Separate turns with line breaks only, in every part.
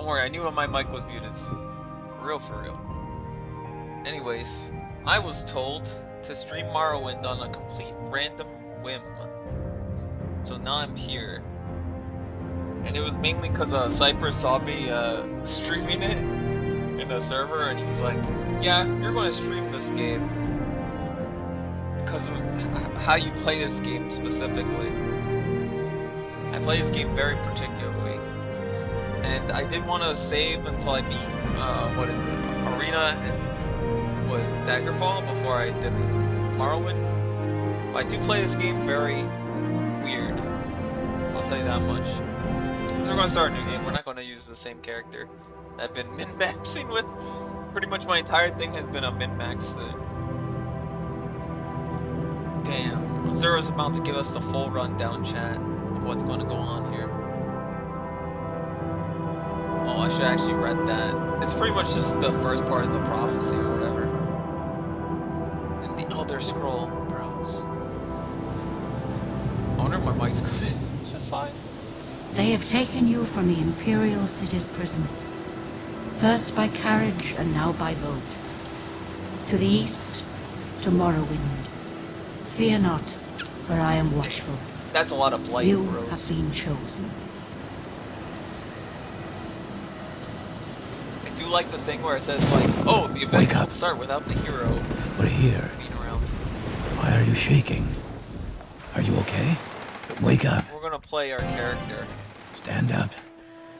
worry, I knew my mic was muted. For real. Anyways, I was told to stream Morrowind on a complete random whim. So now I'm here. And it was mainly because Cypress saw me streaming it in a server, and he's like, yeah, you're going to stream this game because of how you play this game specifically. I play this game very particularly. And I did want to save until I beat, what is it, Arena and was Daggerfall before I did Morrowind. But I do play this game very weird. I'll tell you that much. We're going to start a new game. We're not going to use the same character I've been min-maxing with. Pretty much my entire thing has been a min-max thing. Damn. Zera's about to give us the full rundown, chat, of what's going to go on here. Oh, I should actually read that. It's pretty much just the first part of the prophecy or whatever. And the Elder Scroll, bros. I wonder if my mic's good. It's just fine.
They have taken you from the Imperial City's prison. First by carriage and now by boat. To the east, to Morrowind. Fear not, for I am watchful.
That's a lot of blight,
You
bros.
have been chosen.
I do like the thing where it says like, oh, the event won't start without the hero
We're here.
being around.
Why are you shaking? Are you okay? Wake up.
We're gonna play our character.
Stand up.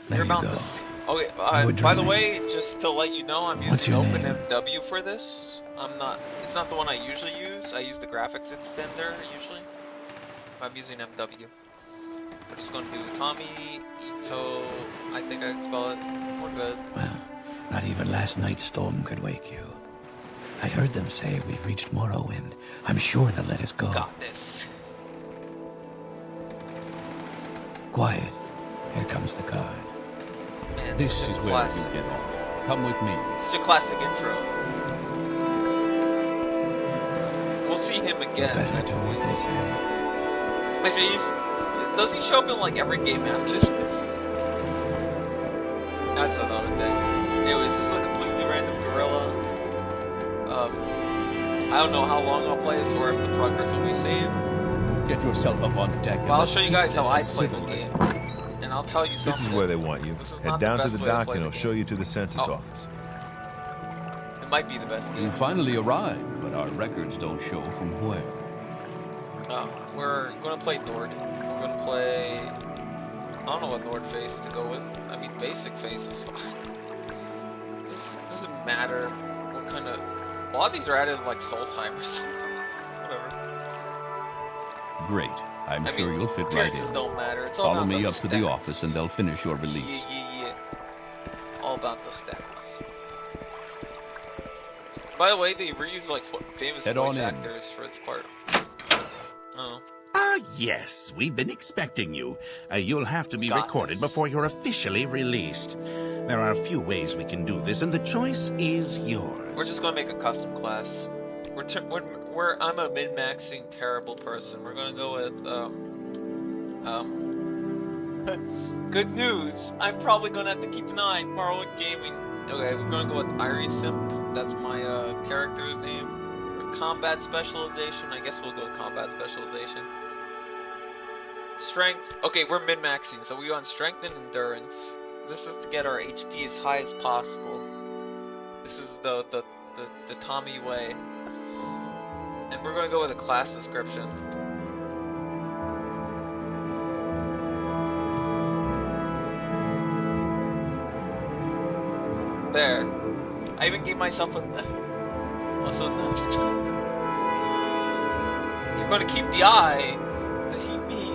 There
You're
you
about
go.
to see. Okay,
I would
by the
dream
way, just to let you know, I'm
What's
using
your name?
OpenMW for this. It's not the one I usually use. I use the graphics extender usually. I'm using MW. We're just gonna do Tommy, Ito, I think I can spell it. We're good.
Well, not even last night's storm could wake you. I heard them say we've reached Morrowind. I'm sure they'll let us go.
Got this.
Quiet. Here comes the guard.
Man,
This
such a
is where
classic.
you get off. Come with me.
Such a classic intro. We'll see him
You
again.
better do what they say.
Actually, does he show up in like every game after this? That's another thing. Anyways, this is a completely random Guerilla. I don't know how long I'll play this or if the progress will be saved.
Get yourself up on deck.
But I'll show you guys how I play the game. And I'll tell you something.
This is where they want you.
This is
Head
not
down
the
to
best
the
way to
dock
play
and
the
it'll show
game.
you to the census
Oh.
office.
It might be the best
You
game.
finally arrived, but our records don't show from where.
We're gonna play Nord. We're gonna play... I don't know what Nord face to go with. I mean, basic face is fine. This doesn't matter what kind of... A lot of these are added like Soulsheim or something. Whatever.
Great. I'm
I
sure
mean,
you'll fit right
appearances
in.
don't matter. It's all
Follow
about
me
the
up to the
stats.
office and they'll finish your release.
Yeah. All about the stats. By the way, they reuse like famous
Head
voice
on in.
actors for this part. Oh.
Ah, yes, we've been expecting you. You'll have to be
Got
recorded
this.
before you're officially released. There are a few ways we can do this, and the choice is yours.
We're just gonna make a custom class. I'm a min-maxing terrible person. We're gonna go with good news. I'm probably gonna have to keep an eye on Morrowind Gaming. Okay, we're gonna go with Irie Simp. That's my character's name. Combat specialization. I guess we'll go with combat specialization. Strength. Okay, we're min-maxing, so we go on strength and endurance. This is to get our HP as high as possible. This is the Tommy way. And we're gonna go with a class description. There. I even gave myself a also nose. You're gonna keep the eye that he me.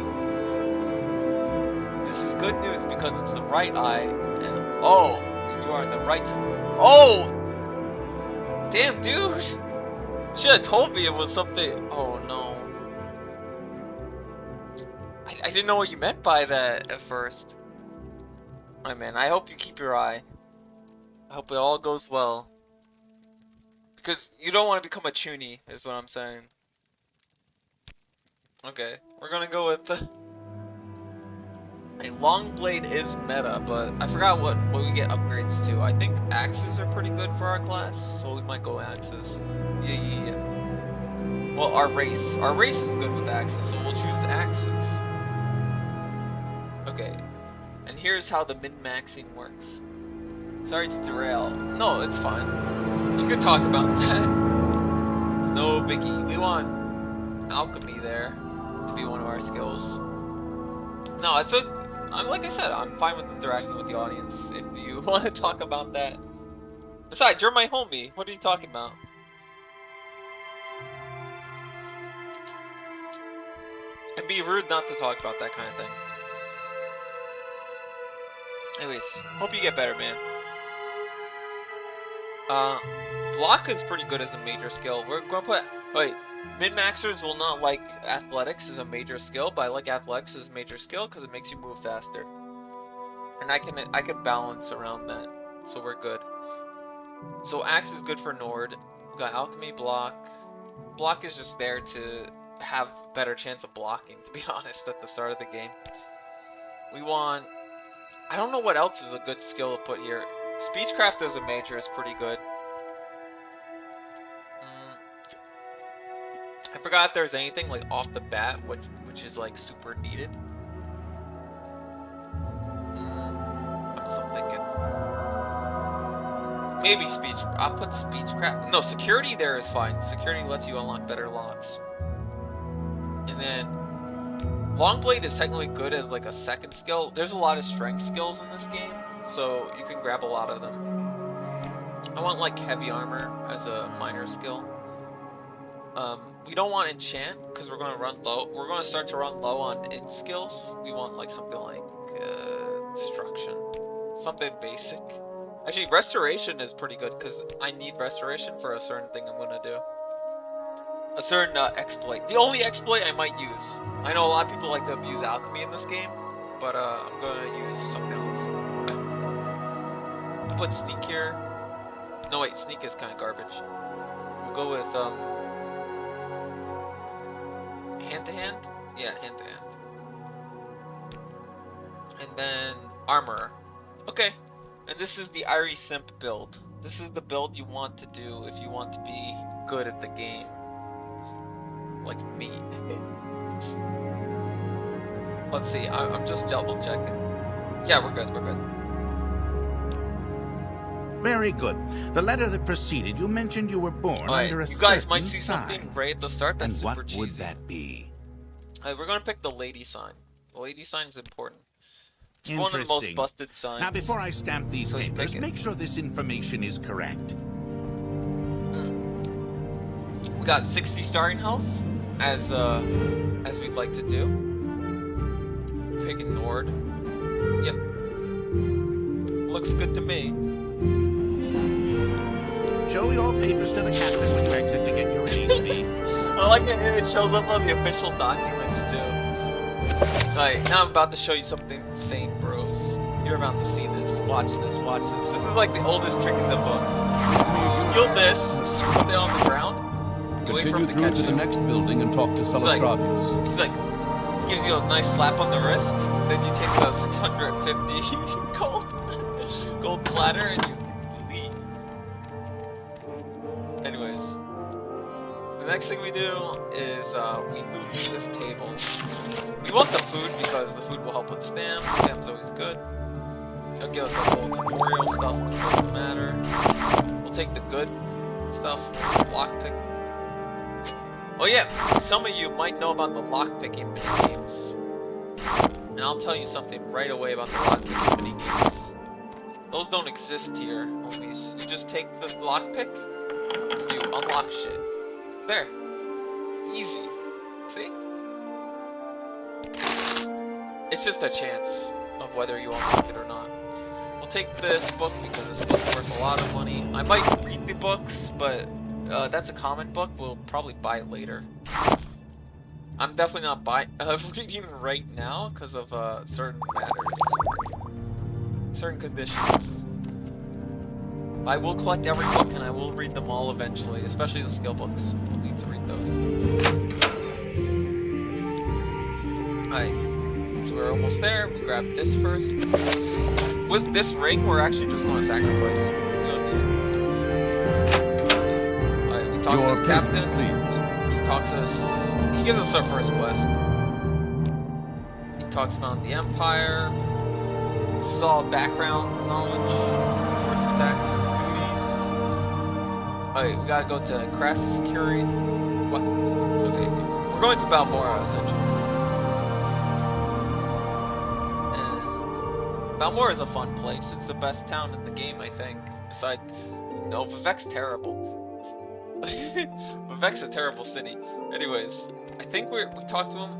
This is good news because it's the right eye, and oh, you are on the right side. Oh, damn, dude! Should have told me it was something. Oh no, I didn't know what you meant by that at first. Alright, man. I hope you keep your eye. I hope it all goes well. Because you don't want to become a chuny, is what I'm saying. Okay, we're gonna go with A long blade is meta, but I forgot what we get upgrades to. I think axes are pretty good for our class, so we might go axes. Yeah. Well, our race is good with axes, so we'll choose axes. Okay, and here's how the min-maxing works. Sorry to derail. No, it's fine. You can talk about that. It's no biggie. We want alchemy there to be one of our skills. No, I'm like I said, I'm fine with interacting with the audience if you want to talk about that. Besides, you're my homie. What are you talking about? It'd be rude not to talk about that kind of thing. Anyways, hope you get better, man. Block is pretty good as a major skill. We're gonna put, wait, min-maxers will not like athletics as a major skill, but I like athletics as a major skill because it makes you move faster. And I can balance around that, so we're good. So axe is good for Nord. We got alchemy, block. Block is just there to have better chance of blocking, to be honest, at the start of the game. We want, I don't know what else is a good skill to put here. Speechcraft as a major is pretty good. I forgot if there's anything like off the bat which is like super needed. I'm still thinking. Maybe speech. I'll put speechcraft. No, security there is fine. Security lets you unlock better locks. And then Longblade is technically good as like a second skill. There's a lot of strength skills in this game, so you can grab a lot of them. I want like heavy armor as a minor skill. We don't want enchant because we're going to run low. We're going to start to run low on int skills. We want like something like destruction, something basic. Actually, restoration is pretty good because I need restoration for a certain thing I'm going to do. A certain exploit. The only exploit I might use. I know a lot of people like to abuse alchemy in this game, but I'm going to use something else. Put sneak here. No wait, sneak is kind of garbage. We'll go with hand to hand? Yeah, hand to hand. And then armor. Okay. And this is the Irie Simp build. This is the build you want to do if you want to be good at the game. Like me. Let's see, I'm just double checking. Yeah, we're good, we're good.
Very good. The letter that preceded you mentioned you were born under a
you guys might
certain
see something
sign.
right at the start that's
And
super
what
cheesy.
would that be?
We're gonna pick the lady sign. The lady sign is important. It's one of the most
Interesting.
busted signs.
Now, before I stamp these
So you
papers,
pick it.
make sure this information is correct.
We got 60 starting health, as we'd like to do. Picking Nord. Yep. Looks good to me.
Show your papers to the captain when you exit to get your AC.
I like it shows up on the official documents too. Alright, now I'm about to show you something insane, bros. You're about to see this. Watch this, watch this. This is like the oldest trick in the book. You steal this, you put it on the ground, you wait for him
Continue
to
through
catch
to the
you.
next building and talk to Salastravius.
He's like, he gives you a nice slap on the wrist, then you take the 650 gold platter and you leave. Anyways, the next thing we do is we loot this table. We want the food because the food will help with stam. Stam's always good. It'll give us the whole tutorial stuff, it doesn't matter. We'll take the good stuff, lockpick. Oh yeah, some of you might know about the lockpicking minigames. And I'll tell you something right away about the lockpicking minigames. Those don't exist here, homies. You just take the lockpick, and you unlock shit. There. Easy. See? It's just a chance of whether you unlock it or not. We'll take this book because this book's worth a lot of money. I might read the books, but that's a comic book. We'll probably buy it later. I'm definitely not reading right now because of certain matters, certain conditions. I will collect every book and I will read them all eventually, especially the skill books. We'll need to read those. Alright. So we're almost there. We grab this first. With this ring, we're actually just going to sacrifice. We don't need it. Alright, we talk to this captain. He talks to us. He gives us our first quest. He talks about the Empire. This is all background knowledge for its attacks and duties. Alright, we gotta go to Crassus Curie. What? Okay, we're going to Balmora essentially. Balmora is a fun place. It's the best town in the game, I think. Besides, no, Vivek's terrible. Vivek's a terrible city. Anyways, I think we talked to him.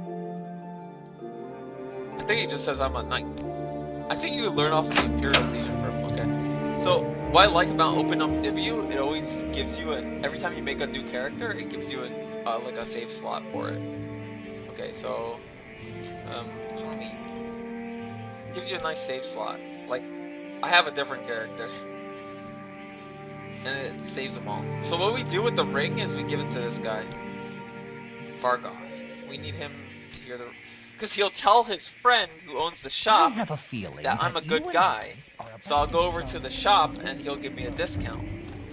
I think he just says I'm a knight. I think you learn off of the Imperial Legion for him. Okay. So what I like about Open Up Debut, it always gives you every time you make a new character, it gives you like a save slot for it. Okay, so gives you a nice save slot. Like, I have a different character. And it saves them all. So what we do with the ring is we give it to this guy. Fargoth. We need him to hear the... Because he'll tell his friend who owns the shop
I have a feeling
that I'm a good guy. So I'll go over to the shop and he'll give me a discount.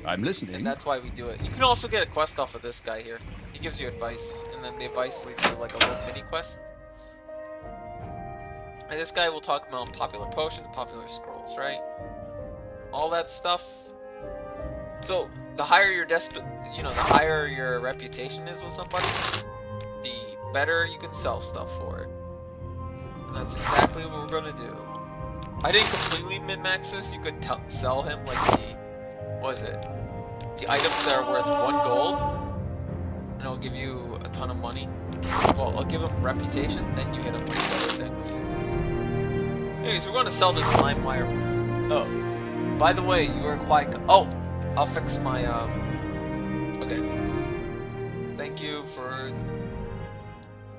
I'm listening.
And that's why we do it. You can also get a quest off of this guy here. He gives you advice. And then the advice leads to like a little mini quest. And this guy will talk about popular potions, popular scrolls, right? All that stuff. So the higher your the higher your reputation is with somebody, the better you can sell stuff for it. And that's exactly what we're gonna do. I didn't completely min-max this. You could sell him like the items that are worth 1 gold, and it'll give you a ton of money. Well, I'll give him reputation, then you hit him with other things. Anyways, we're going to sell this lime wire. Oh, by the way, you are quite... Oh, I'll fix my... Okay. Thank you for...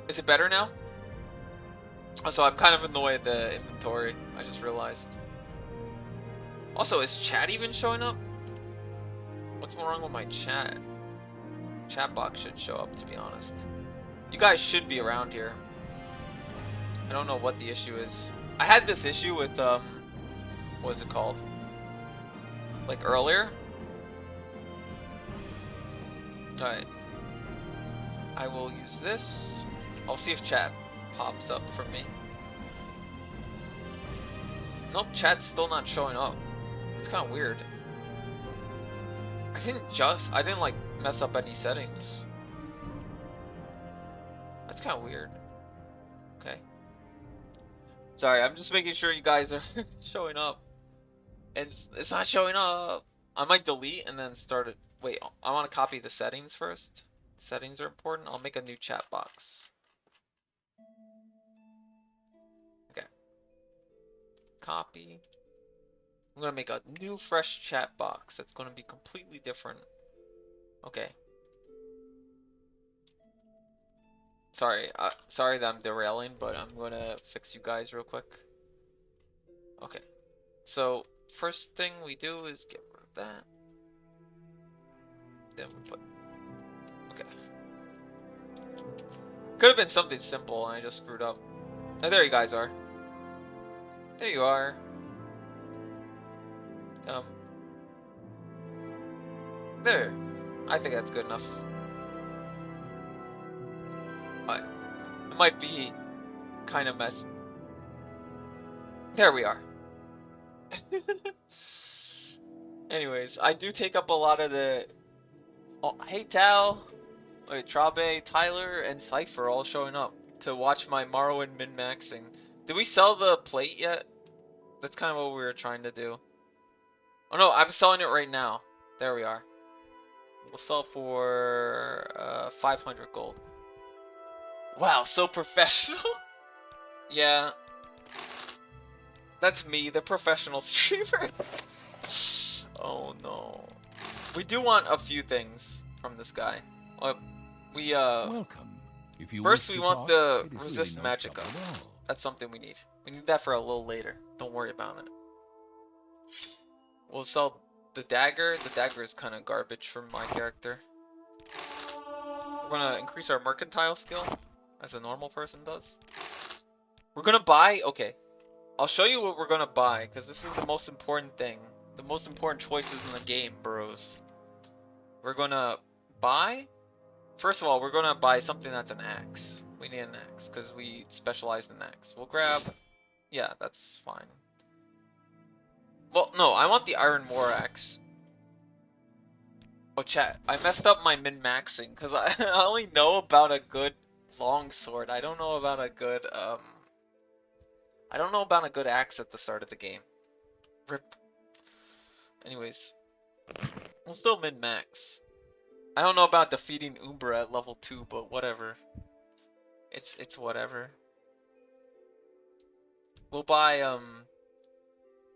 Is it better now? Also, I'm kind of in the way of the inventory. I just realized. Also, is chat even showing up? What's wrong with my chat? Chat box should show up, to be honest. You guys should be around here. I don't know what the issue is. I had this issue with, what is it called? Like earlier? Alright. I will use this. I'll see if chat pops up for me. Nope, chat's still not showing up. It's kind of weird. I didn't like mess up any settings. That's kind of weird. Okay. Sorry, I'm just making sure you guys are showing up. And it's not showing up. I might delete and then start it. Wait, I want to copy the settings first. Settings are important. I'll make a new chat box. Okay. Copy. I'm going to make a new fresh chat box that's going to be completely different. Okay. Sorry that I'm derailing, but I'm going to fix you guys real quick. Okay. So, first thing we do is get rid of that. Then we put... Okay. Could have been something simple and I just screwed up. Oh, there you guys are. There you are. There. I think that's good enough. It might be kind of messed. There we are. Anyways, I do take up a lot of the... Oh, hey Tao, wait, Trabe, Tyler, and Cypher all showing up to watch my Morrowind min-maxing. Did we sell the plate yet? That's kind of what we were trying to do. Oh no, I'm selling it right now. There we are. We'll sell for 500 gold. Wow, so professional. Yeah. That's me, the professional streamer. Oh no. We do want a few things from this guy.
Welcome. If you
First
wish
we
to
want
talk,
the
it is
resist
really no
magic
trouble
up.
at all.
That's something we need. We need that for a little later. Don't worry about it. We'll sell the dagger. The dagger is kind of garbage for my character. We're gonna increase our mercantile skill, as a normal person does. We're gonna buy. Okay, I'll show you what we're gonna buy because this is the most important thing. The most important choices in the game, bros. We're gonna buy. First of all, we're gonna buy something that's an axe. We need an axe because we specialize in axe. We'll grab. Yeah, that's fine. Well, no, I want the iron war axe. Oh, chat, I messed up my min-maxing because I only know about a good long sword. I don't know about a good I don't know about a good axe at the start of the game. Rip. Anyways, we'll still min-max. I don't know about defeating Umbra at level 2, but whatever. It's whatever. We'll buy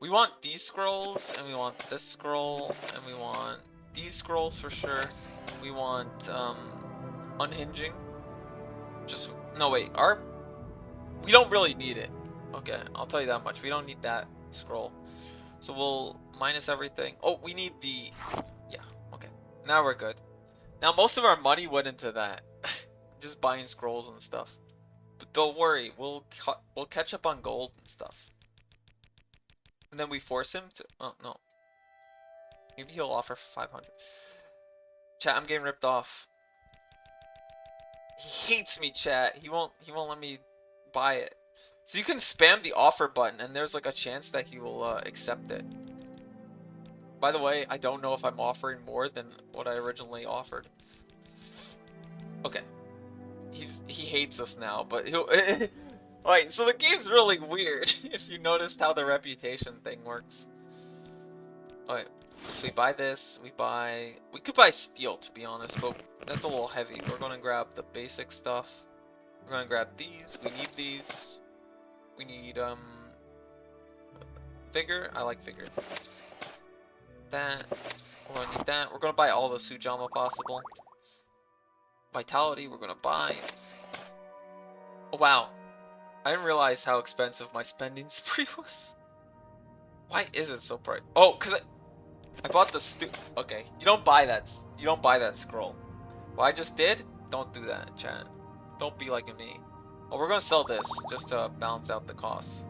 we want these scrolls, and we want this scroll, and we want these scrolls for sure. We want unhinging. Just no wait, we don't really need it. Okay, I'll tell you that much. We don't need that scroll. So we'll minus everything. Oh, we need the yeah, okay. Now we're good. Now most of our money went into that. Just buying scrolls and stuff. But don't worry, we'll catch up on gold and stuff. And then we force him to oh no. Maybe he'll offer 500. Chat, I'm getting ripped off. He hates me, chat. He won't let me buy it. So you can spam the offer button and there's like a chance that he will accept it. By the way, I don't know if I'm offering more than what I originally offered. Okay. He hates us now, but he'll Alright, so the game's really weird if you noticed how the reputation thing works. Alright, so we buy this, we could buy steel to be honest, but that's a little heavy. We're gonna grab the basic stuff. We're gonna grab these, we need these. We need vigor, I like vigor. That, we're gonna need that. We're gonna buy all the Sujama possible. Vitality, we're gonna buy. Oh wow, I didn't realize how expensive my spending spree was. Why is it so bright? Oh, cause I bought the okay, you don't buy that scroll. What I just did, don't do that, chat. Don't be like me. Oh, we're gonna sell this just to balance out the costs.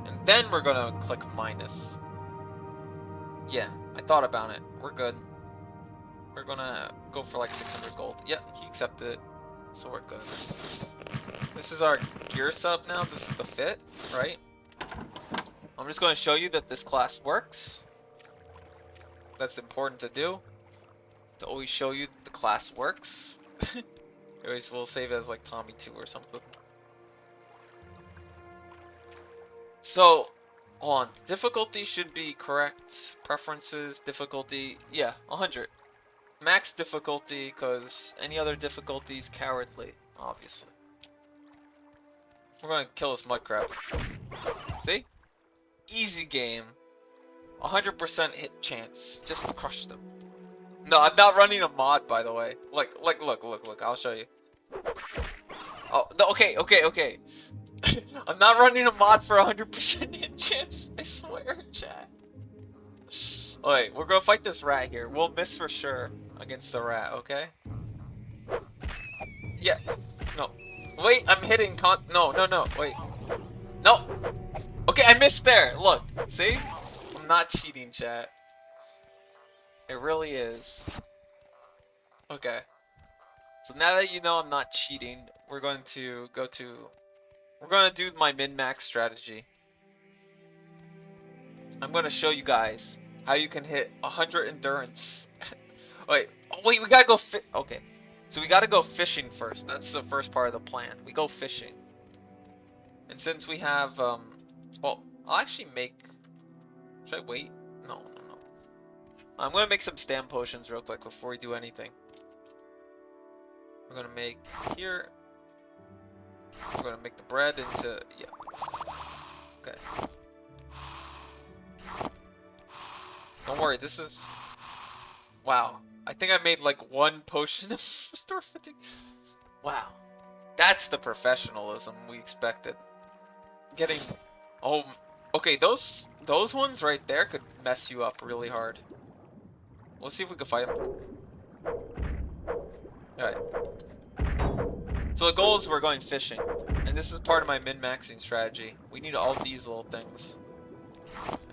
And then we're gonna click minus. Yeah, I thought about it. We're good. We're gonna go for like 600 gold. Yeah, he accepted it. So we're good. This is our gear sub now. This is the fit, right? I'm just going to show you that this class works. That's important to do. To always show you the class works. Anyways, we'll save it as like Tommy 2 or something. So, hold on. Difficulty should be correct. Preferences, difficulty, yeah, 100. Max difficulty, because any other difficulty is cowardly, obviously. We're gonna kill this mud crab. See? Easy game. 100% hit chance. Just crush them. No, I'm not running a mod, by the way. Look, I'll show you. Oh, no, okay. I'm not running a mod for 100% hit chance. I swear, chat. Alright, we're gonna fight this rat here. We'll miss for sure against the rat, okay? Yeah. No. Wait, I'm hitting no, wait. No! Okay, I missed there! Look, see? I'm not cheating, chat. It really is. Okay. So now that you know I'm not cheating, we're going to do my min-max strategy. I'm going to show you guys how you can hit 100 endurance. Wait, we gotta go okay. So we gotta go fishing first. That's the first part of the plan. We go fishing. And since we have, well, I'll actually make, should I wait? No. I'm gonna make some stam potions real quick before we do anything. We're gonna make here. We're gonna make the bread into, yeah. Okay. Don't worry, this is, wow. I think I made like one potion of restore fatigue. Wow. That's the professionalism we expected. Getting, oh, okay, those ones right there could mess you up really hard. Let's see if we can fight them. Alright. So the goal is we're going fishing. And this is part of my min-maxing strategy. We need all these little things.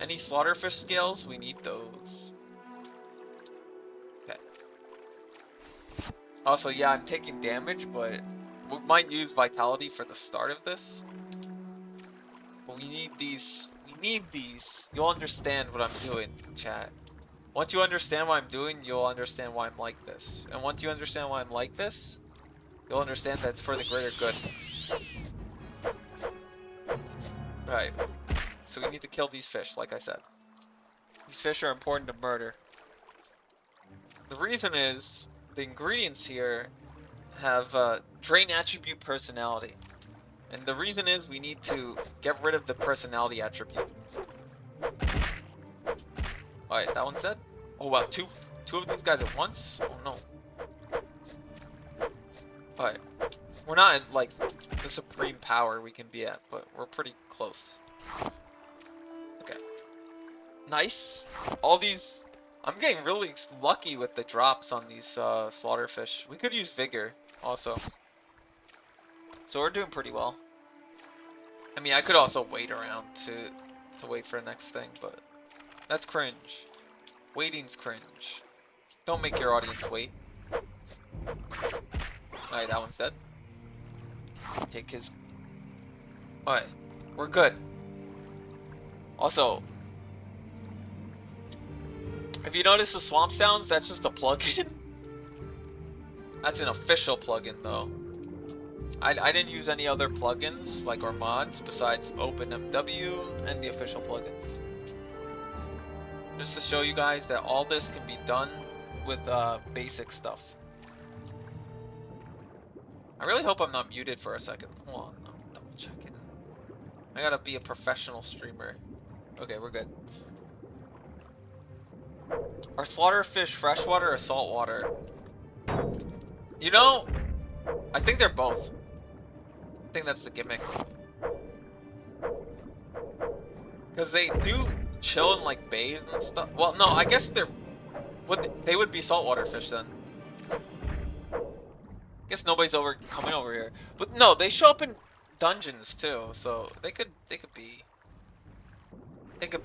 Any slaughterfish scales? We need those. Okay. Also, yeah, I'm taking damage, but we might use vitality for the start of this. But we need these. We need these. You'll understand what I'm doing, chat. Once you understand what I'm doing, you'll understand why I'm like this. And once you understand why I'm like this, you'll understand that it's for the greater good. Right. So we need to kill these fish, like I said. These fish are important to murder. The reason is, the ingredients here have drain attribute personality. And the reason is we need to get rid of the personality attribute. Alright, that one's dead. Oh wow, two of these guys at once? Oh no. Alright. We're not at like the supreme power we can be at, but we're pretty close. Okay. Nice. All these... I'm getting really lucky with the drops on these slaughterfish. We could use vigor also. So we're doing pretty well. I mean, I could also wait around to wait for the next thing, but that's cringe. Waiting's cringe. Don't make your audience wait. Alright, that one's dead. Take his... Alright, we're good. Also, if you notice the swamp sounds, that's just a plugin. That's an official plugin though. I didn't use any other plugins like or mods besides OpenMW and the official plugins. Just to show you guys that all this can be done with basic stuff. I really hope I'm not muted for a second. Hold on, I'm double checking. I gotta be a professional streamer. Okay, we're good. Are slaughterfish freshwater or saltwater? You know, I think they're both. I think that's the gimmick. Because they do chill and like bathe and stuff. Well, no, I guess they would be saltwater fish then. I guess nobody's coming over here. But no, they show up in dungeons too, so they could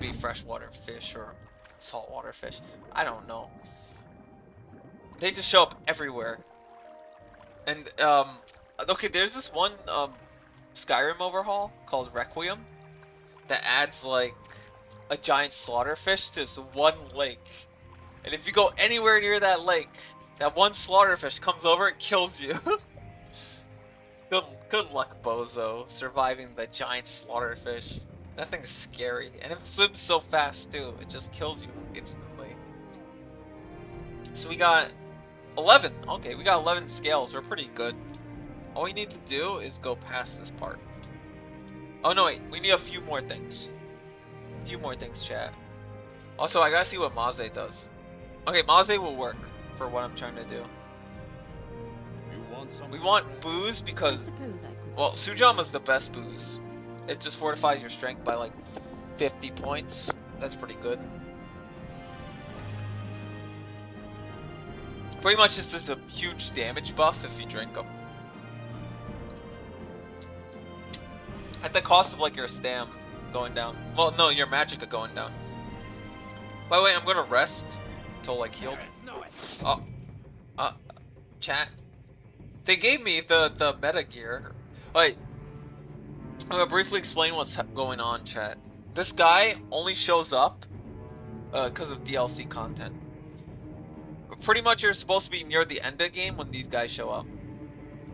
be freshwater fish or saltwater fish. I don't know. They just show up everywhere. And okay, there's this one Skyrim overhaul called Requiem that adds like a giant slaughterfish to this one lake. And if you go anywhere near that lake, that one slaughterfish comes over and kills you. Good luck, bozo, surviving the giant slaughterfish. That thing's scary, and it swims so fast too. It just kills you instantly. So we got 11. Okay, we got 11 scales. We're pretty good. All we need to do is go past this part. Oh no, wait. We need a few more things. A few more things, chat. Also, I gotta see what Maze does. Okay, Maze will work for what I'm trying to do. We want booze because, well, Sujama's the best booze. It just fortifies your strength by like 50 points. That's pretty good. Pretty much it's just a huge damage buff if you drink them. At the cost of like your stam going down. Well, no, your magicka going down. By the way, I'm gonna rest until like healed. Oh, chat. They gave me the meta gear. Wait, I'm gonna briefly explain what's going on, chat. This guy only shows up because of DLC content. But pretty much you're supposed to be near the end of the game when these guys show up.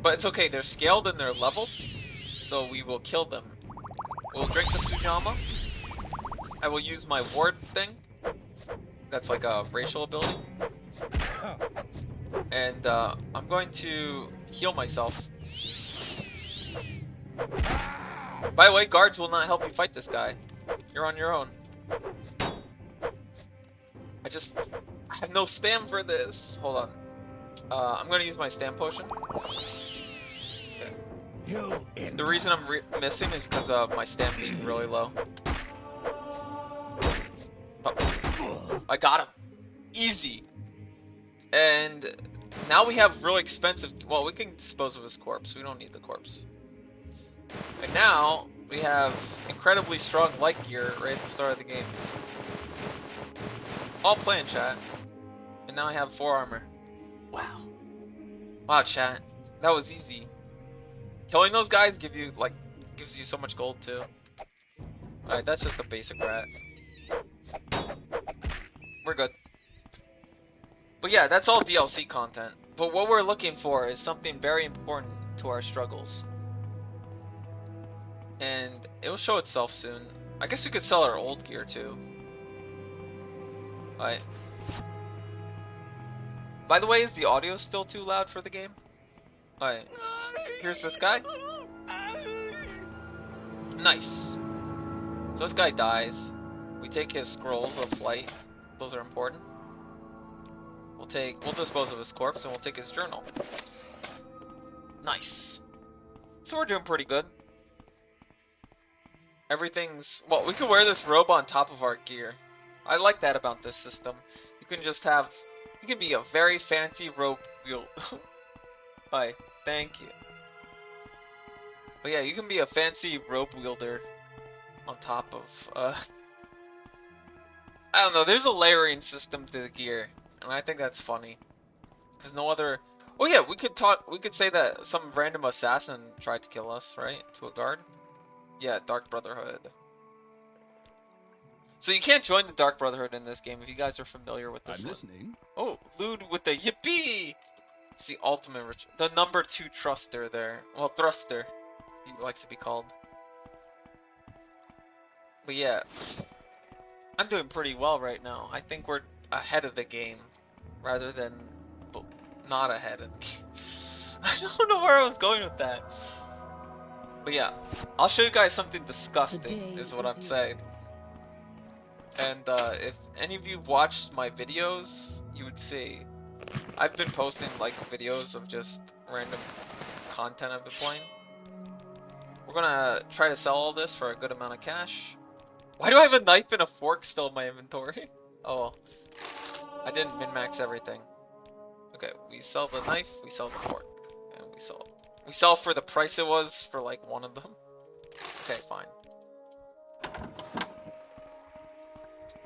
But it's okay, they're scaled and they're leveled, so we will kill them. We'll drink the Sujama. I will use my ward thing. That's like a racial ability. And I'm going to heal myself. By the way, guards will not help you fight this guy. You're on your own. I have no stam for this. Hold on. I'm gonna use my stam potion. Okay. The reason I'm missing is because of my stam being really low. Oh. I got him. Easy. And Now we have really expensive. Well, we can dispose of his corpse. We don't need the corpse. And now we have incredibly strong light gear right at the start of the game. All playing, chat. And now I have 4 armor. Wow. Wow, chat. That was easy. Killing those guys gives you so much gold too. Alright, that's just a basic rat. We're good. But yeah, that's all DLC content. But what we're looking for is something very important to our struggles. And it'll show itself soon. I guess we could sell our old gear too. Alright. By the way, is the audio still too loud for the game? Alright. Here's this guy. Nice. So this guy dies. We take his scrolls of flight. Those are important. We'll dispose of his corpse and we'll take his journal. Nice. So we're doing pretty good. Everything's, well, we can wear this robe on top of our gear. I like that about this system. You can just have, you can be a very fancy robe wielder. Bye. Thank you. But yeah, you can be a fancy rope wielder on top of, I don't know, there's a layering system to the gear, and I think that's funny. Because no other, oh yeah, we could say that some random assassin tried to kill us, right? To a guard? Yeah, Dark Brotherhood. So you can't join the Dark Brotherhood in this game if you guys are familiar with this
I'm
one.
listening.
Oh, Lude with the yippee! It's the ultimate the number 2 thruster there. Well, thruster, he likes to be called. But yeah, I'm doing pretty well right now. I think we're ahead of the game, rather than not ahead of the game. I don't know where I was going with that. But yeah, I'll show you guys something disgusting, is what I'm saying. And if any of you watched my videos, you would see I've been posting like videos of just random content I've been playing. We're gonna try to sell all this for a good amount of cash. Why do I have a knife and a fork still in my inventory? Oh well, I didn't min-max everything. Okay, we sell the knife, we sell the fork, and we sell for the price it was for like one of them. Okay, fine.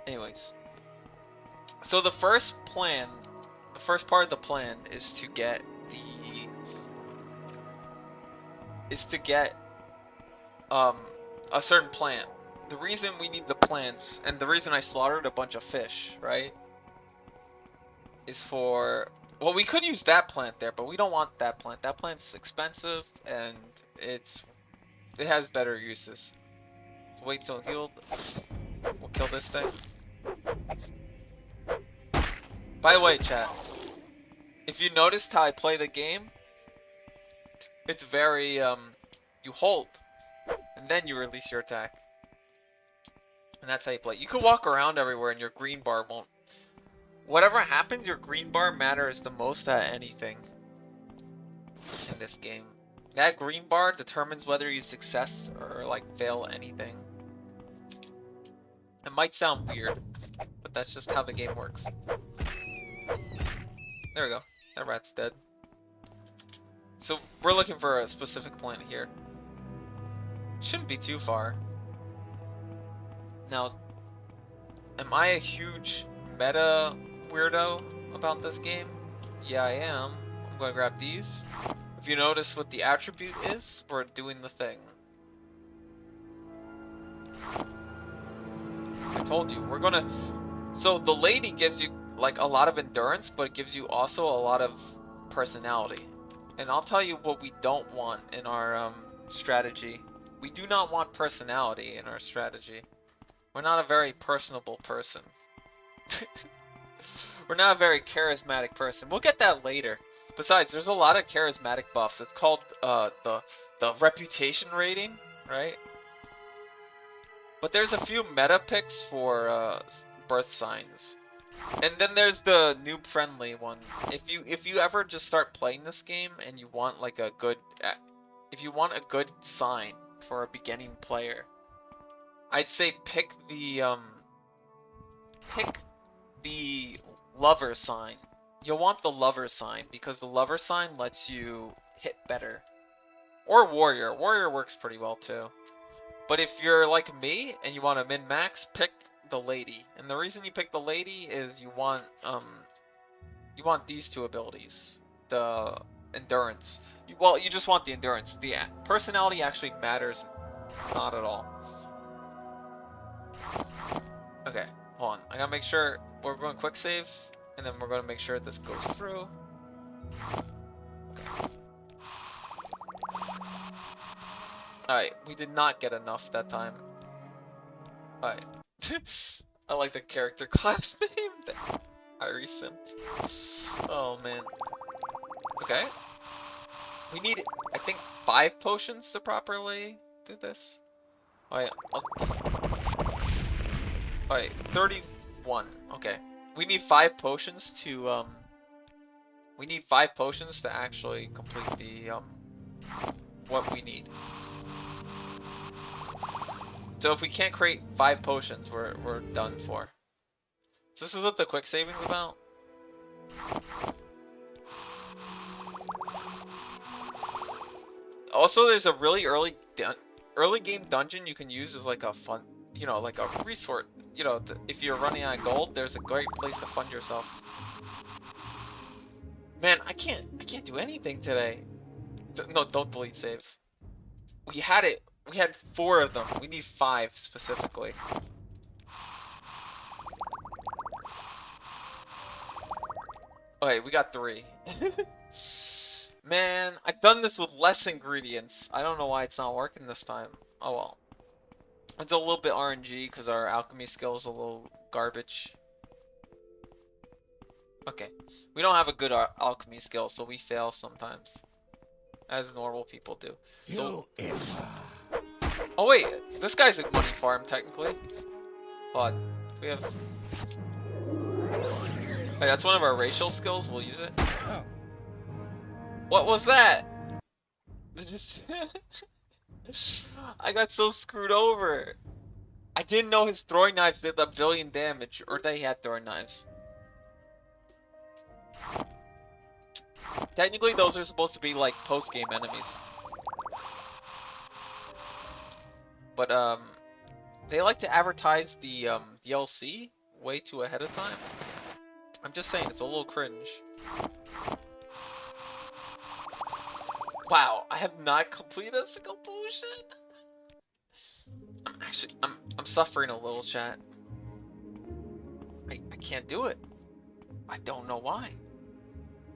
Anyways, so the first part of the plan is to get a certain plant. The reason we need the plants, and the reason I slaughtered a bunch of fish, right, is for, well, we could use that plant there, but we don't want that plant. That plant's expensive, and it has better uses. So wait till it's healed. We'll kill this thing. By the way, chat, if you noticed how I play the game, it's very, you hold, and then you release your attack. And that's how you play. You can walk around everywhere and your green bar won't. Whatever happens, your green bar matters the most at anything in this game. That green bar determines whether you success or like fail anything. It might sound weird, but that's just how the game works. There we go. That rat's dead. So we're looking for a specific plant here. Shouldn't be too far. Now, am I a huge meta weirdo about this game? Yeah, I am. I'm gonna grab these. If you notice what the attribute is, we're doing the thing. I told you, we're gonna... So the lady gives you like a lot of endurance, but it gives you also a lot of personality. And I'll tell you what we don't want in our strategy. We do not want personality in our strategy. We're not a very personable person. We're not a very charismatic person. We'll get that later. Besides, there's a lot of charismatic buffs. It's called the reputation rating, right? But there's a few meta picks for birth signs. And then there's the noob friendly one. If you ever just start playing this game and you want like a good sign for a beginning player, I'd say pick the lover sign. you'll want the lover sign because the lover sign lets you hit better. Or warrior. Warrior works pretty well too. But if you're like me and you want to min-max, pick the lady. And the reason you pick the lady is you want these two abilities. The endurance. Well, you just want the endurance. The personality actually matters not at all. Okay, hold on. I gotta make sure we're going quick save, and then we're gonna make sure this goes through. Okay. Alright, we did not get enough that time. Alright. I like the character class name. Irisim. Oh man. Okay. We need, I think, 5 potions to properly do this. Alright, alright, 31. Okay. We need 5 potions to, we need 5 potions to actually complete the, what we need. So if we can't create 5 potions, we're done for. So this is what the quick saving's about. Also, there's a really early game dungeon you can use as like a fun, you know, like a resource. You know, if you're running out of gold, there's a great place to fund yourself. Man, I can't do anything today. No, don't delete save. We had it. We had 4 of them. We need 5 specifically. Okay, we got 3. Man, I've done this with less ingredients. I don't know why it's not working this time. Oh well. It's a little bit RNG because our alchemy skill is a little garbage. Okay. We don't have a good alchemy skill, so we fail sometimes. As normal people do. So, oh wait, this guy's a money farm technically. Hold on. We have... Hey, that's one of our racial skills, we'll use it. Oh. What was that? Just I got so screwed over. I didn't know his throwing knives did a billion damage, or that he had throwing knives. Technically, those are supposed to be like post-game enemies. But they like to advertise the DLC way too ahead of time. I'm just saying, it's a little cringe. Wow, I have not completed a single potion. I'm suffering a little, chat. I can't do it. I don't know why.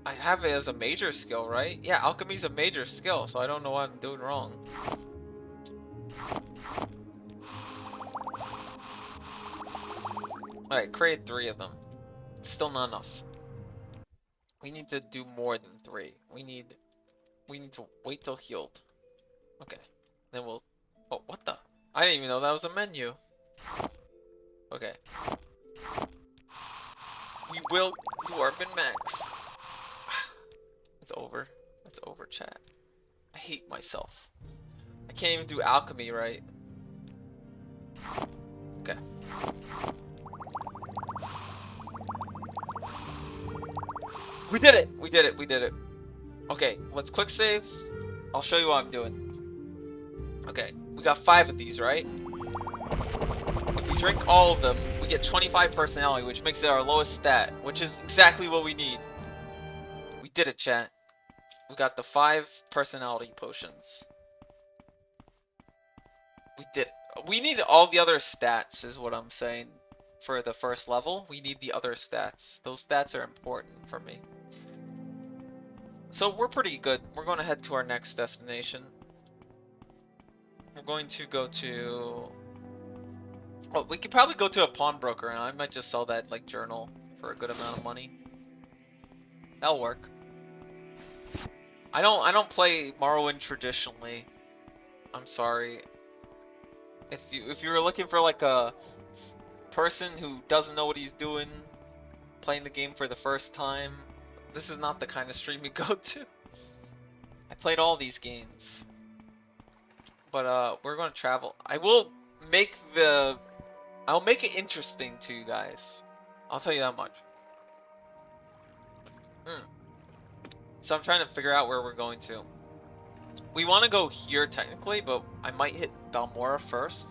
I have it as a major skill, right? Yeah, alchemy's a major skill, so I don't know what I'm doing wrong. Alright, create 3 of them. Still not enough. We need to do more than 3. We need to wait till healed. Okay. Then we'll... Oh, what the? I didn't even know that was a menu. Okay. We will do our min-max. It's over. It's over, chat. I hate myself. I can't even do alchemy right. Okay. We did it! We did it! We did it! Okay, let's quick save. I'll show you what I'm doing. Okay, we got 5 of these, right? If we drink all of them, we get 25 personality, which makes it our lowest stat, which is exactly what we need. We did it, chat. We got the 5 personality potions. We did it. We need all the other stats, is what I'm saying. For the first level, we need the other stats. Those stats are important for me. So we're pretty good. We're going to head to our next destination. We're going to go to... Oh, we could probably go to a pawnbroker, and I might just sell that like journal for a good amount of money. That'll work. I don't play Morrowind traditionally. I'm sorry. If you were looking for like a person who doesn't know what he's doing, playing the game for the first time, this is not the kind of stream you go to. I played all these games. But we're going to travel. I'll make it interesting to you guys. I'll tell you that much. Hmm. So I'm trying to figure out where we're going to. We want to go here technically, but I might hit Balmora first.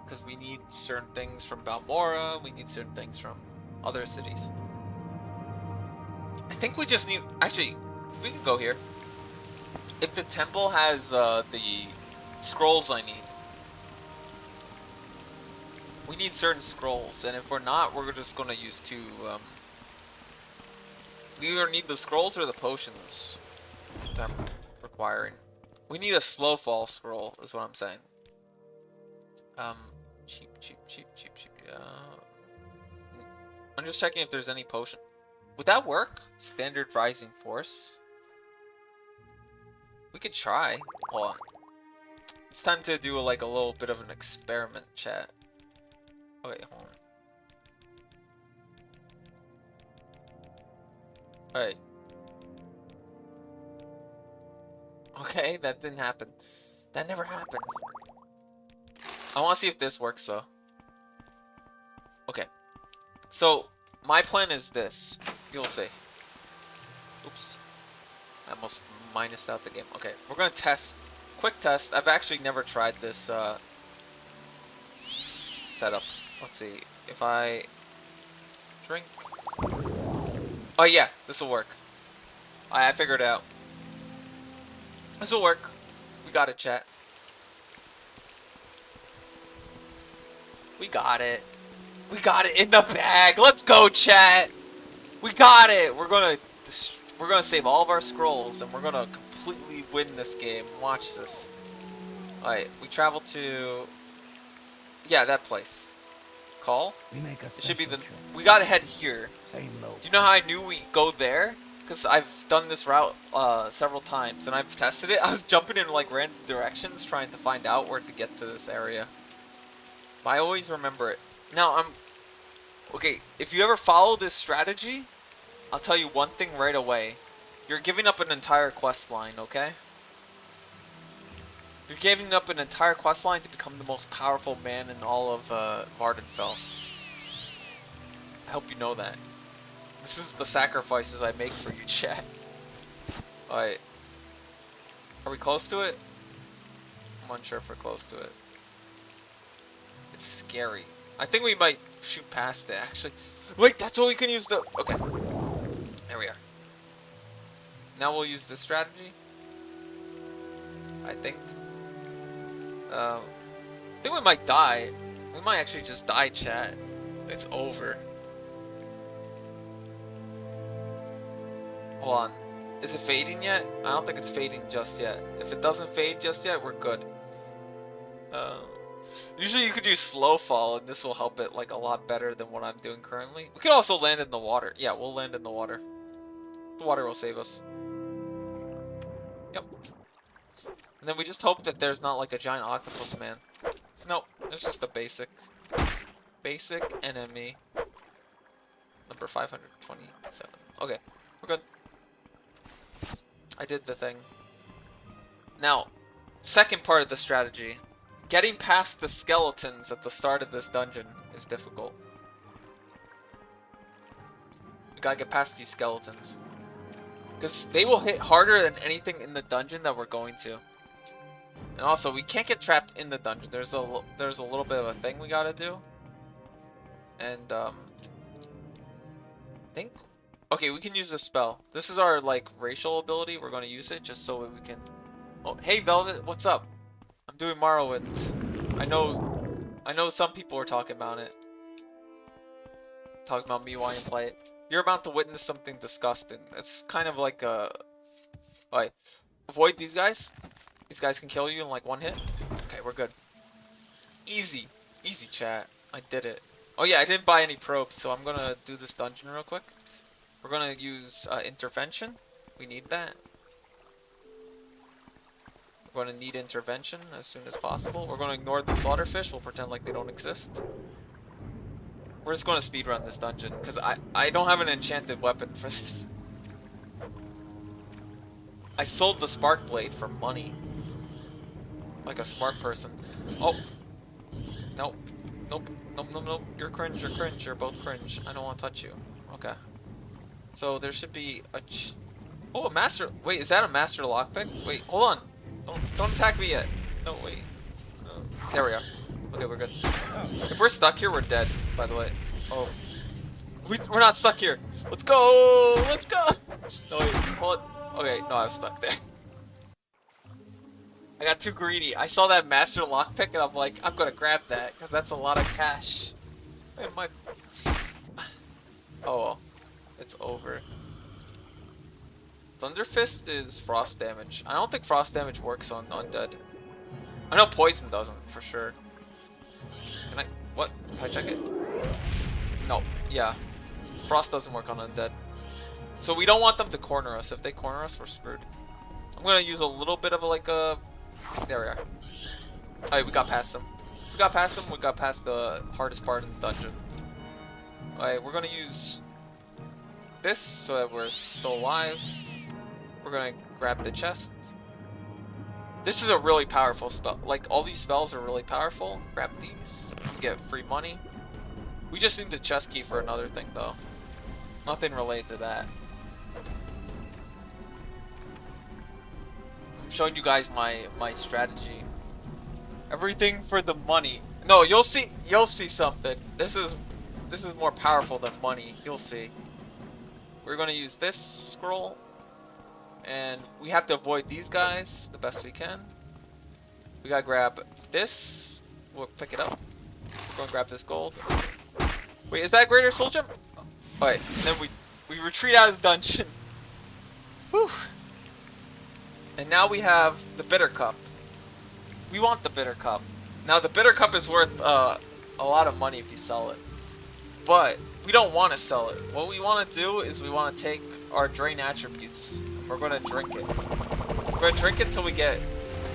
Because we need certain things from Balmora, we need certain things from other cities. I think we just need... Actually, we can go here. If the temple has the scrolls I need. We need certain scrolls, and if we're not, we're just going to use two... we either need the scrolls or the potions that I'm requiring. We need a slow fall scroll, is what I'm saying. Cheap. I'm just checking if there's any potion. Would that work? Standard rising force? We could try. Hold on. It's time to do like a little bit of an experiment, chat. Okay, hold on. Alright. Okay, that didn't happen. That never happened. I want to see if this works though. Okay. So, my plan is this. You'll see. Oops. I almost minused out the game. Okay, we're going to test. Quick test. I've actually never tried this setup. Let's see. If I drink. Oh yeah, this will work. I figured it out. This will work. We got it, chat. We got it. We got it in the bag. Let's go, chat. We got it. We're gonna save all of our scrolls and we're gonna completely win this game. Watch this. All right, we travel to that place. Call. It should be the. We gotta head here. Do you know how I knew we go there? Because I've done this route several times and I've tested it. I was jumping in like random directions trying to find out where to get to this area. But I always remember it. Now okay, if you ever follow this strategy, I'll tell you one thing right away. You're giving up an entire quest line, okay? You're giving up an entire quest line to become the most powerful man in all of Vardenfell. I hope you know that. This is the sacrifices I make for you, chat. Alright. Are we close to it? I'm unsure if we're close to it. It's scary. I think we might shoot past it, actually. Wait, that's what we can use the... Okay. There we are. Now we'll use this strategy. I think. I think we might die. We might actually just die, chat. It's over. Hold on. Is it fading yet? I don't think it's fading just yet. If it doesn't fade just yet, we're good. Usually you could use slow fall and this will help it like a lot better than what I'm doing currently. We could also land in the water. Yeah, we'll land in the water. The water will save us. Yep. And then we just hope that there's not like a giant octopus man. Nope, it's just a basic enemy. Number 527. Okay, we're good. I did the thing. Now, second part of the strategy. Getting past the skeletons at the start of this dungeon is difficult. We gotta get past these skeletons. Because they will hit harder than anything in the dungeon that we're going to. And also, we can't get trapped in the dungeon. There's a little bit of a thing we gotta do. And, I think... Okay, we can use this spell. This is our, like, racial ability. We're gonna use it just so we can... Oh, hey, Velvet, what's up? I'm doing Morrowind. I know some people are talking about it. Talking about me wanting to play it. You're about to witness something disgusting. It's kind of like a... Alright. Avoid these guys. These guys can kill you in like one hit. Okay, we're good. Easy. Easy, chat. I did it. Oh yeah, I didn't buy any probes, so I'm gonna do this dungeon real quick. We're gonna use intervention. We need that. We're gonna need intervention as soon as possible. We're gonna ignore the slaughterfish. We'll pretend like they don't exist. We're just gonna speedrun this dungeon because I don't have an enchanted weapon for this. I sold the spark blade for money, like a smart person. Oh, nope, nope, nope, nope, nope. You're cringe. You're cringe. You're both cringe. I don't want to touch you. Okay. So there should be a oh, a master. Wait, is that a master lockpick? Wait, hold on. Don't attack me yet. No, wait. There we are. Okay, we're good. If we're stuck here, we're dead. By the way. Oh, we're not stuck here. Let's go. Let's go. No, wait, hold on. Okay, no, I was stuck there. I got too greedy. I saw that master lockpick and I'm like, I'm gonna grab that because that's a lot of cash. And my oh well, it's over. Thunder Fist is frost damage. I don't think frost damage works on undead. I know poison doesn't for sure. Can I? What? Can I check it? No. Yeah. Frost doesn't work on undead. So we don't want them to corner us. If they corner us, we're screwed. I'm gonna use a little bit of like a. There we are. Alright, we got past them. We got past them. We got past the hardest part in the dungeon. Alright, we're gonna use this so that we're still alive. We're gonna grab the chest. This is a really powerful spell. Like, all these spells are really powerful. Grab these and get free money. We just need the chest key for another thing, though. Nothing related to that. I'm showing you guys my strategy. Everything for the money. No, you'll see something. This is more powerful than money. You'll see. We're gonna use this scroll. And we have to avoid these guys the best we can. We gotta grab this. We'll pick it up. We're gonna grab this gold. Wait, is that Greater Soul Gem? Alright, then we retreat out of the dungeon. Whew. And now we have the Bitter Cup. We want the Bitter Cup. Now the Bitter Cup is worth a lot of money if you sell it. But we don't want to sell it. What we want to do is we want to take our drain attributes. We're gonna drink it. We're gonna drink it till we get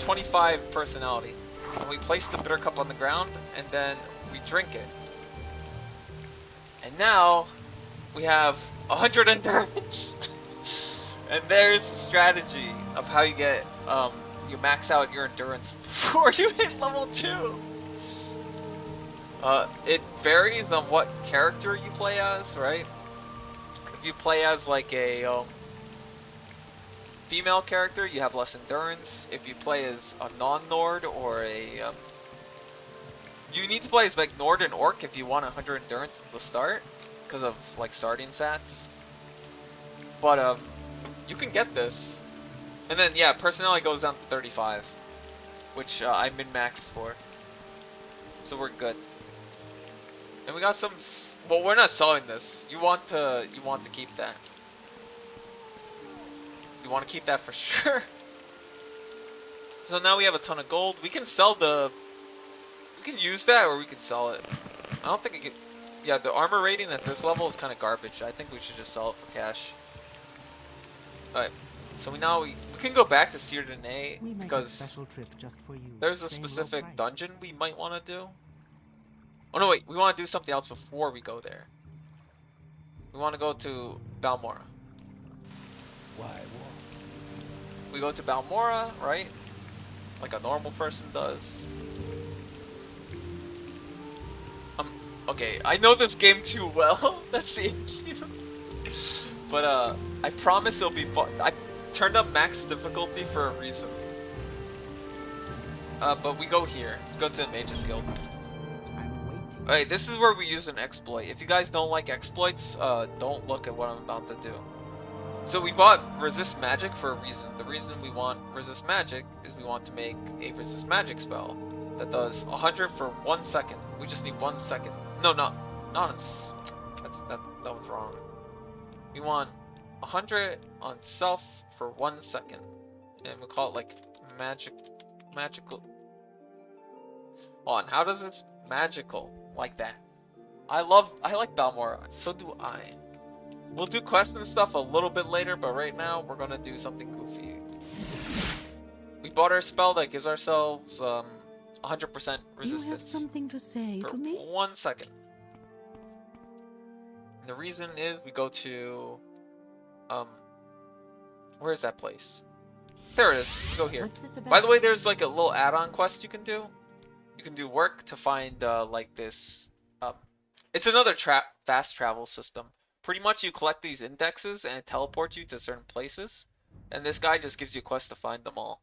25 personality. And we place the Bitter Cup on the ground, and then we drink it. And now we have 100 endurance. And there's a strategy of how you get you max out your endurance before you hit level 2. It varies on what character you play as, right? If you play as like a female character, you have less endurance. If you play as a non-Nord or a you need to play as like Nord and Orc if you want 100 endurance at the start because of like starting stats. But you can get this, and then yeah, personality goes down to 35, which I min-maxed for, so we're good. And we got some. Well, we're not selling this. You want to keep that. You want to keep that for sure. So now we have a ton of gold. We can sell the. We can use that, or we can sell it. I don't think it can. Yeah, the armor rating at this level is kind of garbage. I think we should just sell it for cash. Alright, so we can go back to Sir Dene because there's a specific dungeon we might want to do. Oh no, wait, we want to do something else before we go there. We want to go to Balmora.
Why?
We go to Balmora, right? Like a normal person does. Okay, I know this game too well. That's the issue. But I promise it'll be fun. I turned up max difficulty for a reason. But we go here. We go to the Mage's Guild. Alright, this is where we use an exploit. If you guys don't like exploits, don't look at what I'm about to do. So we bought Resist Magic for a reason. The reason we want Resist Magic is we want to make a Resist Magic spell that does 100 for 1 second. We just need 1 second. No, that one's wrong. We want 100 on self for 1 second, and we'll call it like magical. Hold on, how does this magical like that? I like Balmora. So do I. We'll do quests and stuff a little bit later, but right now we're gonna do something goofy. We bought our spell that gives ourselves 100% resistance.
You have something to say
for
to me?
1 second. And the reason is we go to where is that place? There it is. We go here.
What's this about?
By the way, there's like a little add-on quest you can do. You can do work to find like this. It's another fast travel system, pretty much you collect these indexes and it teleports you to certain places. And this guy just gives you a quest to find them all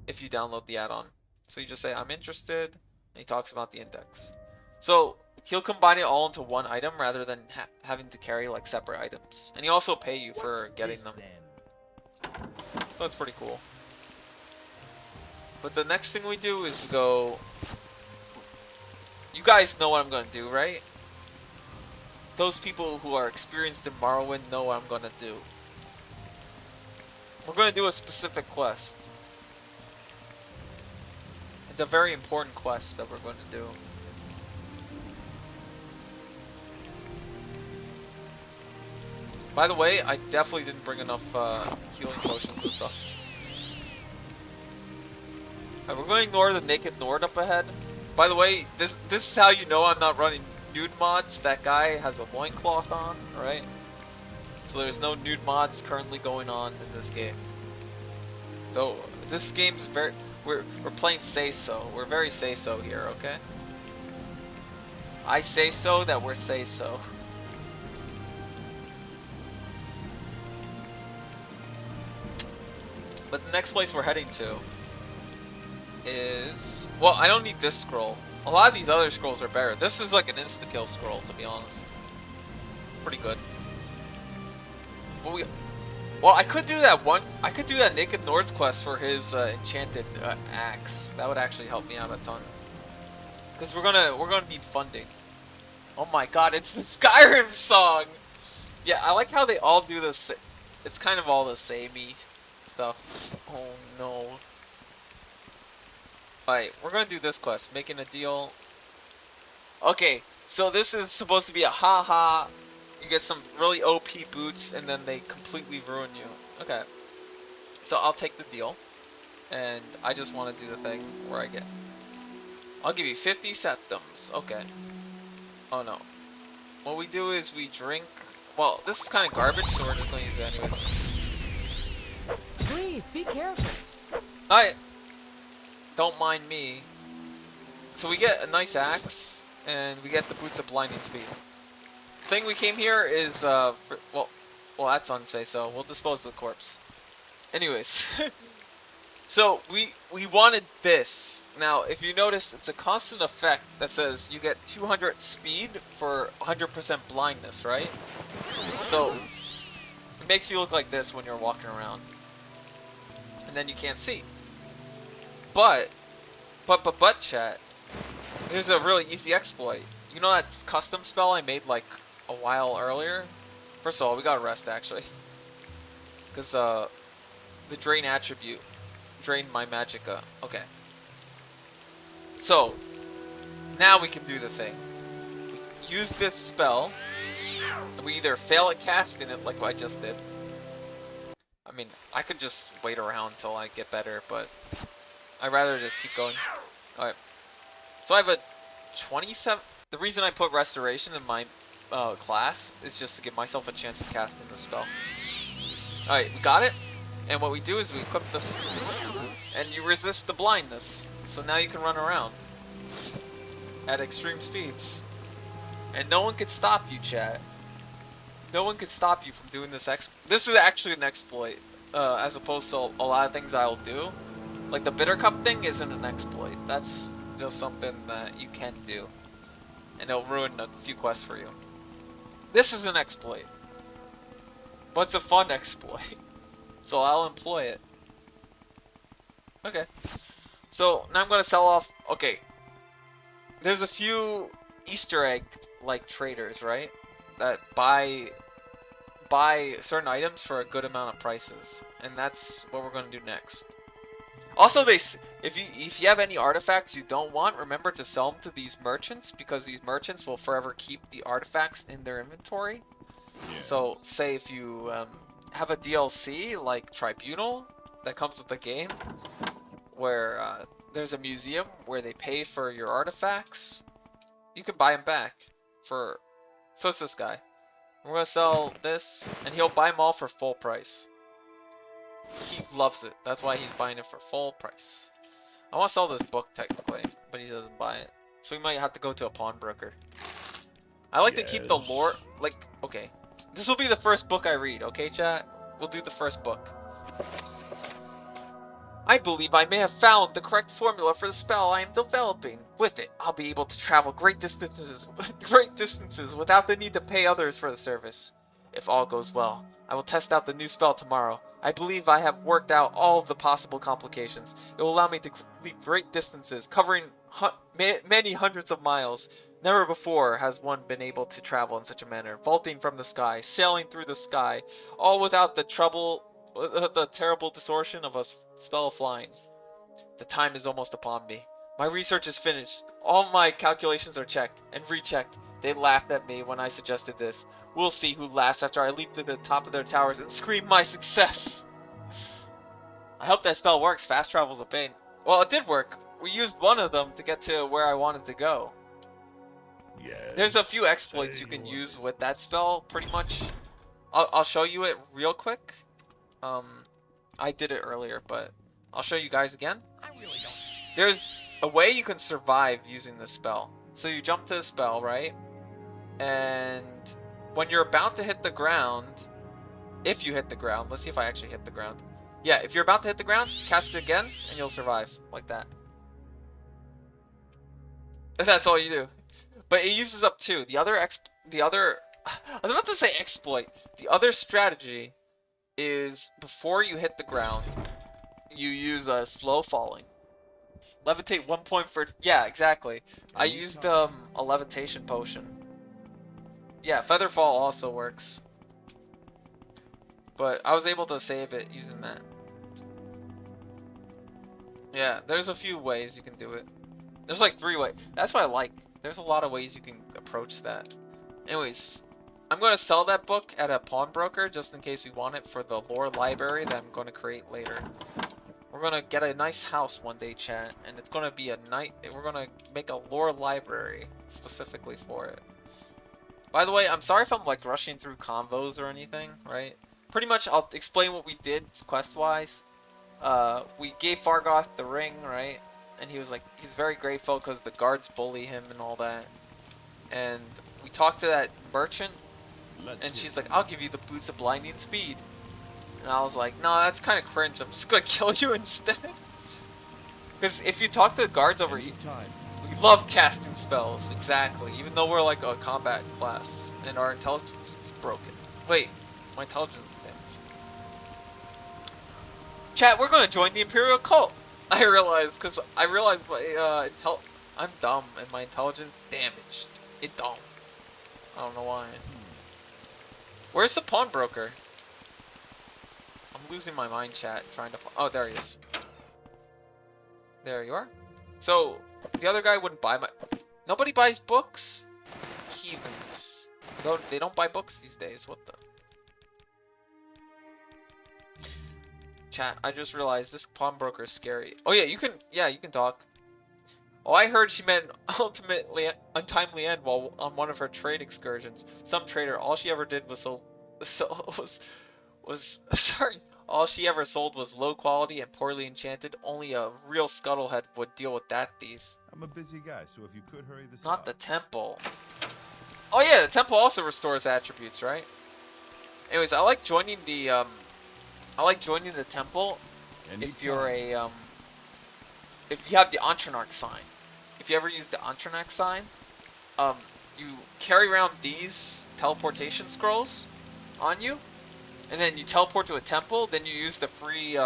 if you download the add-on. So you just say, I'm interested, and he talks about the index. So he'll combine it all into one item rather than having to carry like separate items. And he also pay you for getting them. So that's pretty cool. But the next thing we do is we go... You guys know what I'm going to do, right? Those people who are experienced in Morrowind know what I'm going to do. We're going to do a specific quest. It's a very important quest that we're going to do. By the way, I definitely didn't bring enough healing potions and stuff. Alright, we're going to ignore the naked Nord up ahead. By the way, this is how you know I'm not running nude mods. That guy has a loincloth on, right? So there's no nude mods currently going on in this game. So this game's very... We're playing say-so. We're very say-so here, okay? I say so that we're say-so. But the next place we're heading to is... Well, I don't need this scroll. A lot of these other scrolls are better. This is like an insta-kill scroll, to be honest. It's pretty good. But well, I could do that one. I could do that Naked Nord's quest for his enchanted axe. That would actually help me out a ton. Because we're gonna need funding. Oh my God, it's the Skyrim song. Yeah, I like how they all do this. It's kind of all the samey stuff. Oh no. Alright, we're gonna do this quest. Making a deal. Okay, so this is supposed to be a haha. You get some really OP boots and then they completely ruin you. Okay. So I'll take the deal. And I just want to do the thing where I get... I'll give you 50 septums. Okay. Oh no. What we do is we drink... Well, this is kind of garbage, so we're just going to use it anyways.
Please, be careful.
Alright. Don't mind me. So we get a nice axe, and we get the boots of blinding speed. Thing we came here is, well, that's unsay, so we'll dispose of the corpse. Anyways. So, we wanted this. Now, if you notice, it's a constant effect that says you get 200 speed for 100% blindness, right? So, it makes you look like this when you're walking around. And then you can't see. But chat, here's a really easy exploit. You know that custom spell I made like a while earlier? First of all, we gotta rest actually. Because the drain attribute drained my magicka. Okay. So, now we can do the thing. We use this spell, and we either fail at casting it like I just did. I mean, I could just wait around until I get better, but I'd rather just keep going. Alright. So I have a 27... The reason I put restoration in my class is just to give myself a chance of casting the spell. Alright, we got it. And what we do is we equip this, and you resist the blindness. So now you can run around at extreme speeds. And no one can stop you, chat. No one can stop you from doing this This is actually an exploit, as opposed to a lot of things I'll do. Like the bitter cup thing isn't an exploit. That's just something that you can do. And it'll ruin a few quests for you. This is an exploit. But it's a fun exploit. So I'll employ it. Okay. So now I'm gonna sell off... Okay. There's a few Easter egg like traders, right? That buy certain items for a good amount of prices. And that's what we're gonna do next. Also, if you have any artifacts you don't want, remember to sell them to these merchants, because these merchants will forever keep the artifacts in their inventory. Yeah. So, say if you have a DLC like Tribunal that comes with the game, where there's a museum where they pay for your artifacts, you can buy them back for. So it's this guy. We're gonna sell this, and he'll buy them all for full price. He loves it. That's why he's buying it for full price. I want to sell this book technically, but he doesn't buy it. So we might have to go to a pawnbroker. I like to keep the lore, like, okay. This will be the first book I read, okay, chat? We'll do the first book. I believe I may have found the correct formula for the spell I am developing. With it, I'll be able to travel great distances without the need to pay others for the service. If all goes well, I will test out the new spell tomorrow. I believe I have worked out all of the possible complications. It will allow me to leap great distances, covering many hundreds of miles. Never before has one been able to travel in such a manner, vaulting from the sky, sailing through the sky, all without the terrible distortion of a spell of flying. The time is almost upon me. My research is finished. All my calculations are checked and rechecked. They laughed at me when I suggested this. We'll see who laughs after I leap to the top of their towers and scream my success. I hope that spell works. Fast travel's a pain. Well, it did work. We used one of them to get to where I wanted to go.
Yes.
There's a few exploits you can use with that spell, pretty much. I'll show you it real quick. I did it earlier, but I'll show you guys again. There's a way you can survive using this spell. So you jump to the spell, right? And when you're about to hit the ground, if you hit the ground, let's see if I actually hit the ground. Yeah, if you're about to hit the ground, cast it again, and you'll survive, like that. That's all you do. But it uses up two. I was about to say exploit. The other strategy is before you hit the ground, you use a slow falling. Levitate 1 point for, yeah, exactly. I used a levitation potion. Yeah, feather fall also works. But I was able to save it using that. Yeah, there's a few ways you can do it. There's like 3 ways. That's what I like. There's a lot of ways you can approach that. Anyways, I'm going to sell that book at a pawnbroker just in case we want it for the lore library that I'm going to create later. We're going to get a nice house one day, chat, and it's going to be we're going to make a lore library specifically for it. By the way, I'm sorry if I'm like rushing through convos or anything, right? Pretty much I'll explain what we did quest-wise. We gave Fargoth the ring, right? And he's very grateful because the guards bully him and all that. And we talked to that merchant, and she's like, I'll give you the boots of blinding speed. And I was like, no, that's kind of cringe. I'm just gonna kill you instead. Because if you talk to the guards over here, we love casting spells, exactly. Even though we're like a combat class and our intelligence is broken. Wait, my intelligence is damaged. Chat, we're gonna join the Imperial cult. I realized my I'm dumb and my intelligence damaged. It don't. I don't know why. Where's the pawnbroker? I'm losing my mind, chat, trying to. Oh, there he is. There you are. So the other guy wouldn't buy my. Nobody buys books. Heathens. They don't buy books these days. What the? Chat, I just realized this pawnbroker is scary. Oh yeah, you can talk. Oh, I heard she met an ultimately untimely end while on one of her trade excursions. Some trader, all she ever did was all she ever sold was low quality and poorly enchanted. Only a real scuttlehead would deal with that thief.
I'm a busy guy, so if you could hurry this
Not
up.
the temple. Oh yeah, the temple also restores attributes, right? Anyways, I like joining the temple if you're a if you have the Entrenarch sign. If you ever use the Entrenarch sign, you carry around these teleportation scrolls on you, and then you teleport to a temple. Then you use the free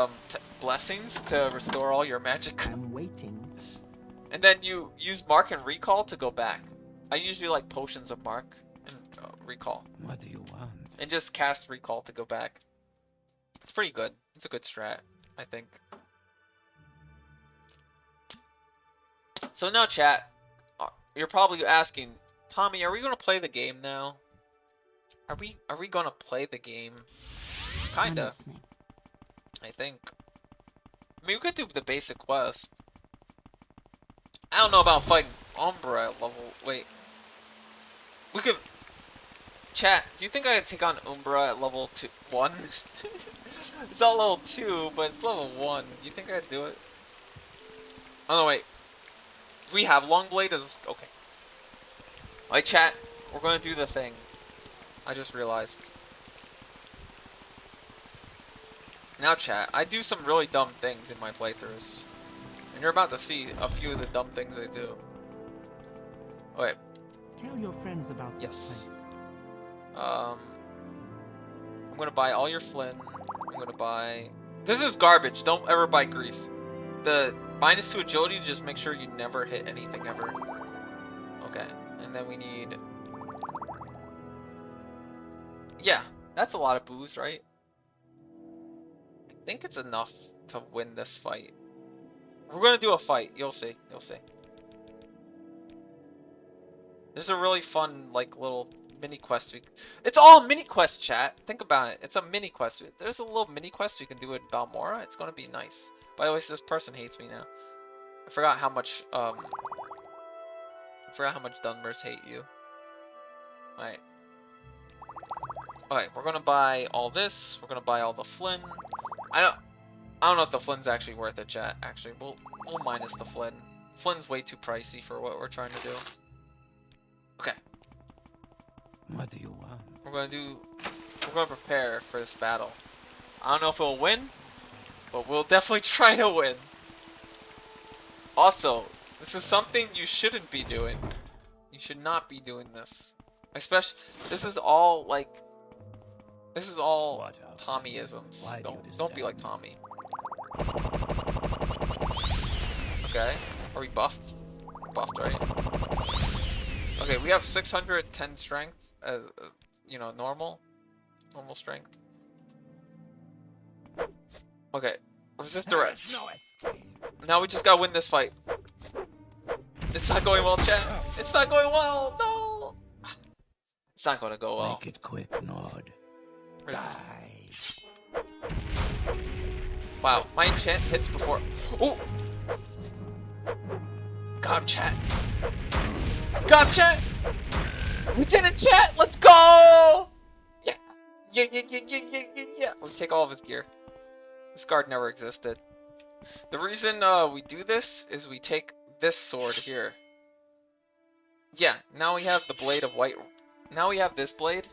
blessings to restore all your magic.
I'm waiting.
And then you use Mark and Recall to go back. I usually like potions of Mark and Recall.
What do you want?
And just cast Recall to go back. It's pretty good. It's a good strat, I think. So now, chat, you're probably asking, Tommy, are we gonna play the game now? Are we gonna play the game? Kinda. I think. I mean, we could do the basic quest. I don't know about fighting Umbra at level. Wait. We could. Chat, do you think I could take on Umbra at level 1? It's not level 2, but it's level 1. Do you think I could do it? Oh no, wait. Do we have Longblade? Okay. Alright, chat, we're gonna do the thing. I just realized. Now chat, I do some really dumb things in my playthroughs. And you're about to see a few of the dumb things I do. Wait.
Tell your friends about
Yes.
this place.
I'm gonna buy all your Flynn. I'm gonna buy... This is garbage. Don't ever buy Grief. The -2 agility, just make sure you never hit anything ever. Okay. And then we need... Yeah. That's a lot of booze, right? I think it's enough to win this fight. We're gonna do a fight. You'll see. You'll see. There's a really fun, like, little mini quest. It's all mini quest, chat. Think about it. It's a mini quest. There's a little mini quest we can do in Balmora. It's gonna be nice. By the way, this person hates me now. I forgot how much Dunmers hate you. Alright. Alright, we're gonna buy all this. We're gonna buy all the Flynn. I don't know if the Flynn's actually worth it, chat. Actually, we'll minus the Flynn. Flynn's way too pricey for what we're trying to do. Okay.
What do you want?
We're gonna prepare for this battle. I don't know if we'll win, but we'll definitely try to win. Also, this is something you shouldn't be doing. You should not be doing this. Especially, this is all Tommy-isms. Don't be like Tommy. Okay. Are we buffed? Buffed, right? Okay, we have 610 strength as you know, normal strength. Okay, resist arrest. Now we just gotta win this fight. It's not going well, chat. It's not going well. No. It's not gonna go well.
Make it quick, Nord.
Resist. Wow, my enchant hits before. Oh. Got him, chat. Got him, chat. We did it, chat. Let's go. Yeah. Yeah. We take all of his gear. This guard never existed. The reason we do this is we take this sword here. Yeah, now we have the blade of white. Now we have this blade.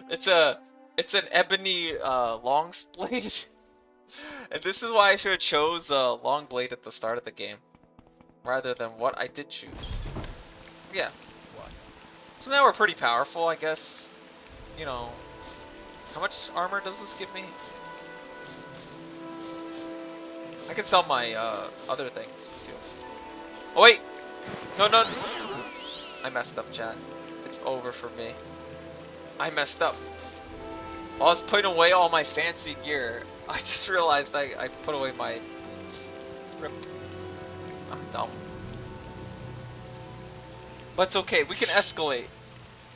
It's an ebony long blade. And this is why I should have chose a long blade at the start of the game, rather than what I did choose. Yeah. So now we're pretty powerful, I guess. You know, how much armor does this give me? I can sell my other things too. Oh wait! No. I messed up, chat. It's over for me. I messed up. While I was putting away all my fancy gear, I just realized I put away my boots. Rip. I'm dumb. But it's okay, we can escalate.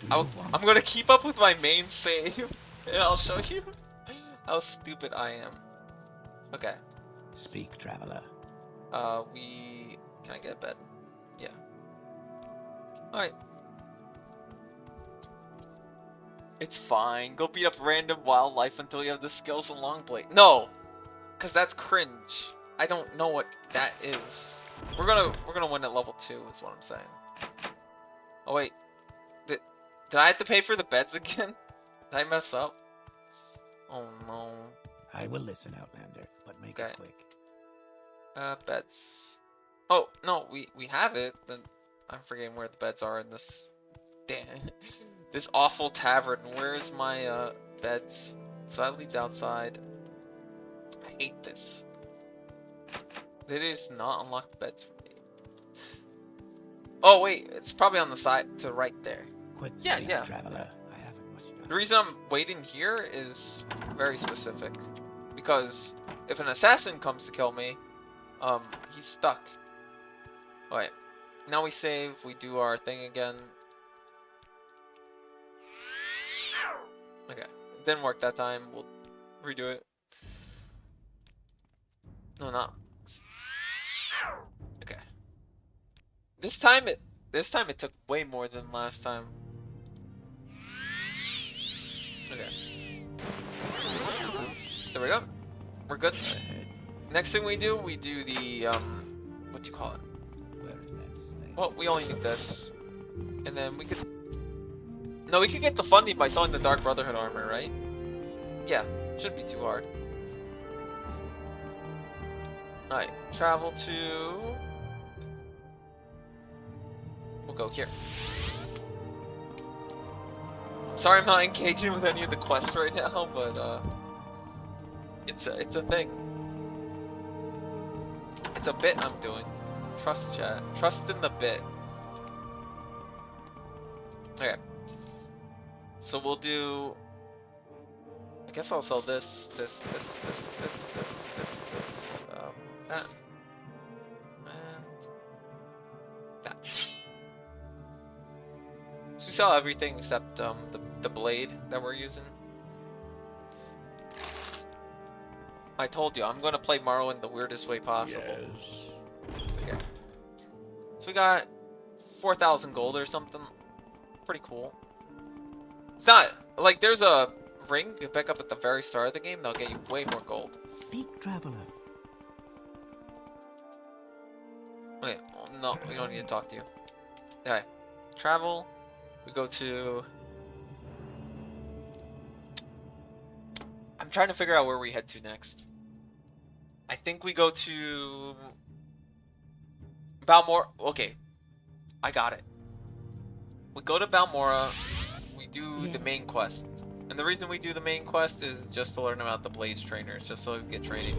I'm gonna keep up with my main save, and I'll show you how stupid I am. Okay.
Speak, traveler.
Can I get a bed? Yeah. Alright. It's fine. Go beat up random wildlife until you have the skills and long blade. No! Cause that's cringe. I don't know what that is. We're gonna win at level 2, is what I'm saying. Oh wait. Did I have to pay for the beds again? Did I mess up? Oh no.
I will listen, Outlander, but make it quick.
Beds. Oh, no, we have it. Then I'm forgetting where the beds are in this. Damn. This awful tavern. Where's my beds? So that leads outside. I hate this. They just not unlock the beds for me. Oh wait, it's probably on the side to right there.
Quick,
yeah.
Traveler. I haven't much time.
The reason I'm waiting here is very specific. Because if an assassin comes to kill me, he's stuck. Alright. Now we save, we do our thing again. Okay. It didn't work that time. We'll redo it. No, not. Okay. This time it took way more than last time. Okay. There we go. We're good. Next thing we do the what do you call it? Well, we only need this, and then we could get the funding by selling the Dark Brotherhood armor, right? Yeah. Shouldn't be too hard. Alright, travel to... We'll go here. Sorry I'm not engaging with any of the quests right now, but it's a thing. It's a bit I'm doing. Trust chat. Trust in the bit. Okay. So we'll do... I guess I'll sell this, this, that, and that. So we sell everything except the blade that we're using. I told you, I'm gonna play Morrowind the weirdest way possible.
Yes.
Okay. So we got 4,000 gold or something. Pretty cool. It's not like there's a ring you pick up at the very start of the game. They'll get you way more gold.
Speak, traveler.
Okay, well, no, we don't need to talk to you. Okay, travel. We go to... I'm trying to figure out where we head to next. I think we go to... Balmora. Okay, I got it. We go to Balmora. We do the main quest. And the reason we do the main quest is just to learn about the Blades trainers, just so we can get training.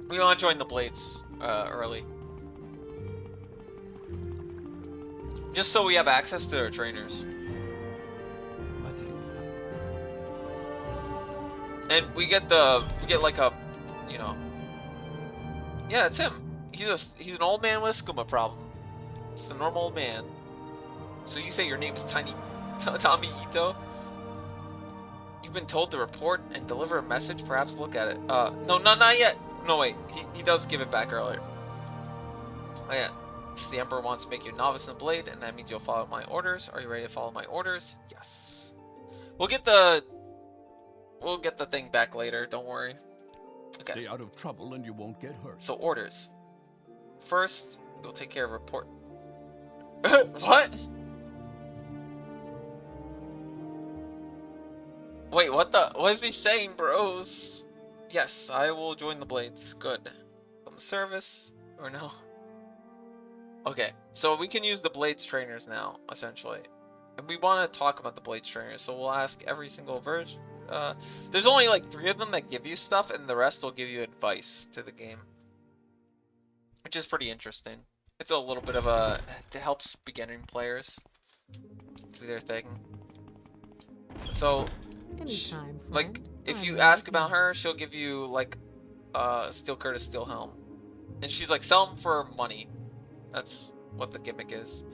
We want to join the Blades early. Just so we have access to their trainers.
What do you want?
And we get like a, you know. Yeah, it's him. He's an old man with a skooma problem. It's the normal old man. So you say your name is Tommy Ito? You've been told to report and deliver a message, perhaps look at it. No, not yet. No, wait, he does give it back earlier. Oh yeah, the Emperor wants to make you a novice in the blade, and that means you'll follow my orders. Are you ready to follow my orders? Yes. We'll get the thing back later, don't worry. Okay.
Stay out of trouble and you won't get hurt.
So orders. First, we'll take care of report. What? Wait, what is he saying, bros? Yes, I will join the Blades. Good. From service or no? Okay, so we can use the Blades trainers now, essentially. And we want to talk about the Blades trainers, so we'll ask every single version. There's only like 3 of them that give you stuff, and the rest will give you advice to the game. Which is pretty interesting. It's a little bit of it helps beginning players do their thing. So,
Anytime,
like,
friend.
if
I'm
you
ready
ask
to
about
go.
her, she'll give you like Steel Curtis Steel Helm, and she's like, sell them for money. That's what the gimmick is.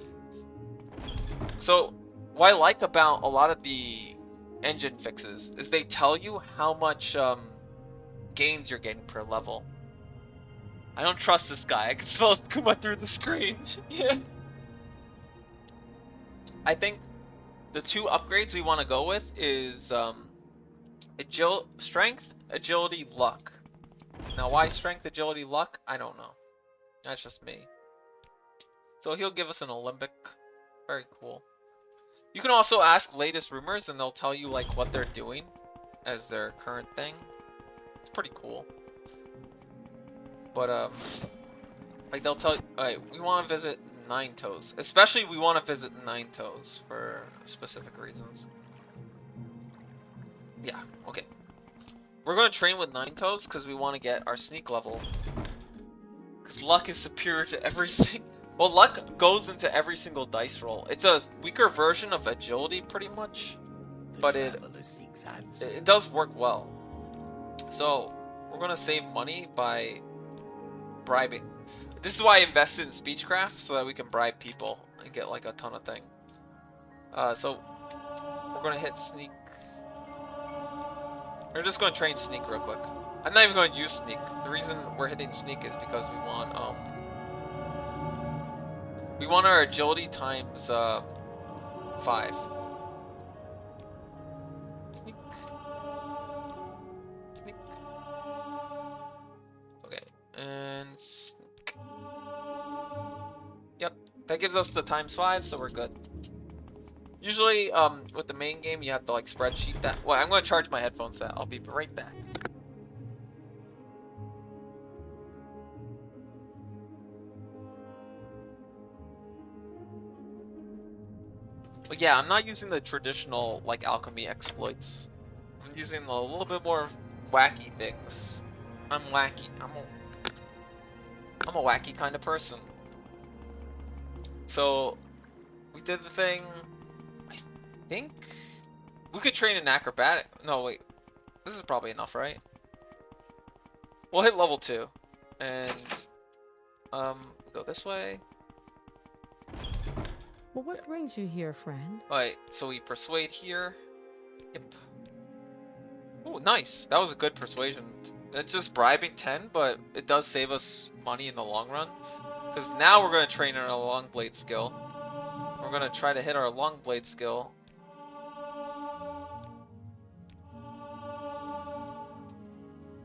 So what I like about a lot of the engine fixes is they tell you how much gains you're getting per level. I don't trust this guy. I can smell skooma through the screen. Yeah. I think the 2 upgrades we want to go with is strength, agility, luck. Now why strength, agility, luck? I don't know. That's just me. So he'll give us an Olympic. Very cool. You can also ask latest rumors and they'll tell you like what they're doing as their current thing. It's pretty cool. But like they'll tell you, alright, we want to visit Nine Toes. Especially we want to visit Nine Toes for specific reasons. Yeah, okay. We're going to train with Nine Toes because we want to get our sneak level. Because luck is superior to everything. Well, luck goes into every single dice roll. It's a weaker version of agility pretty much. But it does work well. So, we're going to save money by bribing. This is why I invested in Speechcraft, so that we can bribe people and get like a ton of thing. So, we're going to hit Sneak. We're just going to train Sneak real quick. I'm not even going to use Sneak. The reason we're hitting Sneak is because we want our agility times 5. Sneak. Sneak. Okay, and sneak. Yep, that gives us the times 5, so we're good. Usually, with the main game, you have to like spreadsheet that. Well, I'm gonna charge my headphone set. I'll be right back. But yeah, I'm not using the traditional like alchemy exploits. I'm using a little bit more wacky things. I'm wacky. I'm a wacky kind of person. So we did the thing. I think we could train an acrobatic. No, wait. This is probably enough, right? We'll hit level 2. And go this way.
Well, what brings you here, friend?
Alright, so we persuade here. Yep. Oh, nice. That was a good persuasion. It's just bribing 10, but it does save us money in the long run. Because now we're going to train our long blade skill. We're going to try to hit our long blade skill.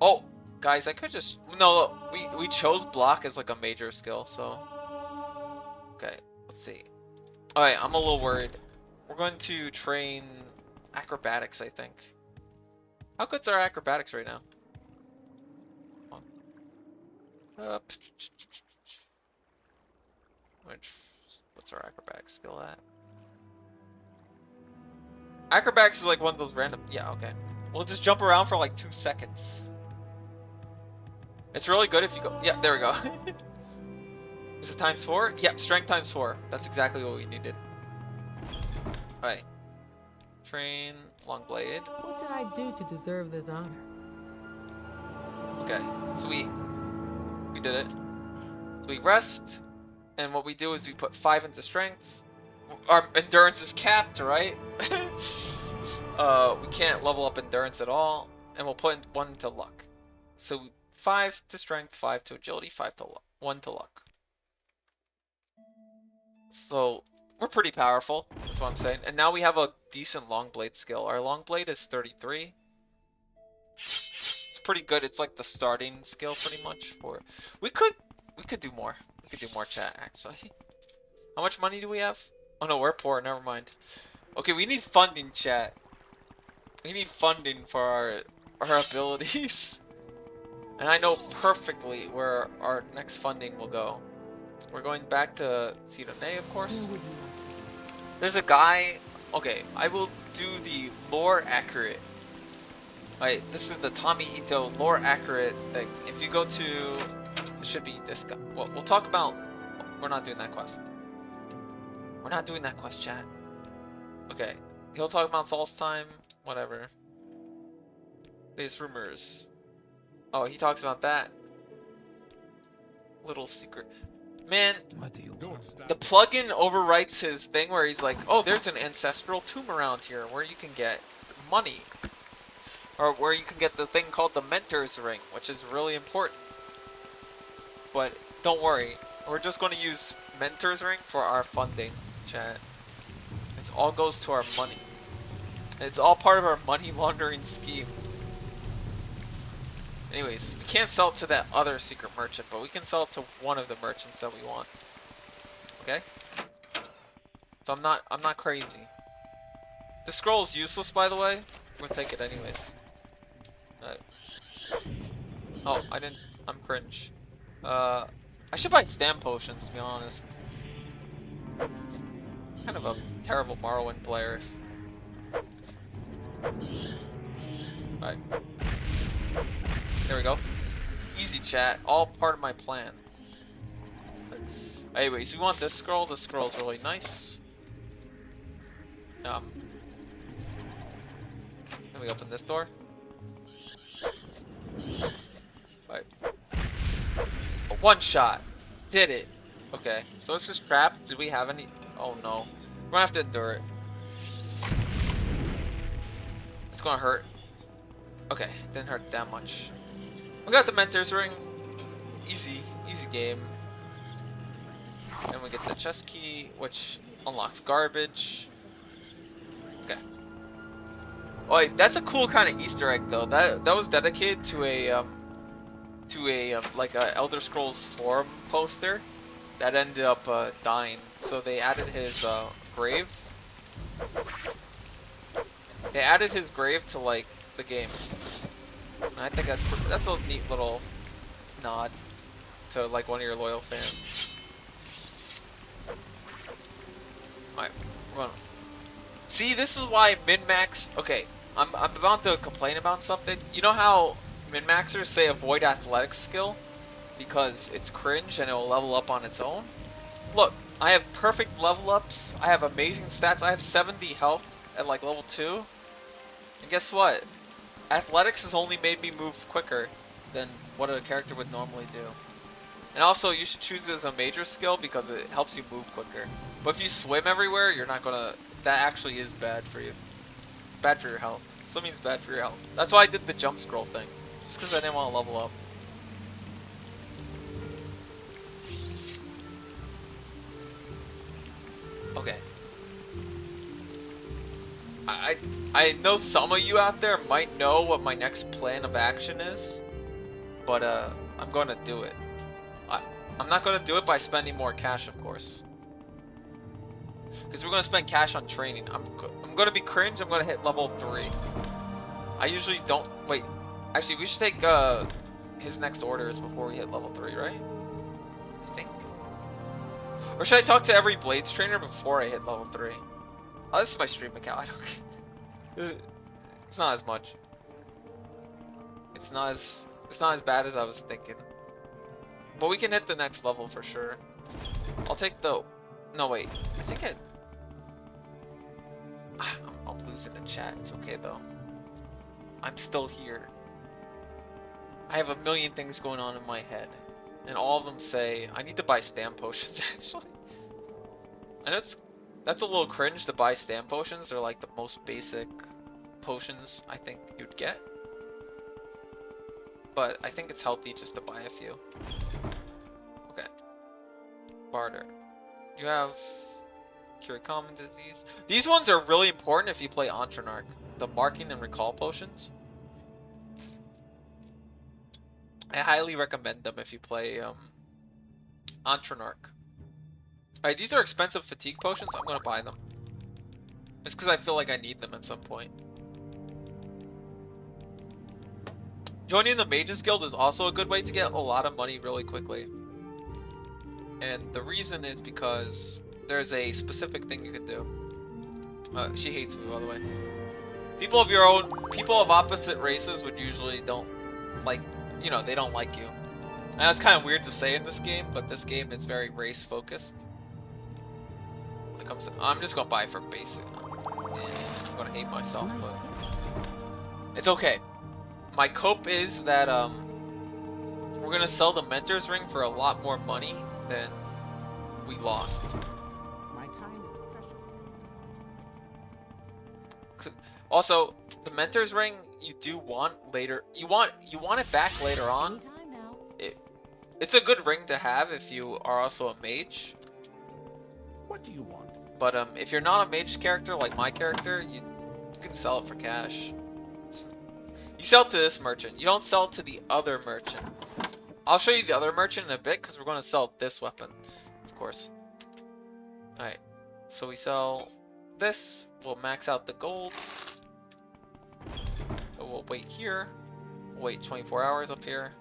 Oh, guys, I could just... No, we chose block as like a major skill, so... Okay, let's see. Alright, I'm a little worried. We're going to train acrobatics, I think. How good's our acrobatics right now? What's our acrobatics skill at? Acrobatics is like one of those random... Yeah, okay. We'll just jump around for like 2 seconds. It's really good if you go... Yeah, there we go. Is it times 4? Yep, strength times 4. That's exactly what we needed. Alright. Train, long blade.
What did I do to deserve this honor?
Okay, so we did it. So we rest, and what we do is we put 5 into strength. Our endurance is capped, right? We can't level up endurance at all, and we'll put 1 into luck. So 5 to strength, 5 to agility, 5 to luck, 1 to luck. So we're pretty powerful, that's what I'm saying. And now we have a decent long blade skill. Our long blade is 33. It's pretty good. It's like the starting skill pretty much for... We could do more. We could do more, chat, actually. How much money do we have? Oh no, we're poor, never mind. Okay, we need funding, chat. We need funding for our abilities. And I know perfectly where our next funding will go. We're going back to Sidone, of course. There's a guy... Okay, I will do the lore accurate. Alright, this is the Tommy Ito lore accurate thing. If you go to... It should be this guy. Well, we'll talk about... We're not doing that quest. We're not doing that quest, chat. Okay, he'll talk about Saul's time. Whatever. There's rumors. Oh, he talks about that. Little secret. Man,
What do you want?
the plugin overwrites his thing where he's like, oh, there's an ancestral tomb around here where you can get money. Or where you can get the thing called the Mentor's Ring, which is really important. But don't worry, we're just going to use Mentor's Ring for our funding, chat. It all goes to our money. It's all part of our money laundering scheme. Anyways, we can't sell it to that other secret merchant, but we can sell it to one of the merchants that we want. Okay? So I'm not crazy. The scroll is useless, by the way. We'll take it anyways. Oh, I'm cringe. I should buy stam potions, to be honest. Kind of a terrible Morrowind player. Alright. There we go. Easy, chat. All part of my plan. Anyways, we want this scroll. This scroll is really nice. Let me open this door. Right. A one shot. Did it. Okay. So it's just crap. Do we have any? Oh no. We're gonna have to endure it. It's gonna hurt. Okay. Didn't hurt that much. We got the Mentor's Ring. Easy game. And we get the chest key, which unlocks garbage. Okay. Oh, wait, that's a cool kind of Easter egg though. That was dedicated to a like a Elder Scrolls forum poster that ended up dying. So they added his grave They added his grave to like the game. And I think that's a neat little nod to like one of your loyal fans. Alright, we're gonna see, this is why min-max. Okay, I'm about to complain about something. You know how min-maxers say avoid athletics skill because it's cringe and it will level up on its own? Look, I have perfect level ups, I have amazing stats, I have 70 health at like level 2. And guess what? Athletics has only made me move quicker than what a character would normally do. And also, you should choose it as a major skill because it helps you move quicker. But if you swim everywhere, you're not gonna... That actually is bad for you. It's bad for your health. Swimming's bad for your health. That's why I did the jump scroll thing. Just because I didn't want to level up. Okay. I know some of you out there might know what my next plan of action is, but I'm gonna do it. I'm not gonna do it by spending more cash, of course, because we're gonna spend cash on training. I'm gonna be cringe. I'm gonna hit level 3. I usually don't wait. Actually, we should take his next orders before we hit level 3, right? I think. Or should I talk to every Blades trainer before I hit level 3? Oh, this is my stream account. I don't. It's not as much. It's not as bad as I was thinking. But we can hit the next level for sure. I'll take the. No wait. I think it. I'm losing the chat. It's okay though. I'm still here. I have a million things going on in my head, and all of them say I need to buy stamp potions. Actually, I know that's a little cringe to buy stamp potions. They're like the most basic potions I think you'd get. But I think it's healthy just to buy a few. Okay. Barter. You have cure common disease. These ones are really important if you play Entrenarch. The marking and recall potions. I highly recommend them if you play Entrenarch. Alright, these are expensive fatigue potions. I'm gonna buy them. It's because I feel like I need them at some point. Joining the Mages Guild is also a good way to get a lot of money really quickly. And the reason is because there's a specific thing you can do. She hates me, by the way. People of opposite races would usually don't like, you know, they don't like you. And that's kind of weird to say in this game, but this game is very race focused. When it comes to, I'm just gonna buy for basic. I'm gonna hate myself, but it's okay. My cope is that we're gonna sell the Mentor's Ring for a lot more money than we lost.
My time is precious.
Also, the Mentor's Ring you do want later. You want it back later on.
Anytime now.
It's a good ring to have if you are also a mage.
What do you want?
But if you're not a mage character like my character, you can sell it for cash. You sell it to this merchant. You don't sell it to the other merchant. I'll show you the other merchant in a bit because we're going to sell this weapon, of course. Alright, so we sell this. We'll max out the gold. We'll wait here. We'll wait 24 hours up here.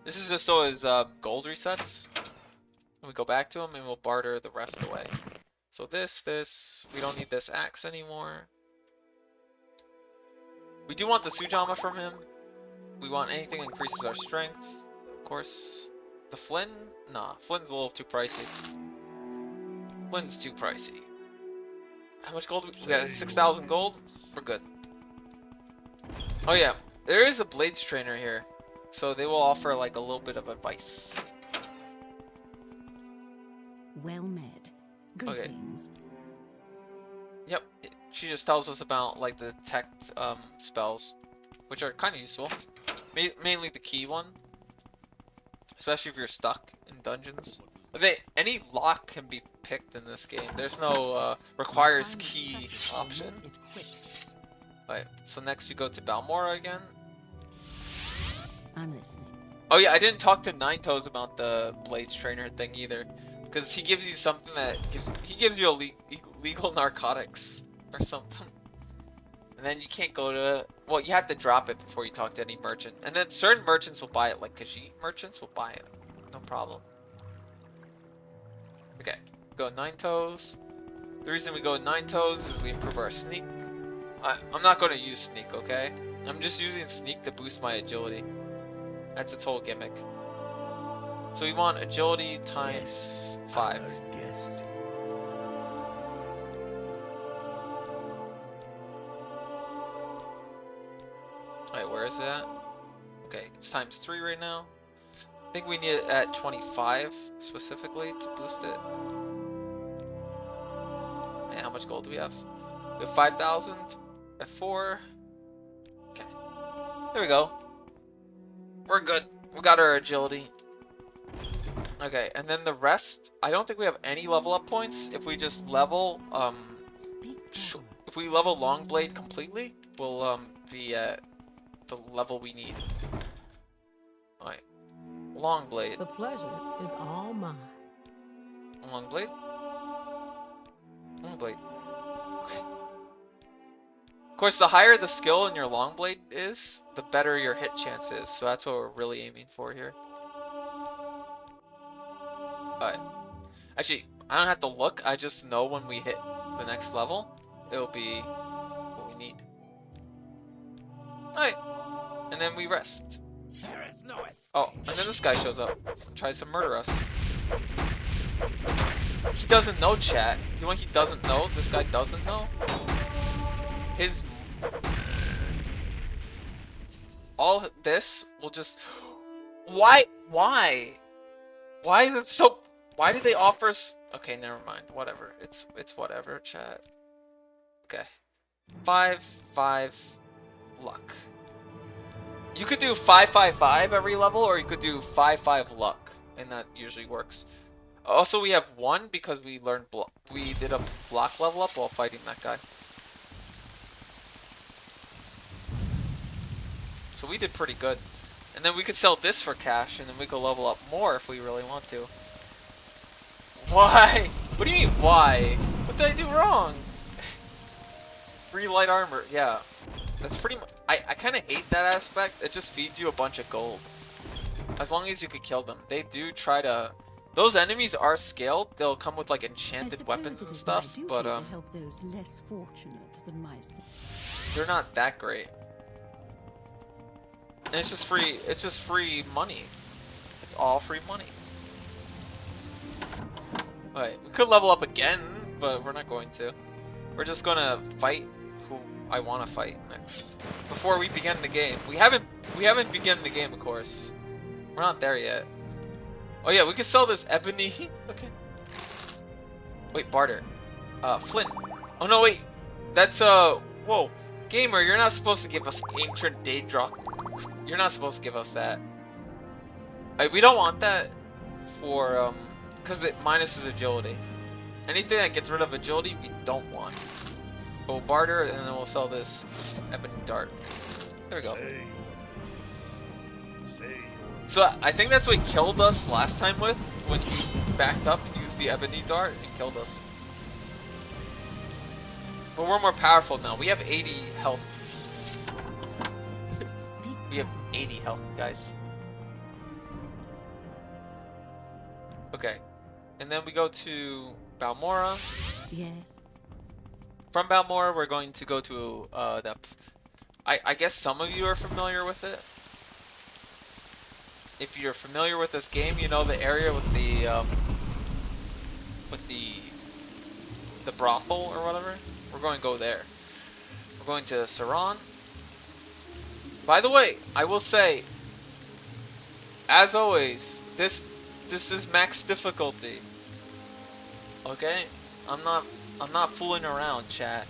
This is just so his gold resets. And we go back to him and we'll barter the rest away. So this, we don't need this axe anymore. We do want the Sujama from him. We want anything that increases our strength. Of course. The Flynn? Nah, Flynn's a little too pricey. Flynn's too pricey. How much gold? We got 6,000 gold? We're good. Oh yeah, there is a Blades trainer here. So they will offer like a little bit of advice.
Well met. Greetings.
Yep, she just tells us about like the detect spells, which are kind of useful. Mainly the key one, especially if you're stuck in dungeons. Any lock can be picked in this game. There's no requires key option. Alright, so next we go to Balmora again.
I'm listening.
Oh yeah, I didn't talk to Ninetoes about the Blades trainer thing either. Because he gives you something that gives you legal narcotics. or something. And then you can't go to, well, you have to drop it before you talk to any merchant. And then certain merchants will buy it, like Khajiit merchants will buy it. No problem. Okay, go 9 toes. The reason we go 9 toes is we improve our sneak. I'm not going to use sneak, okay? I'm just using sneak to boost my agility. That's its whole gimmick. So we want agility times 5. Alright, where is it at? Okay, it's times 3 right now. I think we need it at 25 specifically to boost it. And how much gold do we have? We have 5,000 at 4. Okay. There we go. We're good. We got our agility. Okay, and then the rest, I don't think we have any level up points. If we just level, if we level Longblade completely, we'll be at the level we need. Alright. Longblade.
The pleasure is all mine.
Longblade? Longblade. Okay. Of course, the higher the skill in your Longblade is, the better your hit chance is. So that's what we're really aiming for here. Alright. Actually, I don't have to look. I just know when we hit the next level, it'll be what we need. Alright. And then we rest. Oh, and then this guy shows up and tries to murder us. He doesn't know, chat. You know what he doesn't know? This guy doesn't know? His... all this will just... Why? Why? Why is it so... Why did they offer us... Okay, never mind. Whatever. It's whatever, chat. Okay. 5 luck. You could do 5 every level, or you could do 5 luck, and that usually works. Also, we have 1 because we learned we did a block level up while fighting that guy. So we did pretty good. And then we could sell this for cash, and then we could level up more if we really want to. Why? What do you mean, why? What did I do wrong? Free light armor, yeah. That's pretty much... I kind of hate that aspect. It just feeds you a bunch of gold. As long as you could kill them. They do try to... Those enemies are scaled. They'll come with like enchanted weapons and stuff, but
to help those less fortunate than myself.
They're not that great. And it's just free money. It's all free money. Alright, we could level up again, but we're not going to. We're just gonna fight who I want to fight next. Before we begin the game. We haven't begun the game, of course. We're not there yet. Oh yeah, we can sell this ebony. Okay. Wait, barter. Flint. Oh no, wait. That's whoa. Gamer, you're not supposed to give us ancient Daedra. You're not supposed to give us that. We don't want that for because it minuses agility. Anything that gets rid of agility, we don't want. We'll barter, and then we'll sell this ebony dart. There we go. So I think that's what he killed us last time with, when he backed up and used the ebony dart and killed us. But we're more powerful now. We have 80 health. We have 80 health, guys. Okay. And then we go to Balmora.
Yes.
From Balmora, we're going to go to that. I guess some of you are familiar with it. If you're familiar with this game, you know the area with the brothel or whatever. We're going to go there. We're going to Saran. By the way, I will say, as always, this is max difficulty. Okay, I'm not fooling around, chat.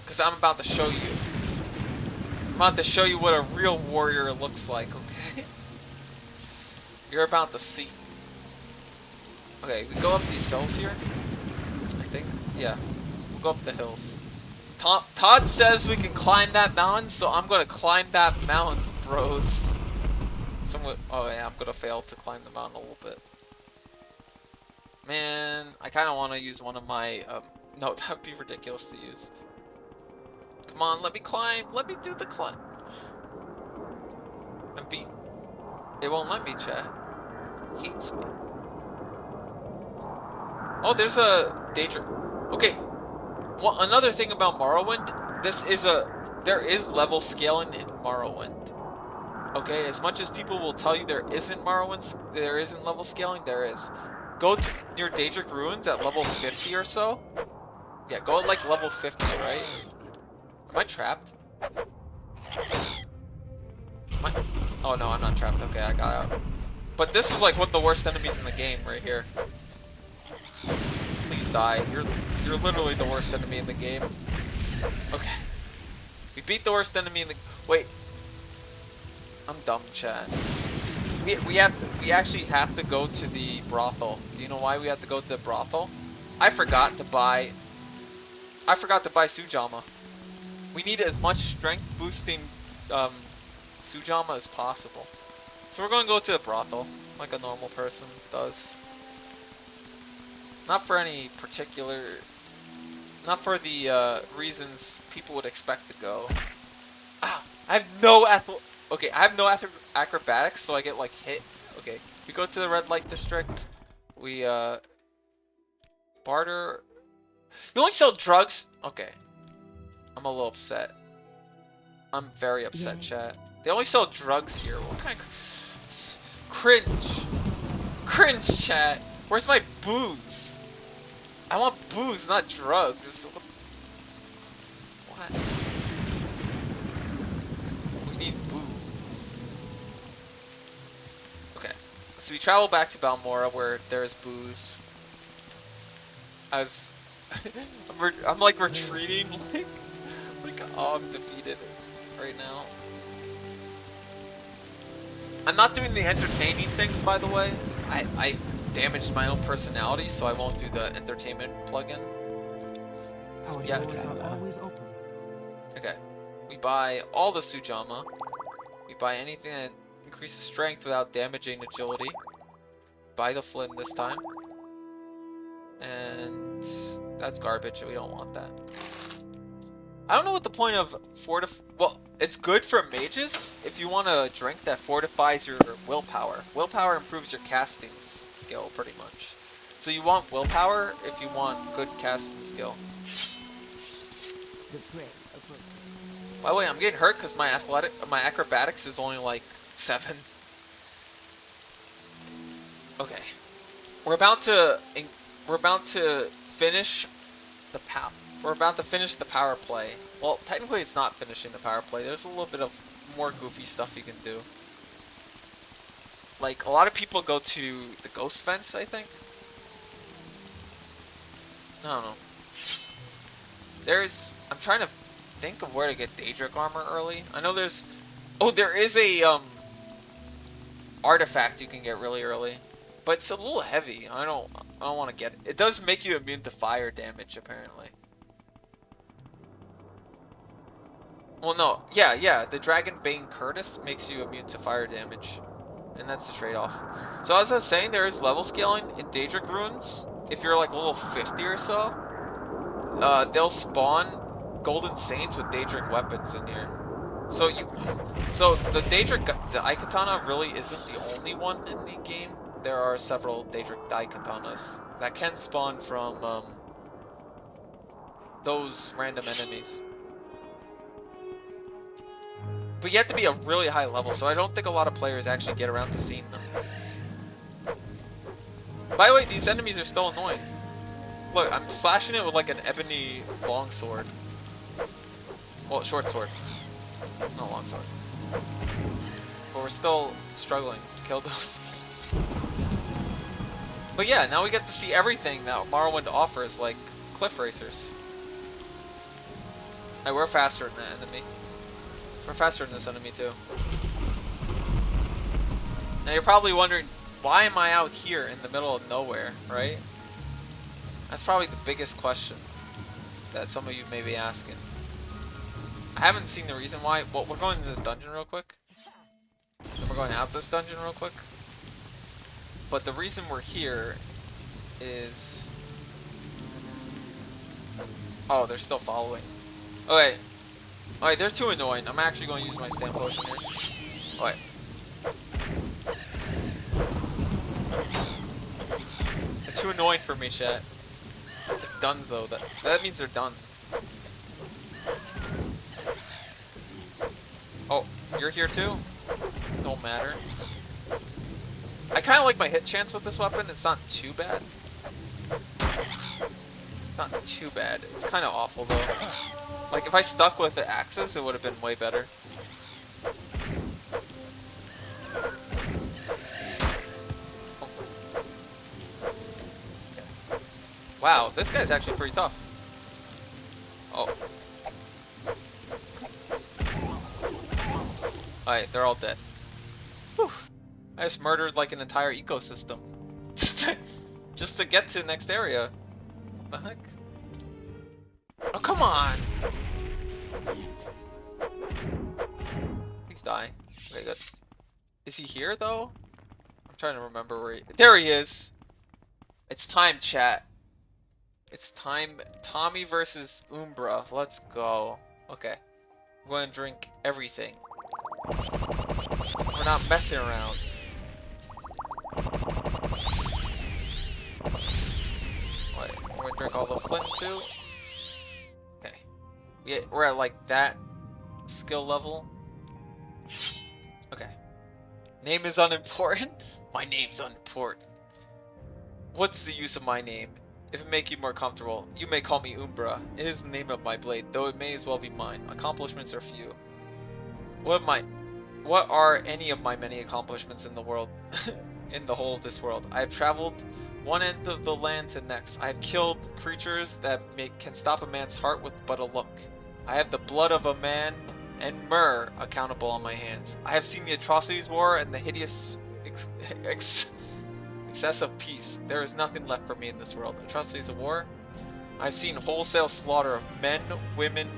Cause I'm about to show you. I'm about to show you what a real warrior looks like. Okay, you're about to see. Okay, we go up these hills here. I think, yeah, we'll go up the hills. Todd says we can climb that mountain, so I'm gonna climb that mountain, bros. So oh yeah, I'm gonna fail to climb the mountain a little bit. Man, I kind of want to use one of my No, that'd be ridiculous to use. Come on, let me climb. Let me do the climb. I'm beat. It won't let me, chat. Hates me. Oh, there's a danger. Okay. Well, another thing about Morrowind, there is level scaling in Morrowind. Okay, as much as people will tell you there isn't level scaling, there is. Go to near Daedric Ruins at level 50 or so. Yeah, go at like level 50, right? Am I trapped? Oh no, I'm not trapped. Okay, I got out. But this is like one of the worst enemies in the game right here. Please die. You're literally the worst enemy in the game. Okay. We beat the worst enemy in the... Wait. I'm dumb, chat. We actually have to go to the brothel. Do you know why we have to go to the brothel? I forgot to buy Sujama. We need as much strength boosting Sujama as possible. So we're gonna go to the brothel, like a normal person does. Not for any particular... Not for the reasons people would expect to go. Ah! I have no Okay, I have no acrobatics, so I get like hit. Okay, we go to the red light district. We barter. You only sell drugs? Okay. I'm a little upset. I'm very upset,
Yes.
chat. They only sell drugs here. What kind of cringe? Cringe, chat. Where's my booze? I want booze, not drugs. What? We need booze. Okay. So we travel back to Balmora where there's booze. As I'm like retreating, like oh, I'm defeated right now. I'm not doing the entertaining thing, by the way. I damaged my own personality, so I won't do the entertainment plugin.
Our
Yeah.
doors are always open.
Okay. We buy all the Sujama. We buy anything that increases strength without damaging agility. Buy the Flynn this time. And that's garbage. We don't want that. I don't know what the point of well, it's good for mages if you want a drink that fortifies your willpower. Willpower improves your casting skill pretty much. So you want willpower if you want good casting skill.
The prey approaches.
By the way, I'm getting hurt because my acrobatics is only like 7. Okay, we're about to finish the power play. Well, technically it's not finishing the power play. There's a little bit of more goofy stuff you can do. Like a lot of people go to the ghost fence, I think. I don't know. I'm trying to think of where to get Daedric armor early. I know there's... Oh, there is a artifact you can get really early. But it's a little heavy. I don't want to get it. It does make you immune to fire damage, apparently. Well, no. Yeah. The Dragon Bane Curtis makes you immune to fire damage. And that's the trade-off. So as I was saying, there is level scaling in Daedric Ruins. If you're like level 50 or so, they'll spawn Golden Saints with Daedric weapons in here. So the Daikatana really isn't the only one in the game. There are several Daedric Daikatanas that can spawn from those random enemies. But you have to be a really high level, so I don't think a lot of players actually get around to seeing them. By the way, these enemies are still annoying. Look, I'm slashing it with like an ebony longsword. Well, short sword. Not longsword. But we're still struggling to kill those. But yeah, now we get to see everything that Morrowind offers, like cliff racers. Hey, we're faster than that enemy. We're faster than this enemy too. Now you're probably wondering, why am I out here in the middle of nowhere, right? That's probably the biggest question that some of you may be asking. I haven't seen the reason why. Well, we're going to this dungeon real quick. Then we're going out this dungeon real quick. But the reason we're here is Oh, they're still following. Okay. Alright, they're too annoying. I'm actually going to use my stand potion here. Alright. They're too annoying for me, chat. They're done though. That means they're done. Oh, you're here too? Don't matter. I kind of like my hit chance with this weapon. It's not too bad. Not too bad. It's kind of awful though. Like if I stuck with the axes, it would have been way better. Wow, this guy's actually pretty tough. Oh. Alright, they're all dead. Whew. I just murdered like an entire ecosystem. Just to get to the next area. What the heck? Oh, come on! Please die. Okay, good. Is he here though? I'm trying to remember where there he is! It's time, chat. It's time. Tommy versus Umbra. Let's go. Okay. I'm going to drink everything. We're not messing around. Wait, I'm going to drink all the flint too. Okay. We're at like that skill level. Okay. Name is unimportant? My name's unimportant. What's the use of my name? If it make you more comfortable, you may call me Umbra. It is the name of my blade, though it may as well be mine. Accomplishments are few. What are any of my many accomplishments in the world, in the whole of this world? I have traveled one end of the land to next. I have killed creatures that can stop a man's heart with but a look. I have the blood of a man and myrrh accountable on my hands. I have seen the atrocities war and the hideous excess of peace. There is nothing left for me in this world. Atrocities of war. I've seen wholesale slaughter of men, women,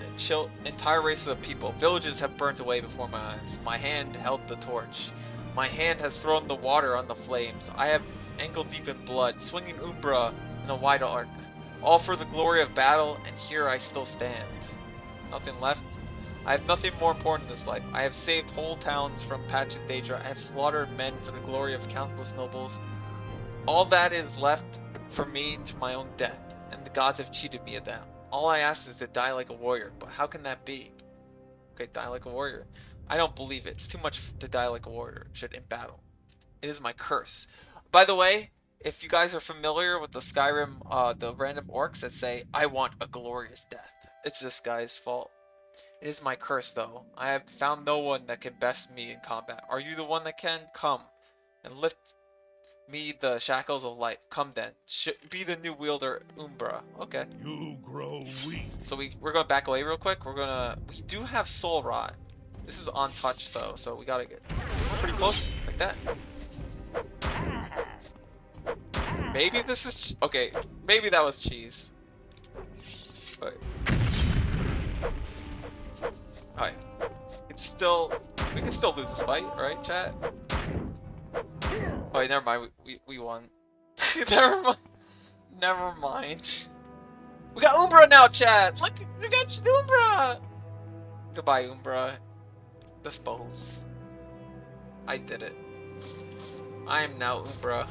entire races of people. Villages have burnt away before my eyes. My hand held the torch. My hand has thrown the water on the flames. I have ankle deep in blood, swinging Umbra in a wide arc. All for the glory of battle, and here I still stand. Nothing left. I have nothing more important in this life. I have saved whole towns from patches of danger. I have slaughtered men for the glory of countless nobles. All that is left for me to my own death, and the gods have cheated me of that. All I ask is to die like a warrior, but how can that be? Okay, die like a warrior. I don't believe it. It's too much to die like a warrior should in battle. It is my curse. By the way, if you guys are familiar with the Skyrim, the random orcs that say, I want a glorious death, it's this guy's fault. It is my curse, though. I have found no one that can best me in combat. Are you the one that can? Come and lift me the shackles of life. Come then. Be the new wielder, Umbra. Okay.
You grow weak.
So we're gonna back away real quick. We do have soul rot. This is untouched though, so we gotta get pretty close, like that. Maybe this is okay. Maybe that was cheese. Alright. Alright. We can still lose this fight, right, chat? Oh, wait, never mind. We won. Never mind. Never mind. We got Umbra now, chat. Look, we got Umbra. Goodbye, Umbra. Dispose. I did it. I am now Umbra.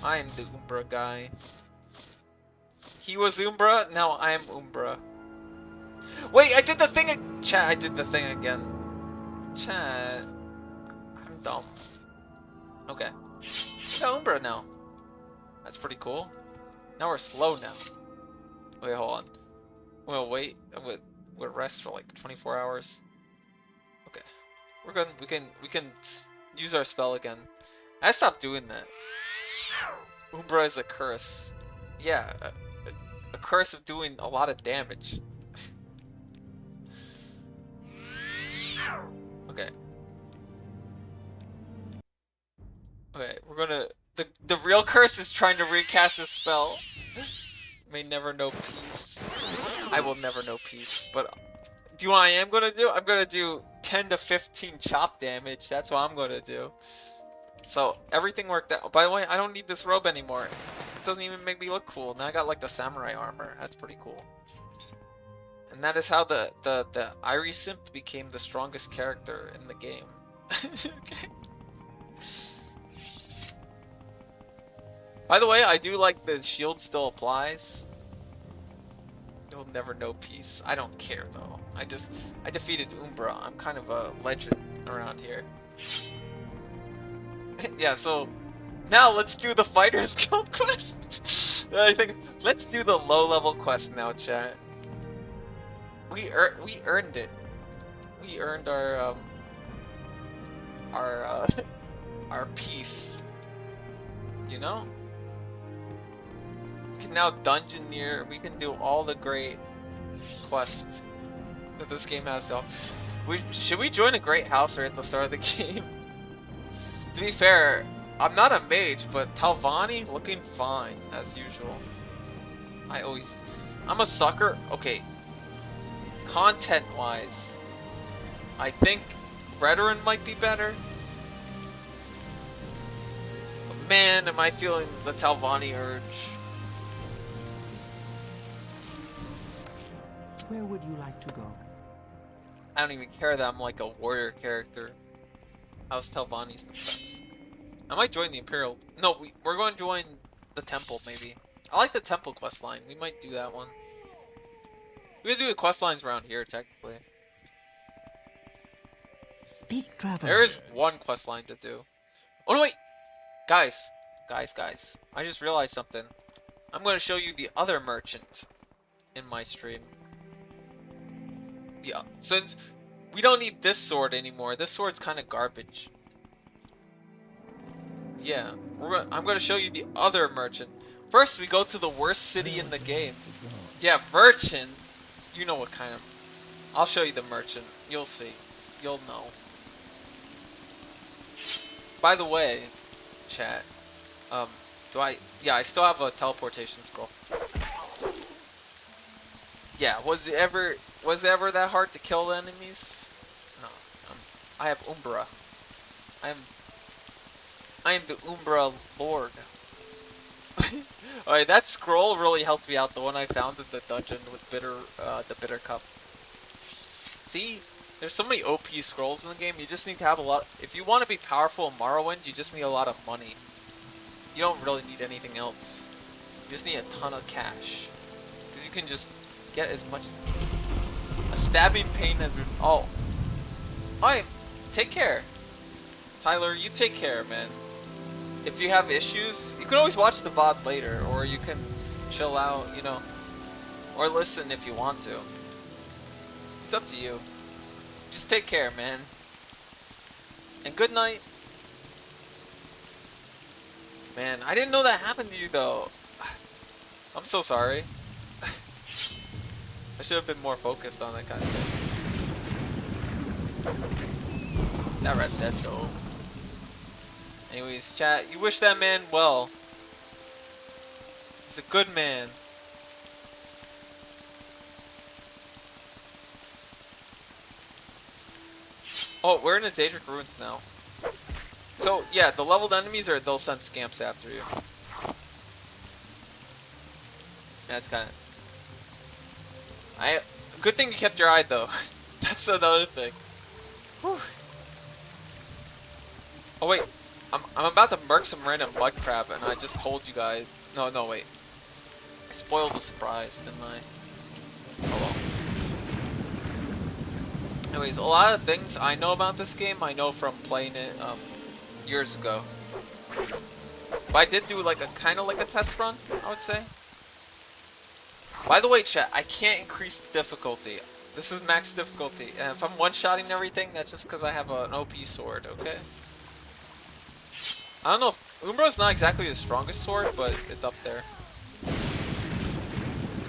I am the Umbra guy. He was Umbra. Now I am Umbra. Wait, I did the thing. Chat, I did the thing again. Chat. I'm dumb. Okay. We got Umbra now. That's pretty cool. Now we're slow now. Wait, hold on. We'll wait. We'll rest for like 24 hours. Okay. We're good. We can use our spell again. I stopped doing that. Umbra is a curse. Yeah, a curse of doing a lot of damage. Okay. Okay, we're gonna... The real curse is trying to recast a spell. May never know peace. I will never know peace, but... Do you know what I am gonna do? I'm gonna do 10 to 15 chop damage. That's what I'm gonna do. So, everything worked out. By the way, I don't need this robe anymore. that doesn't even make me look cool. Now I got like the samurai armor. That's pretty cool. And that is how the Irie Simp became the strongest character in the game. Okay. By the way, I do like the shield still applies. You'll never know peace. I don't care though. I defeated Umbra. I'm kind of a legend around here. Yeah, so now let's do the Fighters Guild quest. I think let's do the low level quest now, chat. We earned it. We earned our our peace. You know? We can now dungeoneer. We can do all the great quests that this game has to offer. Should we join a great house right at the start of the game? To be fair, I'm not a mage, but Talvani looking fine as usual. I'm a sucker. Okay. Content-wise, I think Brethren might be better. But man, am I feeling the Talvani urge.
Where would you like to go?
I don't even care that I'm like a warrior character. How's Talvani's defense? I might join the Imperial. No, we're going to join the Temple maybe. I like the Temple quest line. We might do that one. We could do the quest lines around here technically.
Speak, traveler.
There is one quest line to do. Oh no, wait! Guys. I just realized something. I'm going to show you the other merchant in my stream. Yeah, since we don't need this sword anymore. This sword's kind of garbage. Yeah, I'm going to show you the other merchant. First, we go to the worst city in the game. Yeah, merchant. You know what kind of... I'll show you the merchant. You'll see. You'll know. By the way, chat. Yeah, I still have a teleportation scroll. Yeah, was it ever that hard to kill the enemies? No. I have Umbra. I am the Umbra Lord. Alright, that scroll really helped me out. The one I found in the dungeon with the bitter cup. See, there's so many OP scrolls in the game. You just need to have a lot. If you want to be powerful in Morrowind, you just need a lot of money. You don't really need anything else. You just need a ton of cash, because you can just get as much. A stabbing pain as. Oh, alright, take care, Tyler. You take care, man. If you have issues, you can always watch the VOD later, or you can chill out, you know, or listen if you want to. It's up to you. Just take care, man. And good night. Man, I didn't know that happened to you, though. I'm so sorry. I should have been more focused on that kind of thing. That Red Dead, though. Anyways, chat, you wish that man well. He's a good man. Oh, we're in the Daedric Ruins now. So, yeah, the leveled enemies, they'll send scamps after you. That's kind of... Good thing you kept your eye, though. That's another thing. Whew. Oh, wait. I'm about to murk some random mud crab, and I just told you guys. No, wait. I spoiled the surprise, didn't I? Oh well. Anyways, a lot of things I know about this game, I know from playing it years ago. But I did do like a kind of like a test run, I would say. By the way, chat, I can't increase the difficulty. This is max difficulty, and if I'm one-shotting everything, that's just because I have an OP sword, okay? I don't know if Umbra's not exactly the strongest sword, but it's up there.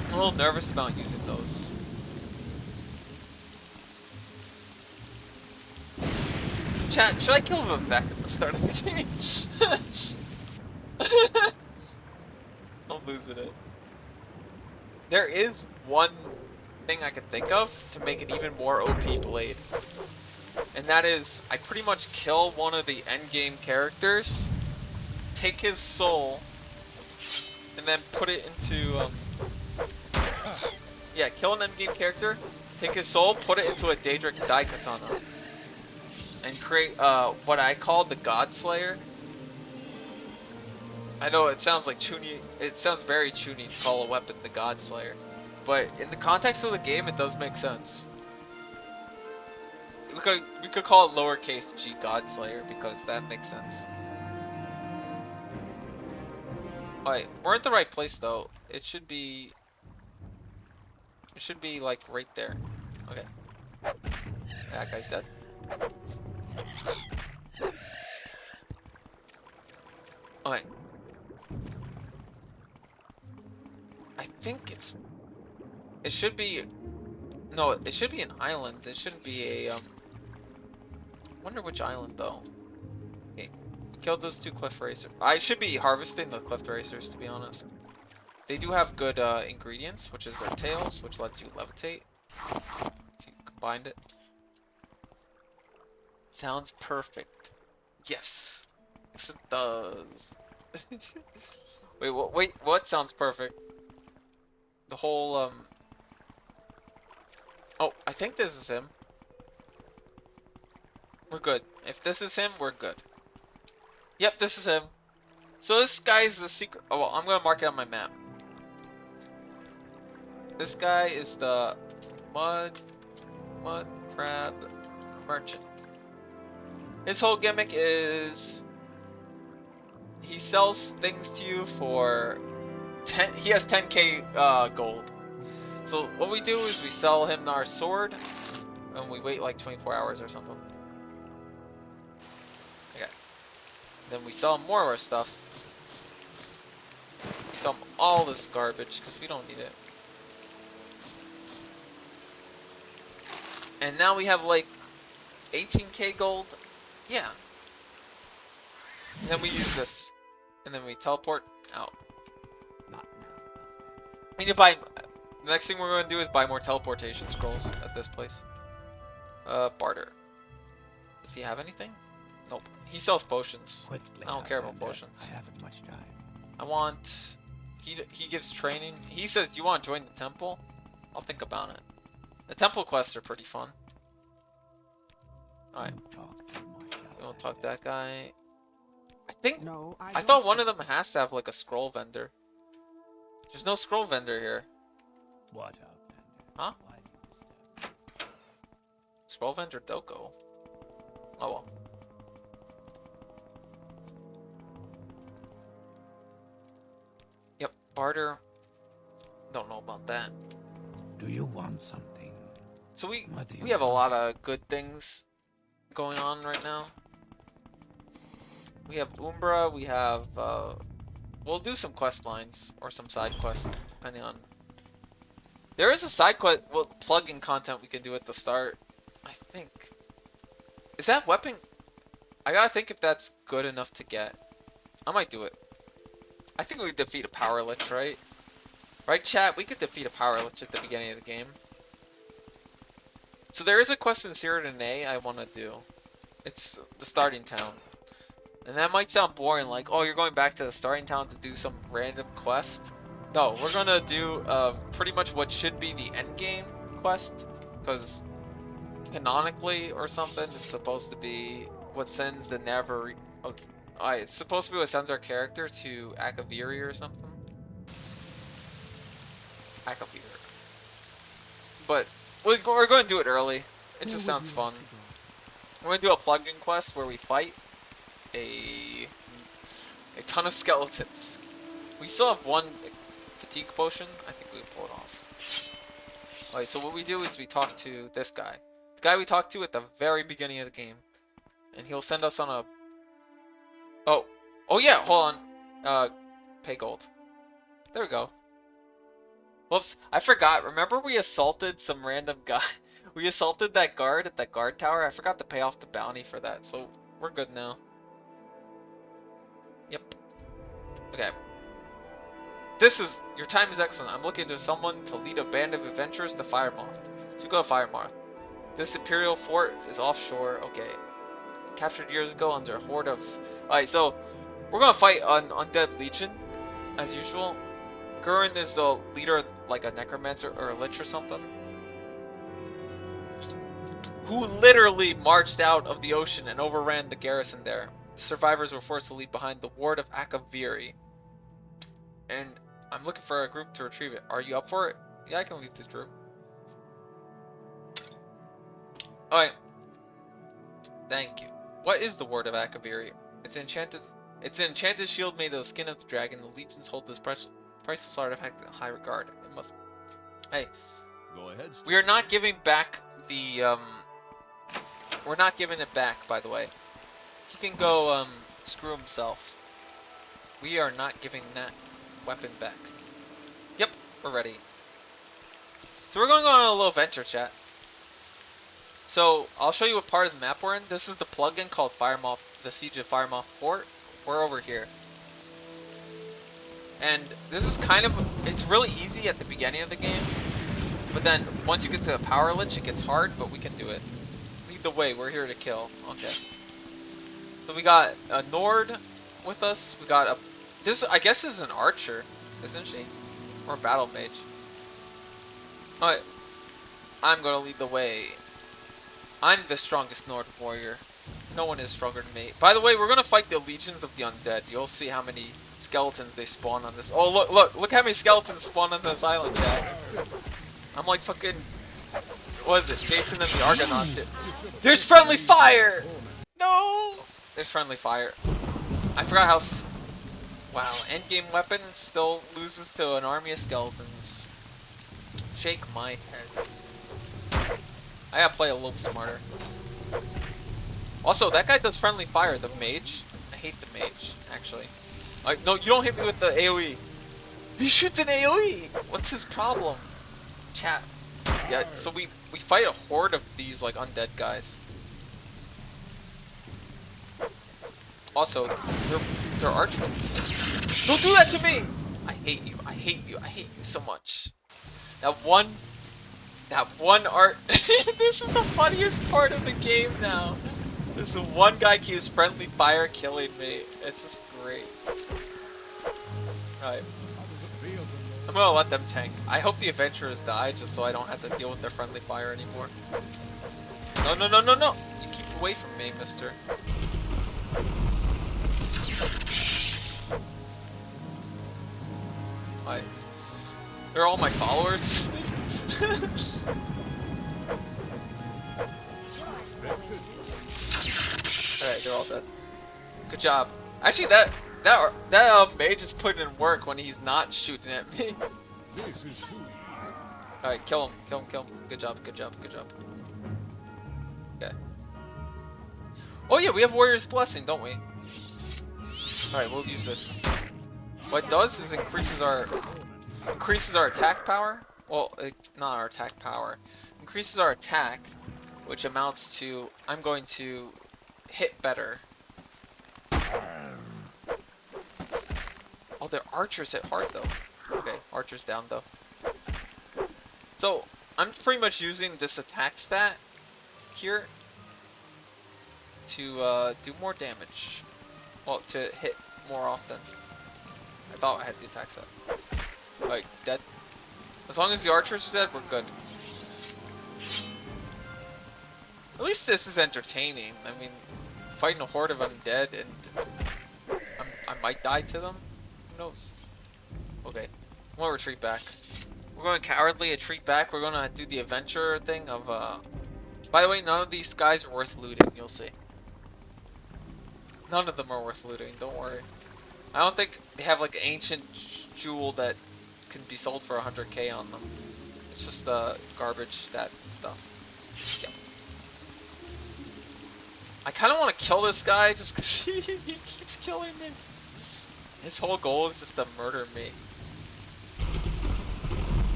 I'm a little nervous about using those. Chat, should I kill him back at the start of the game? I'm losing it. There is one thing I can think of to make it even more OP blade. And that is, I pretty much kill one of the endgame characters, take his soul, and then put it into yeah, kill an endgame character, take his soul, put it into a Daedric Daikatana, and create what I call the God Slayer. I know it sounds like Chuny, it sounds very Chuny to call a weapon the God Slayer, but in the context of the game, it does make sense. We could call it lowercase g God Slayer because that makes sense. Alright, we're at the right place though. It should be like right there. Okay. That guy's dead. Alright. I think it should be, no, it should be an island. It shouldn't be a wonder which island though. Okay. Killed those two cliff racers. I should be harvesting the cliff racers to be honest. They do have good ingredients, which is their tails, which lets you levitate if you combined it. Sounds perfect. Yes. Yes it does. Wait, what sounds perfect? The whole oh, I think this is him. We're good. If this is him, we're good. Yep, this is him. So this guy is the secret. Oh, well, I'm gonna mark it on my map. This guy is the mud crab merchant. His whole gimmick is he sells things to you for 10. He has 10k gold. So what we do is we sell him our sword, and we wait like 24 hours or something. Okay. Then we sell him more of our stuff. We sell him all this garbage because we don't need it. And now we have like 18k gold. Yeah. And then we use this. And then we teleport out.
Not now.
We need to buy. The next thing we're going to do is buy more teleportation scrolls at this place. Barter. Does he have anything? Nope. He sells potions.
Quickly,
I don't care about
Outlander.
potions.
I haven't much time.
I want. He gives training. He says, "You want to join the temple?" I'll think about it. The temple quests are pretty fun. All right.
You talk too much,
We'll
Outlander.
talk to that guy. I think.
No,
I
don't
thought one of
think
them has to have like a scroll vendor. There's no scroll vendor here.
What, Outlander?
Huh?
Why do you disturb?
Scroll vendor Doko. Oh well. Yep, barter. Don't know about that.
Do you want something?
So
What do you
we have a
want?
lot of good things going on right now. We have Umbra, we have we'll do some quest lines or some side quests depending on. There is a side quest, well, plug-in content we can do at the start. I think. Is that weapon? I gotta think if that's good enough to get. I might do it. I think we could defeat a power lich, right? Right, chat? We could defeat a power lich at the beginning of the game. So there is a quest in Cyrodiil I want to do. It's the starting town. And that might sound boring, like, oh, you're going back to the starting town to do some random quest. No, we're gonna do pretty much what should be the end game quest, because canonically or something, it's supposed to be what sends the Navari. Oh, it's supposed to be what sends our character to Akaviri or something. Akaviri. But we're going to do it early. It
Where
just
would
sounds
you
fun.
like to go?
We're going to do a plug-in quest where we fight a ton of skeletons. We still have one fatigue potion. I think we can pull it off. Alright, so what we do is we talk to this guy. The guy we talked to at the very beginning of the game. And he'll send us on a... Oh yeah, hold on. Pay gold. There we go. Whoops, I forgot. Remember we assaulted some random guy? We assaulted that guard at that guard tower. I forgot to pay off the bounty for that, so we're good now. Yep. Okay. Your time is excellent. I'm looking to someone to lead a band of adventurers to Firemoth. So go to Firemoth. This Imperial fort is offshore. Okay. Captured years ago under a horde of... Alright, so we're gonna fight an undead legion. as usual. Gurren is the leader, like a necromancer or a lich or something, who literally marched out of the ocean and overran the garrison there. The survivors were forced to leave behind the ward of Akaviri. And I'm looking for a group to retrieve it. Are you up for it? Yeah, I can lead this group. Alright. Thank you. What is the ward of Akaviri? It's an enchanted shield made of the skin of the dragon. The legions hold this priceless artifact in high regard. It must. Hey.
Go ahead.
We are not giving back the we're not giving it back, by the way. He can go screw himself. We are not giving that weapon back. Yep, we're ready. So we're going to go on a little venture, chat. So I'll show you what part of the map we're in. This is the plugin called Firemoth, the Siege of Firemoth Fort. We're over here. And this is kind of, it's really easy at the beginning of the game. But then once you get to a power lich, it gets hard, but we can do it. Lead the way, we're here to kill. Okay. So we got a Nord with us. We got a, this I guess is an archer, isn't she? Or a battle mage. Alright. I'm gonna lead the way. I'm the strongest Nord warrior. No one is stronger than me. By the way, we're gonna fight the legions of the undead. You'll see how many skeletons they spawn on this. Oh look how many skeletons spawn on this island, chat. I'm like fucking, what is it, Jason and the Argonauts. There's friendly fire! No! There's friendly fire. I forgot how, wow, endgame weapon still loses to an army of skeletons. Shake my head. I gotta play a little smarter. Also, that guy does friendly fire, the mage. I hate the mage, actually. Like, no, you don't hit me with the AoE. He shoots an AoE! What's his problem? Chat. Yeah, so we fight a horde of these like undead guys. Also, they're archers. Don't do that to me! I hate you. I hate you. I hate you so much. That one art. This is the funniest part of the game now. This one guy keeps friendly fire killing me. It's just great. Alright. I'm gonna let them tank. I hope the adventurers die just so I don't have to deal with their friendly fire anymore. No, no, no, no, no! You keep away from me, mister. They're all my followers. Alright, they're all dead. Good job. Actually, that mage is putting in work when he's not shooting at me. Alright, kill him, kill him, kill him. Good job, good job, good job. Okay. Oh yeah, we have Warrior's Blessing, don't we? Alright, we'll use this. What it does is increases our attack power. Well, not our attack power. Increases our attack, which amounts to I'm going to hit better. Oh, their archers hit hard though. Okay, archers down though. So I'm pretty much using this attack stat here to do more damage. Well, to hit more often. I thought I had the attack stat. Like dead. As long as the archers are dead, we're good. At least this is entertaining. I mean, fighting a horde of undead and I might die to them. Who knows? Okay, I'm gonna retreat back. We're going to cowardly retreat back. We're gonna do the adventure thing of By the way, none of these guys are worth looting. You'll see. None of them are worth looting. Don't worry. I don't think they have like an ancient jewel that can be sold for 100k on them. It's just garbage stat stuff. Yep. I kind of want to kill this guy just because he keeps killing me. His whole goal is just to murder me.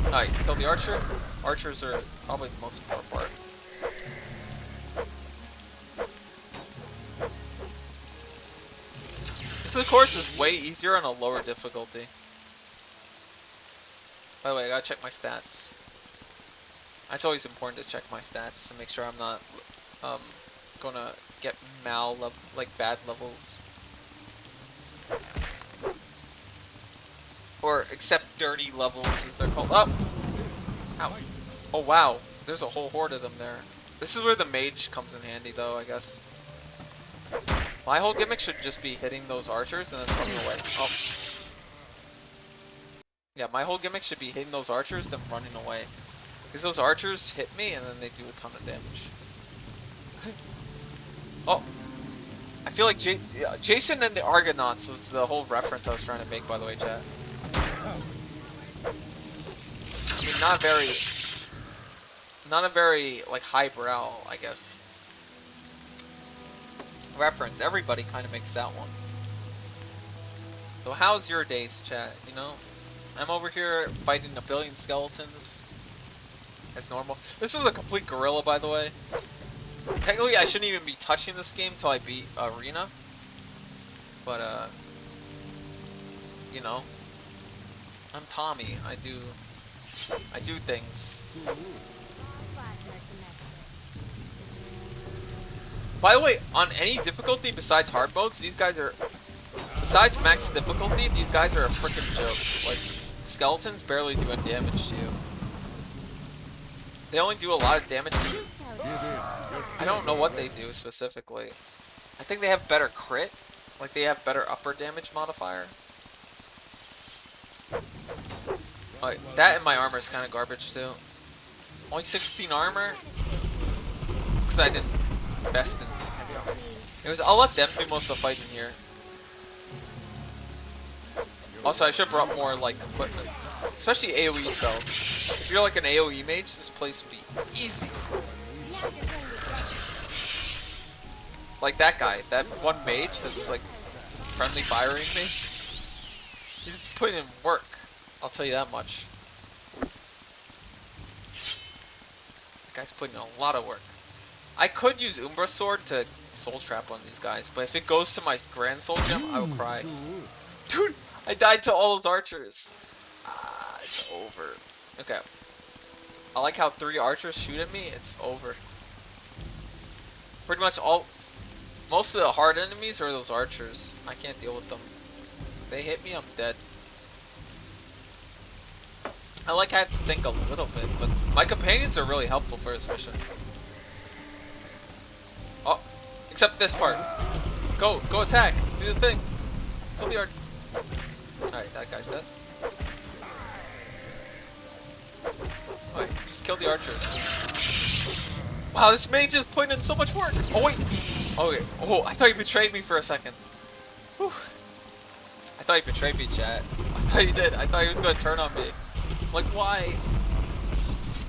Alright, kill the archer. Archers are probably the most important part. This course is way easier on a lower difficulty. By the way, I gotta check my stats. It's always important to check my stats to make sure I'm not gonna get bad levels. Or accept dirty levels, as they're called. Oh! Ow. Oh wow, there's a whole horde of them there. This is where the mage comes in handy though, I guess. My whole gimmick should just be hitting those archers and then running away. Oh. Yeah, my whole gimmick should be hitting those archers, then running away. Because those archers hit me and then they do a ton of damage. Oh! I feel like Jason and the Argonauts was the whole reference I was trying to make, by the way, chat. I mean, not a very, like, highbrow, I guess, reference. Everybody kind of makes that one. So how's your days, chat? You know, I'm over here fighting a billion skeletons. As normal. This is a complete Guerilla, by the way. Technically, I shouldn't even be touching this game till I beat Arena. But, you know, I'm Tommy. I do things. By the way, on any difficulty besides hard modes, these guys are, besides max difficulty, these guys are a freaking joke. Like, skeletons barely do any damage to you. They only do a lot of damage to you. I don't know what they do specifically. I think they have better crit. Like, they have better upper damage modifier. Like, that and my armor is kind of garbage too. Only 16 armor? It's because I didn't invest in heavy armor. Anyways, I'll let them do most of the fighting here. Also, I should have brought more, like, equipment. Especially AoE spells. If you're like an AoE mage, this place would be easy. Like that guy, that one mage that's like friendly firing me. He's putting in work, I'll tell you that much. That guy's putting in a lot of work. I could use Umbra Sword to soul trap one of these guys, but if it goes to my Grand Soul Gem, I will cry. Dude, I died to all those archers. Ah, it's over. Okay. I like how 3 archers shoot at me, it's over. Pretty much most of the hard enemies are those archers. I can't deal with them. If they hit me, I'm dead. I like I have to think a little bit, but my companions are really helpful for this mission. Oh, except this part. Go attack, do the thing. Kill the archer. Alright, that guy's dead. Alright, just kill the archers. Wow, this mage is putting in so much work. Oh wait. Okay. Oh, I thought you betrayed me for a second. Whew. I thought you betrayed me, chat. I thought you did. I thought he was gonna turn on me. I'm like, why?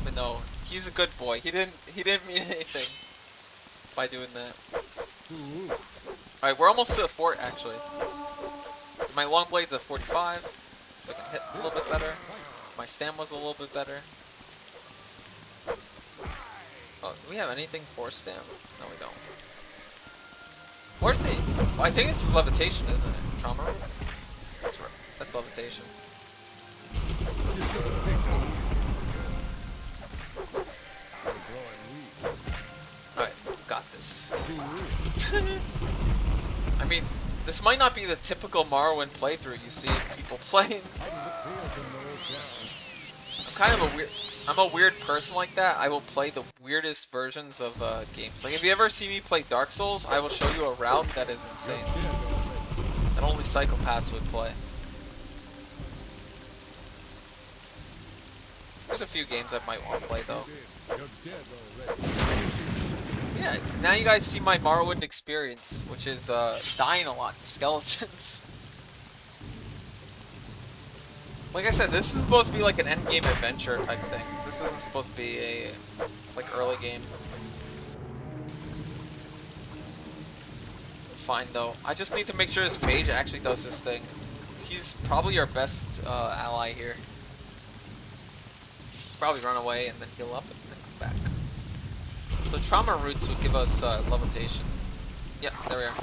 But no, he's a good boy. He didn't mean anything by doing that. Alright, we're almost to the fort actually. My long blade's at 45, so I can hit a little bit better. My stamina's a little bit better. Oh, do we have anything for stam? No, we don't. Or they? Oh, I think it's levitation, isn't it? Trauma root? That's right. That's levitation. Alright, got this. I mean, this might not be the typical Morrowind playthrough you see people playing. I'm a weird person like that. I will play the weirdest versions of games. Like if you ever see me play Dark Souls, I will show you a route that is insane. That only psychopaths would play. There's a few games I might want to play though. Yeah, now you guys see my Morrowind experience, which is dying a lot to skeletons. Like I said, this is supposed to be like an endgame adventure type thing. This isn't supposed to be a like early game. It's fine though. I just need to make sure this mage actually does this thing. He's probably our best ally here. Probably run away and then heal up and then come back. So trauma roots would give us levitation. Yeah, there we are.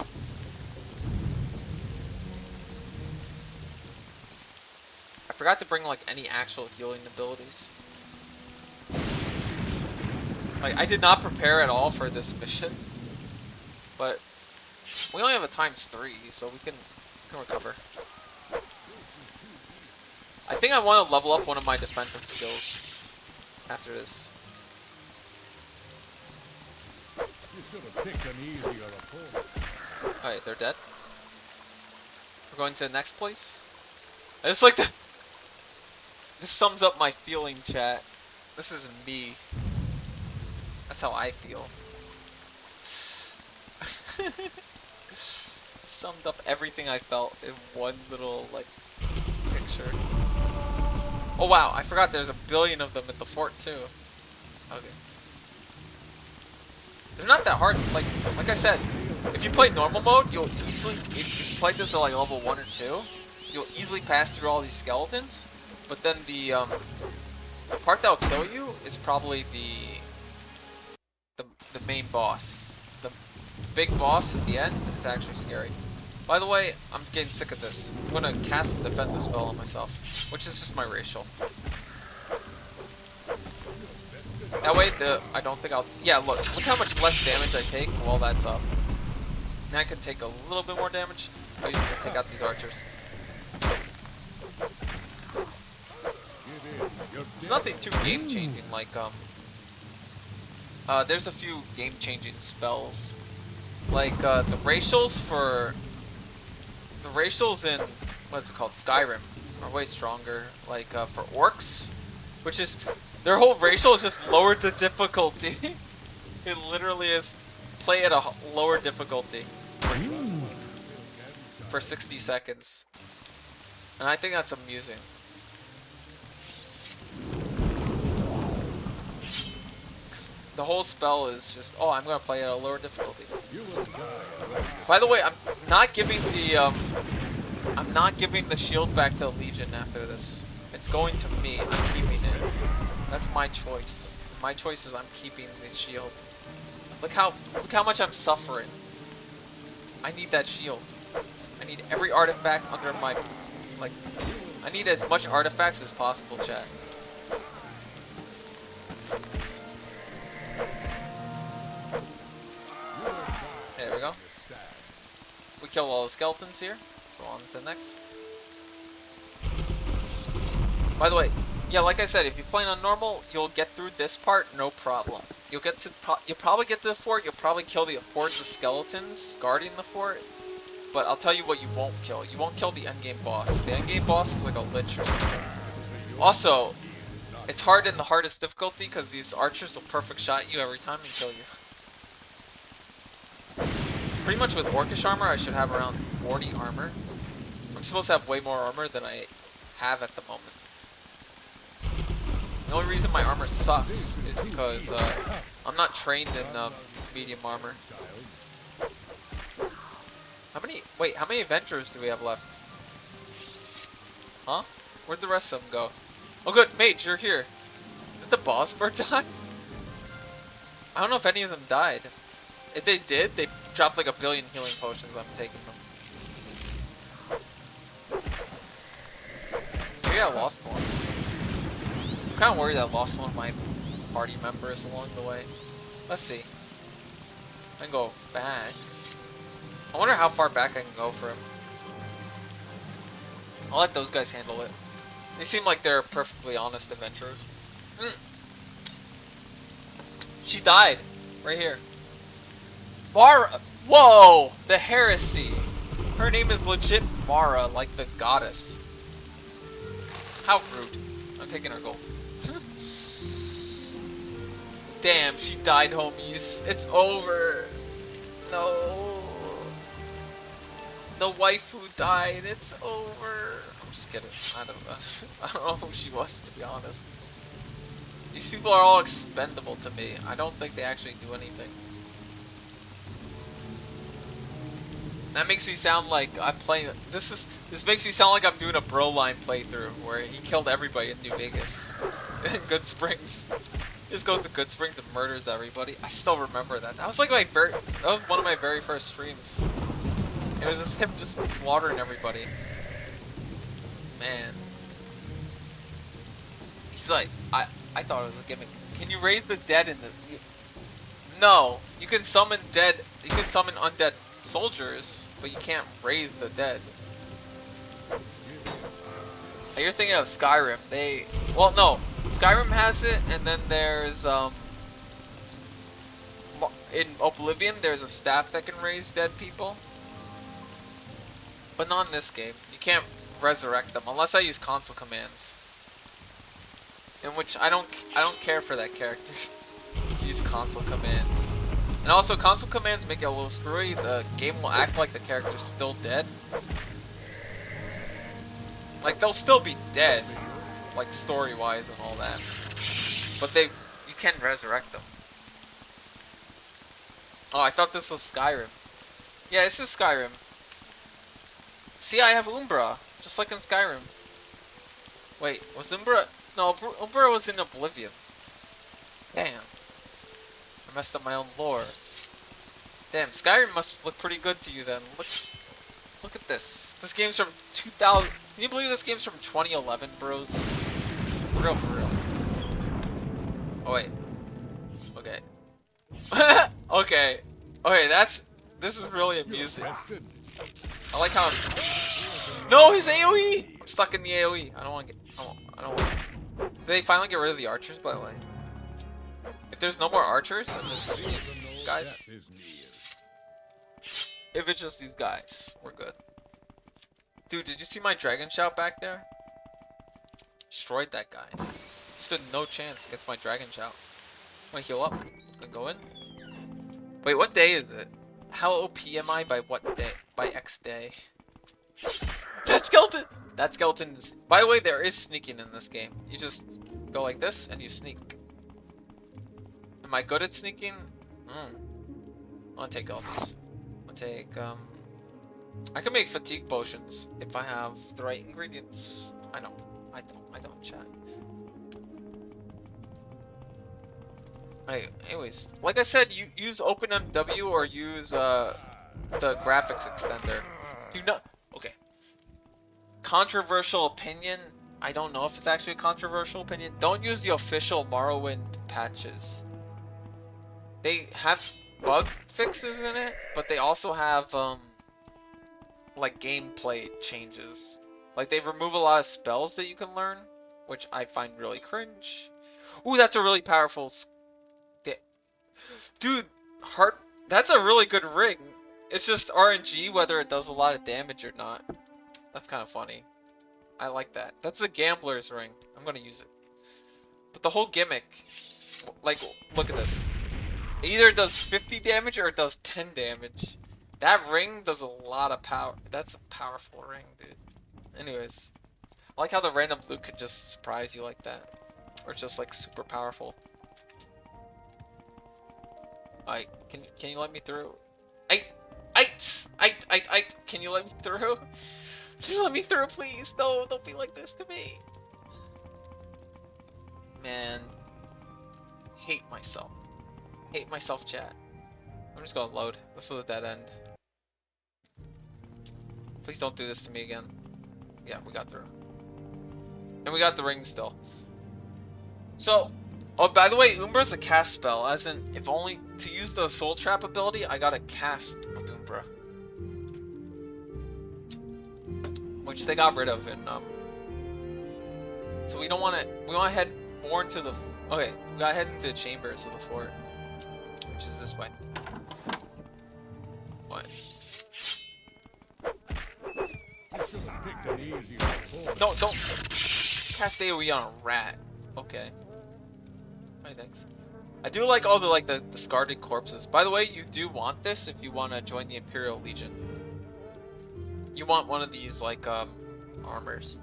I forgot to bring like any actual healing abilities. Like I did not prepare at all for this mission, but we only have a ×3, so we can recover. I think I want to level up one of my defensive skills after this.
You should have picked an easier opponent.
Alright, they're dead. We're going to the next place. I just like to... This sums up my feeling, chat. This is me. That's how I feel. Summed up everything I felt in one little, like, picture. Oh wow, I forgot there's a billion of them at the fort too. Okay. They're not that hard. Like I said, if you play normal mode, you'll easily, if you play this at like level 1 or 2, you'll easily pass through all these skeletons. But then the part that'll kill you is probably the main boss. The big boss at the end is actually scary. By the way, I'm getting sick of this. I'm gonna cast a defensive spell on myself, which is just my racial. That way, I don't think I'll... Yeah, look how much less damage I take while that's up. Now I can take a little bit more damage. I'll use it to take out these archers. It's nothing too game-changing, like, there's a few game-changing spells. Like, the racials for... The racials in, what's it called, Skyrim, are way stronger. Like, for orcs, which is... Their whole racial is just lower the difficulty. It literally is play at a lower difficulty for 60 seconds. And I think that's amusing. The whole spell is just, oh, I'm gonna play at a lower difficulty. By the way, I'm not giving the shield back to the Legion after this. It's going to me. I'm keeping it. That's my choice. My choice is I'm keeping the shield. Look how much I'm suffering. I need that shield. I need every artifact under my, like, I need as much artifacts as possible, chat. There we go. We killed all the skeletons here, so on to the next. By the way, yeah, like I said, if you're playing on normal, you'll get through this part no problem. You'll probably get to the fort. You'll probably kill the hordes of skeletons guarding the fort. But I'll tell you what you won't kill. You won't kill the endgame boss. The endgame boss is like a lich or something. Also, it's hard in the hardest difficulty because these archers will perfect shot you every time and kill you. Pretty much with orcish armor, I should have around 40 armor. I'm supposed to have way more armor than I have at the moment. The only reason my armor sucks is because I'm not trained in medium armor. How many adventurers do we have left? Huh? Where'd the rest of them go? Oh good, Mage, you're here. Did the boss bird die? I don't know if any of them died. If they did, they dropped like a billion healing potions. I'm taking them. Maybe I lost one. I'm kind of worried I lost one of my party members along the way. Let's see. I can go back. I wonder how far back I can go for him. I'll let those guys handle it. They seem like they're perfectly honest adventurers. She died. Right here. Mara! Whoa! The heresy! Her name is legit Mara, like the goddess. How rude. I'm taking her gold. Damn, she died, homies. It's over. No. The waifu died. It's over. I'm just kidding. I don't know who she was, to be honest. These people are all expendable to me. I don't think they actually do anything. That makes me sound like I'm playing. This makes me sound like I'm doing a bro line playthrough where he killed everybody in New Vegas, in Good Springs. He just goes to Good Springs and murders everybody. I still remember that. That was like that was one of my very first streams. It was just him just slaughtering everybody. Man. He's like, I thought it was a gimmick. Can you raise the dead in the... No, you can summon undead soldiers, but you can't raise the dead. You're thinking of Skyrim. Well, no, Skyrim has it, and then there's in Oblivion there's a staff that can raise dead people, but not in this game. You can't resurrect them unless I use console commands, in which I don't care for that character to use console commands. And also console commands make it a little screwy. The game will act like the character's still dead. Like they'll still be dead, like story-wise and all that, but you can resurrect them. Oh, I thought this was Skyrim. Yeah, this is Skyrim. See, I have Umbra, just like in Skyrim. Wait, was Umbra? No, Umbra was in Oblivion. Damn, I messed up my own lore. Damn, Skyrim must look pretty good to you then. Look at this. This game's from 2000. Can you believe this game's from 2011, bros? For real. Oh wait. Okay. Okay. This is really amusing. I like how it's... No, his AoE! I'm stuck in the AoE. I don't want to get... I don't want... Did they finally get rid of the archers, by the way? If there's no more archers, and there's just these guys... If it's just these guys, we're good. Dude, did you see my dragon shout back there? Destroyed that guy. Stood no chance against my dragon shout. I'm gonna heal up. Gonna go in. Wait, what day is it? How OP am I by what day? By X day. That skeleton! That skeleton is... By the way, there is sneaking in this game. You just go like this and you sneak. Am I good at sneaking? I'm gonna take all these. I'm gonna take, I can make fatigue potions if I have the right ingredients. I don't, chat. Anyways, like I said, you use OpenMW or use the graphics extender. Do not. Okay. Controversial opinion. I don't know if it's actually a controversial opinion. Don't use the official Morrowind patches. They have bug fixes in it, but they also have like gameplay changes. Like they remove a lot of spells that you can learn, which I find really cringe. Ooh, that's a really powerful. Dude, that's a really good ring. It's just RNG whether it does a lot of damage or not. That's kind of funny. I like that. That's the gambler's ring. I'm gonna use it. But the whole gimmick, like, look at this. It either does 50 damage or it does 10 damage. That ring does a lot of power. That's a powerful ring, dude. Anyways, I like how the random loot could just surprise you like that. Or it's just like super powerful. Alright, can you let me through? Can you let me through? Just let me through, please. No, don't be like this to me. Man, hate myself. Hate myself, chat. I'm just gonna load. This was a dead end. Please don't do this to me again. Yeah, we got through. And we got the ring still. So, oh, by the way, Umbra's a cast spell, as in, if only to use the Soul Trap ability, I gotta cast with Umbra. Which they got rid of in, so we don't want to, we want to head more into the, okay, we gotta head into the chambers of the fort. Which is this way. What? No, don't cast AoE on a rat. Okay. Alright, thanks. I do like all the discarded corpses. By the way, you do want this if you want to join the Imperial Legion. You want one of these like armors.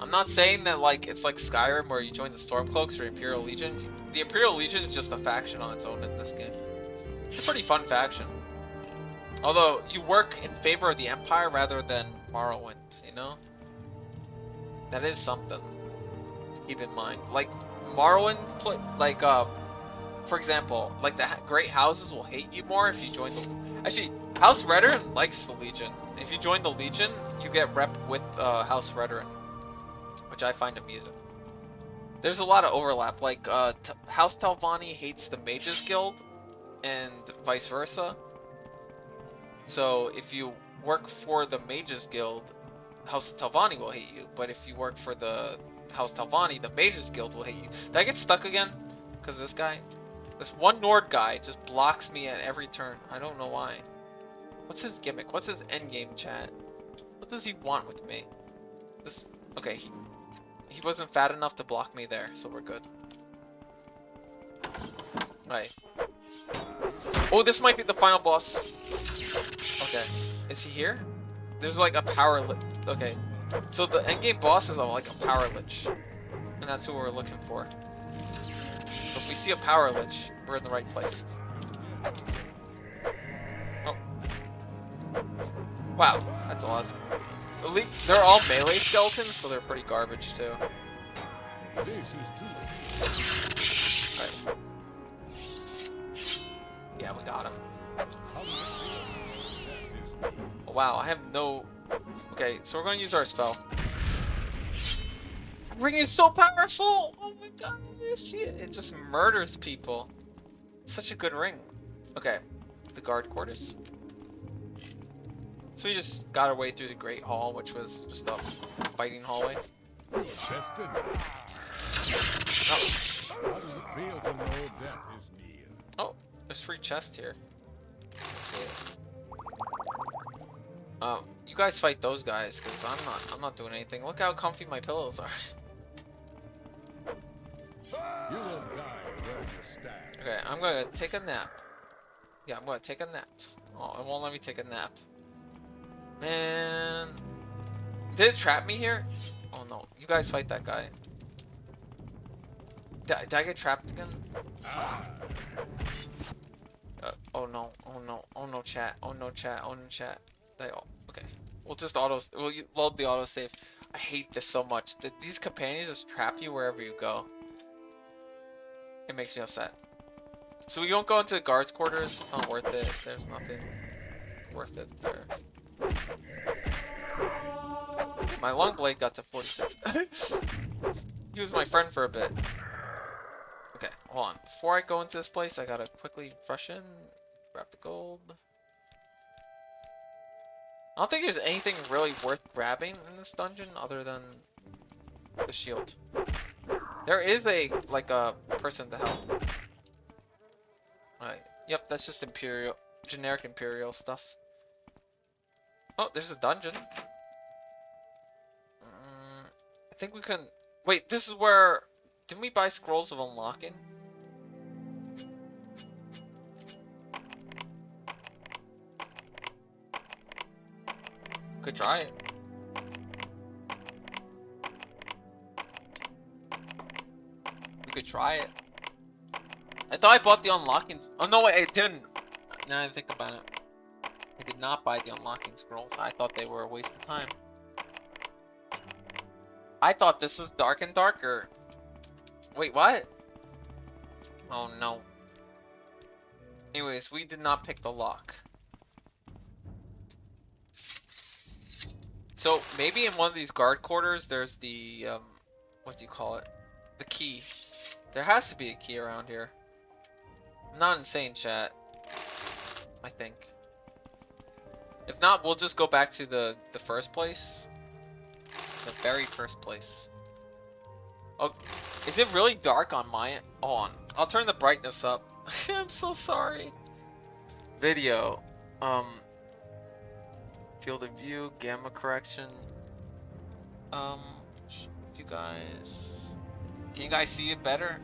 I'm not saying that like it's like Skyrim where you join the Stormcloaks or Imperial Legion. The Imperial Legion is just a faction on its own in this game. It's a pretty fun faction. Although you work in favor of the Empire rather than Morrowind, you know? That is something to keep in mind. Like Morrowind, for example, like the Great Houses will hate you more if you join the. Actually, House Redoran likes the Legion. If you join the Legion, you get rep with House Redoran, which I find amusing. There's a lot of overlap. Like House Talvani hates the Mages Guild, and vice versa. So if you work for the Mages Guild, House Talvani will hate you, but if you work for the House Talvani, the Mages Guild will hate you. Did I get stuck again? Because this guy, this one Nord guy just blocks me at every turn. I don't know why. What's his gimmick? What's his endgame, chat? What does he want with me? This, okay, he wasn't fat enough to block me there, so we're good. Right. Oh, this might be the final boss. Okay, is he here? There's like a power lich. Okay, so the endgame boss is like a power lich, and that's who we're looking for. So if we see a power lich, we're in the right place. Oh, wow, that's awesome. At least they're all melee skeletons, so they're pretty garbage too. Alright. Yeah, we got him. Oh, wow, I have no... Okay, so we're going to use our spell. That ring is so powerful! Oh my god, you see it? It just murders people. It's such a good ring. Okay, the guard quarters. So we just got our way through the Great Hall, which was just a fighting hallway. Oh. Oh, there's free chest here. You guys fight those guys, cause I'm not doing anything. Look how comfy my pillows are. Okay, I'm gonna take a nap. Yeah, I'm gonna take a nap. Oh, it won't let me take a nap. Man, did it trap me here? Oh no, you guys fight that guy. Did I get trapped again? Oh no, oh no, oh no chat, oh no chat, oh no chat. Okay, we'll just we'll load the autosave. I hate this so much. These companions just trap you wherever you go. It makes me upset. So we won't go into the guards' quarters. It's not worth it. There's nothing worth it there. My long blade got to 46. He was my friend for a bit. Okay, hold on. Before I go into this place, I gotta quickly rush in, grab the gold. I don't think there's anything really worth grabbing in this dungeon other than the shield. There is a person to help. Alright. Yep, that's just generic Imperial stuff. Oh, there's a dungeon. I think we can... Wait, this is where... Didn't we buy scrolls of unlocking? Could try it. We could try it. I thought I bought the unlockings. Oh no, wait, I didn't. Now I think about it. I did not buy the unlocking scrolls. I thought they were a waste of time. I thought this was dark and darker. Wait, what? Oh no. Anyways, we did not pick the lock. So maybe in one of these guard quarters there's the what do you call it? The key. There has to be a key around here. I'm not insane, chat. I think. If not, we'll just go back to the first place. The very first place. Oh, is it really dark on my end? Hold on. I'll turn the brightness up. I'm so sorry. Video. Field of view, gamma correction. If you guys... Can you guys see it better?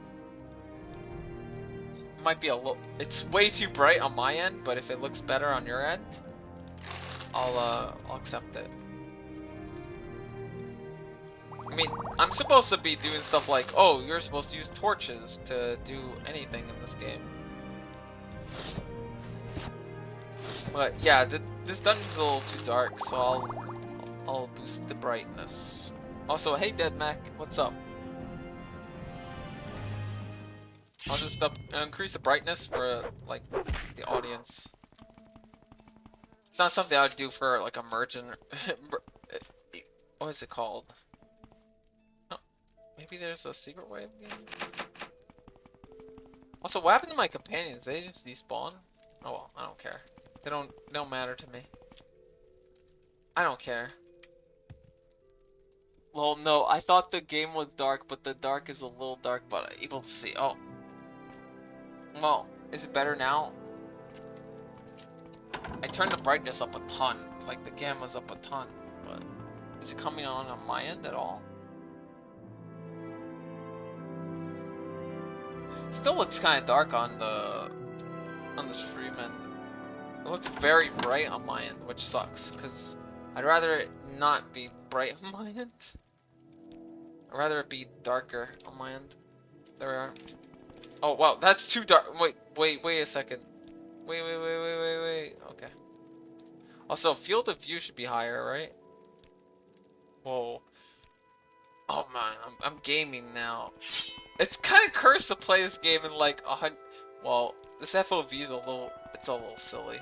It might be a little... It's way too bright on my end, but if it looks better on your end, I'll accept it. I mean, I'm supposed to be doing stuff like, oh, you're supposed to use torches to do anything in this game. But yeah, this dungeon's a little too dark, so I'll boost the brightness. Also, hey Dead Mac, what's up? I'll just increase the brightness for like the audience. It's not something I would do for like immersion. What is it called? Oh, maybe there's a secret way of getting. Also, what happened to my companions? They just despawn? Oh well, I don't care. They don't matter to me. I don't care. Well, no, I thought the game was dark, but the dark is a little dark, but I'm able to see. Oh. Well, is it better now? I turned the brightness up a ton. Like, the gamma's up a ton. But is it coming on my end at all? Still looks kind of dark on the stream end. It looks very bright on my end, which sucks, because I'd rather it not be bright on my end. I'd rather it be darker on my end. There we are. Oh wow, that's too dark. Wait a second. Wait. Okay. Also, field of view should be higher, right? Whoa. Oh man, I'm gaming now. It's kind of cursed to play this game in like 100. Well, this FOV is it's a little silly.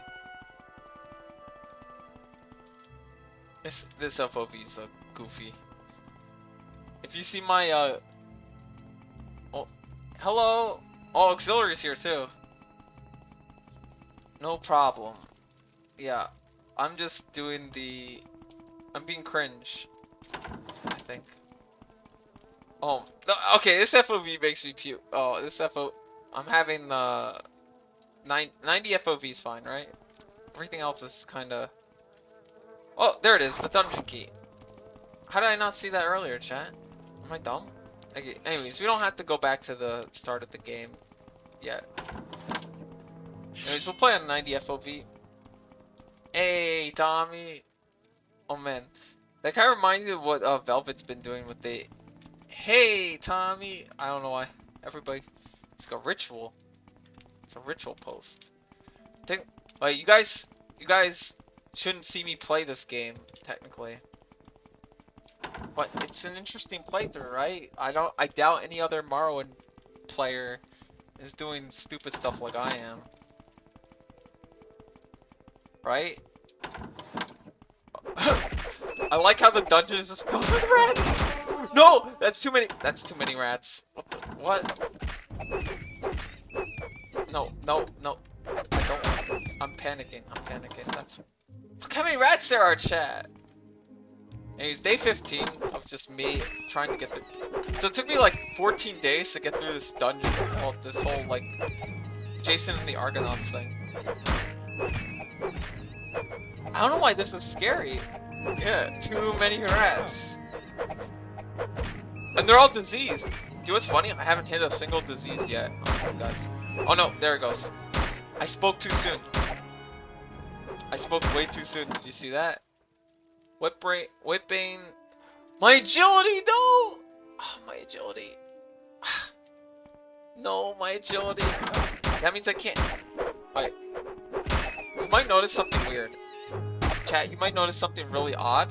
This FOV is goofy. If you see my oh, hello. Oh, auxiliary's here too. No problem. Yeah, I'm just doing I'm being cringe, I think. Oh, okay, this FOV makes me puke. Oh, this I'm having the 90 FOV is fine, right? Everything else is kind of... Oh, there it is, the dungeon key. How did I not see that earlier, chat? Am I dumb? Okay, anyways, we don't have to go back to the start of the game yet. Anyways, we'll play on 90 FOV. Hey, Tommy. Oh man, that kind of reminds me of what Velvet's been doing with the... Hey, Tommy. I don't know why. Everybody, it's like a ritual. It's a ritual post. Like you guys shouldn't see me play this game technically, but it's an interesting playthrough, right? I doubt any other Morrowind player is doing stupid stuff like I am, right? I like how the dungeon is just filled with rats. No, that's too many. That's too many rats. What? No. I don't. I'm panicking. That's. Look how many rats there are, chat. Anyways, day 15 of just me trying to get the. So it took me like 14 days to get through this dungeon. Well, this whole like Jason and the Argonauts thing. I don't know why this is scary. Yeah, too many rats. And they're all diseased. Do what's funny? I haven't hit a single disease yet on these guys. Oh no, there it goes. I spoke too soon. I spoke way too soon. Did you see that? Whipping. My agility, no! Oh, my agility. No, my agility. That means I can't. Wait. You might notice something weird. Chat, you might notice something really odd.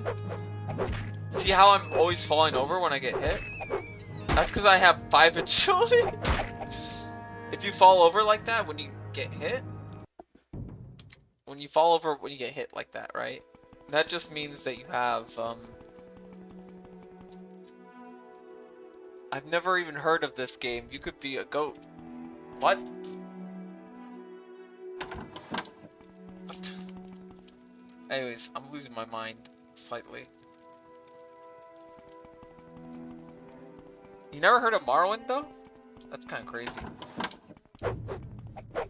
See how I'm always falling over when I get hit? That's because I have 5 agility. If you fall over like that when you get hit, when you fall over when you get hit like that, right? That just means that you have, I've never even heard of this game. You could be a goat. What? What? Anyways, I'm losing my mind slightly. You never heard of Morrowind though? That's kind of crazy.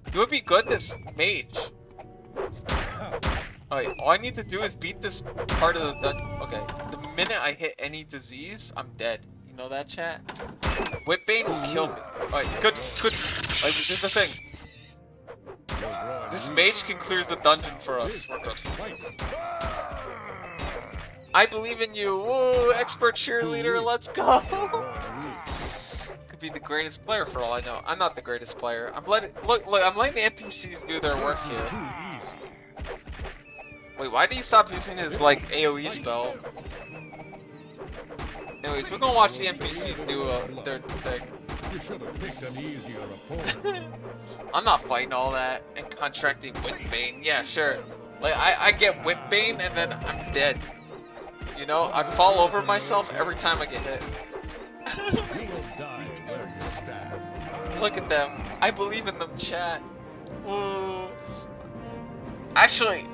It would be good this mage. Alright, all I need to do is beat this part of the dungeon. Okay, the minute I hit any disease, I'm dead. You know that, chat? Whipbane will kill me. Alright, good. Like, this is the thing. This mage can clear the dungeon for us. We're good. I believe in you. Woo, expert cheerleader, let's go. Could be the greatest player for all I know. I'm not the greatest player. I'm letting I'm letting the NPCs do their work here. Wait, why did he stop using his like AoE spell? Anyways, we're gonna watch the NPCs do their thing.
You should have picked an easier opponent.
I'm not fighting all that and contracting Whipbane. Yeah, sure. Like I get Whipbane and then I'm dead. You know, I fall over myself every time I get hit. Look at them. I believe in them, chat. Woo. Actually,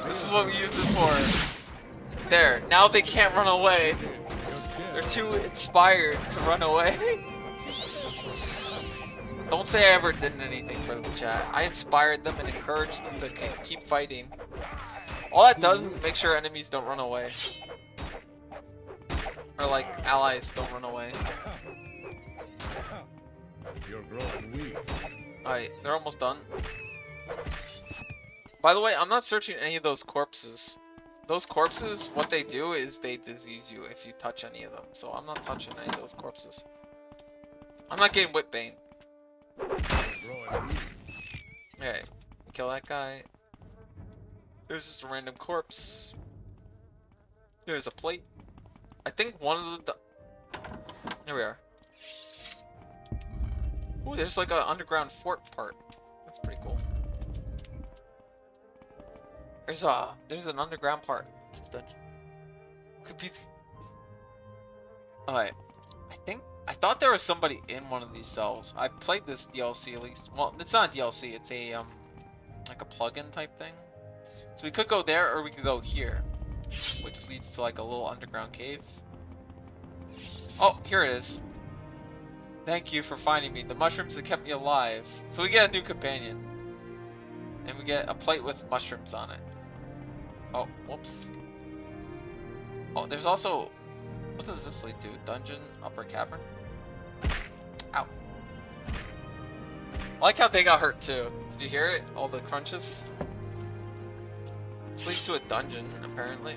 this is what we use this for. There. Now they can't run away. They're too inspired to run away. Don't say I ever did anything for them, chat. I inspired them and encouraged them to keep fighting. All that does is make sure enemies don't run away. Or like, allies don't run away.
You're growing weak.
Alright, they're almost done. By the way, I'm not searching any of those corpses. Those corpses, what they do is they disease you if you touch any of them. So I'm not touching any of those corpses. I'm not getting Whitbane. Okay, kill that guy. There's just a random corpse. There's a plate. I think one of the... Here we are. Ooh, there's like an underground fort part. That's pretty cool. There's an underground part to this dungeon. Could be. Alright. I thought there was somebody in one of these cells. I played this DLC at least. Well, it's not a DLC. It's a like a plug-in type thing. So we could go there or we could go here, which leads to like a little underground cave. Oh, here it is. Thank you for finding me. The mushrooms that kept me alive. So we get a new companion. And we get a plate with mushrooms on it. Oh, whoops. Oh, there's also... What does this lead to? Dungeon, upper cavern? Ow. I like how they got hurt too. Did you hear it? All the crunches? This leads to a dungeon, apparently.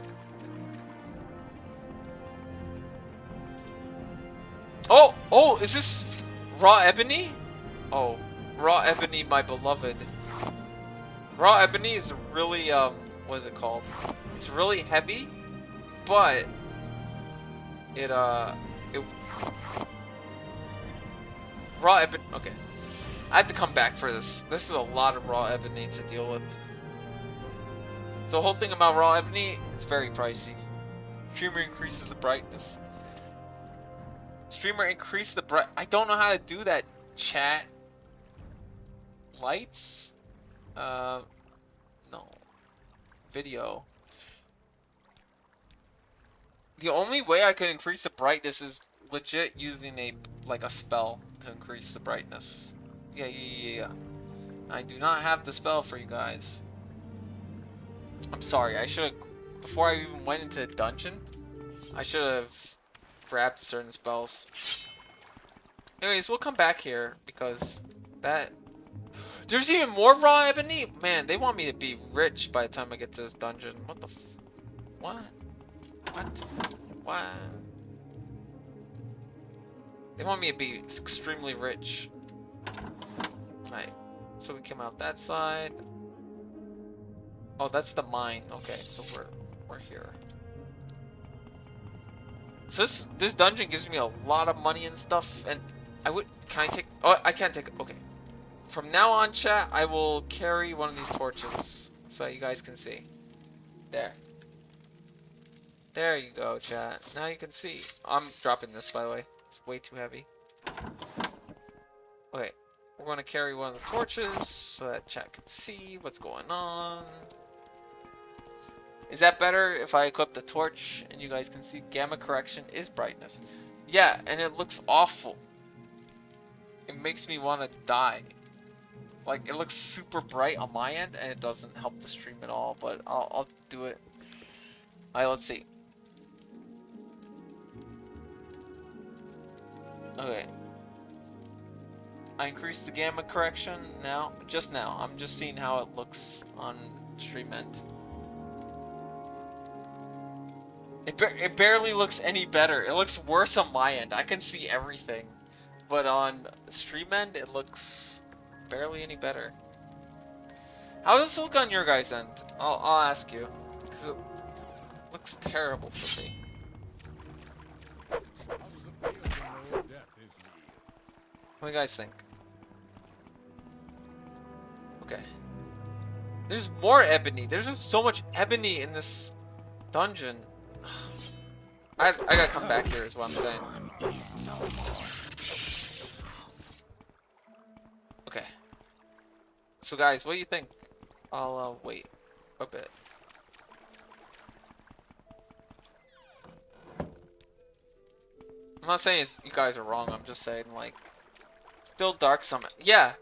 Oh! Oh, is this raw ebony? Oh, raw ebony, my beloved. Raw ebony is really, what is it called? It's really heavy, but raw ebony, okay. I have to come back for this. This is a lot of raw ebony to deal with. So the whole thing about raw ebony, it's very pricey. Streamer increases the brightness. Streamer increase the bright. I don't know how to do that, chat. Lights? No. Video. The only way I could increase the brightness is legit using a spell to increase the brightness. Yeah. I do not have the spell for you guys. I'm sorry. I should have, before I even went into the dungeon, I should have grabbed certain spells. Anyways, we'll come back here because that... There's even more raw ebony? Man, they want me to be rich by the time I get to this dungeon. What the What? What? They want me to be extremely rich. Alright, so we came out that side. Oh, that's the mine. Okay, so we're here. So this dungeon gives me a lot of money and stuff, and can I take... Oh, I can't take... Okay. From now on, chat, I will carry one of these torches so you guys can see. There. There you go, chat. Now you can see. I'm dropping this, by the way. It's way too heavy. Okay. We're going to carry one of the torches so that chat can see what's going on. Is that better if I equip the torch and you guys can see? Gamma correction is brightness. Yeah, and it looks awful. It makes me want to die. Like, it looks super bright on my end, and it doesn't help the stream at all, but I'll do it. Alright, let's see. Okay. I increased the gamma correction now. Just now. I'm just seeing how it looks on stream end. It barely looks any better. It looks worse on my end. I can see everything. But on stream end, it looks barely any better. How does it look on your guys' end? I'll ask you. Because it looks terrible for me. What do you guys think? Okay. There's more ebony. There's just so much ebony in this dungeon. I gotta come back here is what I'm saying. Okay. So guys, what do you think? I'll wait a bit. I'm not saying you guys are wrong. I'm just saying like, still dark some. Yeah,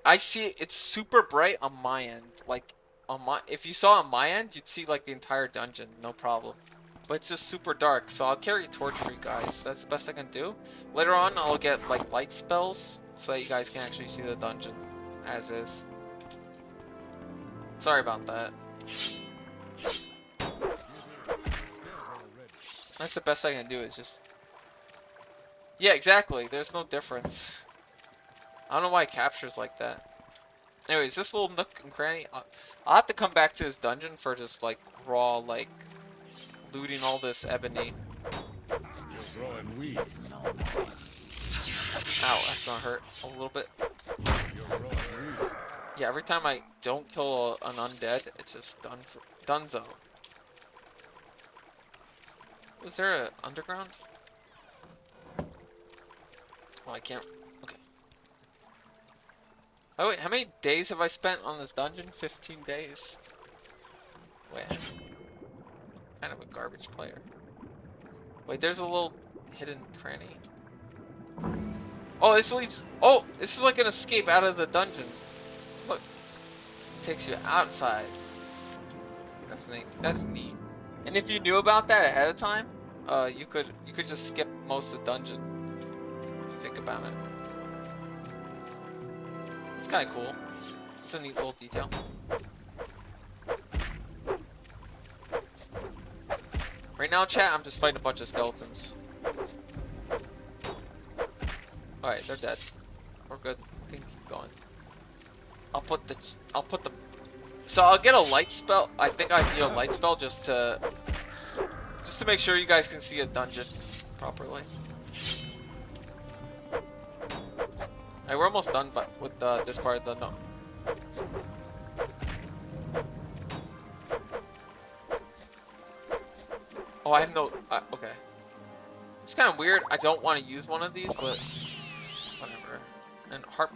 I see it's super bright on my end. Like on my, if you saw on my end, you'd see like the entire dungeon, no problem. But it's just super dark, so I'll carry a torch for you guys. That's the best I can do. Later on, I'll get like light spells so that you guys can actually see the dungeon as is. Sorry about that. That's the best I can do is just... Yeah, exactly. There's no difference. I don't know why it captures like that. Anyways, this little nook and cranny... I'll have to come back to this dungeon for just like raw, like looting all this ebony.
You're growing weak.
Ow, that's gonna hurt a little bit.
You're growing weak.
Yeah, every time I don't kill an undead, it's just done for dunzo. Was there a underground? Oh, I can't. Okay. Oh wait, how many days have I spent on this dungeon? 15 days. Wait, kind of a garbage player. Wait, there's a little hidden cranny. Oh, this leads. Oh, this is like an escape out of the dungeon. Look, it takes you outside. That's neat. That's neat. And if you knew about that ahead of time, you could just skip most of the dungeon. If you think about it. It's kind of cool. It's a neat little detail. Right now, chat, I'm just fighting a bunch of skeletons. Alright, they're dead. We're good. We can keep going. I'll put the... So I'll get a light spell. I think I need a light spell just to make sure you guys can see a dungeon properly. Alright, we're almost done with this part of the no. Oh, I have no... okay. It's kind of weird. I don't want to use one of these, but... whatever. And harp.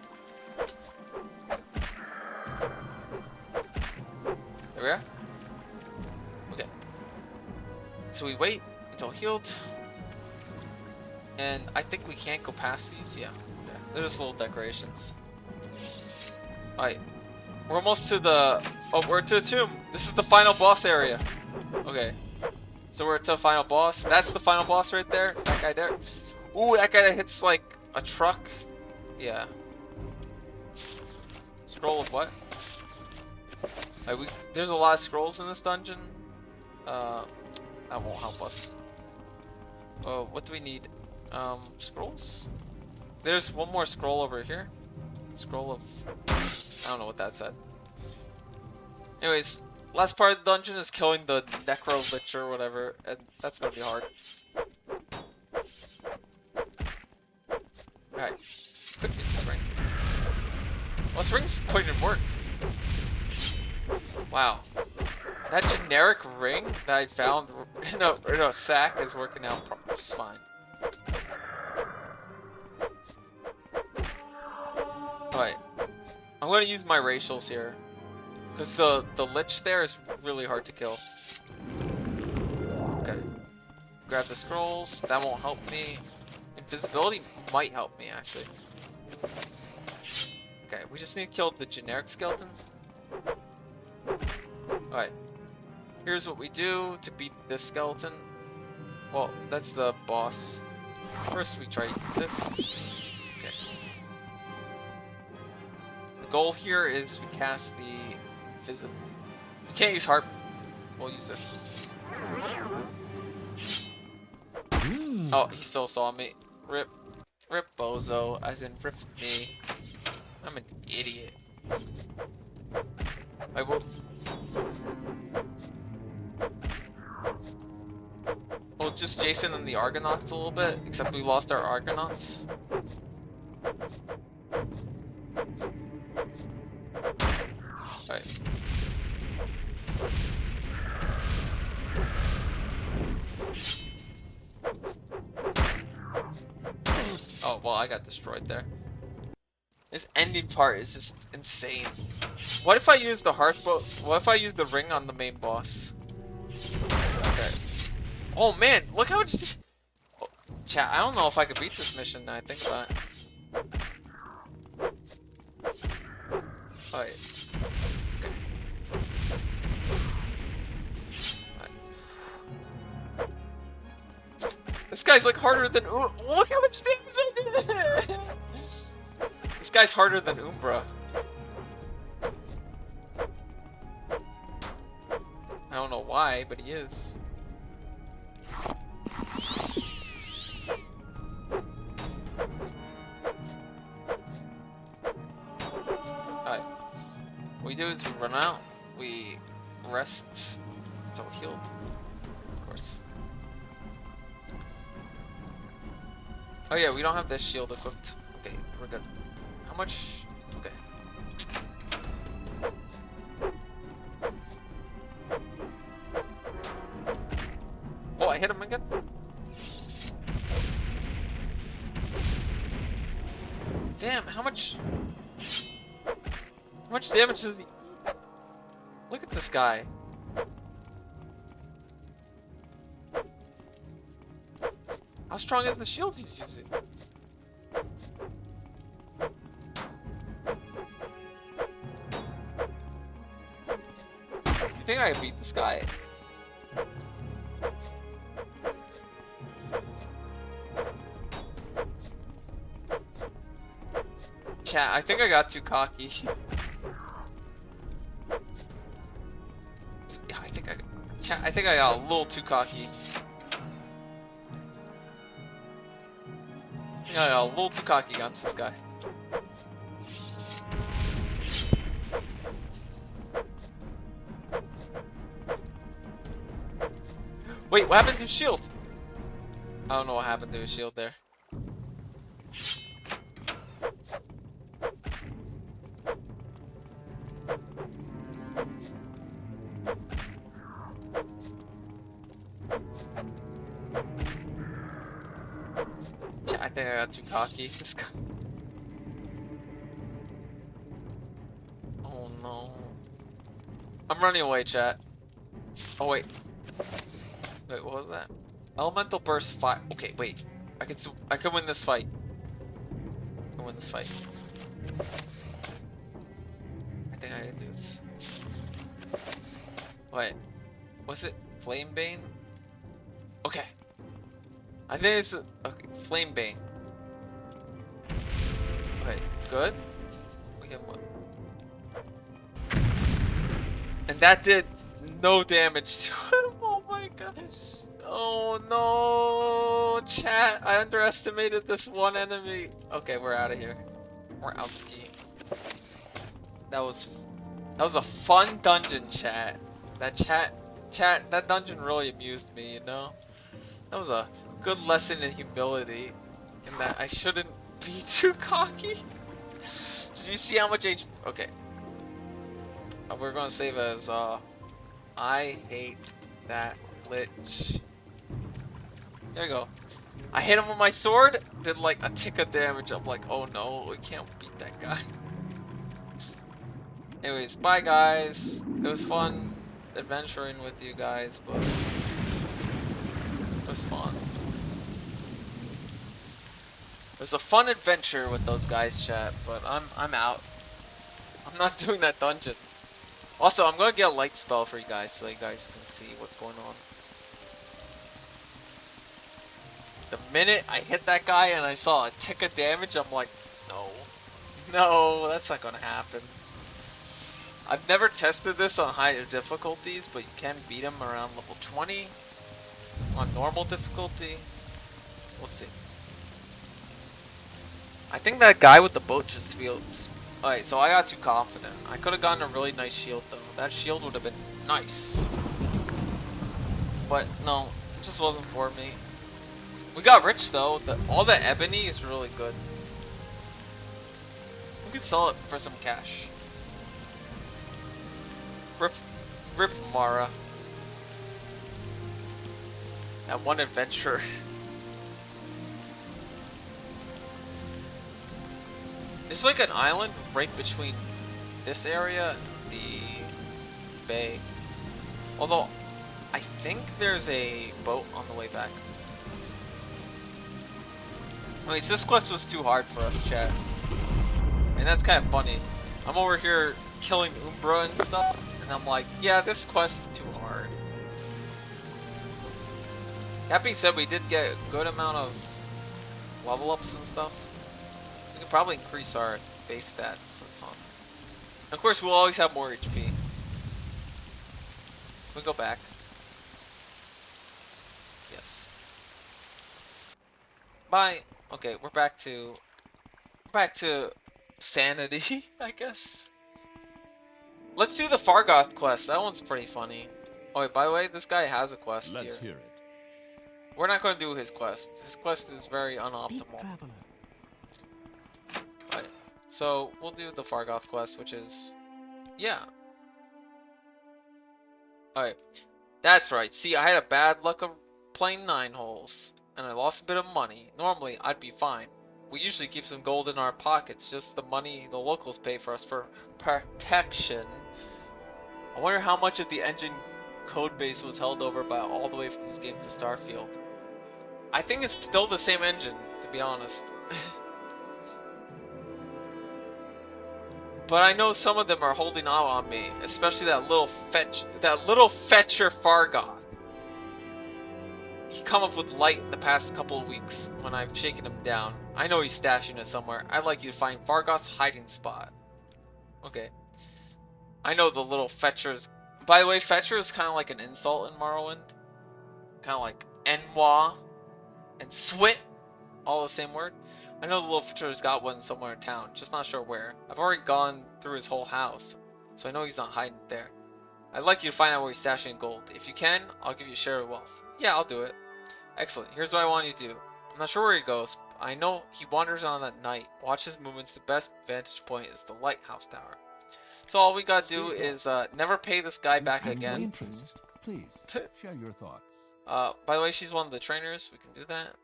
There we are. Okay. So we wait until healed. And I think we can't go past these. Yeah. Okay. They're just little decorations. Alright. We're almost to the... oh, we're to the tomb. This is the final boss area. Okay. So we're to the final boss. That's the final boss right there. That guy there. Ooh, that guy that hits like a truck. Yeah. Scroll of what? There's a lot of scrolls in this dungeon. That won't help us. Oh, what do we need? Scrolls? There's one more scroll over here. Scroll of... I don't know what that said. Anyways, last part of the dungeon is killing the Necro Lich or whatever, and that's gonna be hard. Alright. Quick use this ring. Well, this ring's quite in work. Wow. That generic ring that I found in a sack is working out just fine. Alright. I'm gonna use my racials here. Because the Lich there is really hard to kill. Okay. Grab the scrolls. That won't help me. Invisibility might help me, actually. Okay, we just need to kill the generic skeleton. Alright. Here's what we do to beat this skeleton. Well, that's the boss. First we try this. Okay. The goal here is we cast the invisible. We can't use harp. We'll use this. Oh, he still saw me. Rip. Rip bozo, as in rip me. I'm an idiot. I will... well, just Jason and the Argonauts a little bit, except we lost our Argonauts. Alright. Oh, well, I got destroyed there. This ending part is just insane. What if I use the hearthbow? What if I use the ring on the main boss? Okay. Oh man, look how just... Chat, I don't know if I could beat this mission now I think about it. Alright. Okay. Alright. This guy's like harder than look how much damage I did! This guy's harder than Umbra. I don't know why, but he is. Alright. What we do is we run out, we rest until we're healed. Of course. Oh yeah, we don't have this shield equipped. Okay, we're good. How much? Okay. Oh, I hit him again? Damn, how much damage does he... Look at this guy. How strong is the shield he's using? You think I can beat this guy? Chat, I think I got too cocky. I think I got a little too cocky. I got a little too cocky against this guy. Wait, what happened to his shield? I don't know what happened to his shield there. I think I got too cocky. This guy. Oh no. I'm running away, chat. Oh wait. Wait, what was that? Elemental burst fire. Okay, wait. I can win this fight. I can win this fight. I think I can do this. Wait. Was it Flame Bane? Okay. I think it's okay, Flame Bane. Okay, good. We can what? And that did no damage to him. Oh my gosh. Oh no, chat. I underestimated this one enemy. Okay, we're out of here. We're out ski. That was a fun dungeon, chat. That dungeon really amused me, you know? That was a good lesson in humility, in that I shouldn't be too cocky. Did you see how much HP? Okay. We're gonna save as I hate that lich. There you go. I hit him with my sword, did like a tick of damage. I'm like, oh no, we can't beat that guy. Anyways, bye guys. It was fun adventuring with you guys, but it was fun. It was a fun adventure with those guys, chat, but I'm out. I'm not doing that dungeon. Also, I'm gonna get a light spell for you guys so you guys can see what's going on. The minute I hit that guy and I saw a tick of damage, I'm like, no, that's not gonna happen. I've never tested this on higher difficulties, but you can beat him around level 20 on normal difficulty. We'll see. I think that guy with the boat just feels... Alright, so I got too confident. I could have gotten a really nice shield though. That shield would have been nice. But no, it just wasn't for me. We got rich though. All the ebony is really good. We could sell it for some cash. Rip Mara. That one adventure. There's like an island right between this area and the bay. Although, I think there's a boat on the way back. Wait, this quest was too hard for us, chat. And that's kind of funny. I'm over here killing Umbra and stuff, and I'm like, yeah, this quest is too hard. That being said, we did get a good amount of level ups and stuff. We could probably increase our base stats. Of course, we'll always have more HP. We go back. Yes. Bye. Okay, we're back to sanity, I guess. Let's do the Fargoth quest. That one's pretty funny. Oh wait, by the way, this guy has a quest
Let's
here.
hear it.
We're not going to do his quest. His quest is very
Speak,
unoptimal.
traveler.
Right. So we'll do the Fargoth quest, which is, yeah. Alright. That's right. See, I had a bad luck of playing 9 holes, and I lost a bit of money. Normally, I'd be fine. We usually keep some gold in our pockets, just the money the locals pay for us for protection. I wonder how much of the engine code base was held over by all the way from this game to Starfield. I think it's still the same engine, to be honest. But I know some of them are holding out on me, especially that little fetcher Fargoth. He come up with light in the past couple of weeks when I've shaken him down. I know he's stashing it somewhere. I'd like you to find Fargoth's hiding spot. Okay. I know the little fetchers. By the way, fetcher is kind of like an insult in Morrowind. Kind of like enwa and swit, all the same word. I know the little fetcher's got one somewhere in town, just not sure where. I've already gone through his whole house, so I know he's not hiding there. I'd like you to find out where he's stashing gold. If you can, I'll give you a share of wealth. Yeah, I'll do it. Excellent. Here's what I want you to do. I'm not sure where he goes. But I know he wanders on at night. Watch his movements. The best vantage point is the lighthouse tower. So all we gotta do is never pay this guy back again.
Interest. Please share your thoughts.
By the way, she's one of the trainers. We can do that.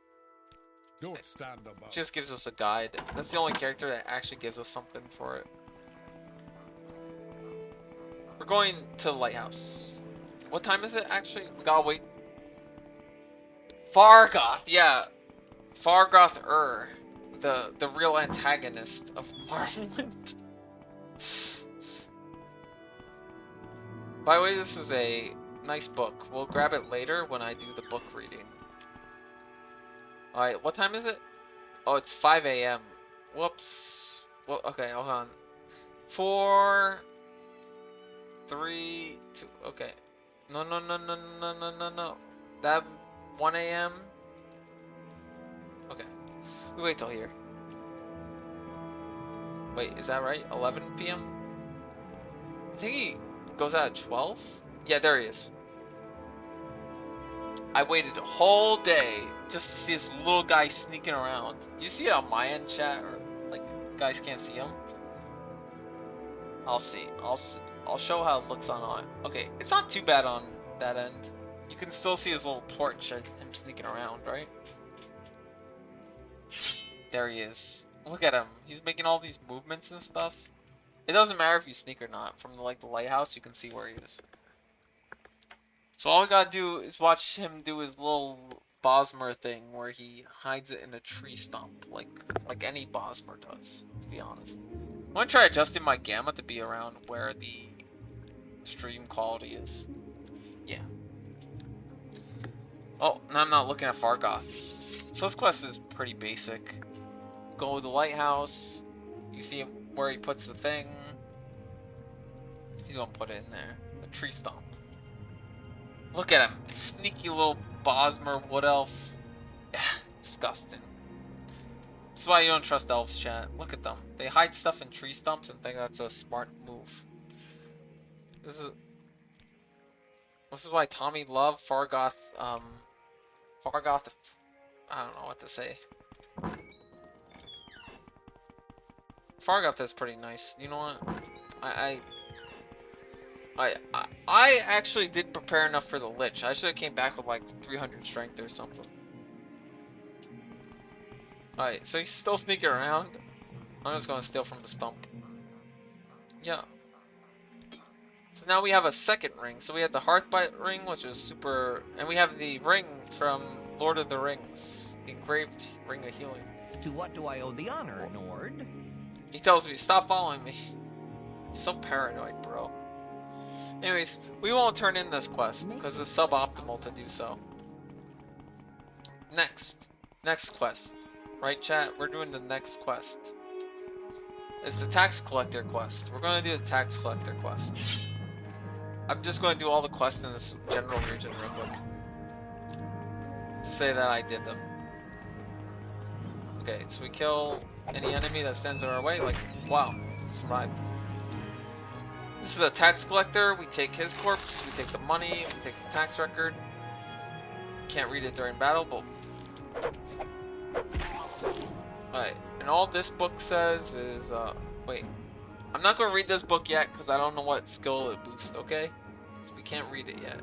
Don't stand about.
Just gives us a guide. That's the only character that actually gives us something for it. We're going to the lighthouse. What time is it actually? We gotta wait. Fargoth, yeah. Fargoth the real antagonist of Morrowind. By the way, this is a nice book. We'll grab it later when I do the book reading. Alright, what time is it? Oh, it's 5 a.m. Whoops. Well, okay, hold on. 4, 3, 2, okay. No. That 1 a.m. Okay. We wait till here. Wait, is that right? 11 p.m.? I think he goes out at 12? Yeah, there he is. I waited a whole day just to see this little guy sneaking around. You see it on my end, chat, or like guys can't see him? I'll see. I'll show how it looks on. Okay, it's not too bad on that end. You can still see his little torch and him sneaking around, right? There he is. Look at him. He's making all these movements and stuff. It doesn't matter if you sneak or not. From the lighthouse, you can see where he is. So all we gotta do is watch him do his little Bosmer thing where he hides it in a tree stump, like any Bosmer does, to be honest. I'm gonna try adjusting my gamma to be around where the stream quality is. Yeah. Oh, now I'm not looking at Fargoth. So this quest is pretty basic. Go to the lighthouse. You see him where he puts the thing. He's gonna put it in there. A tree stump. Look at him. Sneaky little Bosmer wood elf. Disgusting. That's why you don't trust elves, chat. Look at them. They hide stuff in tree stumps and think that's a smart move. This is why Tommy loved Fargoth, I don't know what to say. Fargoth is pretty nice. You know what? I actually did prepare enough for the Lich. I should have came back with like 300 strength or something. Alright, so he's still sneaking around. I'm just gonna steal from the stump. Yeah. So now we have a second ring. So we have the Hearthbite ring, which is super, and we have the ring from Lord of the Rings, the engraved ring of healing.
To what do I owe the honor, Nord?
He tells me, stop following me. So paranoid, bro. Anyways, we won't turn in this quest, because it's suboptimal to do so. Next quest. Right, chat? We're doing the next quest. It's the tax collector quest. We're going to do the tax collector quest. I'm just going to do all the quests in this general region real quick. To say that I did them. Okay, so we kill any enemy that stands in our way. Like, wow, survived. This is a tax collector. We take his corpse, we take the money, we take the tax record. Can't read it during battle, but... Alright, and all this book says is, wait. I'm not going to read this book yet, because I don't know what skill it boosts, okay? So we can't read it yet.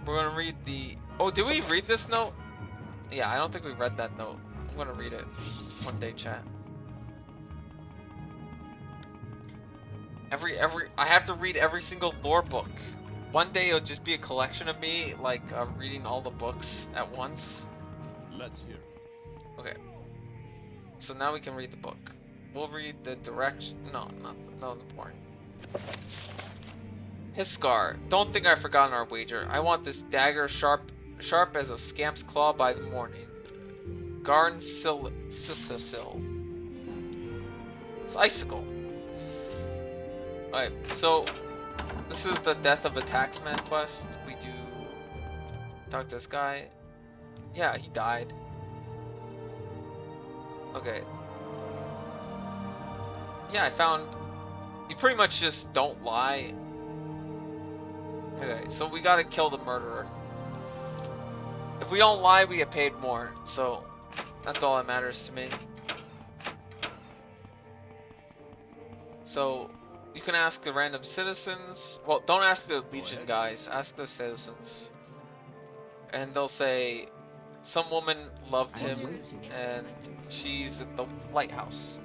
We're going to read the... Oh, did we read this note? Yeah, I don't think we read that note. I'm going to read it one day, chat. I have to read every single lore book. One day it'll just be a collection of me, like, reading all the books at once.
Let's hear.
Okay. So now we can read the book. We'll read the direction. No, it's boring. His scar. Don't think I've forgotten our wager. I want this dagger sharp as a scamp's claw by the morning. Garn Sicil. It's icicle. Alright, so this is the death of a taxman quest. We do talk to this guy. Yeah, he died. Okay. Yeah, I found you pretty much just don't lie. Okay, so we gotta kill the murderer. If we don't lie, we get paid more. So that's all that matters to me. So you can ask the random citizens. Well, don't ask the Legion guys. Ask the citizens. And they'll say, some woman loved him and she's at the lighthouse.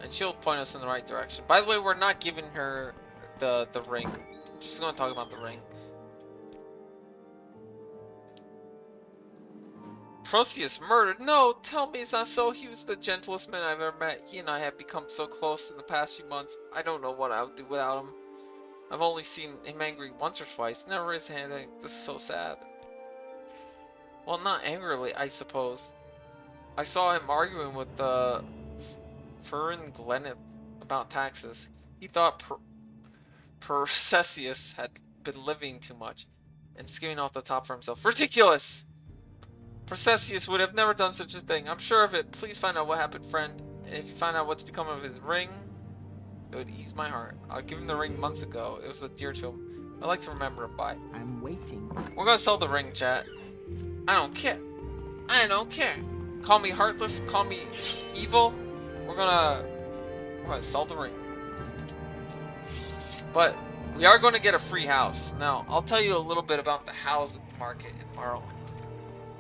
And she'll point us in the right direction. By the way, we're not giving her the ring. She's going to talk about the ring. Proceus murdered? No, tell me it's not so. He was the gentlest man I've ever met. He and I have become so close in the past few months. I don't know what I would do without him. I've only seen him angry once or twice. Never raised a hand. This is so sad. Well, not angrily, I suppose. I saw him arguing with Furin Glenip about taxes. He thought Processius had been living too much and skimming off the top for himself. Ridiculous! Processius would have never done such a thing. I'm sure of it. Please find out what happened, friend. And if you find out what's become of his ring, it would ease my heart. I gave him the ring months ago. It was dear to him. I like to remember him by.
I'm waiting.
We're gonna sell the ring, chat. I don't care. I don't care. Call me heartless. Call me evil. We're gonna sell the ring. But we are going to get a free house. Now, I'll tell you a little bit about the house market in Morrowind.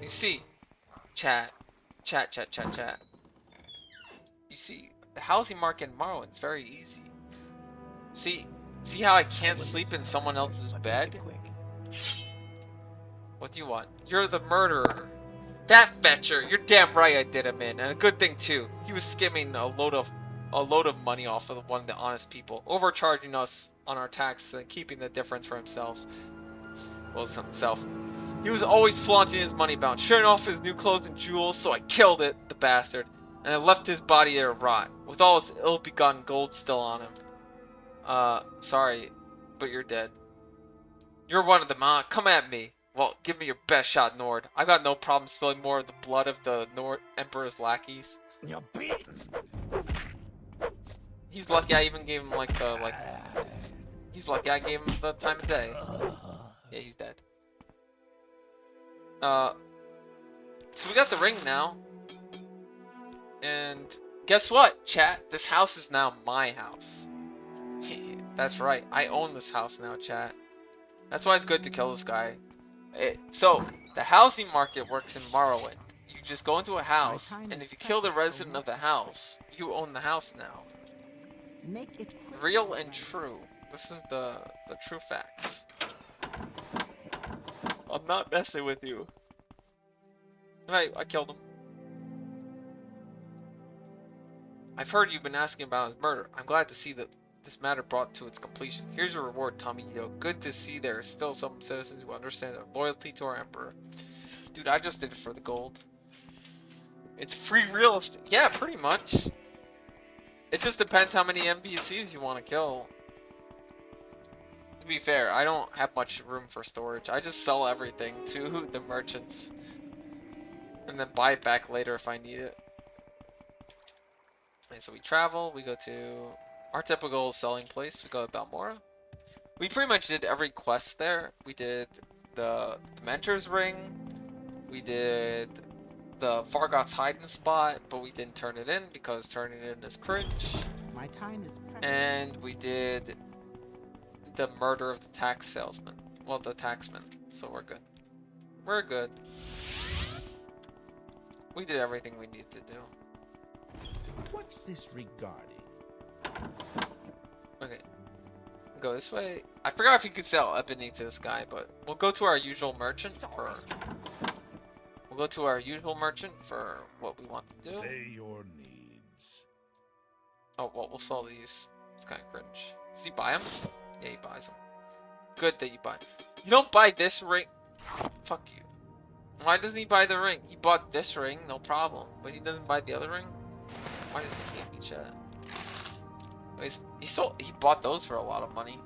You see, chat. You see, the housing market in Morrowind is very easy. See how I can't sleep in someone else's bed? What do you want? You're the murderer. That fetcher! You're damn right I did him in, and a good thing too. He was skimming a load of money off of one of the honest people, overcharging us on our taxes and keeping the difference for himself. Well, it's himself. He was always flaunting his money about, showing off his new clothes and jewels, so I killed it, the bastard, and I left his body there to rot, with all his ill-begotten gold still on him. Sorry, but you're dead. You're one of them, huh? Come at me. Well, give me your best shot, Nord. I've got no problem spilling more of the blood of the Nord Emperor's lackeys.
You're beaten.
He's lucky I even gave him he's lucky I gave him the time of day. Yeah, he's dead. So we got the ring now. And guess what, chat? This house is now my house. That's right. I own this house now, chat. That's why it's good to kill this guy. So, the housing market works in Morrowind. You just go into a house, and if you kill the resident of the house, you own the house now.
Make it
Real and true. This is the true facts. I'm not messing with you. I killed him. I've heard you've been asking about his murder. I'm glad to see that this matter brought to its completion. Here's your reward, Tommy. Good to see there are still some citizens who understand their loyalty to our emperor. Dude, I just did it for the gold. It's free real estate. Yeah, pretty much. It just depends how many NPCs you want to kill. To be fair, I don't have much room for storage. I just sell everything to the merchants. And then buy it back later if I need it. And so we travel, we go to our typical selling place. We go to Balmora. We pretty much did every quest there. We did the Mentor's Ring. We did the Fargoth's hiding spot, but we didn't turn it in because turning it in is cringe.
My time is precious.
And we did the murder of the tax salesman. Well, the taxman. So we're good. We're good. We did everything we need to do.
What's this regarding?
Okay. Go this way. I forgot if you could sell ebony to this guy, but we'll go to our usual merchant for... We'll go to our usual merchant for what we want to do.
Say your needs.
Oh, well, we'll sell these. It's kind of cringe. Does he buy them? Yeah, he buys them. Good that you buy. You don't buy this ring. Fuck you. Why doesn't he buy the ring? He bought this ring, no problem. But he doesn't buy the other ring? Why does he can't be chat? He bought those for a lot of money.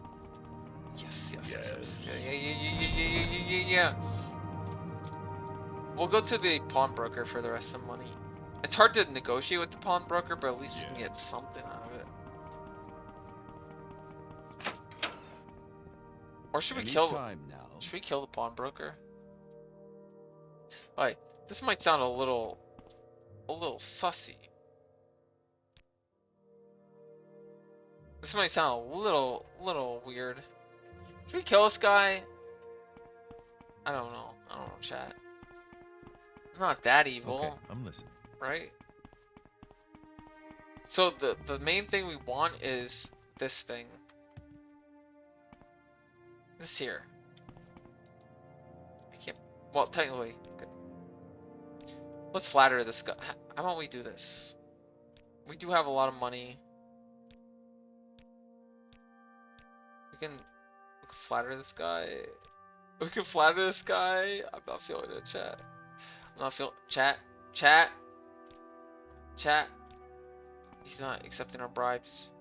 Yes. Yeah. We'll go to the pawnbroker for the rest of the money. It's hard to negotiate with the pawnbroker, but at least we can get something out of it. Or should we kill the pawnbroker? Like, this might sound a little sussy. This might sound a little weird. Should we kill this guy? I don't know, chat. I'm not that evil.
Okay, I'm listening.
Right? So the main thing we want is this thing. This here. I can't. Well, technically. Good. Let's flatter this guy. How about we do this? We do have a lot of money. We can flatter this guy. We can flatter this guy. I'm not feeling it, chat. I'm not feeling chat. He's not accepting our bribes.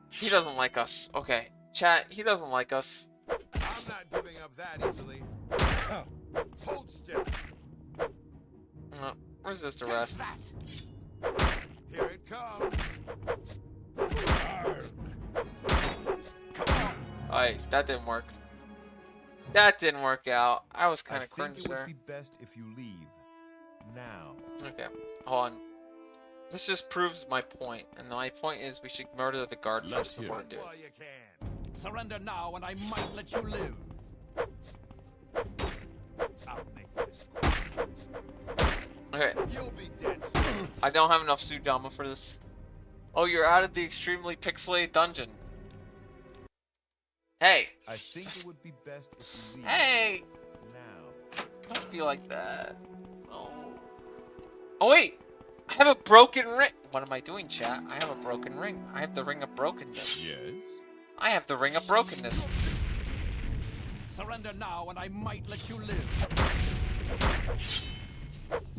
He doesn't like us. Okay, chat. He doesn't like us.
I'm not giving up that easily. Hold still.
No, resist arrest.
Here it comes.
Alright, that didn't work. That didn't work out. I was kind of cringe there.
I think it would be best if you leave now.
Okay, hold on. This just proves my point, and my point is we should murder the guard first before we do it.
While you can.
Surrender now, and I might let you live.
I'll make this.
Okay,
You'll be dead soon.
I don't have enough Sujama for this. Oh, you're out of the extremely pixelated dungeon. Hey!
I think it would be best if you leave
Hey!
now.
Don't be like that. Oh. Oh wait! I have a broken ring! What am I doing, chat? I have a broken ring. I have the ring of brokenness.
Yes.
I have the ring of brokenness.
Surrender now, and I might let you live.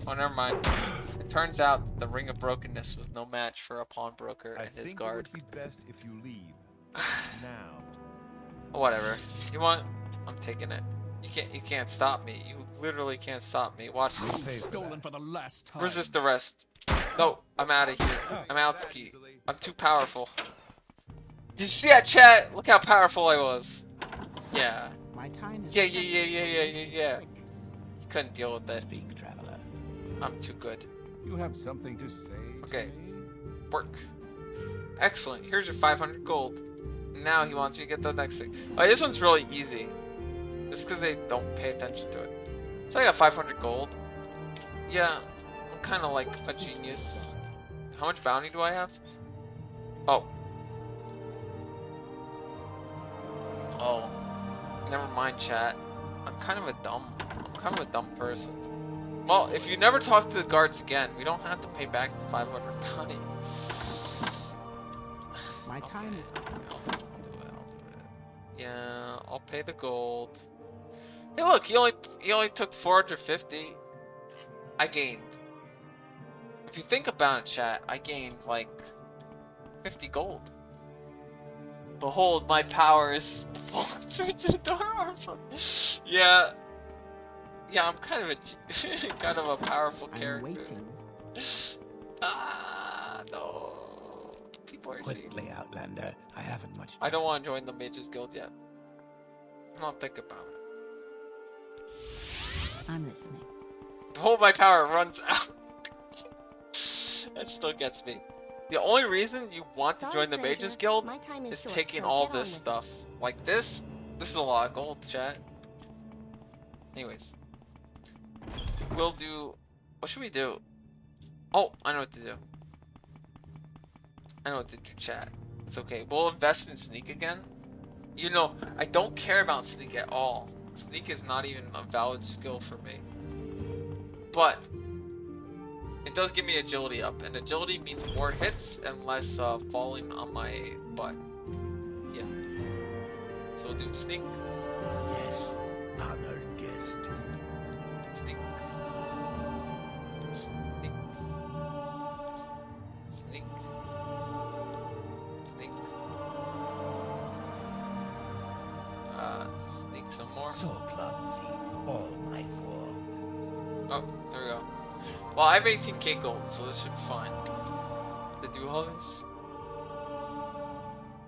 Oh, never mind. It turns out the ring of brokenness was no match for a pawnbroker
I
and his
think
guard.
it would be best if you leave now.
Whatever. You want? I'm taking it. You can't stop me. You literally can't stop me. Watch this.
Pay for
Stolen
that.
for the last time.
Resist arrest. No, I'm out of here. I'm out ski. I'm too powerful. Did you see that, chat? Look how powerful I was. Yeah.
My time is
Yeah.
precious.
You couldn't deal with that.
Speak, traveler.
I'm too good.
You have something to say
Okay.
to me?
Work. Excellent. Here's your 500 gold. Now he wants me to get the next thing. Oh, this one's really easy. Just because they don't pay attention to it. So I got 500 gold. Yeah, I'm kind of like a genius. How much bounty do I have? Oh. Oh. Never mind, chat. I'm I'm kind of a dumb person. Well, if you never talk to the guards again, we don't have to pay back the 500 bounty.
My time is
I'll do it. Yeah, I'll pay the gold. Hey, look, he only took 450. I gained. If you think about it, chat, I gained like 50 gold. Behold, my powers. Yeah. Yeah, I'm kind of a kind of a powerful
I'm
character.
waiting.
Ah, no. People are seeing.
Quickly, Outlander. I haven't much time.
I don't want to join the Mages Guild yet. I'll think about it.
I'm listening.
Behold, my power runs out. That still gets me. The only reason you want to join the Mages Guild is taking all this stuff. Like this is a lot of gold, chat. Anyways. We'll do... What should we do? Oh, I know what to do. I know what to do, chat. It's okay. We'll invest in Sneak again. You know, I don't care about Sneak at all. Sneak is not even a valid skill for me. But it does give me agility up, and agility means more hits and less falling on my butt. Yeah. So we'll do Sneak.
Yes, honored guest.
Sneak. Sneak. Sneak. Sneak. Sneak some more.
So clumsy. All my fault.
Oh, there we go. Well, I have 18k gold, so this should be fine. To do all this.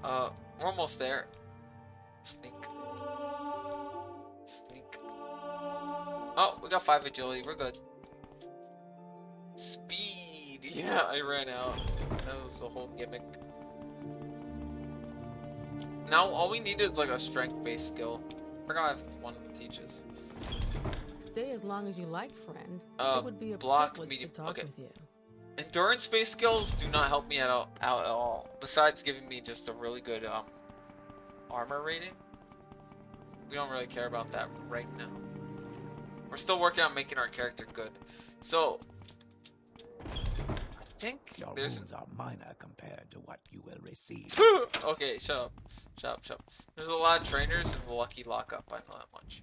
We're almost there. Sneak. Sneak. Oh, we got 5 agility. We're good. Speed. Yeah, I ran out. That was the whole gimmick. Now, all we need is like a strength-based skill. I forgot if it's one of the teaches.
Stay as long as you like, friend. It would be a
block,
privilege
medium.
to talk
Okay.
with you.
Endurance-based skills do not help me out at all. Besides giving me just a really good armor rating. We don't really care about that right now. We're still working on making our character good. So I think
Your
there's
wounds are minor compared to what you will receive.
okay, shut up. Shut up, shut up. There's a lot of trainers in the Lucky Lockup, I know that much.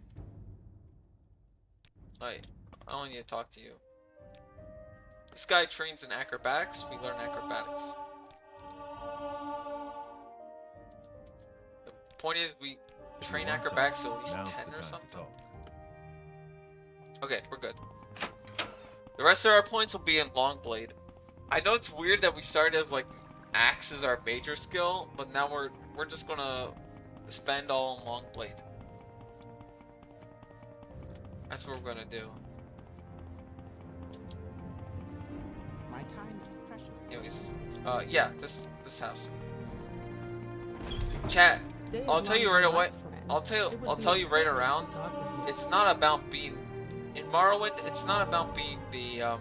Alright, I don't need to talk to you. This guy trains in acrobatics, we learn acrobatics. The point is, we train acrobatics to at least 10 or something. Okay, we're good. The rest of our points will be in Longblade. I know it's weird that we started as like Axe is our major skill, but now we're just gonna spend all on Longblade. That's what we're gonna do.
My time is precious.
Anyways, yeah, this house. Chat,
Stay as
I'll
long
tell you
as
right
like,
away.
friend.
I'll
It
tell
would
you
be a
right
privilege
around.
to talk with you.
It's not about being in Morrowind. It's not about being the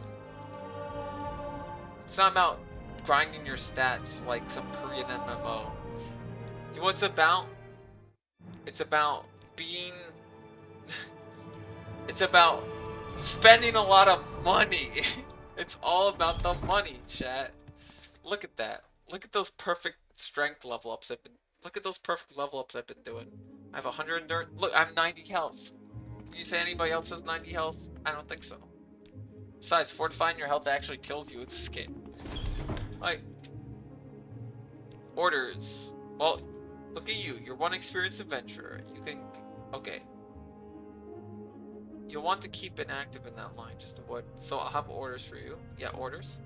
It's not about grinding your stats like some Korean MMO. Do you know what it's about? It's about being. It's about spending a lot of money. It's all about the money, chat. Look at that. Look at those perfect strength level ups I've been. Look at those perfect level ups I've been doing. I have 100 endurance. Look, I have 90 health. Can you say anybody else has 90 health? I don't think so. Besides, fortifying your health actually kills you with this game. Like, orders. Well, look at you. You're one experienced adventurer. You can. Okay. You'll want to keep it active in that line. Just avoid. So I'll have orders for you. Yeah, orders.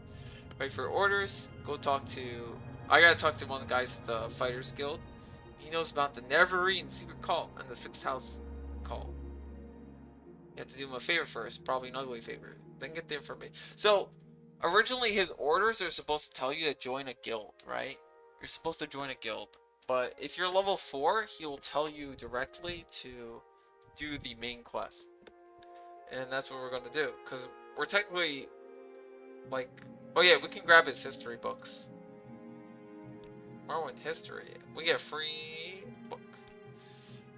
Wait for orders. Go talk to. I gotta talk to one of the guys at the Fighters Guild. He knows about the Neverine secret cult and the 6th house cult. You have to do him a favor first, probably an ugly favor. Then get the information. So, originally his orders are supposed to tell you to join a guild, right? You're supposed to join a guild. But if you're level 4, he will tell you directly to do the main quest. And that's what we're gonna do. Because we're technically, like... Oh yeah, we can grab his history books. Morrowind history. We get a free book.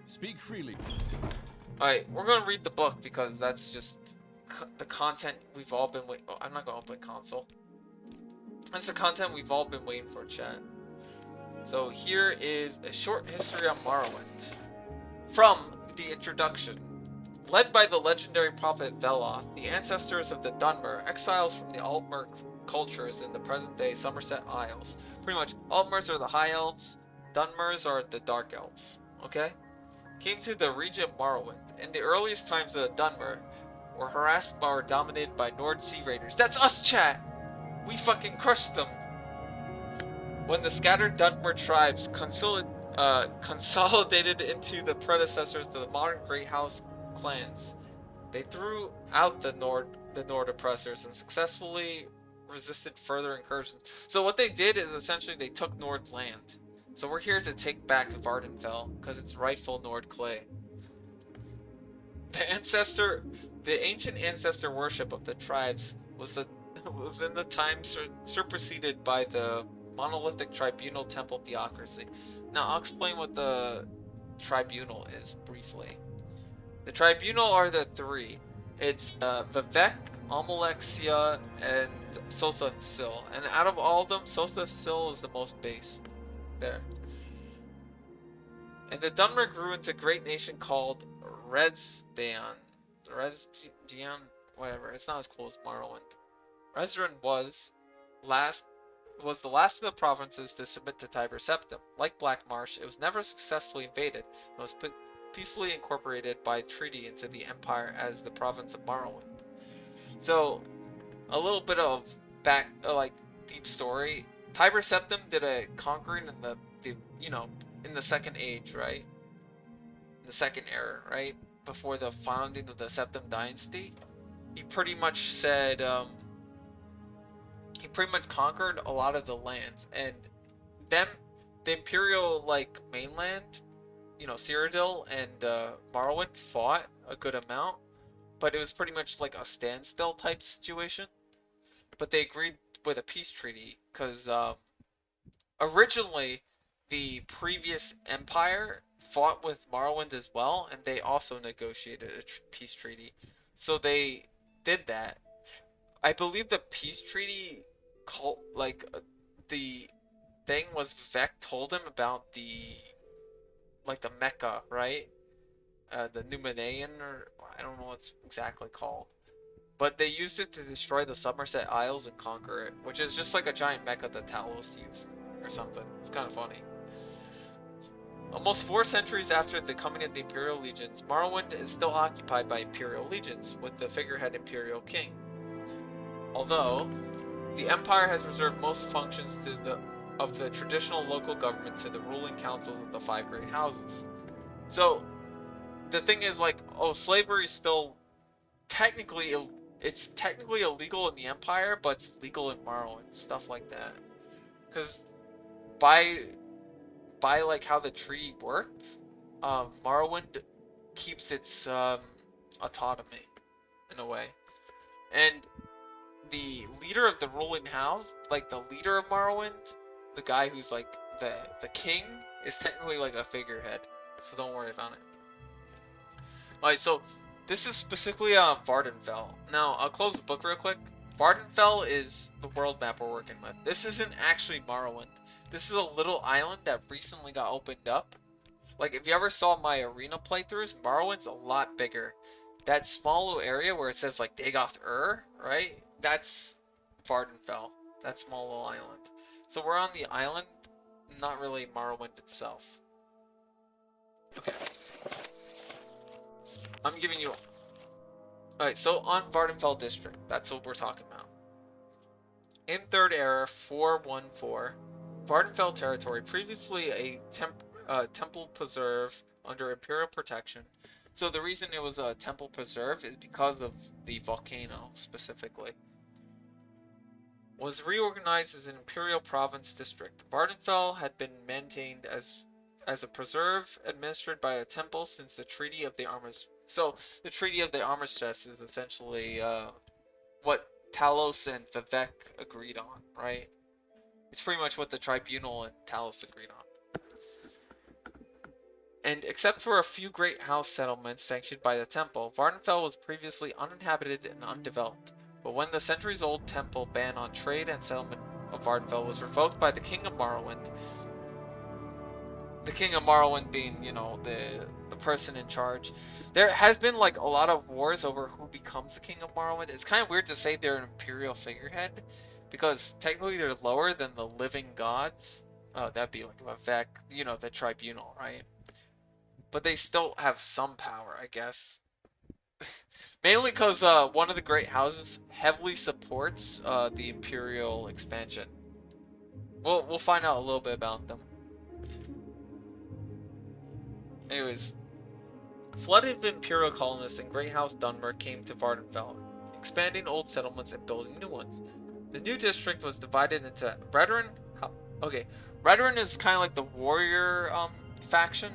Speak freely.
Alright, we're gonna read the book because that's just the content we've all been waiting. Oh, I'm not gonna open console. That's the content we've all been waiting for, chat. So here is a short history on Morrowind. From the introduction. Led by the legendary prophet Veloth, the ancestors of the Dunmer, exiles from the Altmer cultures in the present-day Somerset Isles. Pretty much, Altmers are the High Elves, Dunmers are the Dark Elves. Okay? Came to the region of Morrowind. In the earliest times of the Dunmer, were harassed by or dominated by Nord Sea Raiders. That's us, chat! We fucking crushed them! When the scattered Dunmer tribes consolidated into the predecessors to the modern Great House clans, they threw out the Nord oppressors and successfully resisted further incursions. So what they did is essentially they took Nord land. So we're here to take back Vardenfell because it's rightful Nord clay. The ancient ancestor worship of the tribes was in the time superseded by the monolithic tribunal temple theocracy. Now I'll explain what the tribunal is briefly. The tribunal are the three. It's Vivek, Amalexia, and Sothathsil. And out of all of them, Sothathsil is the most based there. And the Dunmer grew into a great nation called Rezdian, whatever. It's not as cool as Morrowind. Rezdian was the last of the provinces to submit to Tiber Septim. Like Black Marsh, it was never successfully invaded and was peacefully incorporated by treaty into the empire as the province of Morrowind. So, a little bit of deep story. Tiber Septim did a conquering in in the Second Age, right? The Second Era, right? Before the founding of the Septim Dynasty. He pretty much said, he pretty much conquered a lot of the lands, and the Imperial, mainland, Cyrodiil and Morrowind fought a good amount, but it was pretty much like a standstill type situation. But they agreed with a peace treaty, because originally the previous empire fought with Morrowind as well, and they also negotiated a peace treaty. So they did that. I believe the peace treaty the thing was Vivek told him about the Mecca, right? The Numenaian, or I don't know what it's exactly called. But they used it to destroy the Somerset Isles and conquer it, which is just like a giant Mecca that Talos used, or something. It's kind of funny. Almost 4 centuries after the coming of the Imperial Legions, Morrowind is still occupied by Imperial Legions, with the figurehead Imperial King. Although, the Empire has reserved most functions of the traditional local government to the ruling councils of the 5 great houses. So, the thing is, slavery is still technically illegal in the Empire, but it's legal in Morrowind, stuff like that. Because by how the treaty worked, Morrowind keeps its autonomy in a way, and the leader of the ruling house, the leader of Morrowind, the guy who's the king, is technically a figurehead, so don't worry about it. Alright, so this is specifically on Vardenfell. Now, I'll close the book real quick. Vardenfell is the world map we're working with. This isn't actually Morrowind. This is a little island that recently got opened up. If you ever saw my arena playthroughs, Morrowind's a lot bigger. That small little area where it says Dagoth-Ur, right? That's Vardenfell. That small little island. So we're on the island, not really Morrowind itself. Okay. I'm giving you... Alright, so on Vardenfell District, that's what we're talking about. In 3rd Era 414, Vardenfell territory, previously a temple preserve under Imperial protection. So the reason it was a temple preserve is because of the volcano, specifically. Was reorganized as an Imperial Province district. Vardenfell had been maintained as a preserve administered by a temple since the Treaty of the Armistice. So the Treaty of the Armistice is essentially what Talos and Vivek agreed on, right? It's pretty much what the Tribunal and Talos agreed on. And except for a few great house settlements sanctioned by the temple, Vardenfell was previously uninhabited and undeveloped. But when the centuries-old temple ban on trade and settlement of Vardenfell was revoked by the King of Morrowind, the King of Morrowind being, you know, the person in charge, there has been like a lot of wars over who becomes the King of Morrowind. It's kind of weird to say they're an imperial figurehead, because technically they're lower than the living gods. Oh, that'd be like Vivek, you know, the tribunal, right? But they still have some power, I guess. Mainly because one of the great houses heavily supports the imperial expansion. We'll find out a little bit about them. Anyways, flooded imperial colonists in Great House Dunmer came to Vardenfell, expanding old settlements and building new ones. The new district was divided into Redoran. Okay, Redoran is kind of like the warrior faction.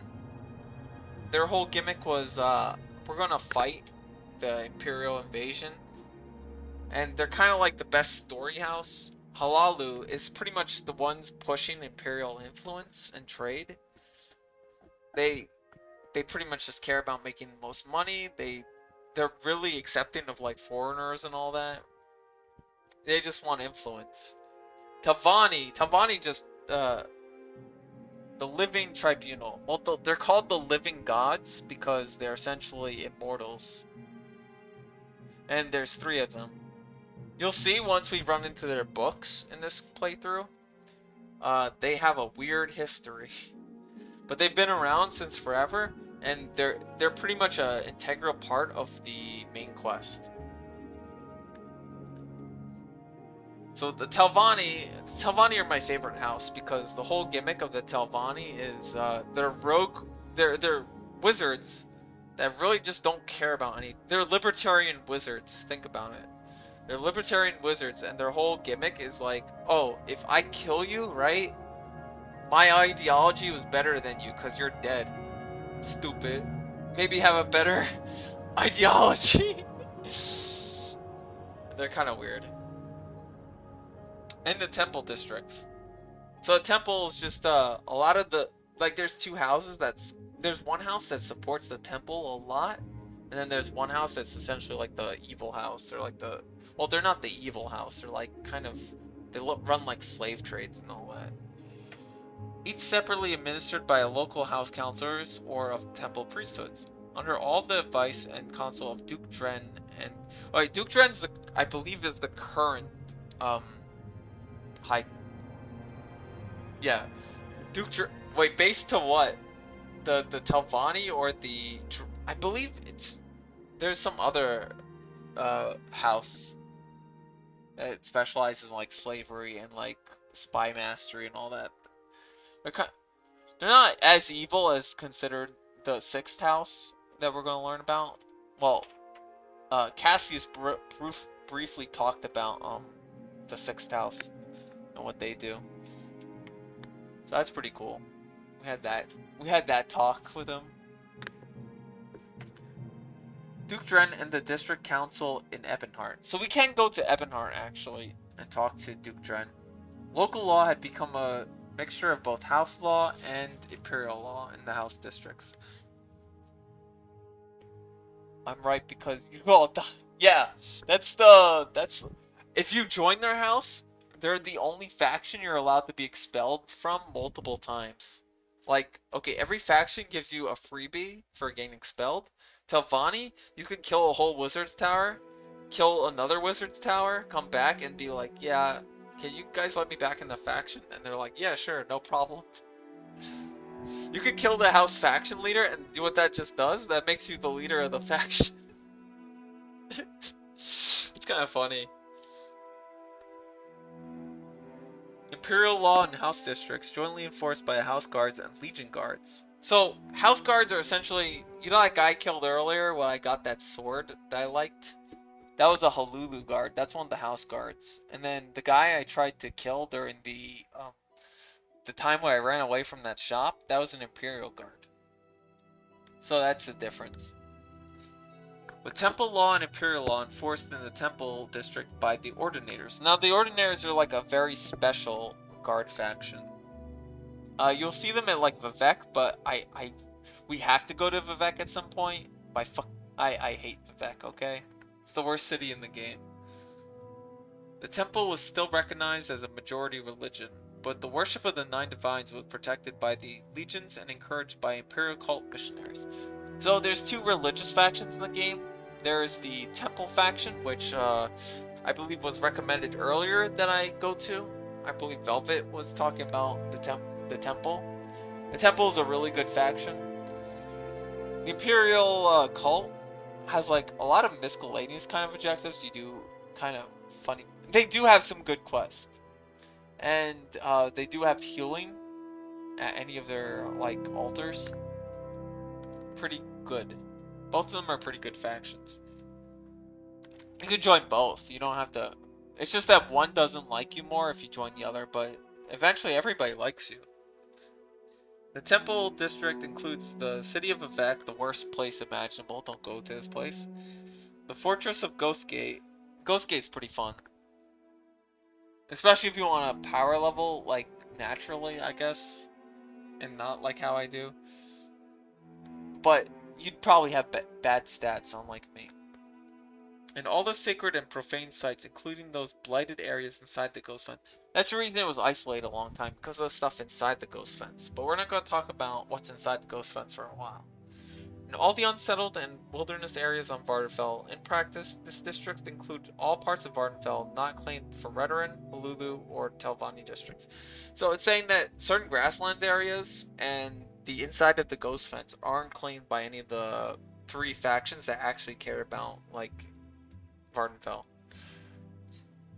Their whole gimmick was we're gonna fight the imperial invasion, and they're kind of like the best story house. Halalu is pretty much the ones pushing imperial influence and trade. They pretty much just care about making the most money. They're really accepting of like foreigners and all that. They just want influence. Tavani just the living tribunal. Well, they're called the living gods because they're essentially immortals. And there's 3 of them. You'll see once we run into their books in this playthrough. They have a weird history. But they've been around since forever, and they're pretty much an integral part of the main quest. So the Telvanni are my favorite house because the whole gimmick of the Telvanni is they're wizards that really just don't care about any. They're libertarian wizards. Think about it. They're libertarian wizards, and their whole gimmick is like, oh, if I kill you, right? My ideology was better than you because you're dead. Stupid. Maybe have a better ideology. They're kind of weird. And the temple districts. So the temple is just a lot of the, like, there's 2 houses there's one house that supports the temple a lot, and then there's one house that's essentially like the evil house, or like well, they're not the evil house, they're like kind of, they run like slave trades and all that. Each separately administered by a local house councilors or of temple priesthoods, under all the advice and counsel of Duke Dren and... Alright, Duke Dren's, I believe, is the current, high... Yeah. Duke Dren... Wait, based to what? The Telvanni or the... I believe it's... There's some other, house that specializes in, like, slavery and, like, spy mastery and all that. They're not as evil as considered the 6th house that we're going to learn about. Well, Cassius briefly talked about the 6th house and what they do. So that's pretty cool. We had that talk with him. Duke Dren and the district council in Ebonheart. So we can go to Ebonheart actually and talk to Duke Dren. Local law had become a mixture of both house law and imperial law in the house districts. I'm right because you all die. Yeah, that's if you join their house, they're the only faction you're allowed to be expelled from multiple times. Like, okay, every faction gives you a freebie for getting expelled. Telvanni, you can kill a whole wizard's tower, kill another wizard's tower, come back and be like, yeah, can you guys let me back in the faction? And they're like, yeah, sure, no problem. You could kill the house faction leader, and do what that just does? That makes you the leader of the faction. It's kind of funny. Imperial law and house districts jointly enforced by the house guards and legion guards. So, house guards are essentially, you know that guy I killed earlier when I got that sword that I liked? That was a Halulu guard. That's one of the house guards. And then the guy I tried to kill during the time where I ran away from that shop, that was an Imperial guard. So that's the difference. With Temple law and Imperial law enforced in the Temple district by the Ordinators. Now the Ordinators are like a very special guard faction. You'll see them at like Vivek, but we have to go to Vivek at some point. I hate Vivek, okay? It's the worst city in the game. The temple was still recognized as a majority religion, but the worship of the Nine Divines was protected by the legions and encouraged by Imperial cult missionaries. So there's two religious factions in the game. There's the temple faction, which I believe was recommended earlier that I go to. I believe Velvet was talking about the temple. The temple is a really good faction. The Imperial cult has like a lot of miscellaneous kind of objectives. You do kind of funny. They do have some good quests, and they do have healing at any of their like altars. Pretty good. Both of them are pretty good factions. You could join both. You don't have to. It's just that one doesn't like you more if you join the other, but eventually everybody likes you. The temple district includes the city of Vivek, the worst place imaginable. Don't go to this place. The fortress of Ghostgate. Ghostgate's pretty fun. Especially if you want a power level, like, naturally, I guess. And not like how I do. But you'd probably have bad stats, unlike me. And all the sacred and profane sites, including those blighted areas inside the Ghost Fence. That's the reason it was isolated a long time, because of the stuff inside the Ghost Fence. But we're not going to talk about what's inside the Ghost Fence for a while. In all the unsettled and wilderness areas on Vardenfell, in practice, this district includes all parts of Vardenfell not claimed for Redoran, Halulu, or Telvanni districts. So it's saying that certain grasslands areas and the inside of the Ghost Fence aren't claimed by any of the three factions that actually care about, like, Vardenfell.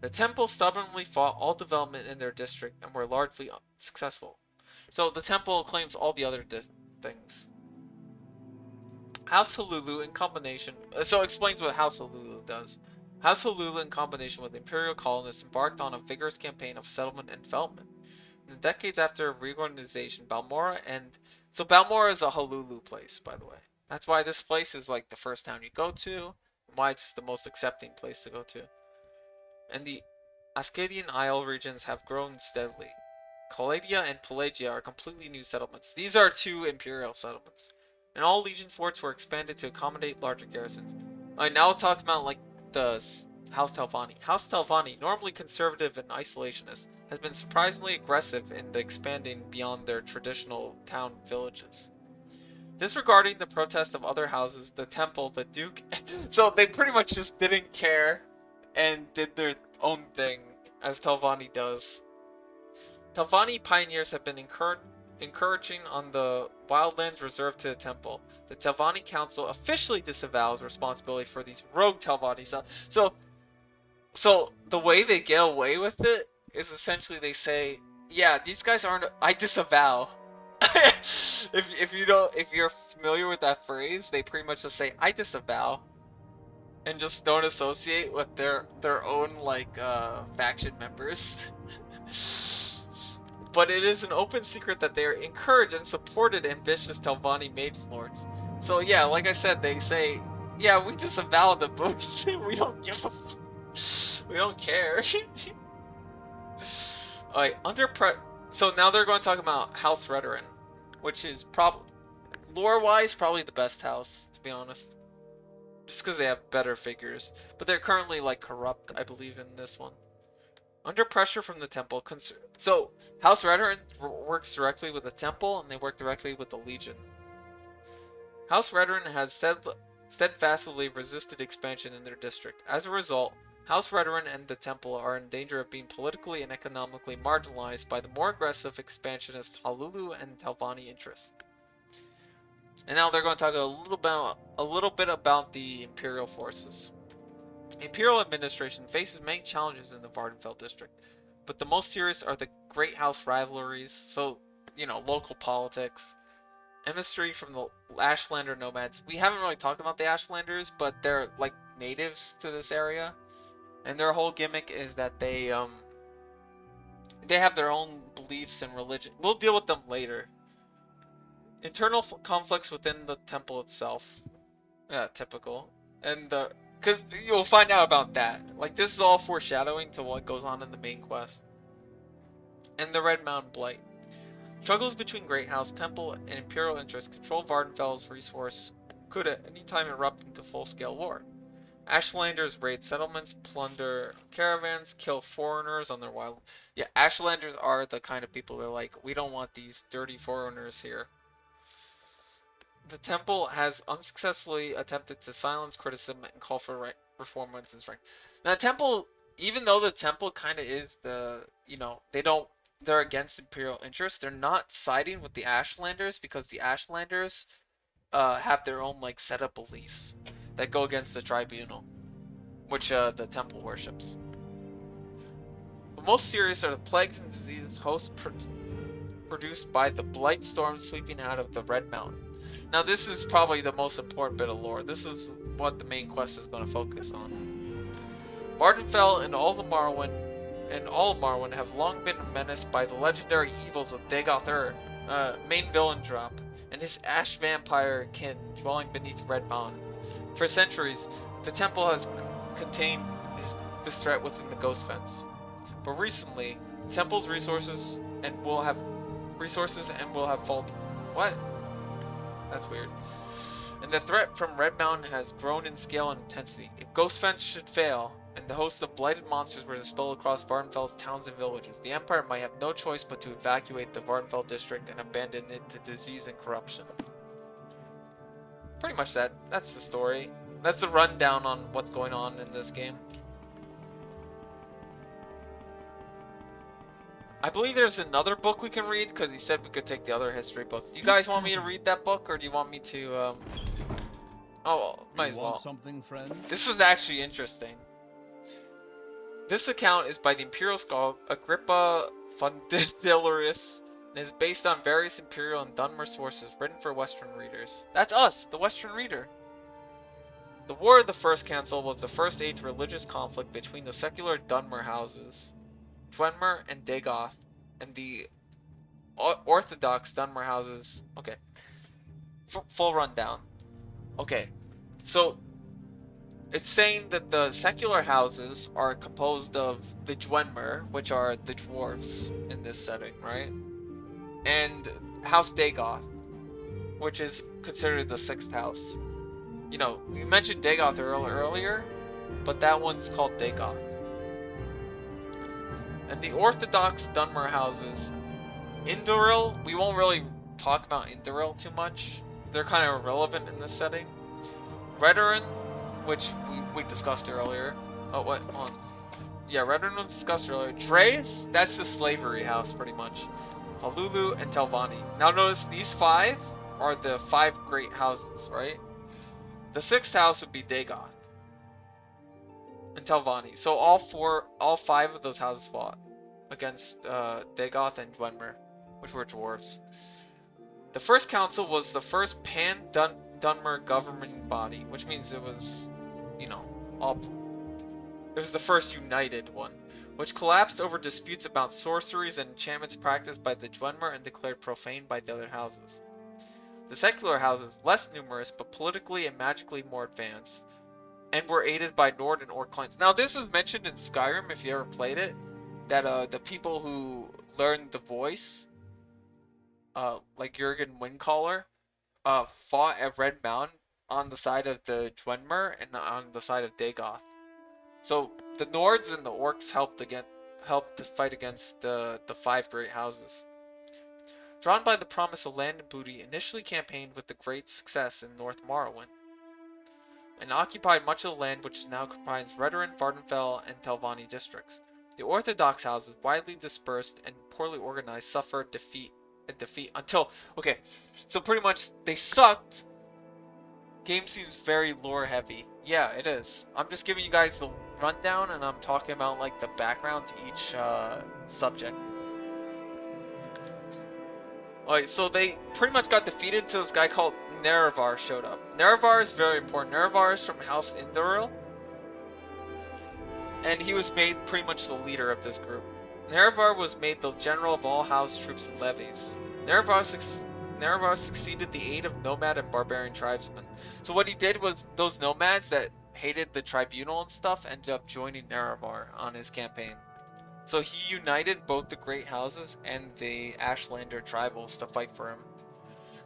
The temple stubbornly fought all development in their district and were largely successful. So the temple claims all the other things. House Halulu in combination... So it explains what House Halulu does. House Halulu in combination with Imperial colonists embarked on a vigorous campaign of settlement and development. In the decades after reorganization, Balmora and... So Balmora is a Halulu place, by the way. That's why this place is like the first town you go to. Why it's the most accepting place to go to. And the Ascadian Isle regions have grown steadily. Caladia and Pelagia are completely new settlements. These are two Imperial settlements. And all Legion forts were expanded to accommodate larger garrisons. Alright, now we'll talk about like the House Telvanni. House Telvanni, normally conservative and isolationist, has been surprisingly aggressive in the expanding beyond their traditional town villages. Disregarding the protest of other houses, the temple, the duke, so they pretty much just didn't care and did their own thing, as Telvanni does. Telvanni pioneers have been encouraging on the wildlands reserved to the temple. The Telvanni Council officially disavows responsibility for these rogue Telvanni. So the way they get away with it is essentially they say, yeah, these guys aren't, I disavow. if you're familiar with that phrase, they pretty much just say I disavow and just don't associate with their own like faction members. But it is an open secret that they are encouraged and supported ambitious Telvanni mage lords. So yeah, like I said, they say, yeah, we disavow the books. We don't give a we don't care. Alright, so now they're going to talk about House Redoran, which is probably, lore-wise, probably the best house, to be honest. Just because they have better figures. But they're currently, like, corrupt, I believe, in this one. Under pressure from the temple, so House Redoran works directly with the temple, and they work directly with the Legion. House Redoran has steadfastly resisted expansion in their district. As a result, House Redoran and the temple are in danger of being politically and economically marginalized by the more aggressive expansionist Halulu and Telvanni interests. And now they're going to talk a little bit about the Imperial forces. The Imperial administration faces many challenges in the Vardenfell district, but the most serious are the Great House rivalries, so, you know, local politics, emissary from the Ashlander nomads. We haven't really talked about the Ashlanders, but they're like natives to this area, and their whole gimmick is that they have their own beliefs and religion. We'll deal with them later. Internal conflicts within the temple itself. Yeah, typical. And because you'll find out about that. Like, this is all foreshadowing to what goes on in the main quest. And the Red Mountain Blight. Struggles between Great House, Temple, and Imperial interests control Vardenfell's resource could at any time erupt into full-scale war. Ashlanders raid settlements, plunder caravans, kill foreigners on their wild... Yeah, Ashlanders are the kind of people that are like, we don't want these dirty foreigners here. The Temple has unsuccessfully attempted to silence criticism and call for reform within its rank. Now, the Temple, even though the Temple kind of is the, you know, they're against Imperial interests, they're not siding with the Ashlanders because the Ashlanders have their own, like, set of beliefs that go against the Tribunal, which the Temple worships. The most serious are the plagues and diseases produced by the blight storm sweeping out of the Red Mountain. Now this is probably the most important bit of lore. This is what the main quest is going to focus on. Vardenfell and all of Morrowind have long been menaced by the legendary evils of Dagoth main villain drop, and his ash vampire kin dwelling beneath Red Mountain. For centuries, the Temple has contained this threat within the Ghost Fence. But recently, the Temple's resources will have fault. What? That's weird. And the threat from Red Mountain has grown in scale and intensity. If Ghost Fence should fail, and the host of blighted monsters were to spill across Vardenfell's towns and villages, the Empire might have no choice but to evacuate the Vardenfell district and abandon it to disease and corruption. Pretty much that's the story. That's the rundown on what's going on in this game. I believe there's another book we can read, because he said we could take the other history book. Do you guys want me to read that book, or do you want me to, Oh, might as well.
Something, friend?
This was actually interesting. This account is by the Imperial scholar Agrippa Fundidilarius, and is based on various Imperial and Dunmer sources written for Western readers. That's us, the Western reader. The War of the First Council was the First Age religious conflict between the secular Dunmer houses, Dwemer and Dagoth, and the Orthodox Dunmer houses. Okay, full rundown. Okay, so it's saying that the secular houses are composed of the Dwemer, which are the dwarves in this setting, right? And House Dagoth, which is considered the sixth house. You know, we mentioned Dagoth earlier, but that one's called Dagoth. And the Orthodox Dunmer houses, Indoril, we won't really talk about Indoril too much. They're kind of irrelevant in this setting. Redoran, which we discussed earlier. Oh, what? Hold on. Yeah, Redoran was discussed earlier. Dreis, that's the slavery house, pretty much. Halulu and Telvanni. Now notice, these five are the five great houses, right? The sixth house would be Dagoth and Telvanni. So all five of those houses fought against Dagoth and Dwemer, which were dwarves. The first council was the first pan-Dunmer governing body, which means it was, you know, it was the first united one, which collapsed over disputes about sorceries and enchantments practiced by the Dwemer and declared profane by the other houses. The secular houses, less numerous but politically and magically more advanced, and were aided by Nord and Orc clans. Now this is mentioned in Skyrim, if you ever played it, that the people who learned the voice, like Jurgen Windcaller, fought at Red Mountain on the side of the Dwemer and on the side of Dagoth. So the Nords and the Orcs helped to fight against the five great houses. Drawn by the promise of land and booty, initially campaigned with the great success in North Morrowind, and occupied much of the land which now comprise Redoran, Vardenfell, and Telvanni districts. The Orthodox houses, widely dispersed and poorly organized, suffered defeat until... Okay, so pretty much they sucked. Game seems very lore heavy. Yeah, it is. I'm just giving you guys the rundown, and I'm talking about like the background to each subject. Alright, so they pretty much got defeated until this guy called Nerevar showed up. Nerevar is very important. Nerevar is from House Indoril, and he was made pretty much the leader of this group. Nerevar was made the general of all house troops and levies. Nerevar succeeded the aid of nomad and barbarian tribesmen. So what he did was those nomads that hated the tribunal and stuff ended up joining Nerevar on his campaign. So he united both the Great Houses and the Ashlander tribals to fight for him,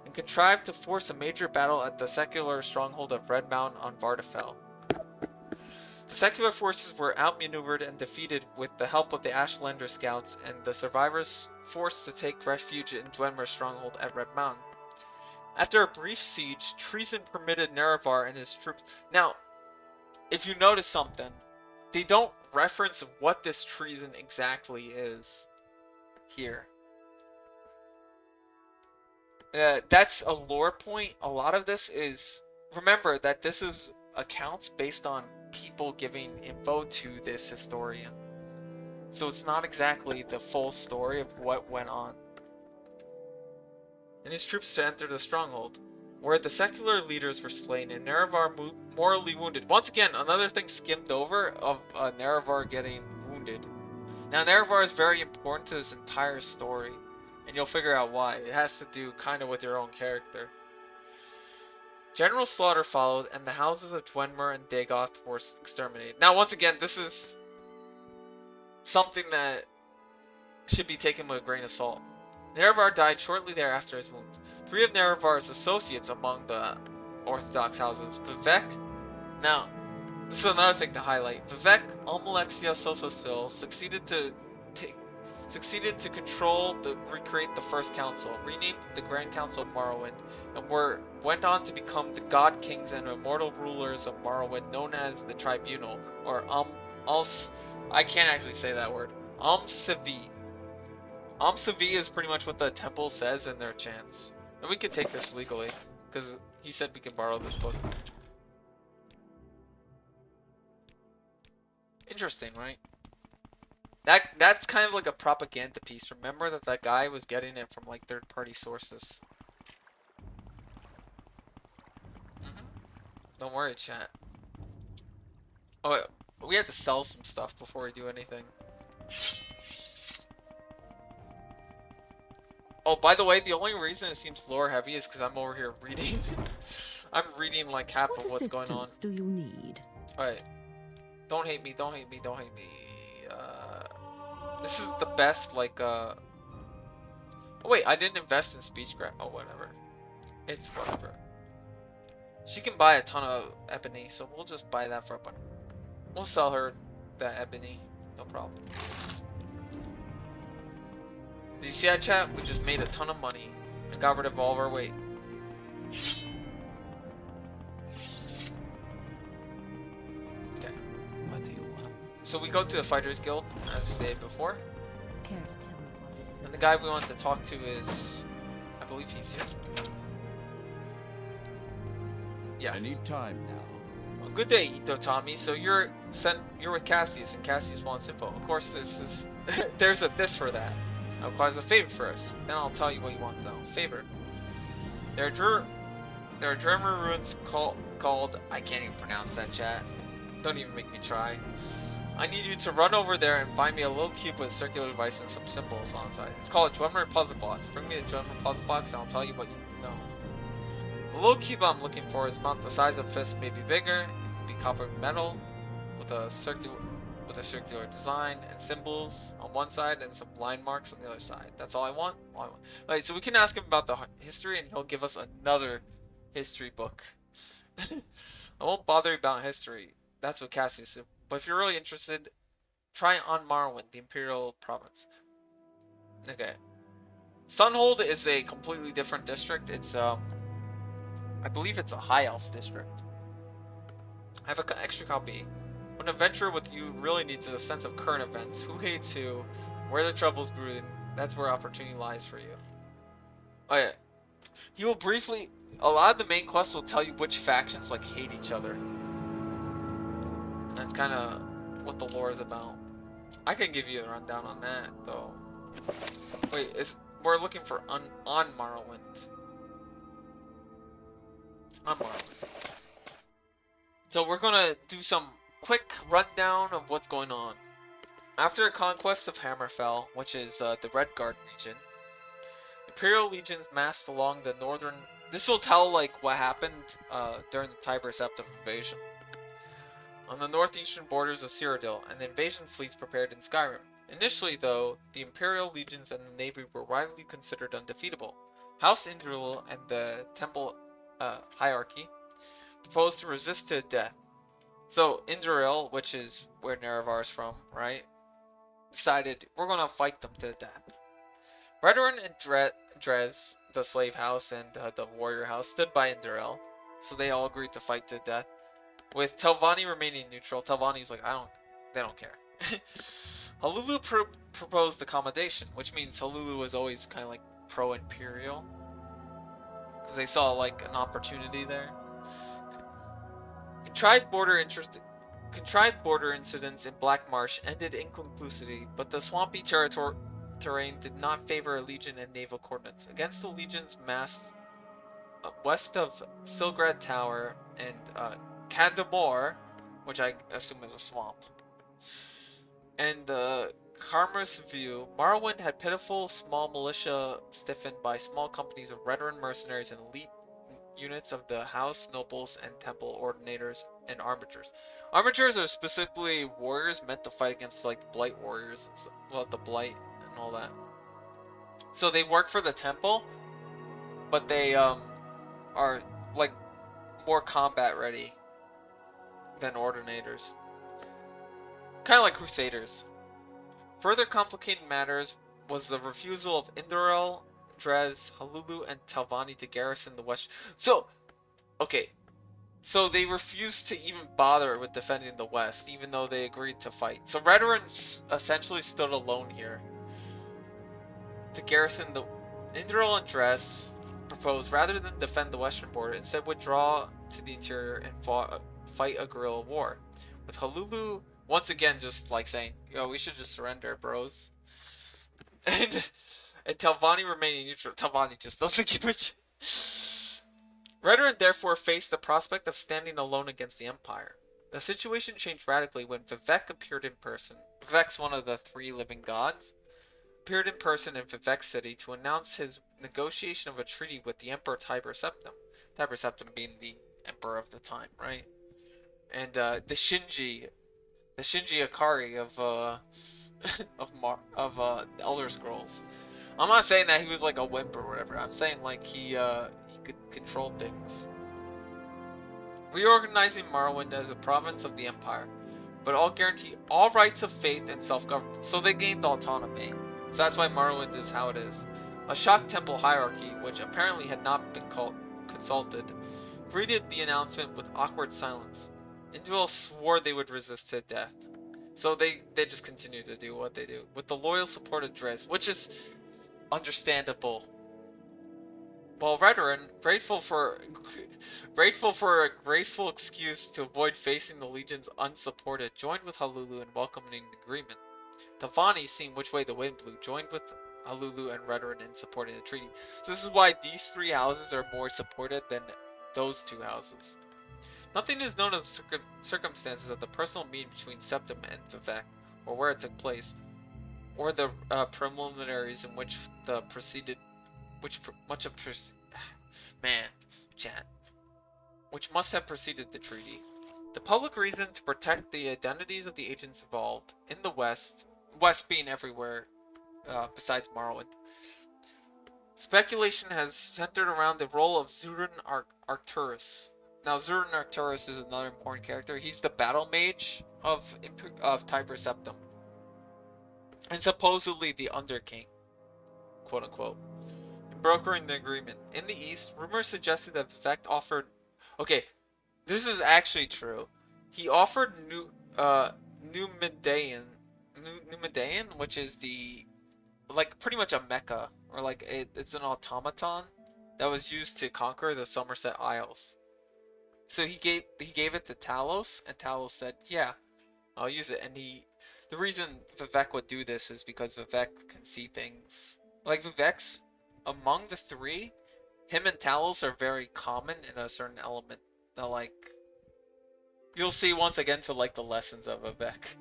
and contrived to force a major battle at the secular stronghold of Red Mountain on Vardafel. The secular forces were outmaneuvered and defeated with the help of the Ashlander scouts, and the survivors forced to take refuge in Dwemer's stronghold at Red Mountain. After a brief siege, treason permitted Nerevar and his troops. Now, if you notice something, they don't reference what this treason exactly is here. That's a lore point. A lot of this is, remember that this is accounts based on people giving info to this historian. So it's not exactly the full story of what went on. And his troops to enter the stronghold, where the secular leaders were slain and Nerevar mortally wounded. Once again, another thing skimmed over of Nerevar getting wounded. Now Nerevar is very important to this entire story, and you'll figure out why. It has to do kind of with your own character. General slaughter followed, and the houses of Dwemer and Dagoth were exterminated. Now once again, this is something that should be taken with a grain of salt. Nerevar died shortly thereafter his wounds. 3 of Nerevar's associates among the Orthodox houses, Vivek. Now, this is another thing to highlight. Vivek Almalexia Sososil succeeded to recreate the First Council, renamed the Grand Council of Morrowind, and went on to become the God Kings and immortal rulers of Morrowind, known as the Tribunal, or I can't actually say that word. Sivi. Sivi is pretty much what the temple says in their chants. And we could take this legally, because he said we can borrow this book. Interesting, right? That's kind of like a propaganda piece. Remember that guy was getting it from like third-party sources. Don't worry, chat. Oh, we have to sell some stuff before we do anything. Oh, by the way, the only reason it seems lore heavy is because I'm over here reading. I'm reading like half of what's going on.
Do you need?
Alright. Don't hate me, don't hate me, don't hate me. This is the best, like, Oh wait, I didn't invest in speech graph. Oh, whatever. It's whatever. She can buy a ton of ebony, so we'll just buy that for a bunch. We'll sell her that ebony. No problem. Did you see that, chat? We just made a ton of money and got rid of all of our weight. Okay.
What do you want?
So we go to the Fighters Guild, as stated before.
Care to tell me what this is
And the
about?
guy we want to talk to is... I believe he's here. Yeah.
I need time now.
Well, good day, Ito Tommy. So you're with Cassius, and Cassius wants info. Of course, this is... there's a this for that. That requires a favor first. Then I'll tell you what you want to know. Favor. There are German ruins called... I can't even pronounce that, chat. Don't even make me try. I need you to run over there and find me a little cube with a circular device and some symbols on the side. It's called a Dwemer puzzle box. Bring me a Dwemer puzzle box and I'll tell you what you need to know. The little cube I'm looking for is about the size of a fist, maybe bigger. It can be copper metal with a circular design and symbols on one side and some line marks on the other side. That's all I want. Alright, so we can ask him about the history and he'll give us another history book. I won't bother you about history. That's what Cassius said. But if you're really interested, try on Morrowind, the Imperial Province. Okay. Sunhold is a completely different district. It's I believe it's a High Elf district. I have an extra copy. When a venture with you really needs a sense of current events, who hates who, where the trouble's brewing, that's where opportunity lies for you. Oh yeah. He will briefly... A lot of the main quests will tell you which factions like hate each other. That's kind of what the lore is about. I can give you a rundown on that, though. Wait, we're looking for on Morrowind. On Morrowind. So we're gonna do some quick rundown of what's going on. After the conquest of Hammerfell, which is the Redguard region, Imperial legions massed along the northern... This will tell like what happened during the Tiber Septim invasion. On the northeastern borders of Cyrodiil, and the invasion fleets prepared in Skyrim. Initially, though, the Imperial legions and the Navy were widely considered undefeatable. House Indril and the Temple hierarchy proposed to resist to the death. So Indril, which is where Nerevar's from, right, decided we're gonna fight them to the death. Redoran and Drez, the slave house and the warrior house, stood by Indril, so they all agreed to fight to the death. With Telvanni remaining neutral, Telvanni's like, they don't care. Halulu proposed accommodation, which means Halulu was always kind of like pro-imperial, because they saw like an opportunity there. Contrived border incidents in Black Marsh ended inconclusively, but the swampy terrain did not favor a legion and naval coordinates. Against the legions massed west of Silgrad Tower and Kadamor, which I assume is a swamp, and the Karmas View, Morrowind had pitiful small militia stiffened by small companies of Redoran mercenaries and elite units of the House, Nobles, and Temple Ordinators and Armatures. Armatures are specifically warriors meant to fight against like the Blight warriors, well, the Blight and all that. So they work for the Temple, but they are like more combat ready than Ordinators. Kind of like Crusaders. Further complicating matters was the refusal of Indorel, Drez, Halulu, and Telvanni to garrison the west. So, okay. So they refused to even bother with defending the west, even though they agreed to fight. So Redoran essentially stood alone here. To garrison the Indorel and Drez proposed, rather than defend the western border, instead withdraw to the interior and fight a guerrilla war. With Halulu once again just like saying, yo, we should just surrender, bros. And Telvanni remaining neutral. Telvanni just doesn't give a shit. Redoran therefore faced the prospect of standing alone against the Empire. The situation changed radically when Vivek appeared in person. Vivek's one of the 3 living gods. Appeared in person in Vivek City to announce his negotiation of a treaty with the Emperor Tiber Septim. Tiber Septim being the emperor of the time, right? And the Shinji Ikari of the Elder Scrolls. I'm not saying that he was like a wimp or whatever. I'm saying like he could control things. Reorganizing Morrowind as a province of the Empire, but all guarantee all rights of faith and self-government. So they gained autonomy. So that's why Morrowind is how it is. A shocked temple hierarchy, which apparently had not been consulted, greeted the announcement with awkward silence. Indwell swore they would resist to death. So they just continue to do what they do, with the loyal support of Drez, which is understandable. While Redoran, grateful for a graceful excuse to avoid facing the legions unsupported, joined with Halulu in welcoming the agreement. Telvanni, seeing which way the wind blew, joined with Halulu and Redoran in supporting the treaty. So this is why these 3 houses are more supported than those 2 houses. Nothing is known of the circumstances of the personal meeting between Septim and Vivek, or where it took place, or the preliminaries in which the preceded, which must have preceded the treaty. The public reason to protect the identities of the agents involved in the West being everywhere besides Morrowind. Speculation has centered around the role of Zurin Arcturus. Now, Zurin Arcturus is another important character. He's the battle mage of Tiber Septim, and supposedly the Underking, quote unquote, in brokering the agreement. In the East, rumors suggested that Vivek offered. Okay, this is actually true. He offered Numidian, which is the pretty much a mecha, or like it's an automaton that was used to conquer the Somerset Isles. So he gave it to Talos, and Talos said, "Yeah, I'll use it." And the reason Vivek would do this is because Vivek can see things. Like Vivek's among the 3, him and Talos are very common in a certain element. That like you'll see once again to like the lessons of Vivek.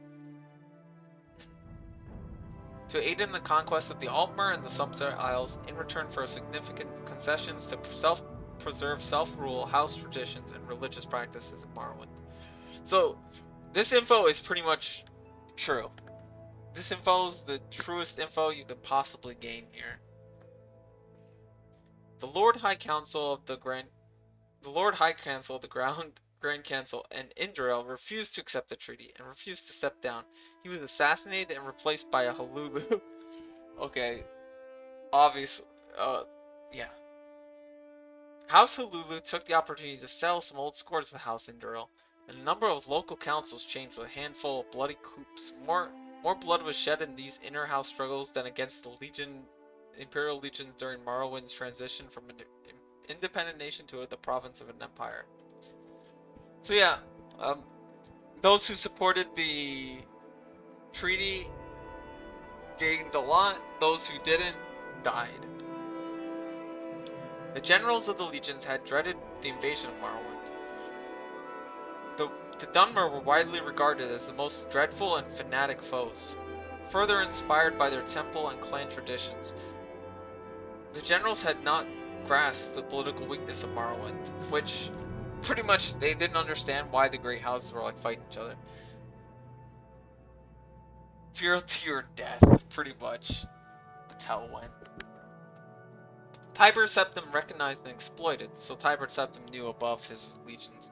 To aid in the conquest of the Altmer and the Somerset Isles in return for significant concessions to preserve self-rule, house traditions, and religious practices in Morrowind. So, this info is pretty much true. This info is the truest info you can possibly gain here. The Lord High Council of the Grand Council and Indrel refused to accept the treaty and refused to step down. He was assassinated and replaced by a Halulu. Okay, obviously, yeah. House Halulu took the opportunity to settle some old scores with House Indrel, and a number of local councils changed with a handful of bloody coups. More blood was shed in these inner house struggles than against the Imperial legions during Morrowind's transition from an independent nation to the province of an empire. So yeah, those who supported the treaty gained a lot, those who didn't died. The generals of the legions had dreaded the invasion of Morrowind. The Dunmer were widely regarded as the most dreadful and fanatic foes, further inspired by their temple and clan traditions. The generals had not grasped the political weakness of Morrowind, which pretty much they didn't understand why the great houses were like fighting each other. Fear to your death, pretty much. That's how it went. Tiber Septim recognized and exploited, so Tiber Septim knew above his legions.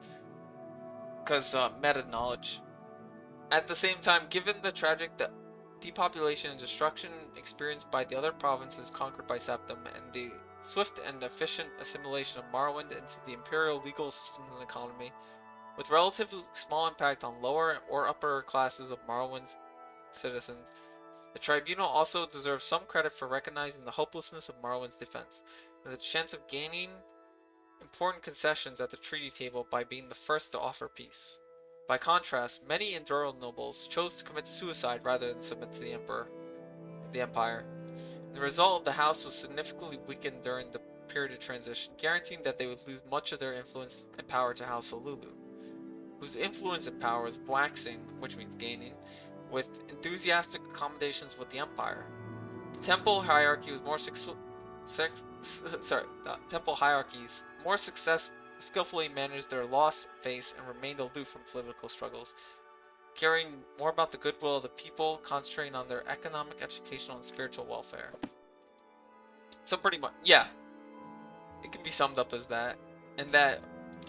Because meta knowledge. At the same time, given the tragic depopulation and destruction experienced by the other provinces conquered by Septim, and the swift and efficient assimilation of Morrowind into the imperial legal system and economy, with relatively small impact on lower or upper classes of Morrowind's citizens, the tribunal also deserves some credit for recognizing the hopelessness of Morrowind's defense, and the chance of gaining important concessions at the treaty table by being the first to offer peace. By contrast, many Enduro nobles chose to commit suicide rather than submit to the empire. The result of the house was significantly weakened during the period of transition, guaranteeing that they would lose much of their influence and power to House Halulu, whose influence and power was waxing, which means gaining, with enthusiastic accommodations with the empire. The temple hierarchy was more skillfully managed their loss phase and remained aloof from political struggles, caring more about the goodwill of the people, concentrating on their economic, educational, and spiritual welfare. So pretty much, yeah, it can be summed up as that, and that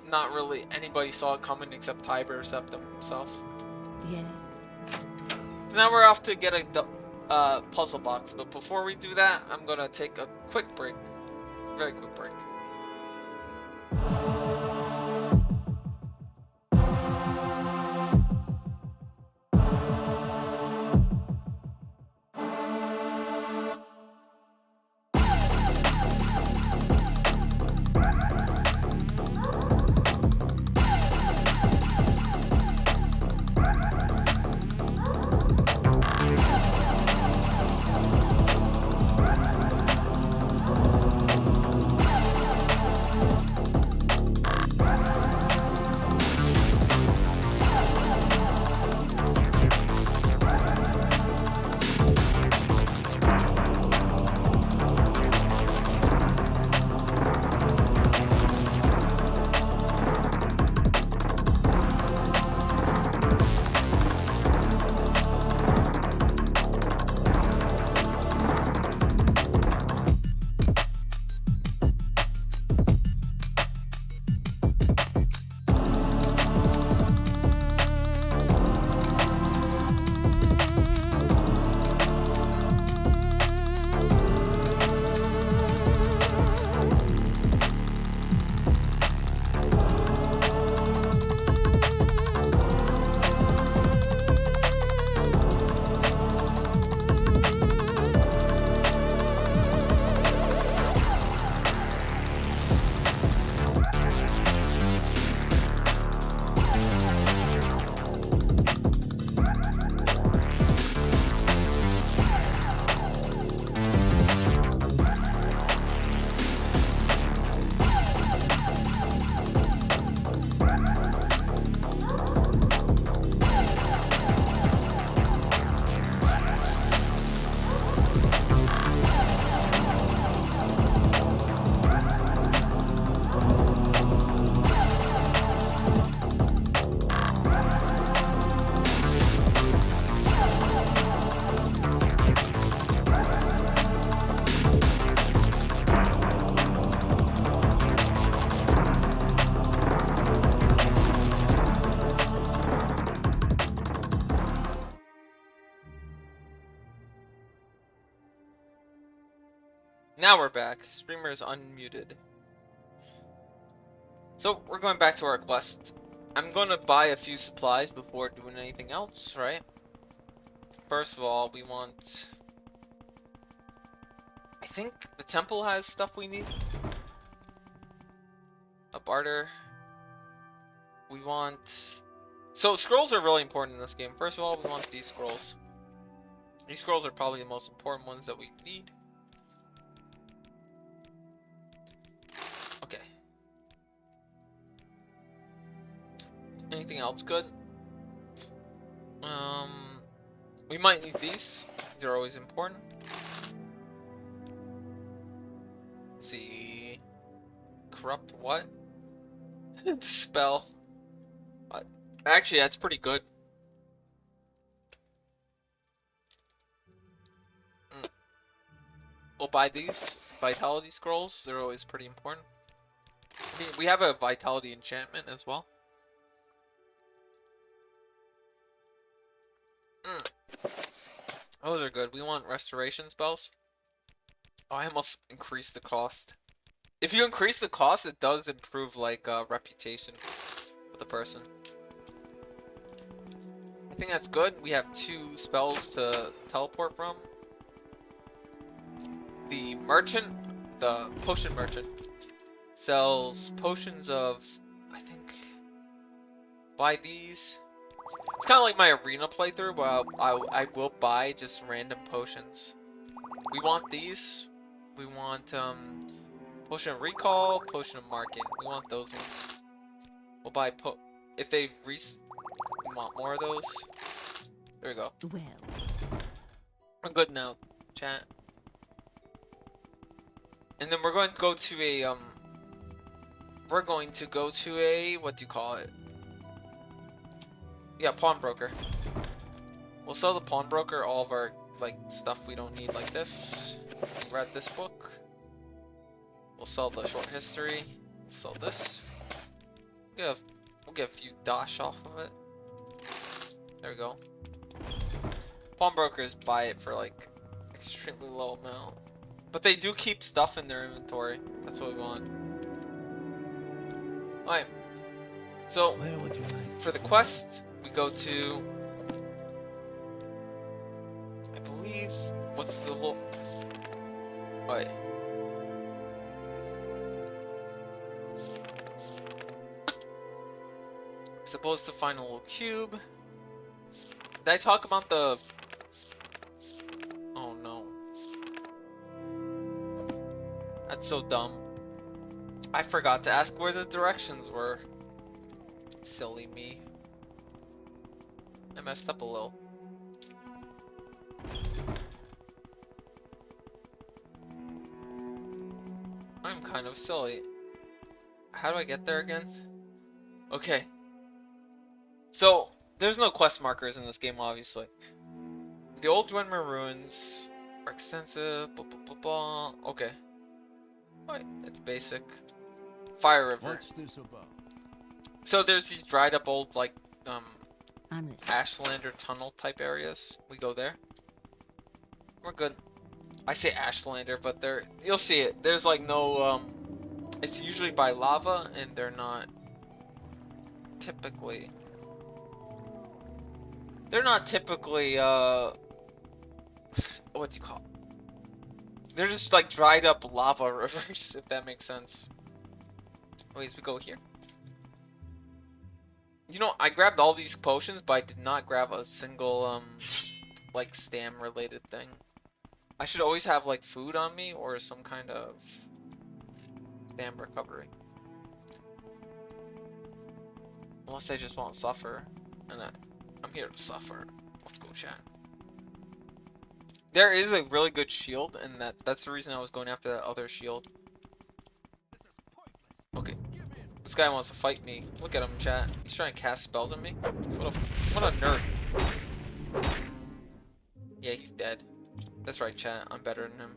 not really anybody saw it coming except Tiber Septim himself.
Yes.
So now we're off to get a puzzle box, but before we do that, I'm gonna take a quick break, very quick break. Now we're back. Streamer is unmuted. So we're going back to our quest. I'm going to buy a few supplies before doing anything else, right? First of all, we want... I think the temple has stuff we need. A barter. We want... So scrolls are really important in this game. First of all, we want these scrolls. These scrolls are probably the most important ones that we need. Okay. Anything else good? We might need these. These are always important. Let's see. Corrupt what? Dispel. Actually, that's pretty good. We'll buy these vitality scrolls. They're always pretty important. I mean, we have a vitality enchantment as well. Those are good. We want restoration spells. Oh, I almost increased the cost. If you increase the cost, it does improve like reputation for the person. I think that's good. We have 2 spells to teleport from. The merchant, the potion merchant, sells potions of, I think, buy these. It's kind of like my arena playthrough, where I will buy just random potions. We want these. We want potion of recall, potion of marking. We want those ones. We'll buy if they we want more of those. There we go.
Well,
I'm good now, chat. And then we're going to go to a what do you call it? Yeah, pawnbroker. We'll sell the pawnbroker all of our like stuff we don't need, like this. We read this book. We'll sell the short history. We'll sell this. We'll get a few dosh off of it. There we go. Pawnbrokers buy it for like extremely low amount. But they do keep stuff in their inventory. That's what we want. Alright. So,
Where would you like?
for the quest, we go to... I believe... What's the little... Alright. I'm supposed to find a little cube. Did I talk about the... Oh no. That's so dumb. I forgot to ask where the directions were. Silly me. I messed up a little. I'm kind of silly. How do I get there again? Okay. So, there's no quest markers in this game, obviously. The old Dwemer ruins are extensive, blah blah blah blah. Okay. Alright, it's basic. Fire River.
What's this about?
So there's these dried up old, like,
I'm
Ashlander tunnel type areas. We go there. We're good. I say Ashlander, but you'll see it. There's like no, it's usually by lava, and they're not typically, what do you call it? They're just like dried up lava rivers, if that makes sense. Anyways, we go here. You know, I grabbed all these potions, but I did not grab a single, like, stam related thing. I should always have, like, food on me, or some kind of stam recovery. Unless I just want to suffer, and I'm here to suffer. Let's go, chat. There is a really good shield, and that's the reason I was going after that other shield. Okay. This guy wants to fight me. Look at him, chat. He's trying to cast spells on me. What a nerd. Yeah, he's dead. That's right, chat. I'm better than him.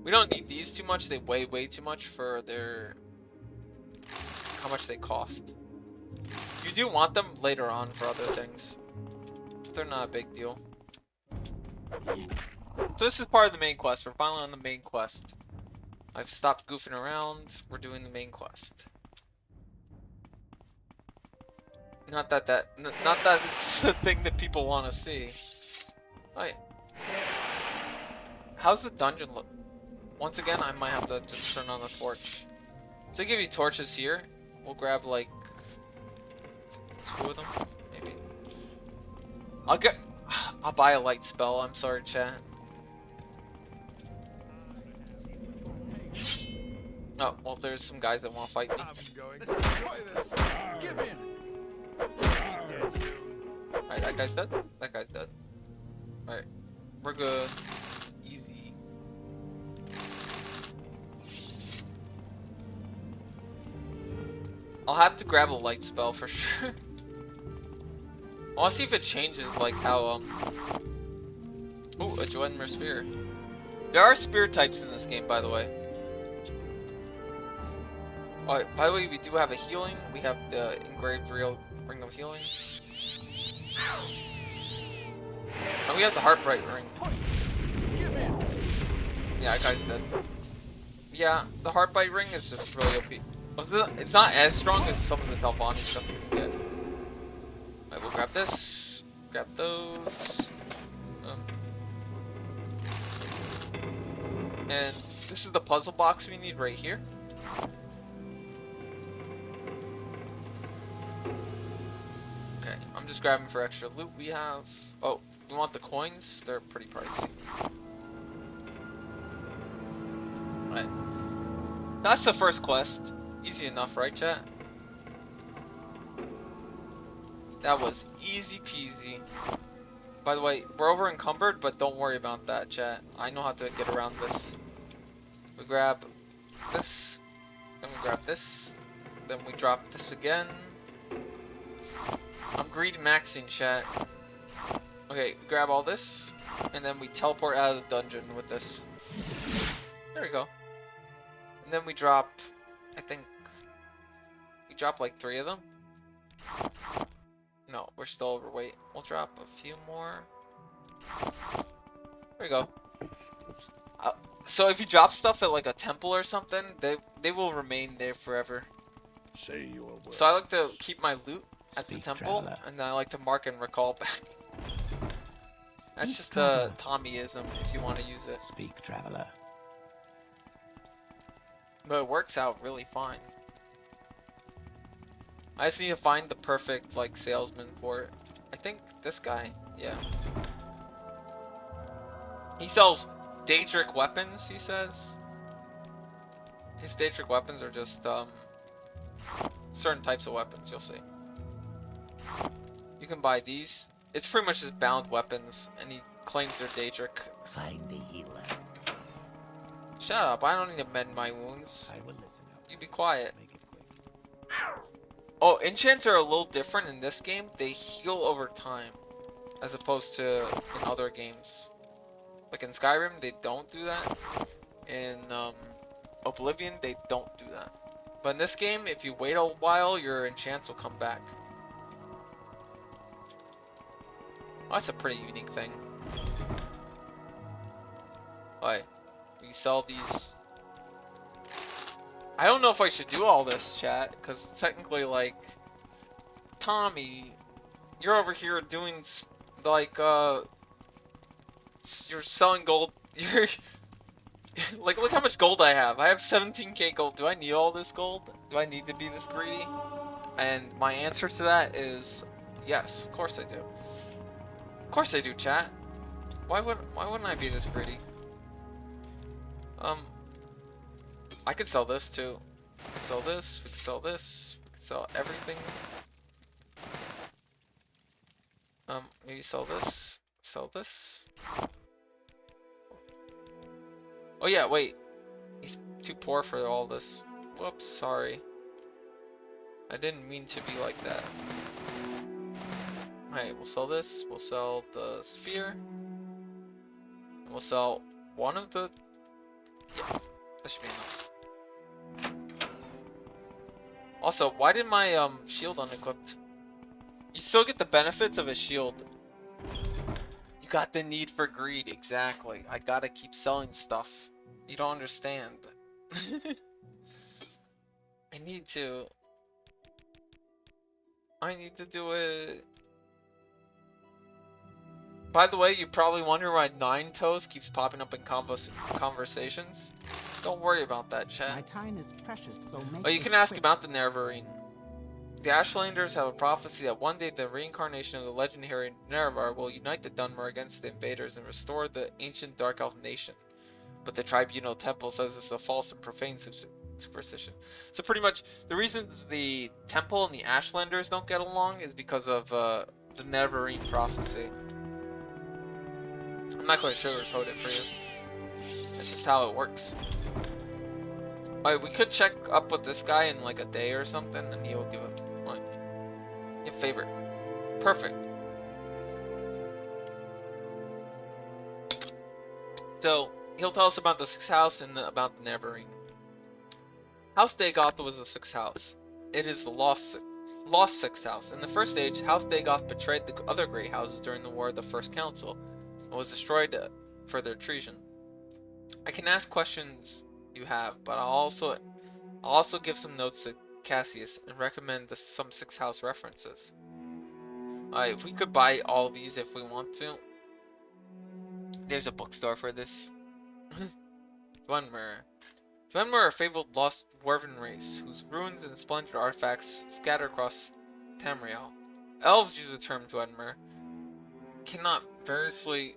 We don't need these too much. They weigh way too much for how much they cost. You do want them later on for other things. But they're not a big deal. So this is part of the main quest. We're finally on the main quest. I've stopped goofing around. We're doing the main quest. Not that it's the thing that people want to see. Alright. How's the dungeon look? Once again, I might have to just turn on the torch. So they give you torches here. We'll grab like 2 of them, maybe. I'll buy a light spell. I'm sorry, chat. Oh, well, there's some guys that want to fight me.
I'm going to enjoy this.
Give in.
Alright, that guy's dead. That guy's dead. Alright, we're good. Easy. I'll have to grab a light spell for sure. I want to see if it changes, like how, ooh, a Dwemer Spear. There are spear types in this game, by the way. Alright, by the way, we do have a healing. We have the engraved ring of healing. And we have the Heartbright ring.
Give in.
Yeah, that guy's dead. Yeah, the Heartbite ring is just really OP. It's not as strong as some of the Telvanni stuff you can get. Alright, we'll grab this. Grab those. And this is the puzzle box we need right here. Okay, I'm just grabbing for extra loot we have. Oh, you want the coins? They're pretty pricey. Alright. That's the first quest. Easy enough, right, chat? That was easy peasy. By the way, we're over encumbered, but don't worry about that, chat. I know how to get around this. We grab this, then we grab this, then we drop this again. I'm greedy maxing, chat. Okay, grab all this, and then we teleport out of the dungeon with this. There we go. And then we drop, I think, we drop like 3 of them. No, we're still overweight. We'll drop a few more. There we go. So if you drop stuff at like a temple or something, they will remain there forever.
Say your word.
So I like to keep my loot at the
Speak,
temple,
traveler.
and then I like to mark and recall back. That's
Speak,
just
traveler.
a Tommyism if you want to use it.
Speak, traveler.
But it works out really fine. I just need to find the perfect like salesman for it. I think this guy, yeah. He sells Daedric weapons, he says. His Daedric weapons are just certain types of weapons, you'll see. You can buy these. It's pretty much just bound weapons, and he claims they're Daedric.
Find the healer.
Shut up, I don't need to mend my wounds.
I will listen up.
You be quiet.
Make it quick.
Oh, enchants are a little different in this game. They heal over time, as opposed to in other games. Like in Skyrim, they don't do that. In Oblivion, they don't do that. But in this game, if you wait a while, your enchants will come back. Oh, that's a pretty unique thing. Alright, we sell these. I don't know if I should do all this, chat, because it's technically like, Tommy, you're over here doing like you're selling gold. You're like, look how much gold I have. I have 17k gold. Do I need all this gold? Do I need to be this greedy? And my answer to that is yes. Of course I do. Of course I do, chat. Why wouldn't I be this greedy? I could sell this too. We could sell this. We could sell this. We could sell everything. Maybe sell this. Sell this. Oh yeah, wait. He's too poor for all this. Whoops, sorry. I didn't mean to be like that. Alright, we'll sell this. We'll sell the spear. And we'll sell one of the... Yeah, that should be enough. Also, why did my shield unequipped? You still get the benefits of a shield. You got the need for greed, exactly. I gotta keep selling stuff. You don't understand. I need to do it. By the way, you probably wonder why Nine Toes keeps popping up in conversations. Don't worry about that,
My
chat.
time is precious, so make
Oh, you
it
can ask
quick.
about the Neverine. The Ashlanders have a prophecy that one day the reincarnation of the legendary Nerevar will unite the Dunmer against the invaders and restore the ancient Dark Elf nation. But the Tribunal Temple says it's a false and profane superstition. So pretty much, the reasons the Temple and the Ashlanders don't get along is because of the Neverine prophecy. I'm not going to sugarcoat it for you. That's just how it works. Alright, we could check up with this guy in like a day or something, and he'll give a like a favor. Perfect. So he'll tell us about the sixth house and about the Neverine. House Dagoth was the sixth house. It is the lost sixth house. In the first stage, House Dagoth betrayed the other great houses during the War of the First Council and was destroyed for their treason. I can ask questions you have, but I'll also give some notes to Cassius and recommend some sixth house references. Alright, we could buy all these if we want to. There's a bookstore for this. Dwemer. Dwemer are a fabled lost dwarven race, whose ruins and splendid artifacts scatter across Tamriel. Elves use the term Dwemer. Cannot variously...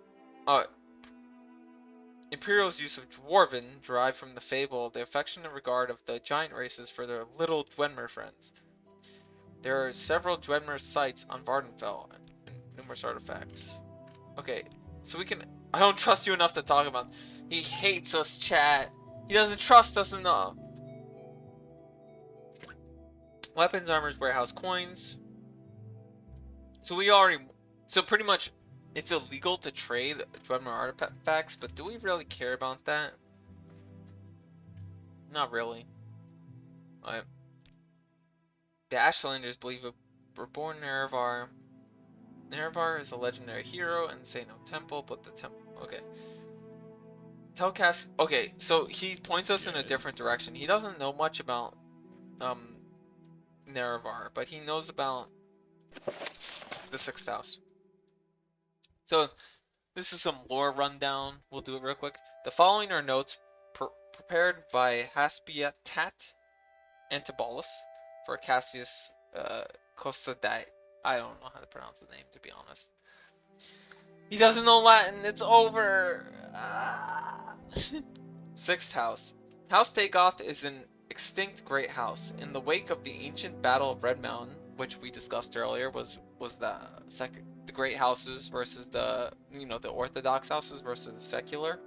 Imperial's use of Dwarven derived from the fable, the affection and regard of the giant races for their little Dwemer friends. There are several Dwemer sites on Vardenfell and numerous artifacts. Okay, so we can... I don't trust you enough to talk about... He hates us, chat. He doesn't trust us enough. Weapons, armors, warehouse, coins. So we already... So pretty much, it's illegal to trade Dwemer artifacts, but do we really care about that? Not really. Alright. The Ashlanders believe a reborn Nerevar. Nerevar is a legendary hero and say no temple, but the temple... Okay. Tell Cass... Okay, so he points us in a different direction. He doesn't know much about Nerevar, but he knows about the sixth house. So this is some lore rundown. We'll do it real quick. The following are notes prepared by Haspiatat Antibolus for Cassius Cosadai. I don't know how to pronounce the name, to be honest. He doesn't know Latin. It's over. Sixth house. House Dagoth is an extinct great house. In the wake of the ancient Battle of Red Mountain, which we discussed earlier, was the great houses versus the the Orthodox houses versus the secular.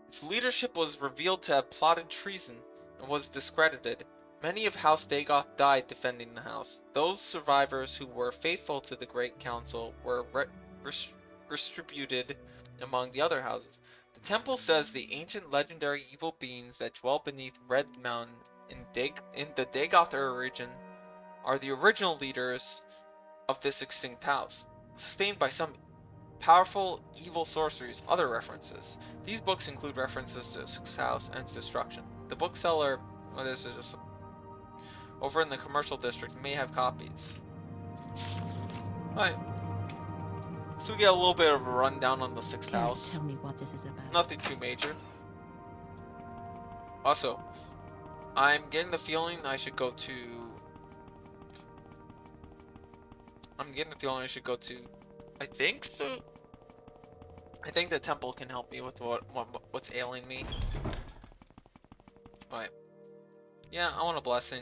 Its leadership was revealed to have plotted treason and was discredited. Many of House Dagoth died defending the house. Those survivors who were faithful to the Great Council were distributed among the other houses. The temple says the ancient legendary evil beings that dwell beneath Red Mountain in the Dagoth region are the original leaders of this extinct house, sustained by some powerful evil sorceries. Other references. These books include references to the sixth house and its destruction. The bookseller, this is just over in the commercial district, may have copies. Alright. So we get a little bit of a rundown on the sixth house.
Tell me what this is about.
Nothing too major. Also, I'm getting the feeling I should go to... I think the temple can help me with what's ailing me. But yeah, I want a blessing.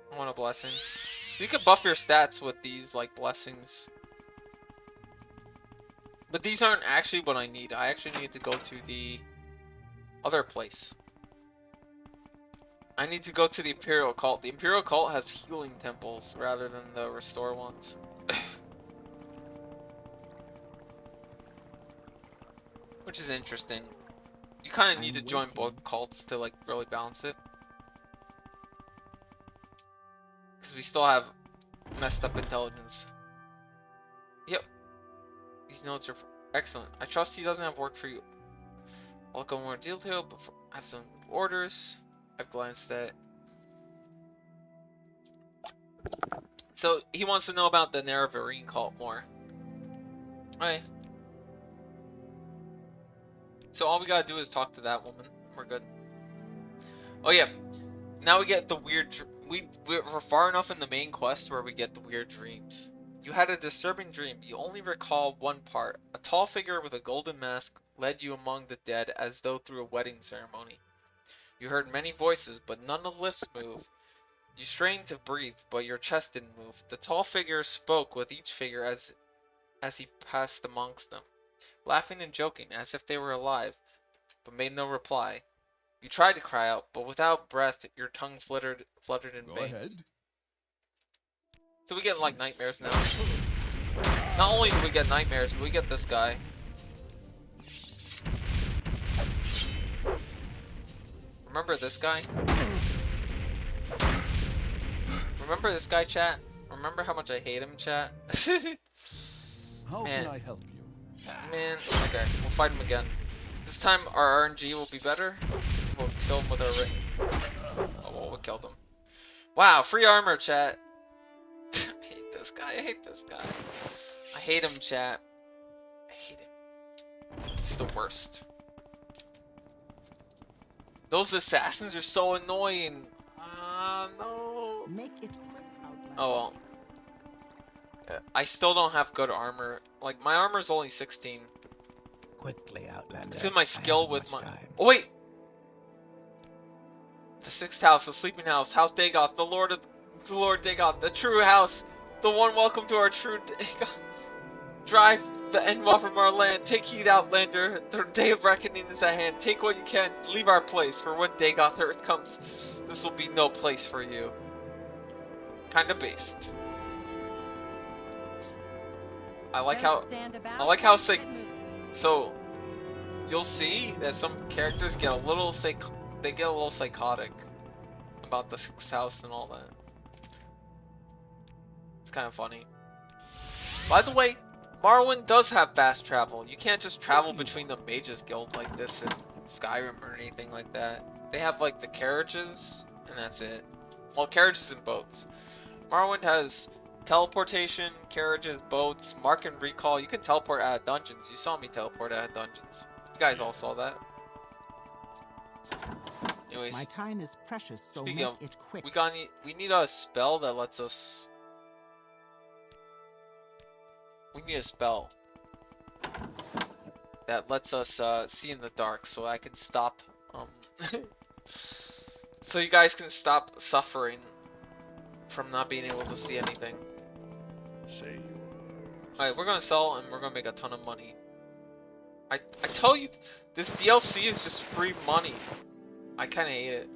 So you can buff your stats with these like blessings. But these aren't actually what I need. I actually need to go to the other place. I need to go to the Imperial Cult. The Imperial Cult has healing temples rather than the restore ones. Which is interesting. You kind of need to join both cults to like really balance it. Because we still have messed up intelligence. Yep. These notes are Excellent. I trust he doesn't have work for you. I'll go more detailed, but I have some orders. I've glanced at. So he wants to know about the Nerevarine cult more. Alright. So all we gotta do is talk to that woman. We're good. Oh yeah. Now we get the weird. We're far enough in the main quest where we get the weird dreams. You had a disturbing dream. You only recall one part. A tall figure with a golden mask led you among the dead as though through a wedding ceremony. You heard many voices, but none of the lips moved. You strained to breathe, but your chest didn't move. The tall figure spoke with each figure as he passed amongst them, laughing and joking as if they were alive, but made no reply. You tried to cry out, but without breath, your tongue fluttered in
Go
vain.
ahead.
So we get like nightmares now. Not only do we get nightmares, but we get this guy. Remember this guy? Remember this guy, chat? Remember how much I hate him, chat?
How
Man.
can I help you?
Man, okay, we'll fight him again. This time our RNG will be better. We'll kill him with our ring. Oh well, we killed him. Wow, free armor, chat. I hate this guy, I hate this guy. I hate him, chat. I hate him. He's the worst. Those assassins are so annoying. Ah, no.
Make it quick, Outlander.
Oh well. I still don't have good armor. Like, my armor's only 16.
Quickly, Outlander.
It's in my
I
skill
haven't
with
much
my...
time.
Oh, wait! The sixth house, the sleeping house, House Dagoth, the Lord Dagoth, the true house, the one welcome to our true Dagoth. Drive the Enwa from our land, take heed, Outlander, the day of reckoning is at hand, take what you can, leave our place, for when Dagoth Earth comes, this will be no place for you. Kinda based. I like how so you'll see that some characters get a little psychotic about the sixth house and all that. It's kind of funny. By the way, Morrowind does have fast travel. You can't just travel between the Mages Guild like this in Skyrim or anything like that. They have like the carriages and that's it. Well, carriages and boats. Morrowind has teleportation, carriages, boats, mark and recall. You can teleport out of dungeons. You saw me teleport out of dungeons. You guys all saw that. Anyways,
My time is precious, so
speaking
make
of,
it quick.
we need a spell that lets us. We need a spell that lets us see in the dark, so I can stop. So you guys can stop suffering from not being able to see anything. Alright, we're gonna sell and we're gonna make a ton of money. I tell you, this DLC is just free money. I kinda hate it.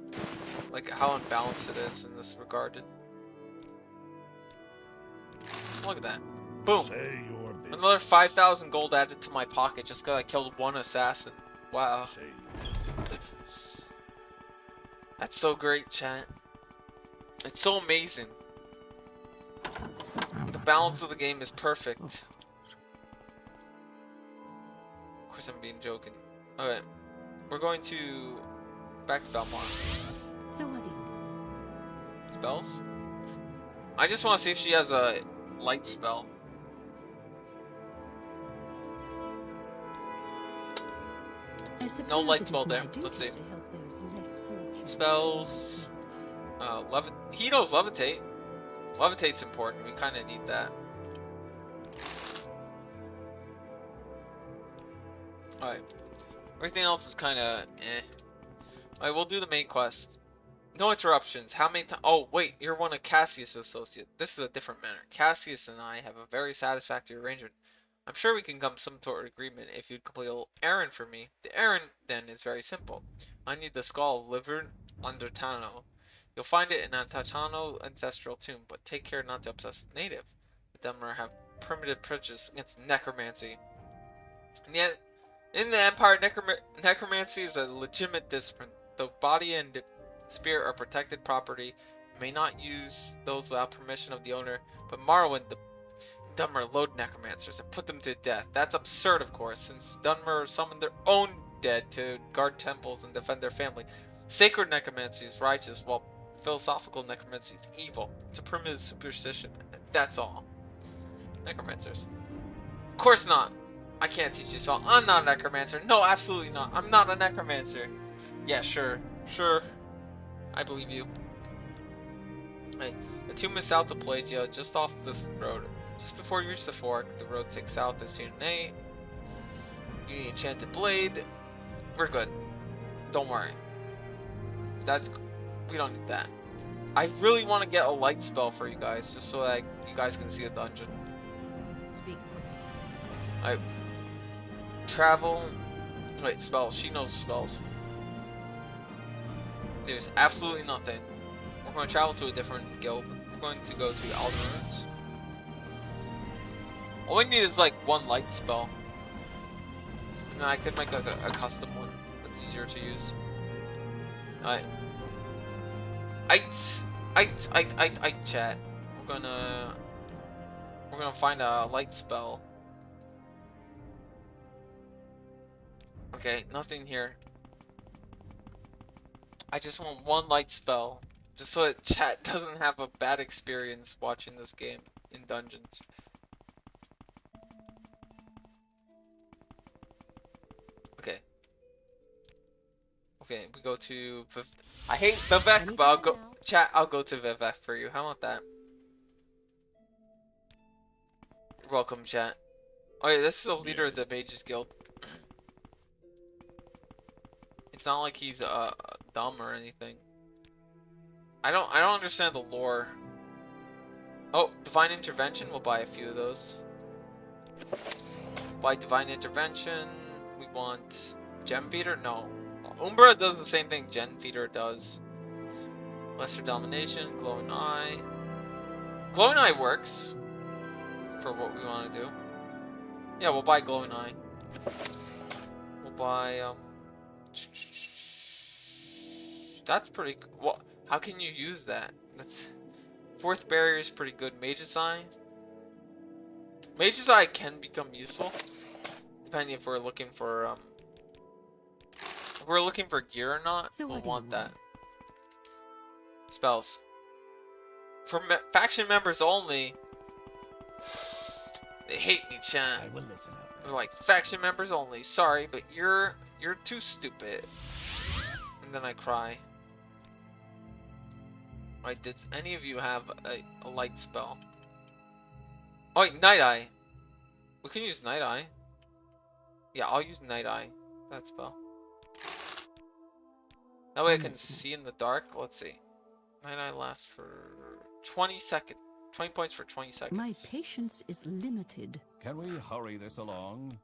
Like how unbalanced it is in this regard. Look at that. Boom. Another 5,000 gold added to my pocket just because I killed one assassin. Wow. That's so great, chat. It's so amazing. The balance of the game is perfect. Of course I'm being joking. Okay. We're going to... back to Belmont.
So what do you...
Spells? I just want to see if she has a light spell.
I suppose
No light
it is
spell
my
there.
duty
Let's see.
to help those less fortunate.
Spells. He knows levitate. Levitate's important. We kind of need that. Alright. Everything else is kind of eh. Alright, we'll do the main quest. No interruptions. How many times? Oh, wait. You're one of Cassius' associates. This is a different matter. Cassius and I have a very satisfactory arrangement. I'm sure we can come to some sort of agreement if you'd complete a little errand for me. The errand, then, is very simple. I need the skull of Liver under Tano. You'll find it in a Titano ancestral tomb, but take care not to obsess the native. The Demmer have primitive prejudice against necromancy. And yet, in the Empire, necromancy is a legitimate discipline. The body and spirit are protected property. You may not use those without permission of the owner, but Morrowind, Dunmer load necromancers and put them to death. That's absurd, of course, since Dunmer summoned their own dead to guard temples and defend their family. Sacred necromancy is righteous, while philosophical necromancy is evil. It's a primitive superstition. That's all. Necromancers. Of course not. I can't teach you spell. I'm not a necromancer. No, absolutely not. I'm not a necromancer. Yeah, sure. Sure. I believe you. Hey, the tomb is south of Pelagio, just off this road. Just before you reach the fork, the road takes south to Sinane. You need enchanted blade. We're good. Don't worry. We don't need that. I really want to get a light spell for you guys, just so that you guys can see the dungeon.
Speak.
I travel. Wait, spells. She knows spells. There's absolutely nothing. We're going to travel to a different guild. We're going to go to Alderans. All we need is like one light spell. And then I could make like a custom one that's easier to use. Alright. I chat. We're gonna find a light spell. Okay, nothing here. I just want one light spell, just so that chat doesn't have a bad experience watching this game in dungeons. Okay. Okay, we go to I hate Vivek, but I'll go chat. I'll go to Vivek for you. How about that? You're welcome, chat. Oh yeah, this is the leader of the Mages Guild. It's not like he's dumb or anything. I don't understand the lore. Oh, Divine Intervention. We'll buy a few of those. Buy Divine Intervention. We want Gem Feeder. No, Umbra does the same thing Gen Feeder does. Lesser Domination. Glowing Eye. Glowing Eye works for what we want to do. Yeah, we'll buy Glowing Eye. We'll buy that's pretty. Well, how can you use that? That's fourth barrier is pretty good. Mage's Eye. Mage's Eye can become useful depending if we're looking for gear or not.
So
we'll
what do
want
you
that.
want?
Spells for faction members only. They hate me, chat.
I will listen up.
They're like, faction members only. Sorry, but you're too stupid. And then I cry. Wait, did any of you have a light spell? Oh wait, Night Eye. We can use Night Eye. Yeah, I'll use Night Eye. That spell. That way I can see in the dark. Let's see. Night Eye lasts for 20 seconds. 20 points for 20 seconds.
My patience is limited.
Can we hurry this along?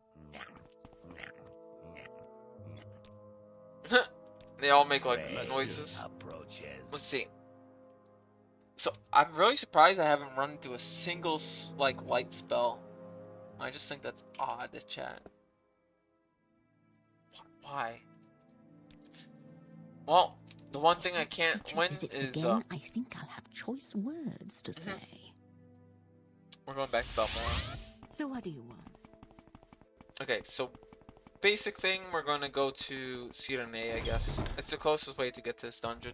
They all make like noises. Let's see. So I'm really surprised I haven't run into a single like light spell. I just think that's odd to chat. Why? Well, the one thing I can't win is
again, I think I'll have choice words to say.
We're going back to Belmore.
So what do you want?
Okay, so basic thing, we're going to go to Sirene, I guess. It's the closest way to get to this dungeon.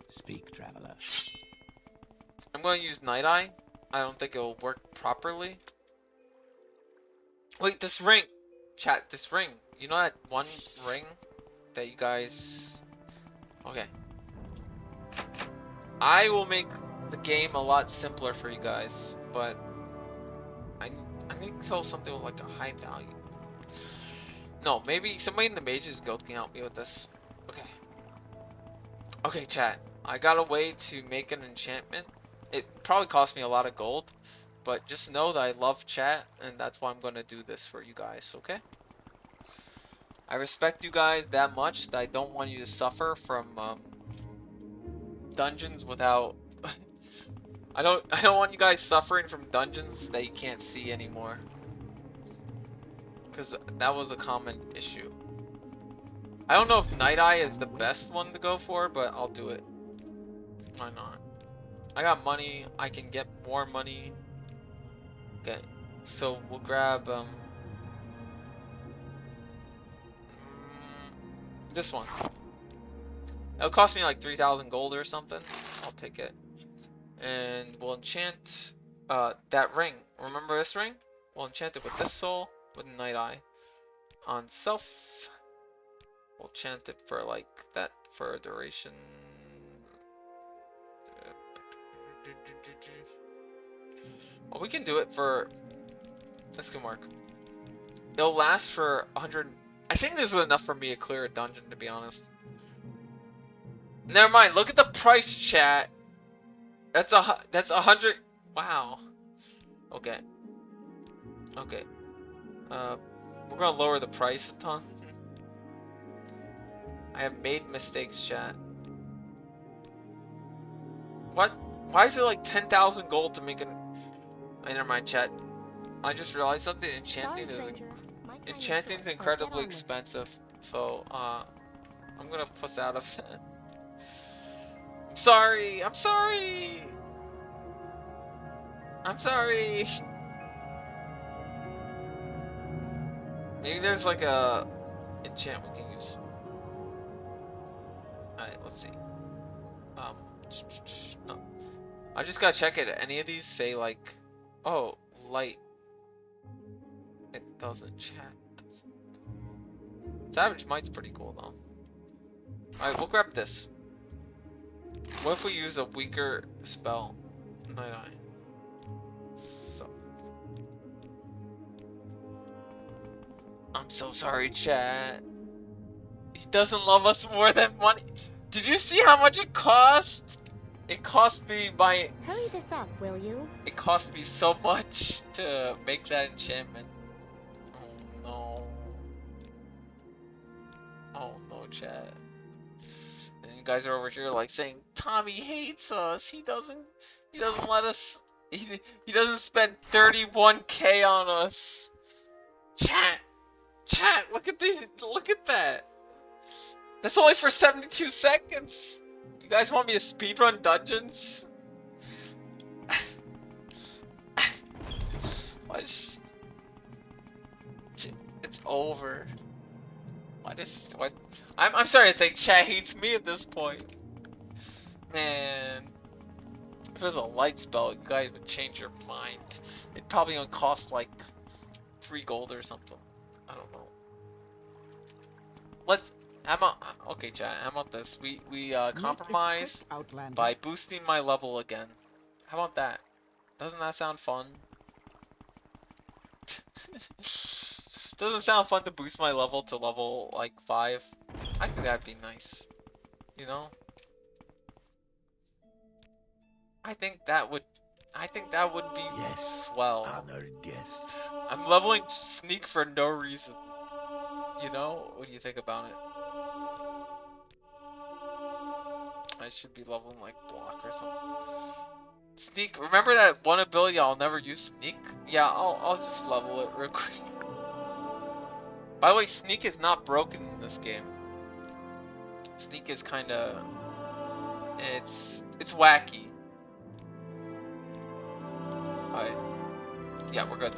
Speak, traveler.
I'm going to use Night Eye. I don't think it will work properly. Wait, this ring! Chat, this ring. You know that one ring that you guys... Okay. I will make the game a lot simpler for you guys, but I need to kill something with like a high value. No, maybe somebody in the Mages Guild can help me with this. Okay. Okay, chat. I got a way to make an enchantment. It probably cost me a lot of gold, but just know that I love chat, and that's why I'm going to do this for you guys, okay? I respect you guys that much that I don't want you to suffer from dungeons without... I don't want you guys suffering from dungeons that you can't see anymore. Because that was a common issue. I don't know if Night Eye is the best one to go for, but I'll do it. Why not? I got money. I can get more money. Okay, so we'll grab this one. It'll cost me like 3,000 gold or something. I'll take it. And we'll enchant that ring. Remember this ring? We'll enchant it with this soul, with Night Eye. On self, we'll enchant it for like that for a duration. Well, we can do it for. This can work. It'll last for 100. I think this is enough for me to clear a dungeon, to be honest. Never mind. Look at the price, chat. That's 100. Wow. Okay. Okay. We're gonna lower the price a ton. I have made mistakes, chat. What? Why is it like 10,000 gold to make an? Never mind, chat. I just realized something. Enchanting is incredibly expensive. So I'm gonna push out of that. I'm sorry. I'm sorry. I'm sorry. Maybe there's like a enchant we can use. Alright, let's see. No. I just gotta check it. Any of these say like, oh, light. It doesn't chat. Savage Might's pretty cool though. Alright, we'll grab this. What if we use a weaker spell? Night Eye. I'm so sorry, chat. He doesn't love us more than money. Did you see how much it cost? It cost me my.
Hurry this up, will you?
It cost me so much to make that enchantment. Oh no. Oh no, chat. And you guys are over here like saying Tommy hates us. He doesn't let us. He doesn't spend 31k on us. Chat. Chat, look at that. That's only for 72 seconds. You guys want me to speedrun dungeons? It's over. What? I'm starting to think chat hates me at this point. Man. If it was a light spell, you guys would change your mind. It'd probably only cost like 3 gold or something. I don't know. Okay, chat. How about this? We compromise by boosting my level again. How about that? Doesn't that sound fun? Doesn't sound fun to boost my level to level like 5. I think that'd be nice. You know? I think that would be swell.
Honored guest.
I'm leveling sneak for no reason. You know? What do you think about it? I should be leveling like block or something. Sneak. Remember that one ability I'll never use, sneak? Yeah, I'll just level it real quick. By the way, sneak is not broken in this game. Sneak is kind of it's wacky. Alright. Yeah, we're good.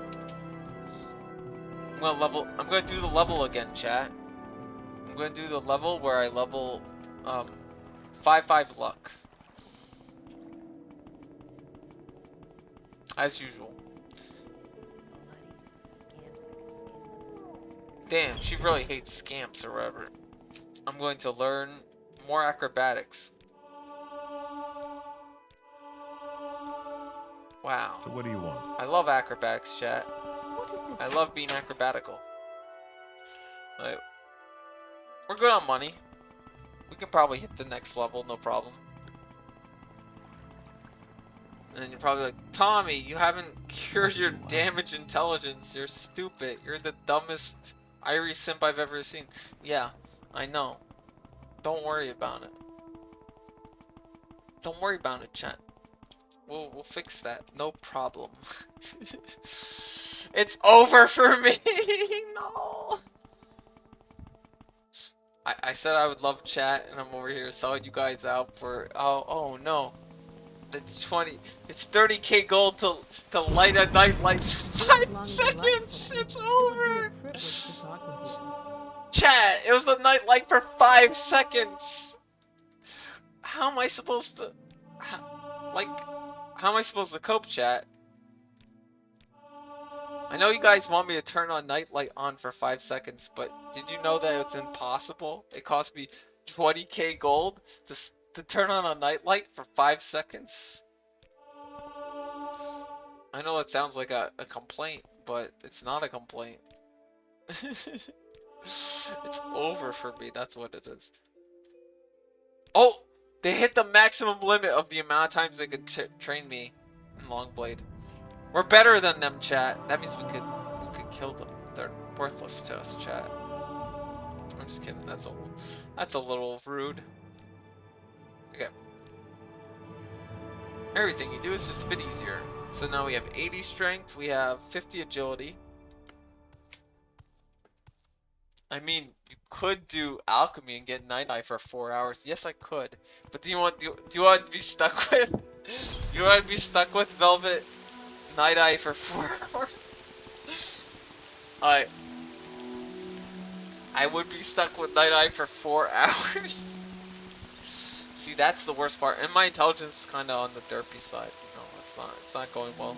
I'm gonna do the level again, chat. I'm gonna do the level where I level 5 luck. As usual. Damn, she really hates scamps or whatever. I'm going to learn more acrobatics. Wow.
So what do you want?
I love acrobatics, chat.
What is this?
I love being acrobatical. Like, we're good on money. We can probably hit the next level, no problem. And then you're probably like, Tommy, you haven't cured your damage intelligence. You're stupid. You're the dumbest Irie simp I've ever seen. Yeah, I know. Don't worry about it. Don't worry about it, chat. We'll fix that. No problem. It's over for me. No. I said I would love chat, and I'm over here selling you guys out for oh no. It's 20. It's 30k gold to light a night light for
As
5
long as you like
seconds.
friend,
It's
it would be a
over.
privilege to talk with you.
Chat. It was a night light for 5 seconds. How am I supposed to? How am I supposed to cope, chat? I know you guys want me to turn on nightlight on for 5 seconds, but did you know that it's impossible? It cost me 20k gold to turn on a nightlight for 5 seconds. I know it sounds like a complaint, but it's not a complaint. It's over for me, that's what it is. Oh! They hit the maximum limit of the amount of times they could train me in Longblade. We're better than them, chat. That means we could kill them. They're worthless to us, chat. I'm just kidding. That's a little rude. Okay. Everything you do is just a bit easier. So now we have 80 strength. We have 50 agility. I mean, you could do alchemy and get night eye for 4 hours. Yes, I could. But do you want to be stuck with? Do you want to be stuck with Velvet Night Eye for 4 hours? I would be stuck with Night Eye for 4 hours. See, that's the worst part. And my intelligence is kind of on the derpy side. No, it's not going well.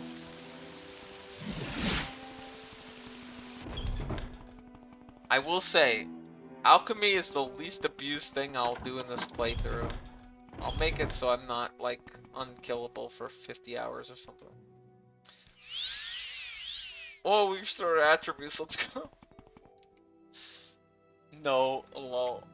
I will say, alchemy is the least abused thing I'll do in this playthrough. I'll make it so I'm not, like, unkillable for 50 hours or something. Oh, we restored attributes, let's go. No, lol.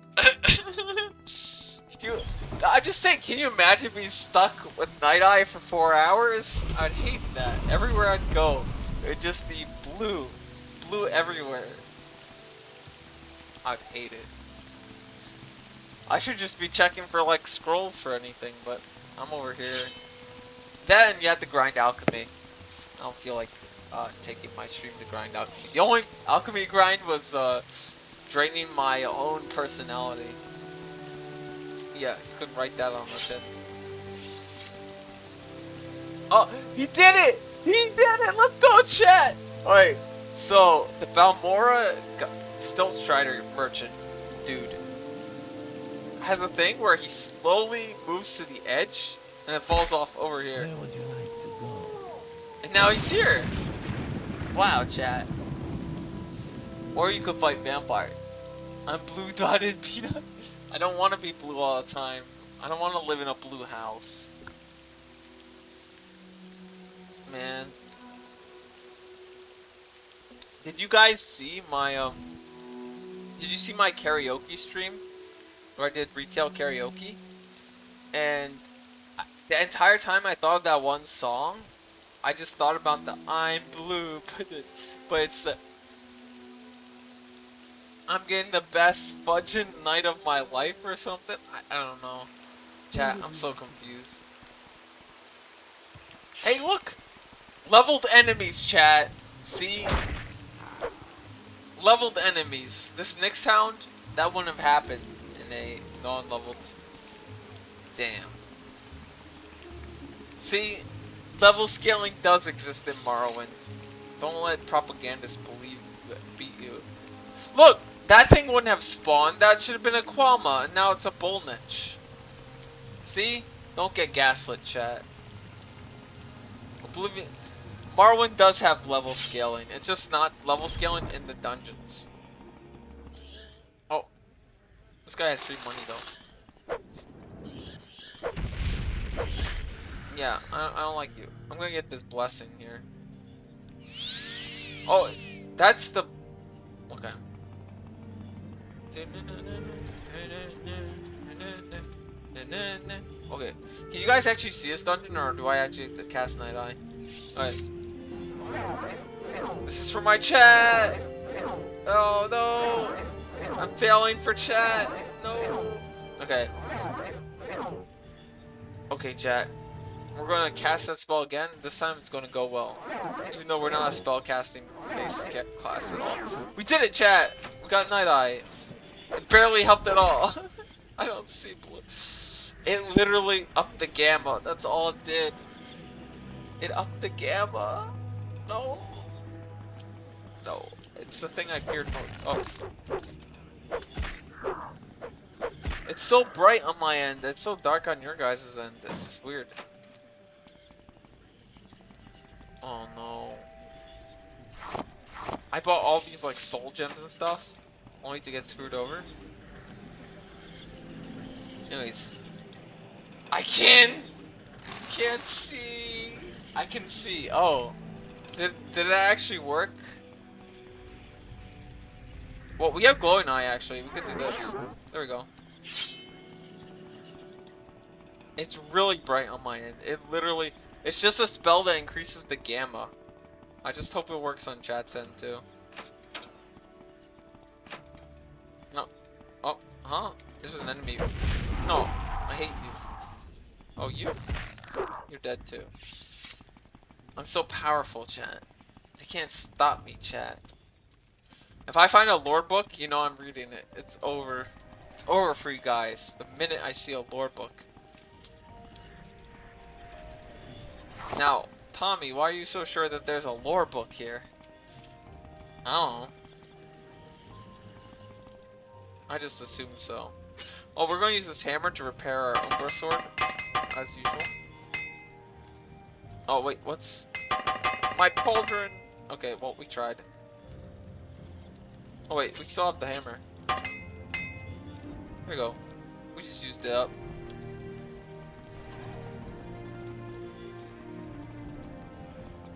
Dude, I'm just saying, can you imagine being stuck with Night Eye for 4 hours? I'd hate that. Everywhere I'd go, it'd just be blue. Blue everywhere. I'd hate it. I should just be checking for, like, scrolls for anything, but I'm over here. Then you have to grind alchemy. I don't feel like taking my stream to grind alchemy. The only alchemy grind was draining my own personality. Yeah, you couldn't write that on the chat. Oh, he did it! He did it! Let's go, chat! Alright, so the Balmora Stealth Strider merchant dude has a thing where he slowly moves to the edge and then falls off over here.
Where would you like to go?
And now he's here! Wow, chat. Or you could fight Vampire. I'm blue dotted peanut. I don't want to be blue all the time. I don't want to live in a blue house. Man. Did you guys see my, did you see my karaoke stream? Where I did retail karaoke? And the entire time I thought of that one song, I just thought about the I'm blue, but it's I'm getting the best fudging night of my life or something? I don't know. Chat, I'm so confused. Hey, look! Leveled enemies, chat. See? Leveled enemies. This Nyx Hound, that wouldn't have happened in a non-leveled. Damn. See? Level scaling does exist in Morrowind. Don't let propagandists beat you. Look! That thing wouldn't have spawned. That should have been a Qualma, and now it's a Bullnich. See? Don't get gaslit, chat. Oblivion. Morrowind does have level scaling. It's just not level scaling in the dungeons. Oh. This guy has free money, though. Yeah, I don't like you. I'm gonna get this blessing here. Oh, that's the... Okay. Okay, can you guys actually see this dungeon, or do I actually have to cast Night Eye? Alright. This is for my chat! Oh no! I'm failing for chat! No! Okay. Okay, chat. We're gonna cast that spell again. This time it's gonna go well. Even though we're not a spell casting based class at all. We did it, chat! We got Night Eye. It barely helped at all. I don't see blue. It literally upped the gamma. That's all it did. It upped the gamma. No. No. It's the thing I feared most. Oh. It's so bright on my end. It's so dark on your guys' end. It's just weird. Oh no. I bought all these like soul gems and stuff, only to get screwed over. Anyways. I can't see. I can see. Oh. Did that actually work? Well, we have glowing eye actually. We could do this. There we go. It's really bright on my end. It literally, it's just a spell that increases the gamma. I just hope it works on chat's end too. No. Oh, huh? There's an enemy. No, I hate you. Oh, you? You're dead too. I'm so powerful, chat. They can't stop me, chat. If I find a lore book, you know I'm reading it. It's over. It's over for you guys. The minute I see a lore book. Now, Tommy, why are you so sure that there's a lore book here? I don't know. I just assumed so. Oh, we're going to use this hammer to repair our Umbra sword, as usual. Oh, wait, what's... My pauldron! Okay, well, we tried. Oh, wait, we still have the hammer. There we go. We just used it up.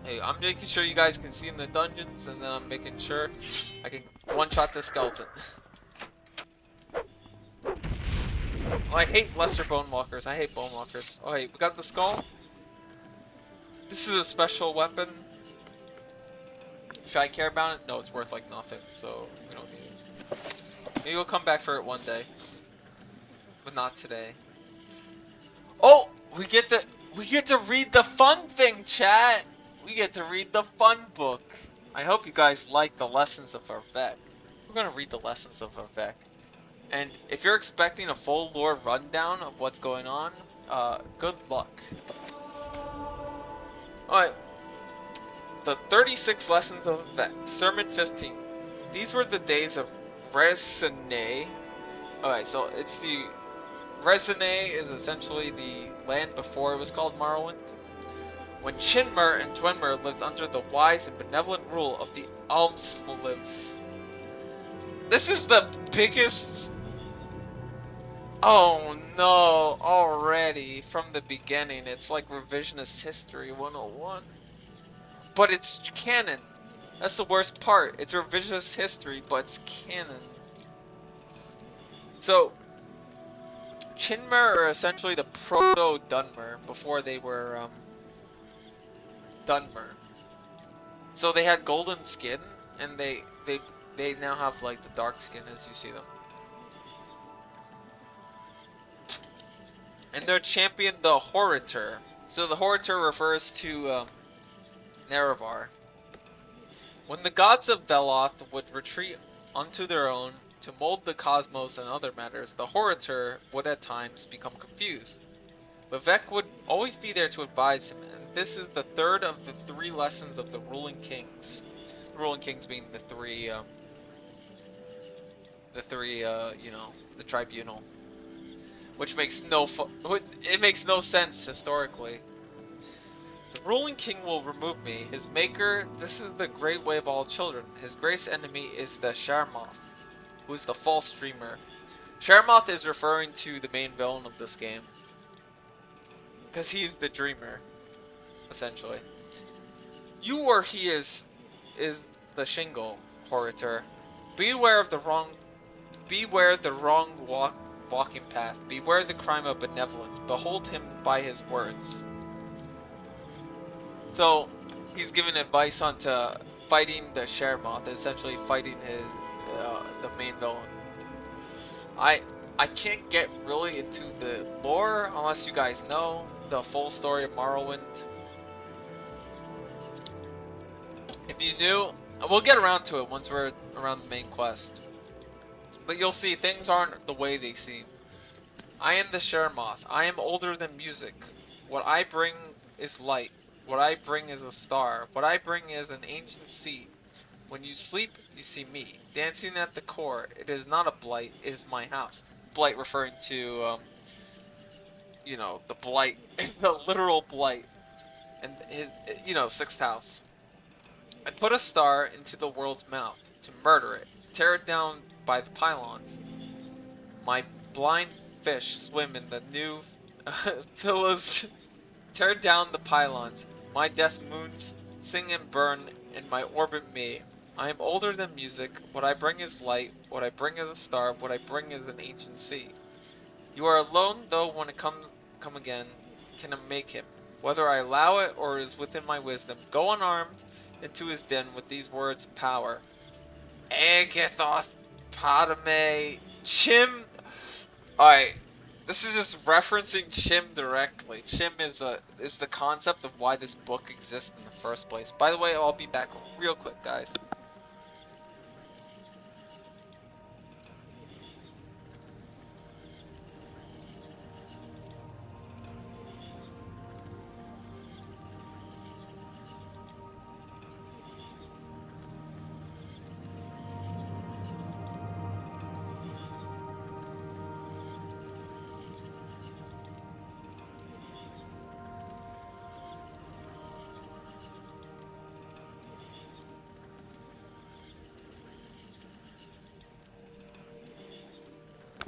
Hey, I'm making sure you guys can see in the dungeons, and then I'm making sure I can one-shot the skeleton. Oh, I hate lesser bone walkers. I hate bone walkers. Oh, hey, we got the skull. This is a special weapon. Should I care about it? No, it's worth like nothing, so we don't need it. Maybe we'll come back for it one day, but not today. Oh, we get to read the fun thing, chat. We get to read the fun book. I hope you guys like the lessons of Arvek. We're gonna read the lessons of Arvek. And if you're expecting a full lore rundown of what's going on, good luck. Alright. The 36 lessons of Arvek. Sermon 15. These were the days of Resene. Alright, so it's the... Resene is essentially the land before it was called Morrowind. When Chinmer and Dwenmer lived under the wise and benevolent rule of the Almsliv. This is the biggest... Oh no, already, from the beginning, it's like revisionist history 101. But it's canon. That's the worst part. It's revisionist history, but it's canon. So, Chinmer are essentially the proto-Dunmer before they were, Dunmer. So they had golden skin, and they now have like the dark skin as you see them. And they're championed the Horator. So the Horator refers to Nerevar. When the gods of Veloth would retreat unto their own to mold the cosmos and other matters, the Horator would at times become confused. But Vec would always be there to advise him, and this is the third of the 3 lessons of the ruling kings. The ruling kings being the three, you know, the tribunal. Which makes it makes no sense historically. The ruling king will remove me. His maker, this is the great way of all children. His greatest enemy is the Sharmoth, who is the false dreamer. Sharmoth is referring to the main villain of this game. Because he's the dreamer, essentially. You or he is the Shingle, Horator. Beware the wrong walking path. Beware the crime of benevolence. Behold him by his words. So he's giving advice on to fighting the Sharmoth, essentially fighting his the main villain. I can't get really into the lore unless you guys know the full story of Morrowind. If you knew, we'll get around to it once we're around the main quest. But you'll see things aren't the way they seem. I am the Sheremoth. I am older than music. What I bring is light. What I bring is a star. What I bring is an ancient sea. When you sleep, you see me, dancing at the core. It is not a blight, it is my house. Blight referring to, you know, the blight, the literal blight, and his, you know, sixth house. I put a star into the world's mouth, to murder it, tear it down by the pylons. My blind fish swim in the new villas, tear down the pylons. My deaf moons sing and burn in my orbit me. I am older than music. What I bring is light. What I bring is a star. What I bring is an ancient sea. You are alone, though when it come again, can I make him? Whether I allow it or is within my wisdom, go unarmed into his den with these words of power. Agathoth Padme Chim. Alright, this is just referencing Chim directly. Chim is the concept of why this book exists in the first place. By the way, I'll be back real quick, guys.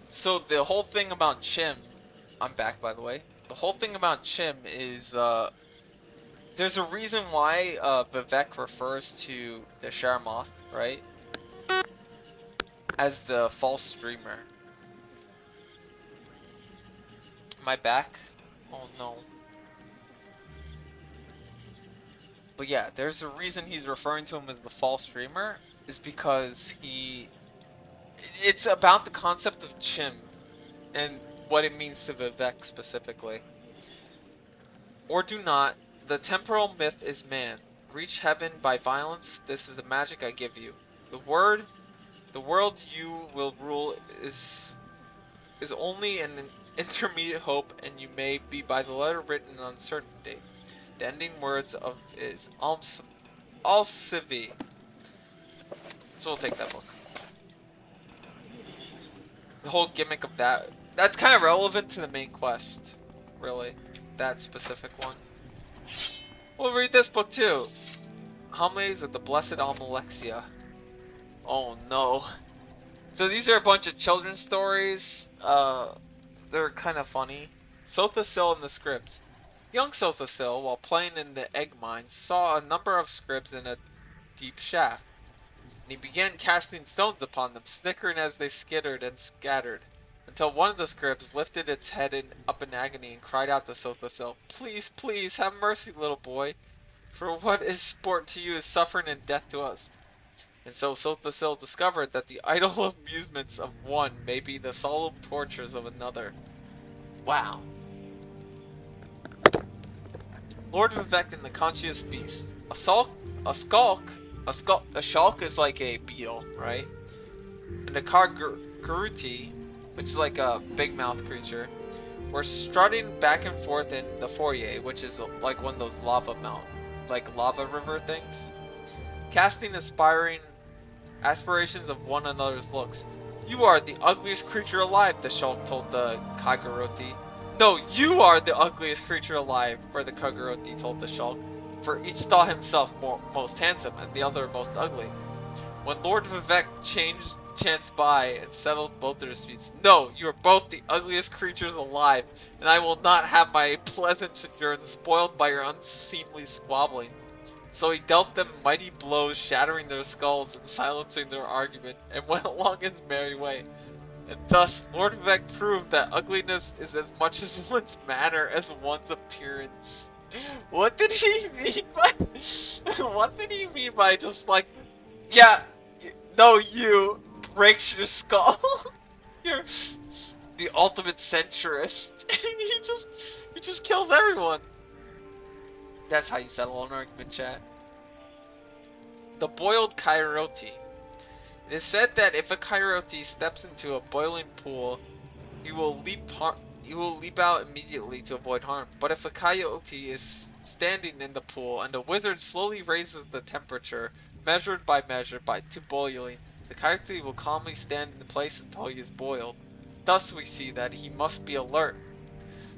So the whole thing about Chim, I'm back by the way. The whole thing about Chim is there's a reason why Vivek refers to the Sheremoth, right, as the false streamer. Am I back? Oh no. But yeah, there's a reason he's referring to him as the false streamer, is because it's about the concept of Chim and what it means to Vivek specifically. Or do not, the temporal myth is man. Reach heaven by violence, this is the magic I give you. The world you will rule is only an intermediate hope, and you may be by the letter written in uncertainty. The ending words of is Alcivi. So we'll take that book. The whole gimmick of that's kind of relevant to the main quest, really, that specific one. We'll read this book too. Homilies of the Blessed Almalexia. Oh no. So these are a bunch of children's stories. They're kind of funny. Sothasil in the scribs. Young Sothasil, while playing in the egg mines, saw a number of scribs in a deep shaft. And he began casting stones upon them, snickering as they skittered and scattered, until one of the scribs lifted its head up in agony and cried out to Sothasil, "Please, please, have mercy, little boy, for what is sport to you is suffering and death to us." And so Sothasil discovered that the idle amusements of one may be the solemn tortures of another. Wow. Lord Vivek and the Conscious Beast. A skulk is like a beetle, right? And a Kargaruti, which is like a big mouth creature, were strutting back and forth in the foyer, which is like one of those lava river things, casting aspirations of one another's looks. "You are the ugliest creature alive," the Shulk told the Kaguroti. "No, you are the ugliest creature alive," for the Kaguroti told the Shulk, for each thought himself most handsome and the other most ugly. When Lord Vivek chanced by and settled both their disputes, "No, you are both the ugliest creatures alive, and I will not have my pleasant sojourn spoiled by your unseemly squabbling." So he dealt them mighty blows, shattering their skulls and silencing their argument, and went along his merry way. And thus, Lord Vivek proved that ugliness is as much as one's manner as one's appearance. What did he mean by... what did he mean by just like... Yeah, no, you breaks your skull? You're the ultimate centrist. he just kills everyone. That's how you settle an argument, chat. The boiled Coyote. It is said that if a coyote steps into a boiling pool, he will leap out immediately to avoid harm. But if a coyote is standing in the pool and the wizard slowly raises the temperature, measured by to boiling, the coyote will calmly stand in place until he is boiled. Thus we see that he must be alert.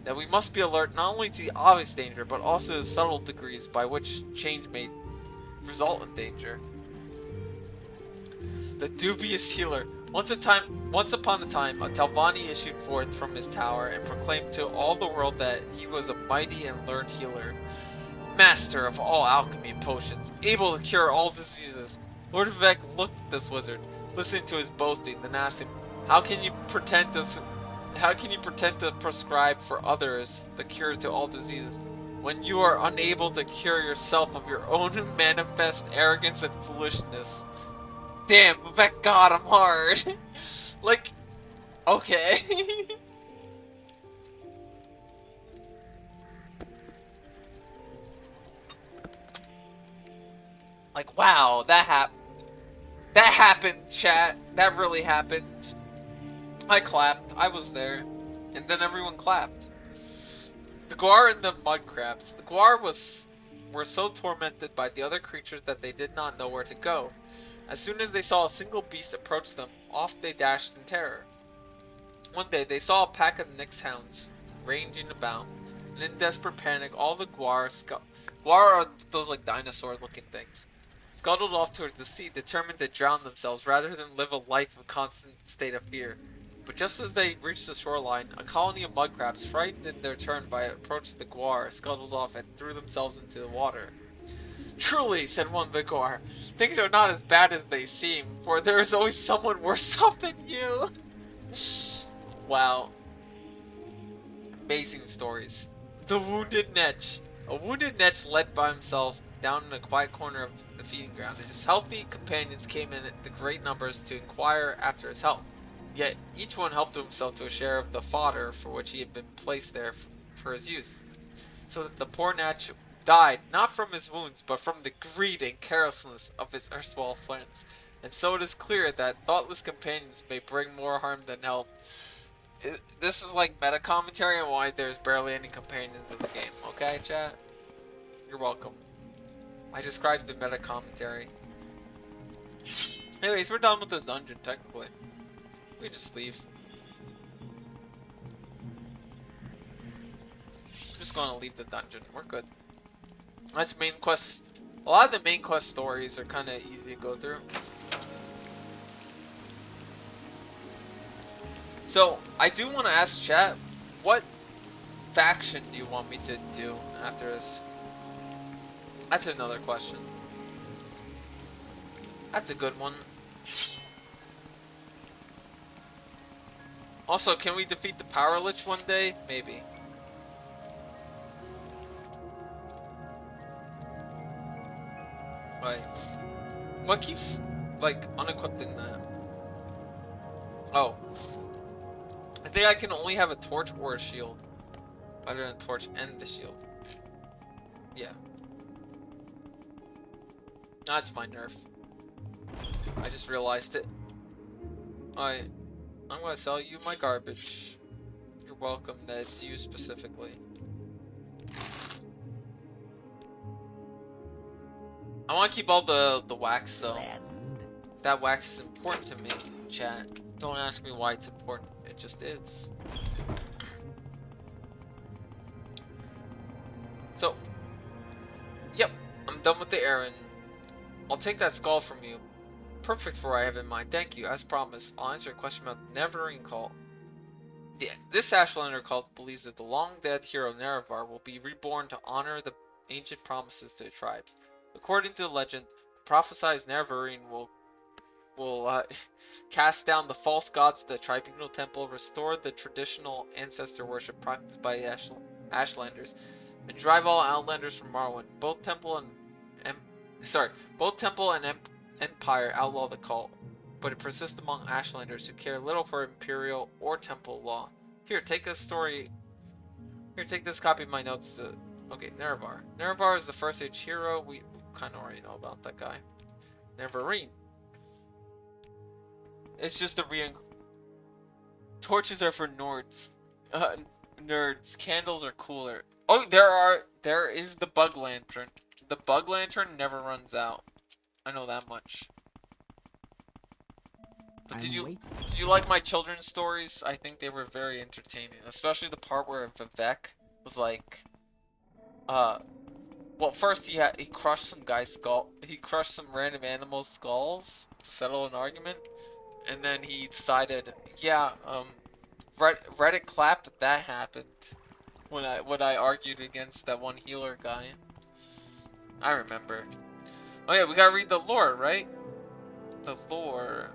That we must be alert not only to the obvious danger, but also the subtle degrees by which change may result in danger. The dubious healer. Once upon a time, a Talvani issued forth from his tower and proclaimed to all the world that he was a mighty and learned healer, master of all alchemy and potions, able to cure all diseases. Lord Vivek looked at this wizard, listening to his boasting, then asked him, How can you pretend to prescribe for others the cure to all diseases, when you are unable to cure yourself of your own manifest arrogance and foolishness? Damn, Vivek got him hard. Like, okay. Like, wow, that happened, chat. That really happened. I clapped. I was there. And then everyone clapped. The Guar and the mud crabs. The Guar were so tormented by the other creatures that they did not know where to go. As soon as they saw a single beast approach them, off they dashed in terror. One day they saw a pack of Nyx hounds ranging about, and in desperate panic all the Guar are those like dinosaur looking things, scuttled off towards the sea, determined to drown themselves rather than live a life of constant state of fear. But just as they reached the shoreline, a colony of mud crabs, frightened in their turn by approaching the Guar, scuttled off and threw themselves into the water. Truly, said one Vigor, things are not as bad as they seem, for there is always someone worse off than you. Wow. Amazing stories. The wounded Netch. A wounded Netch led by himself down in a quiet corner of the feeding ground, and his healthy companions came in at great numbers to inquire after his health. Yet each one helped himself to a share of the fodder for which he had been placed there for his use. So that the poor Netch died not from his wounds, but from the greed and carelessness of his erstwhile friends. And so it is clear that thoughtless companions may bring more harm than help. This is like meta commentary on why there's barely any companions in the game. Okay, chat? You're welcome. I described the meta commentary. Anyways, we're done with this dungeon, technically. We can just leave. I'm just gonna leave the dungeon. We're good. That's main quest. A lot of the main quest stories are kind of easy to go through. So, I do want to ask chat, what faction do you want me to do after this? That's another question. That's a good one. Also, can we defeat the Power Lich one day? Maybe. Right. What keeps, like, unequipping that? Oh. I think I can only have a torch or a shield. Better than a torch and the shield. Yeah. That's my nerf. I just realized it. Alright. I'm gonna sell you my garbage. You're welcome, that's you specifically. I want to keep all the wax though. That wax is important to me, chat. Don't ask me why it's important. It just is. So, yep, I'm done with the errand. I'll take that skull from you. Perfect for what I have in mind. Thank you. As promised, I'll answer a question about the Neverine cult. This Ashlander cult believes that the long-dead hero Nerevar will be reborn to honor the ancient promises to the tribes. According to the legend, the prophesied Neverine will cast down the false gods of the Tribunal Temple, restore the traditional ancestor worship practiced by the Ashlanders, and drive all Outlanders from Morrowind. Both Temple and Empire outlaw the cult, but it persists among Ashlanders who care little for Imperial or Temple law. Here, take this story. Here, take this copy of my notes. Okay, Nerevar. Nerevar is the first age hero. We kind of already know about that guy. Neverine. It's just a Torches are for nerds. Nerds. Candles are cooler. Oh, there is the bug lantern. The bug lantern never runs out. I know that much. But did you like my children's stories? I think they were very entertaining, especially the part where Vivek was like, well, first he crushed some guy's skull. He crushed some random animal's skulls to settle an argument, and then he decided, yeah, Reddit clapped that happened when I argued against that one healer guy. I remember. Oh yeah, we gotta read the lore, right? The lore.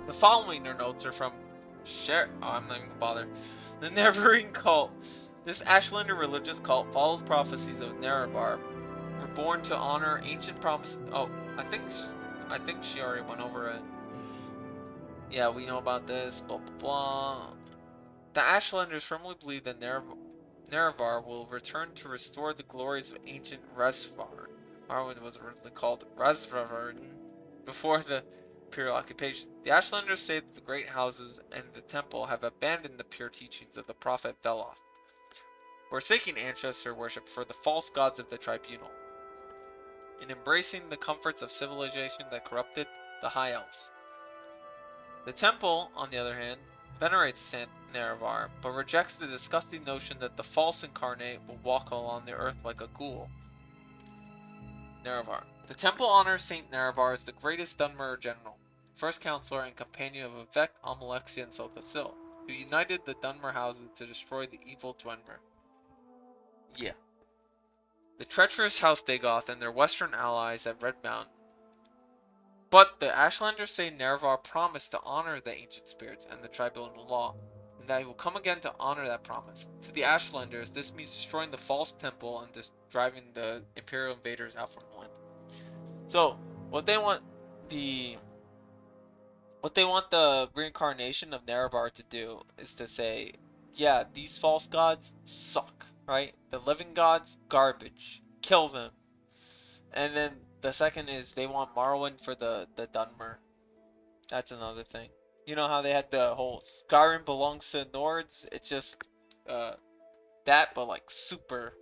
The following notes are from Oh, I'm not even gonna bother. The Neverine cult. This Ashlander religious cult follows prophecies of Nerevar. Were born to honor ancient promises. Oh, I think she already went over it. Yeah, we know about this. Blah blah blah. The Ashlanders firmly believe that Nerevar will return to restore the glories of ancient Resvar. Morrowind was originally called Resvar before the Imperial occupation. The Ashlanders say that the great houses and the temple have abandoned the pure teachings of the prophet Veloth, forsaking ancestor worship for the false gods of the tribunal, and embracing the comforts of civilization that corrupted the High Elves. The temple, on the other hand, venerates Saint Nerevar, but rejects the disgusting notion that the false incarnate will walk along the earth like a ghoul. Nerevar. The temple honors Saint Nerevar as the greatest Dunmer general, first counselor and companion of Vivek, Almalexia, and Sothasil, who united the Dunmer houses to destroy the evil Dwemer. Yeah. The treacherous House Dagoth and their western allies at Red Mountain. But the Ashlanders say Nerevar promised to honor the ancient spirits and the tribunal law, and that he will come again to honor that promise. To the Ashlanders, this means destroying the false temple and driving the Imperial invaders out from the land. So, what they want the reincarnation of Nerevar to do is to say, yeah, these false gods suck, right? The living gods, garbage. Kill them. And then the second is they want Morrowind for the Dunmer. That's another thing. You know how they had the whole Skyrim belongs to Nords? It's just that, but like super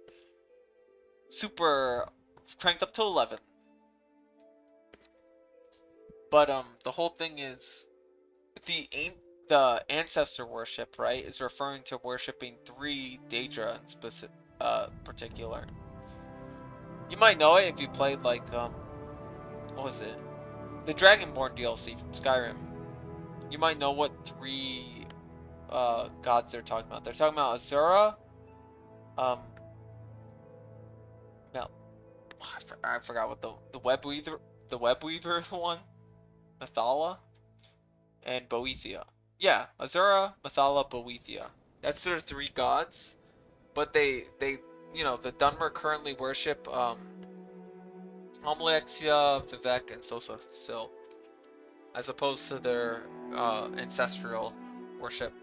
cranked up to 11. But the whole thing is the ancestor worship, right, is referring to worshiping 3 Daedra in particular. You might know it if you played like what was it? The Dragonborn DLC from Skyrim. You might know what 3 gods they're talking about. They're talking about Azura, no, I forgot what the webweaver one, Mathala, and Boethia. Yeah, Azura, Mathala, Boethia. That's their 3 gods, but they you know, the Dunmer currently worship Almalexia, Vivek, and Sothasil, as opposed to their ancestral worship.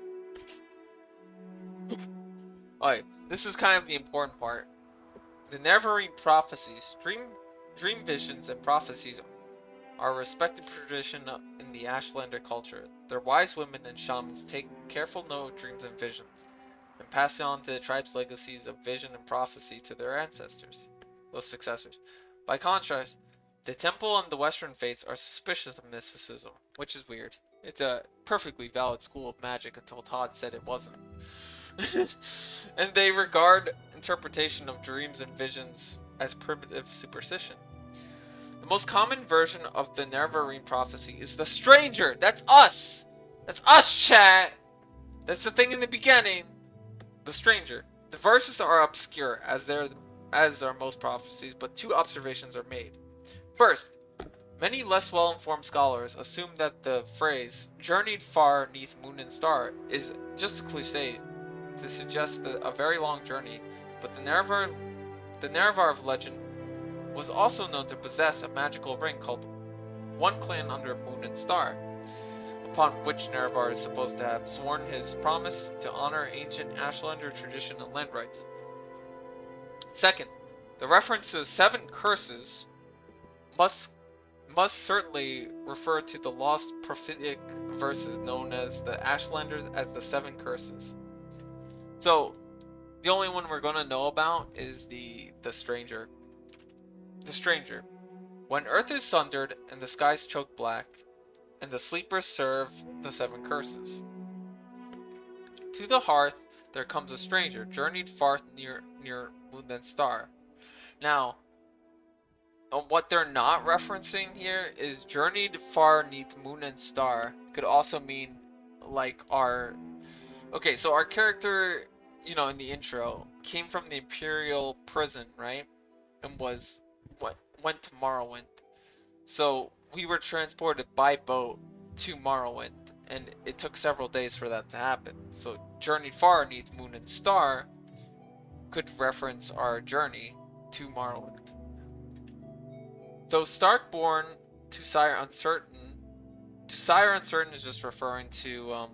Alright, this is kind of the important part. The Neverine prophecies, dream visions, and prophecies are a respected tradition in the Ashlander culture. Their wise women and shamans take careful note of dreams and visions, and pass on to the tribe's legacies of vision and prophecy to their ancestors, those successors. By contrast, the temple and the Western faiths are suspicious of mysticism, which is weird. It's a perfectly valid school of magic until Todd said it wasn't. And they regard interpretation of dreams and visions as primitive superstition. The most common version of the Neverine prophecy is the stranger. That's us! That's us, chat! That's the thing in the beginning. The stranger. The verses are obscure, as are most prophecies, but 2 observations are made. First, many less well-informed scholars assume that the phrase "journeyed far 'neath moon and star" is just a cliché to suggest a very long journey, but the Nerevar of legend was also known to possess a magical ring called One Clan Under Moon and Star, upon which Nerevar is supposed to have sworn his promise to honor ancient Ashlander tradition and land rights. Second, the reference to the 7 curses must must certainly refer to the lost prophetic verses known as the Ashlanders as the Seven Curses. So the only one we're gonna know about is the Stranger. The Stranger. When earth is sundered and the skies choke black, and the sleepers serve the seven curses. To the hearth there comes a stranger, journeyed far near moon and star. Now, what they're not referencing here is journeyed far neath moon and star could also mean like our okay, so our character, you know, in the intro came from the Imperial prison, right? And was what went to Morrowind. So we were transported by boat to Morrowind, and it took several days for that to happen. So journeyed far neath moon and star could reference our journey to Morrowind. Though Starkborn to Sire Uncertain is just referring to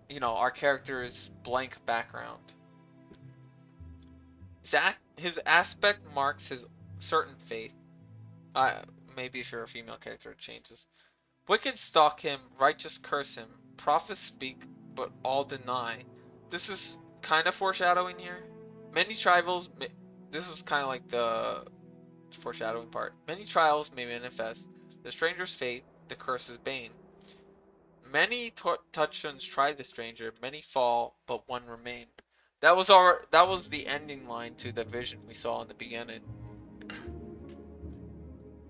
you know, our character's blank background. His aspect marks his certain faith. Maybe if you're a female character, it changes. Wicked stalk him, righteous curse him. Prophets speak, but all deny. This is kind of foreshadowing here. Many trials. This is kind of like the foreshadowing part. Many trials may manifest. The stranger's fate, the curse's bane. Many touchstones try the stranger. Many fall, but one remain. That was the ending line to the vision we saw in the beginning.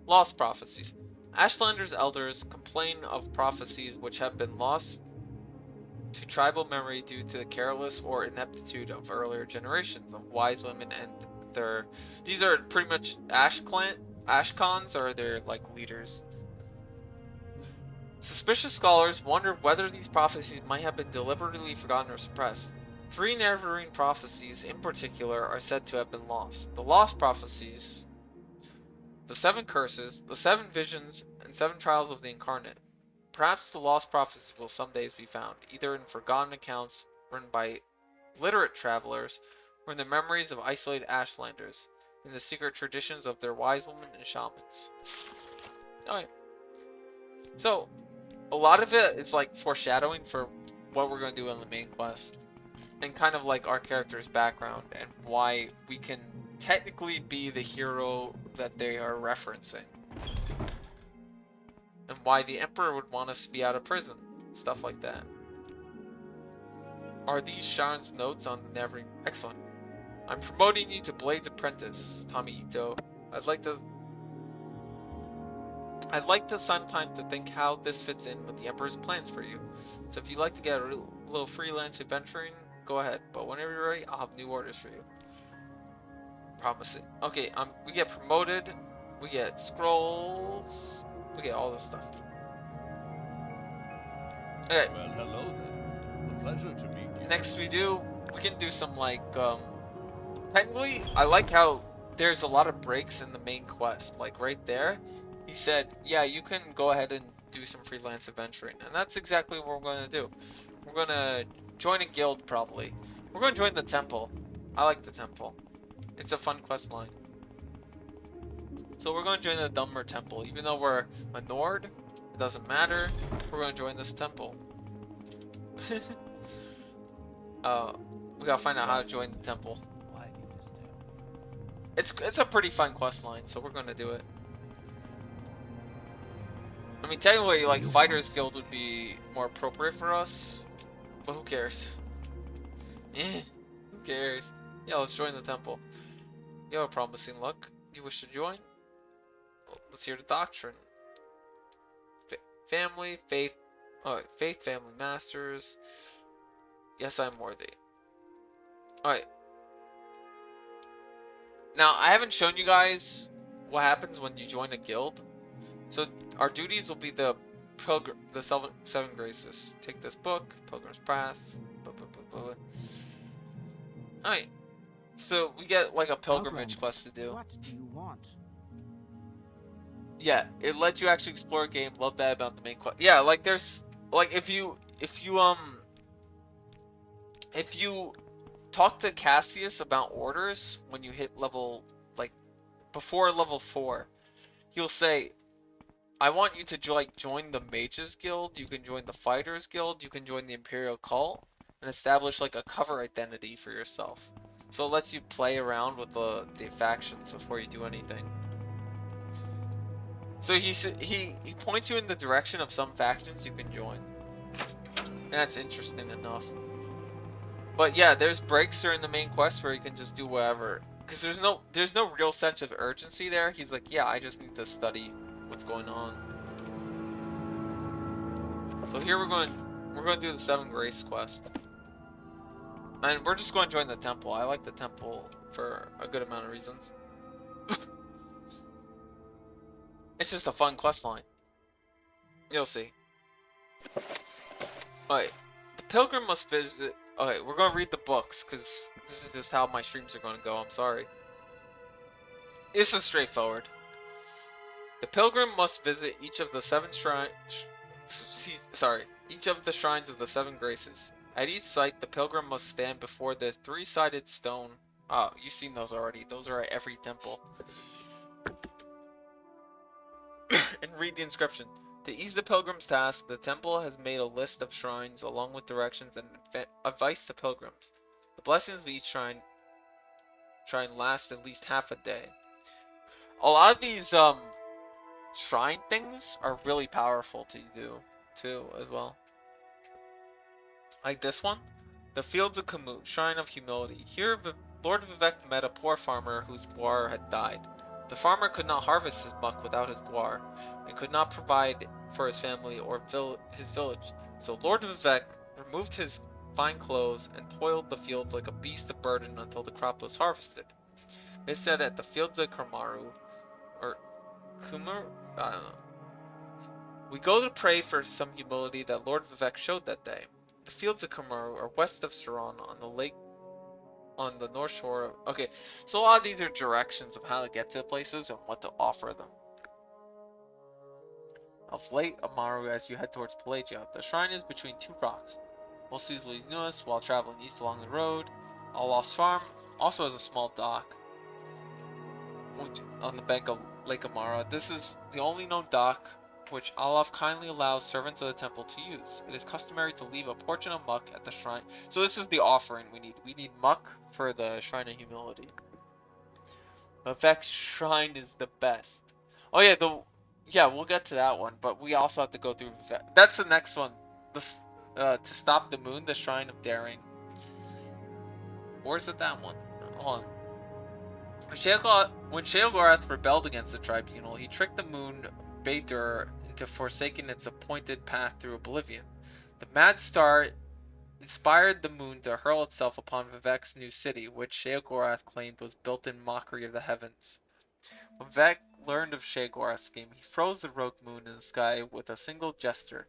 Lost prophecies. Ashlander's elders complain of prophecies which have been lost to tribal memory due to the careless or ineptitude of earlier generations of wise women and their. These are pretty much Ashcons, or their like leaders. Suspicious scholars wonder whether these prophecies might have been deliberately forgotten or suppressed. 3 Neverine prophecies in particular are said to have been lost. The lost prophecies, the 7 curses, the 7 visions, and 7 trials of the incarnate. Perhaps the lost prophecies will some days be found, either in forgotten accounts written by literate travelers, or in the memories of isolated Ashlanders, in the secret traditions of their wise women and shamans. Alright. So, a lot of it is like foreshadowing for what we're going to do in the main quest. And kind of like our character's background and why we can technically be the hero that they are referencing. And why the Emperor would want us to be out of prison. Stuff like that. Are these Sharon's notes on the Neverine? Excellent. I'm promoting you to Blade's Apprentice, Tommy Ito. I'd like to some time to think how this fits in with the Emperor's plans for you. So if you'd like to get a little freelance adventuring, go ahead. But whenever you're ready, I'll have new orders for you. Promise it. Okay, we get promoted. We get scrolls. We get all this stuff. Okay.
Well, hello there. A pleasure to meet you.
Next we can do some like, technically, I like how there's a lot of breaks in the main quest. Like right there, he said, yeah, you can go ahead and do some freelance adventuring. And that's exactly what we're going to do. We're going to join a guild, probably. We're going to join the temple. I like the temple. It's a fun quest line. So we're going to join the Dumber Temple. Even though we're a Nord, it doesn't matter. We're going to join this temple. We gotta find out how to join the temple. It's a pretty fun quest line, so we're gonna do it. I mean, technically, like, Fighters Guild would be more appropriate for us, but who cares? Who cares? Yeah, let's join the temple. You have a promising look. You wish to join? Let's hear the doctrine. Family, faith, faith, family, masters. Yes, I'm worthy. Alright. Now, I haven't shown you guys what happens when you join a guild. So, our duties will be the seven graces. Take this book, Pilgrim's Path, blah, blah, blah, blah. Alright. So, we get like a pilgrimage quest to do.
What do you want?
Yeah, it lets you actually explore a game. Love that about the main quest. Yeah, like there's like if you talk to Cassius about orders when you hit level, like before level 4, he'll say, I want you to like join the Mages Guild, you can join the Fighters Guild, you can join the Imperial Cult, and establish like a cover identity for yourself. So it lets you play around with the factions before you do anything. So he points you in the direction of some factions you can join. And that's interesting enough. But yeah, there's breaks during the main quest where you can just do whatever. Because there's no real sense of urgency there. He's like, yeah, I just need to study what's going on. So here we're going to do the 7 Grace quest. And we're just going to join the temple. I like the temple for a good amount of reasons. It's just a fun quest line. You'll see. Alright. The pilgrim must visit... Okay, we're going to read the books, because this is just how my streams are going to go. I'm sorry. This is straightforward. The pilgrim must visit each of the 7 shrines... each of the shrines of the 7 graces. At each site, the pilgrim must stand before the 3-sided stone... Oh, you've seen those already. Those are at every temple. And read the inscription. To ease the pilgrim's task, the temple has made a list of shrines along with directions and advice to pilgrims. The blessings of each shrine last at least half a day. A lot of these shrine things are really powerful to do too as well. Like this one, the Fields of Kamut, Shrine of Humility. Here, Lord Vivek met a poor farmer whose guar had died. The farmer could not harvest his muck without his guar, and could not provide for his family or his village. So Lord Vivek removed his fine clothes and toiled the fields like a beast of burden until the crop was harvested. They said at the Fields of Kumaru, or Kumar, I don't know. We go to pray for some humility that Lord Vivek showed that day. The Fields of Kumaru are west of Saran on the lake, on the north shore of... Okay, so a lot of these are directions of how to get to the places and what to offer them. Of Lake Amaru as you head towards Pelagia. The shrine is between 2 rocks. Most easily noticed while traveling east along the road. Olaf's farm also has a small dock on the bank of Lake Amara. This is the only known dock which Olaf kindly allows servants of the temple to use. It is customary to leave a portion of muck at the shrine. So this is the offering we need. We need muck for the Shrine of Humility. Vivek's shrine is the best. Oh yeah, yeah, we'll get to that one, but we also have to go through Vivek. That's the next one. This to stop the moon, the Shrine of Daring. Or is it that one? Hold on. When Sheogorath rebelled against the tribunal, he tricked the moon Baidur into forsaking its appointed path through oblivion. The mad star inspired the moon to hurl itself upon Vivek's new city, which Sheogorath claimed was built in mockery of the heavens. When Vivek learned of Sheogorath's scheme, he froze the rogue moon in the sky with a single gesture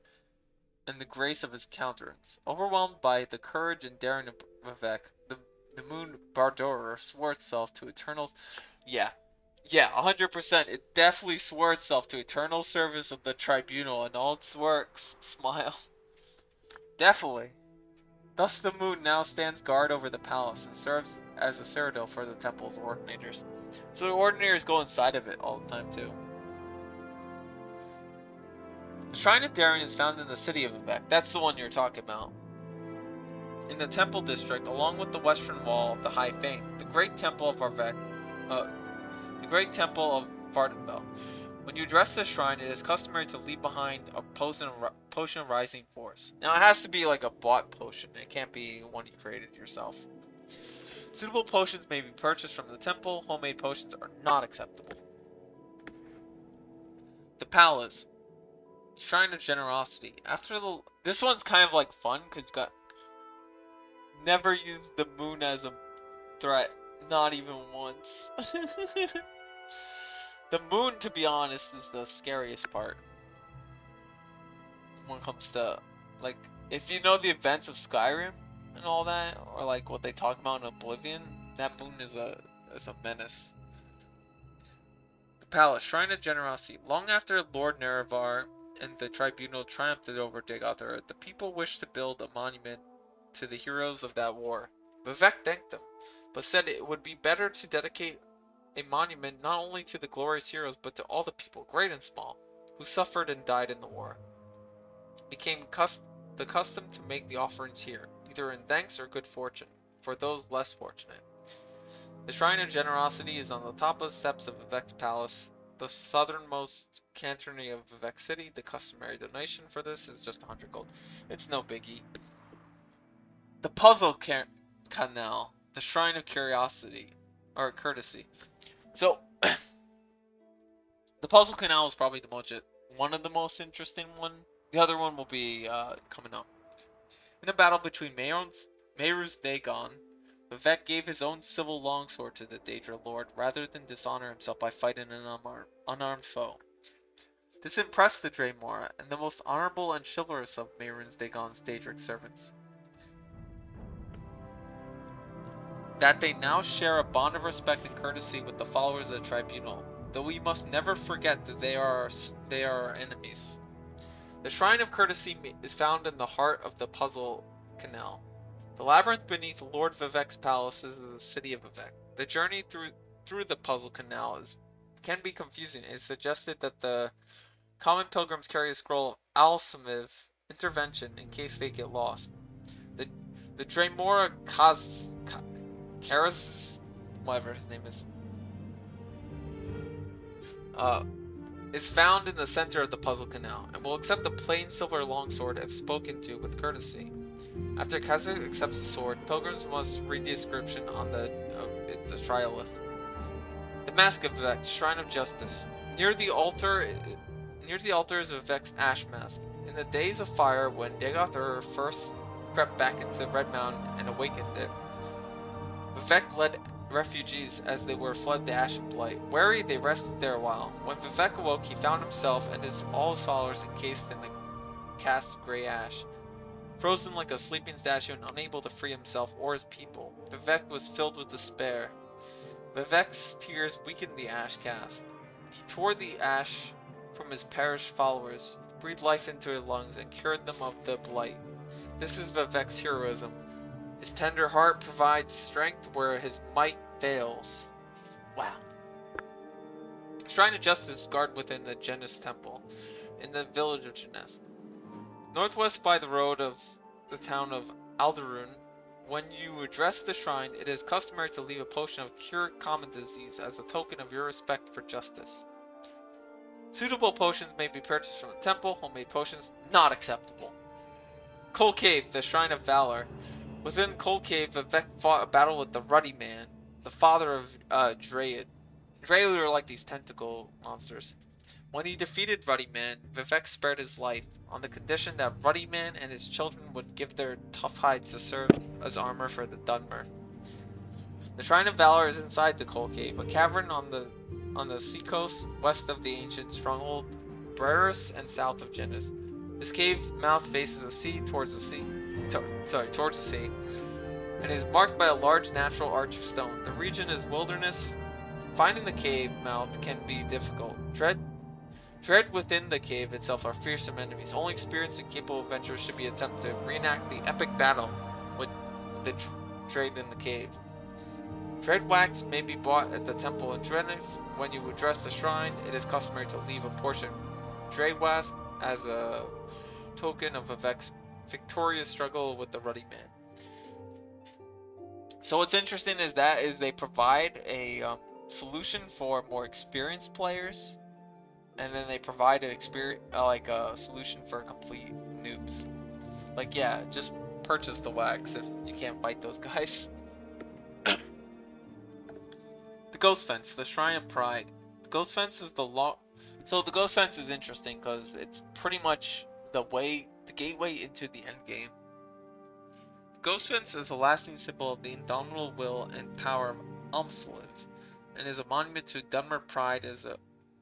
and the grace of his countenance. Overwhelmed by the courage and daring of Vivek, the moon Bardor swore itself to eternal... Yeah, 100%. It definitely swore itself to eternal service of the tribunal and all its works. Smile. Definitely. Thus the moon now stands guard over the palace and serves as a citadel for the temple's ordinators. So the ordinators go inside of it all the time too. The Shrine of Daring is found in the city of Vivek. That's the one you're talking about. In the temple district, along with the western wall of the High Fane, the great temple of Vardenfell. When you address the shrine, it is customary to leave behind a potion of rising force. Now it has to be like a bought potion. It can't be one you created yourself. Suitable potions may be purchased from the temple. Homemade potions are not acceptable. The Palace. Shrine of Generosity. This one's kind of like fun because you got never use the moon as a threat. Not even once. The moon, to be honest, is the scariest part. When it comes to, like, if you know the events of Skyrim and all that, or like what they talk about in Oblivion, that moon is a menace. The Palace, Shrine of Generosity. Long after Lord Nerevar and the tribunal triumphed over Dagothr, the people wished to build a monument to the heroes of that war. Vivek thanked them, but said it would be better to dedicate a monument not only to the glorious heroes, but to all the people, great and small, who suffered and died in the war. It became the custom to make the offerings here, either in thanks or good fortune, for those less fortunate. The Shrine of Generosity is on the top of the steps of Vivek's palace, the southernmost cantonry of Vivek City. The customary donation for this is just 100 gold. It's no biggie. The Puzzle Canal, the Shrine of Curiosity, or Courtesy. So, the Puzzle Canal is probably one of the most interesting one. The other one will be coming up. In a battle between Meru's Dagon, Vivek gave his own civil longsword to the Daedra Lord rather than dishonor himself by fighting an unarmed foe. This impressed the Draymora and the most honorable and chivalrous of Mehrunes Dagon's Daedric servants. That they now share a bond of respect and courtesy with the followers of the tribunal, though we must never forget that they are our enemies. The Shrine of Courtesy is found in the heart of the Puzzle Canal. The labyrinth beneath Lord Vivek's palace is the city of Vivek. The journey through the Puzzle Canal can be confusing. It is suggested that the common pilgrims carry a scroll of Alsamiv intervention in case they get lost. The Draymora Karas, whatever his name is found in the center of the Puzzle Canal, and will accept the plain silver longsword if spoken to with courtesy. After Kazakh accepts the sword, pilgrims must read the inscription on it's a triolith. The Mask of Vivek, Shrine of Justice. Near the altar is Vivek's ash mask. In the days of fire, when Dagoth first crept back into the Red Mountain and awakened it, Vivek led refugees as they were fled the Ashen Blight. Wary, they rested there a while. When Vivek awoke, he found himself and all his followers encased in a cast of grey ash. Frozen like a sleeping statue and unable to free himself or his people, Vivek was filled with despair. Vivek's tears weakened the ash cast. He tore the ash from his perished followers, breathed life into their lungs, and cured them of the blight. This is Vivek's heroism. His tender heart provides strength where his might fails. Wow. Shrine of Justice is guarded within the Jennif temple, in the village of Jennif. Northwest by the road of the town of Alderun, when you address the shrine, it is customary to leave a potion of cure common disease as a token of your respect for justice. Suitable potions may be purchased from the temple, homemade potions not acceptable. Cold Cave, the Shrine of Valor. Within Cold Cave, Vivek fought a battle with the Ruddy Man, the father of Drayad. Drayad are like these tentacle monsters. When he defeated Ruddy Man, Vivek spared his life, on the condition that Ruddy Man and his children would give their tough hides to serve as armor for the Dunmer. The Shrine of Valor is inside the Cold Cave, a cavern on the seacoast west of the ancient stronghold Breris and south of Jennif. This cave mouth faces the sea towards the sea, and is marked by a large natural arch of stone. The region is wilderness. Finding the cave mouth can be difficult. Dread within the cave itself are fearsome enemies. Only experienced and capable adventurers should be attempted to reenact the epic battle with the Dread in the cave. Dread wax may be bought at the temple in Jennif. When you address the shrine, it is customary to leave a portion of Dread wax as a token of Vivek's victorious struggle with the Ruddy Man. So what's interesting is they provide a solution for more experienced players, and then they provide a solution for complete noobs. Like, yeah, just purchase the wax if you can't fight those guys. The Ghost Fence, the Shrine of Pride. The Ghost Fence is the Ghost Fence is interesting because it's pretty much the gateway into the end game. The Ghost Fence is a lasting symbol of the indomitable will and power of Umsliv, and is a monument to Dunmer pride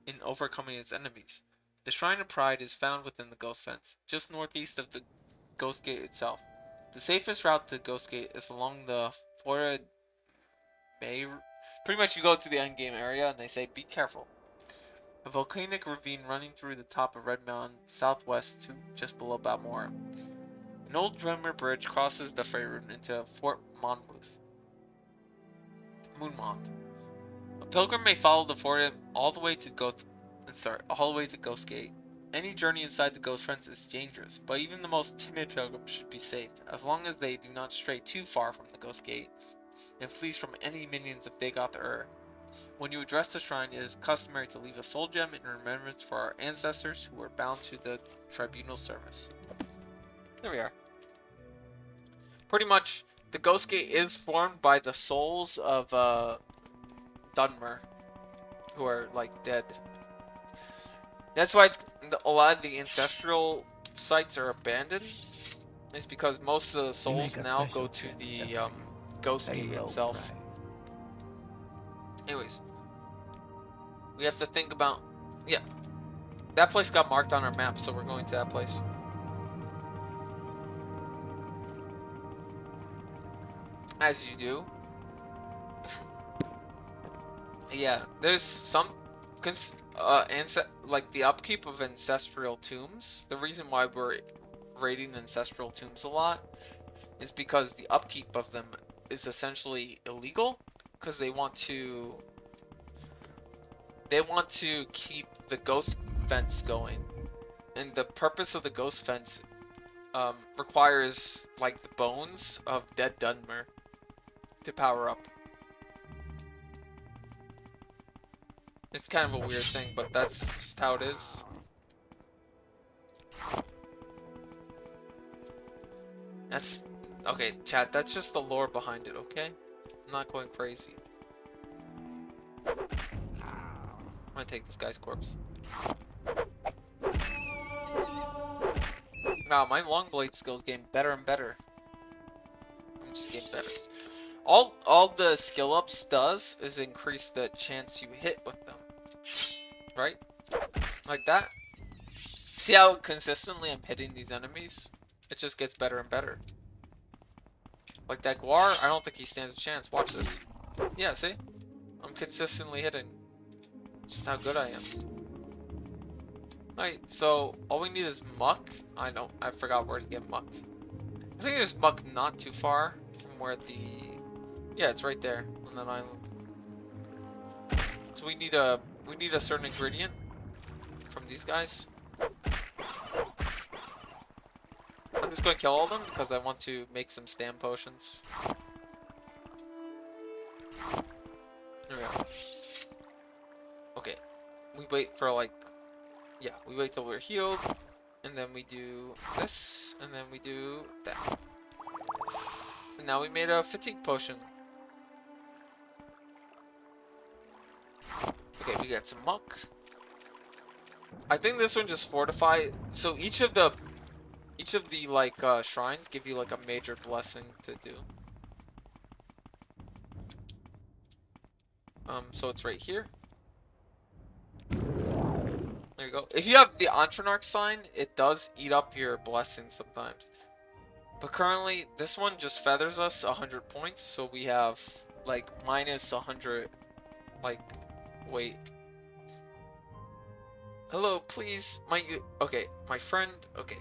in overcoming its enemies. The Shrine of Pride is found within the Ghost Fence, just northeast of the Ghost Gate itself. The safest route to the Ghost Gate is along the Fora Bay. Pretty much you go to the endgame area and they say, be careful. A volcanic ravine running through the top of Red Mountain, southwest to just below Balmora. An old Drummer bridge crosses the Faerun into Fort Moonmoth. A pilgrim may follow the fort all the way to Ghost Gate. Any journey inside the Ghost Fence is dangerous, but even the most timid pilgrim should be safe, as long as they do not stray too far from the Ghost Gate, and flees from any minions of Dagoth-Ur. When you address the shrine, it is customary to leave a soul gem in remembrance for our ancestors who were bound to the tribunal service. There we are. Pretty much, the Ghost Gate is formed by the souls of Dunmer, who are like dead. That's why a lot of the ancestral sites are abandoned. It's because most of the souls now go to the Ghost Gate itself. Anyways, we have to think about, yeah, that place got marked on our map, so we're going to that place. As you do. Yeah, there's some like the upkeep of ancestral tombs. The reason why we're raiding ancestral tombs a lot is because the upkeep of them is essentially illegal, because they want to keep the ghost fence going, and the purpose of the ghost fence requires like the bones of dead Dunmer to power up. It's kind of a weird thing, but that's just how it is. That's okay, chat, that's just the lore behind it, okay? I'm not going crazy. I'm gonna take this guy's corpse. Wow, my long blade skills getting better and better. I'm just getting better. All the skill ups does is increase the chance you hit with them. Right? Like that. See how consistently I'm hitting these enemies? It just gets better and better. Like that Guar, I don't think he stands a chance. Watch this. Yeah, see? I'm consistently hitting. Just how good I am. Alright, so all we need is muck. I forgot where to get muck. I think there's muck not too far from where the... Yeah, it's right there on that island. So we need a certain ingredient from these guys. I'm just going to kill all of them because I want to make some stam potions. There we go. Okay, we wait for like, yeah, we wait till we're healed, and then we do this, and then we do that. And now we made a fatigue potion. Okay, we got some muck. I think this one just fortify. So each of the like shrines give you like a major blessing to do. So it's right here. There you go. If you have the Entrenarch sign, it does eat up your blessings sometimes. But currently, this one just feathers us 100 points, so we have like minus 100. Like, wait. Hello, please. Okay, my friend. Okay.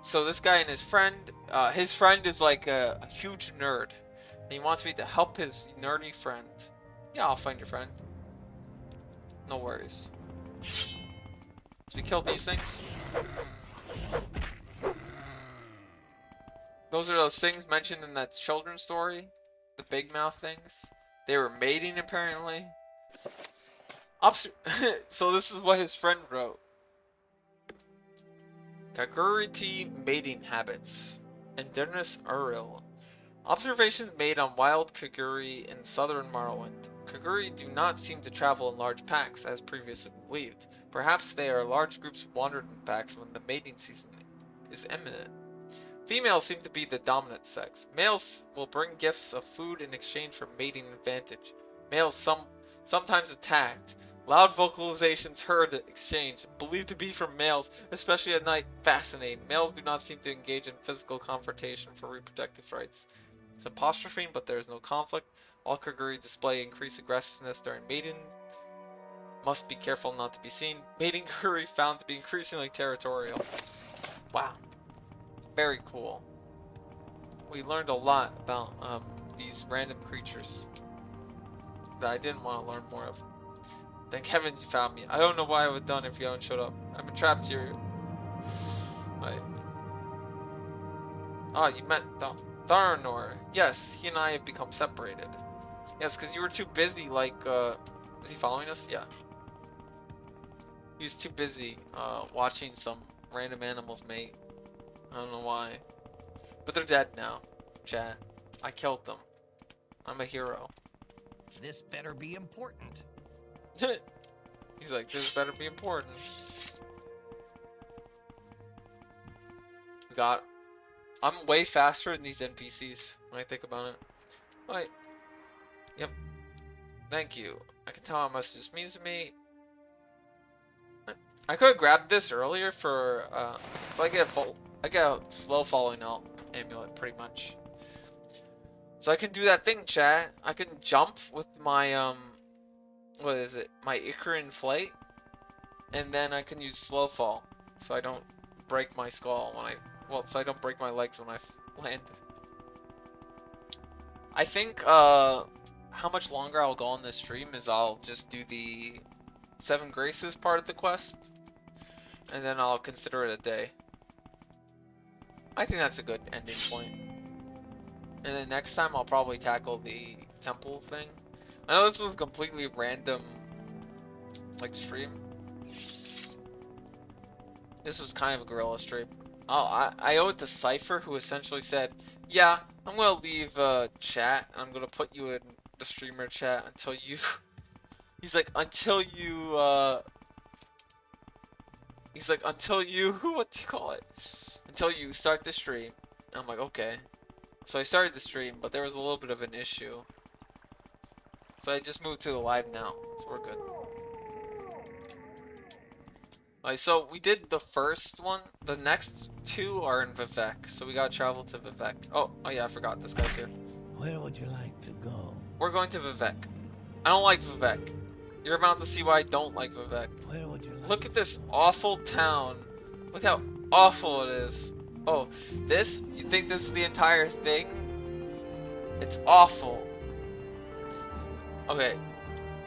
So this guy and his friend is like a huge nerd. And he wants me to help his nerdy friend. Yeah, I'll find your friend. No worries. So we kill these things. Those are those things mentioned in that children's story. The big mouth things. They were mating apparently. So this is what his friend wrote. Kaguriti mating habits. Endurance Uril. Observations made on wild Kaguri in southern Morrowind. Kaguri do not seem to travel in large packs as previously believed. Perhaps they are large groups wandered in packs when the mating season is imminent. Females seem to be the dominant sex. Males will bring gifts of food in exchange for mating advantage. Males sometimes attacked. Loud vocalizations heard exchange, believed to be from males, especially at night. Fascinating. Males do not seem to engage in physical confrontation for reproductive rights. It's apostrophing, but there is no conflict. All Kaguri display increased aggressiveness during mating. Must be careful not to be seen. Mating Kaguri found to be increasingly territorial. Wow. Very cool. We learned a lot about these random creatures that I didn't want to learn more of. Thank heavens you found me. I don't know why I would have done if you haven't showed up. I've been trapped here. Right. Oh, you met Tharnor. Yes, he and I have become separated. Yes, because you were too busy, like, is he following us? Yeah. He was too busy, watching some random animals mate. I don't know why. But they're dead now, chat. I killed them. I'm a hero.
This better be important.
He's like, this better be important. I'm way faster than these NPCs when I think about it. Right. Yep. Thank you. I can tell how much this means to me. I could have grabbed this earlier for, so I get a slow falling out amulet pretty much. So I can do that thing, chat. I can jump with my, what is it? My Icaran flight. And then I can use slow fall. So I don't break my skull when so I don't break my legs when I land. I think, how much longer I'll go on this stream is I'll just do the 7 Graces part of the quest. And then I'll consider it a day. I think that's a good ending point. And then next time I'll probably tackle the temple thing. I know this was completely random, like, stream. This was kind of a Guerilla stream. Oh, I owe it to Cypher, who essentially said, yeah, I'm gonna leave chat. I'm gonna put you in the streamer chat until you... He's like, until you, He's like, until you... What do you call it? Until you start the stream. I'm like, okay. So I started the stream, but there was a little bit of an issue. So I just moved to the live now. So we're good. Alright, so we did the first one. The next 2 are in Vivek. So we gotta travel to Vivek. Oh yeah, I forgot. This guy's here.
Where would you like to go?
We're going to Vivek. I don't like Vivek. You're about to see why I don't like Vivek.
Where would you like
Look at this awful town. Look how awful it is. Oh, this? You think this is the entire thing? It's awful. Okay.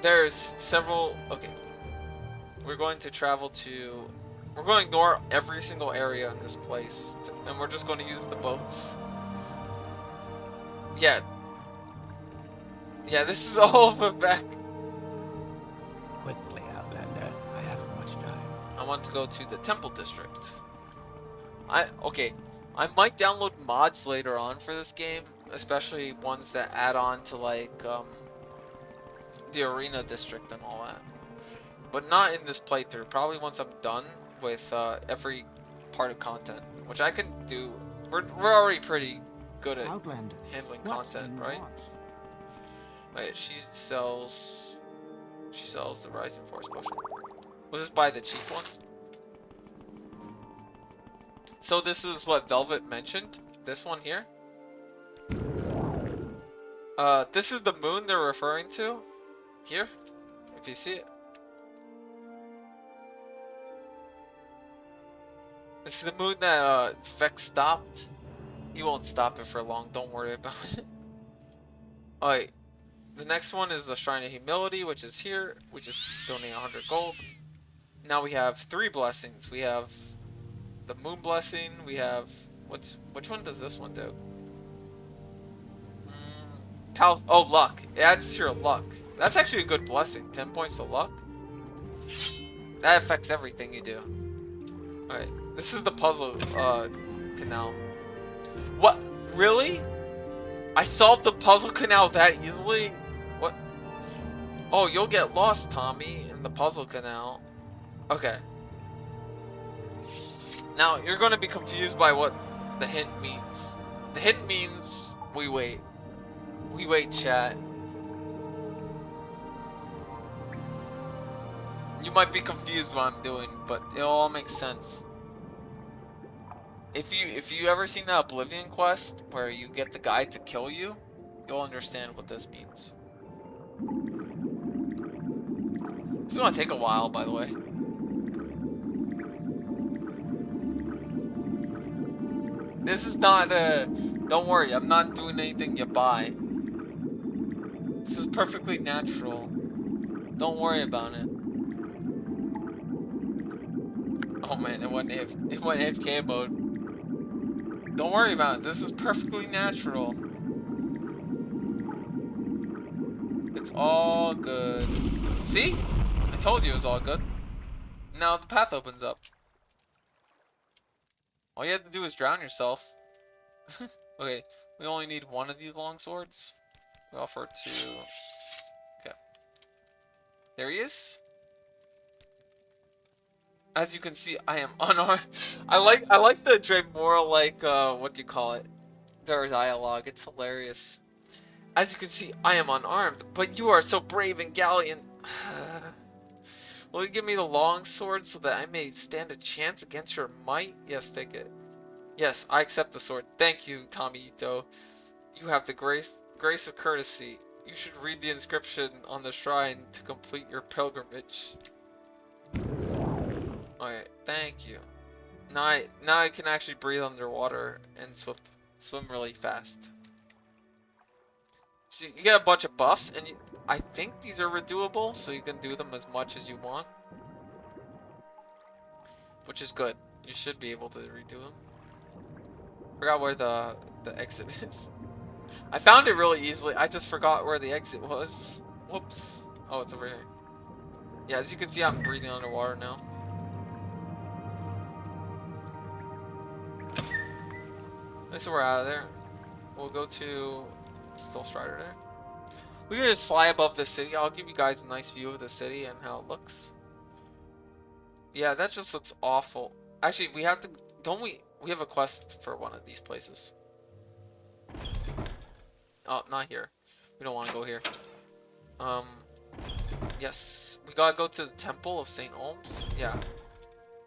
There's several... Okay. We're going to travel to... We're going to ignore every single area in this place. And we're just going to use the boats. Yeah. Yeah, this is all of Vivek.
Quickly, Outlander. I haven't much time.
I want to go to the Temple District. Okay, I might download mods later on for this game, especially ones that add on to like the Arena District and all that. But not in this playthrough. Probably once I'm done with every part of content, which I can do. We're already pretty good at
Outlander,
handling
what
content,
do you
right?
want?
Wait, she sells the Rising Force potion. We'll just buy the cheap one. So this is what Velvet mentioned. This one here. This is the moon they're referring to. Here, if you see it. This is the moon that Vex stopped. He won't stop it for long. Don't worry about it. Alright. The next one is the Shrine of Humility, which is here. We just donate 100 gold. Now we have 3 blessings. We have the Moon Blessing. We have which one does this one do? Oh, luck. It adds to your luck. That's actually a good blessing. 10 points to luck. That affects everything you do. Alright. This is the puzzle canal. What? Really? I solved the puzzle canal that easily? What? Oh, you'll get lost, Tommy, in the puzzle canal. Okay. Now, you're going to be confused by what the hint means. The hint means we wait. We wait, chat. You might be confused what I'm doing, but it all makes sense. If you ever seen that Oblivion quest where you get the guy to kill you, you'll understand what this means. It's gonna take a while, by the way. This is not don't worry, I'm not doing anything you buy. This is perfectly natural. Don't worry about it. Oh man, it went AFK mode. Don't worry about it. This is perfectly natural. It's all good. See? I told you it was all good. Now the path opens up. All you have to do is drown yourself. Okay, we only need one of these long swords. We offer two. Okay. There he is. As you can see, I am unarmed. I like the Dremora, like what do you call it? Their dialogue. It's hilarious. As you can see, I am unarmed, but you are so brave and gallant. Will you give me the long sword so that I may stand a chance against your might? Yes, take it. Yes, I accept the sword. Thank you, Tommy Ito. You have the grace of courtesy. You should read the inscription on the shrine to complete your pilgrimage. Alright, thank you. Now I can actually breathe underwater and swim really fast. So you get a bunch of buffs, and I think these are redoable, so you can do them as much as you want. Which is good. You should be able to redo them. Forgot where the exit is. I found it really easily. I just forgot where the exit was. Whoops. Oh, it's over here. Yeah, as you can see, I'm breathing underwater now. So we're out of there. We'll go to still Strider there. We can just fly above the city. I'll give you guys a nice view of the city and how it looks. Yeah, that just looks awful. Actually, we have to. Don't we? We have a quest for one of these places. Oh, not here. We don't want to go here. Yes, we gotta go to the Temple of St. Olms. Yeah.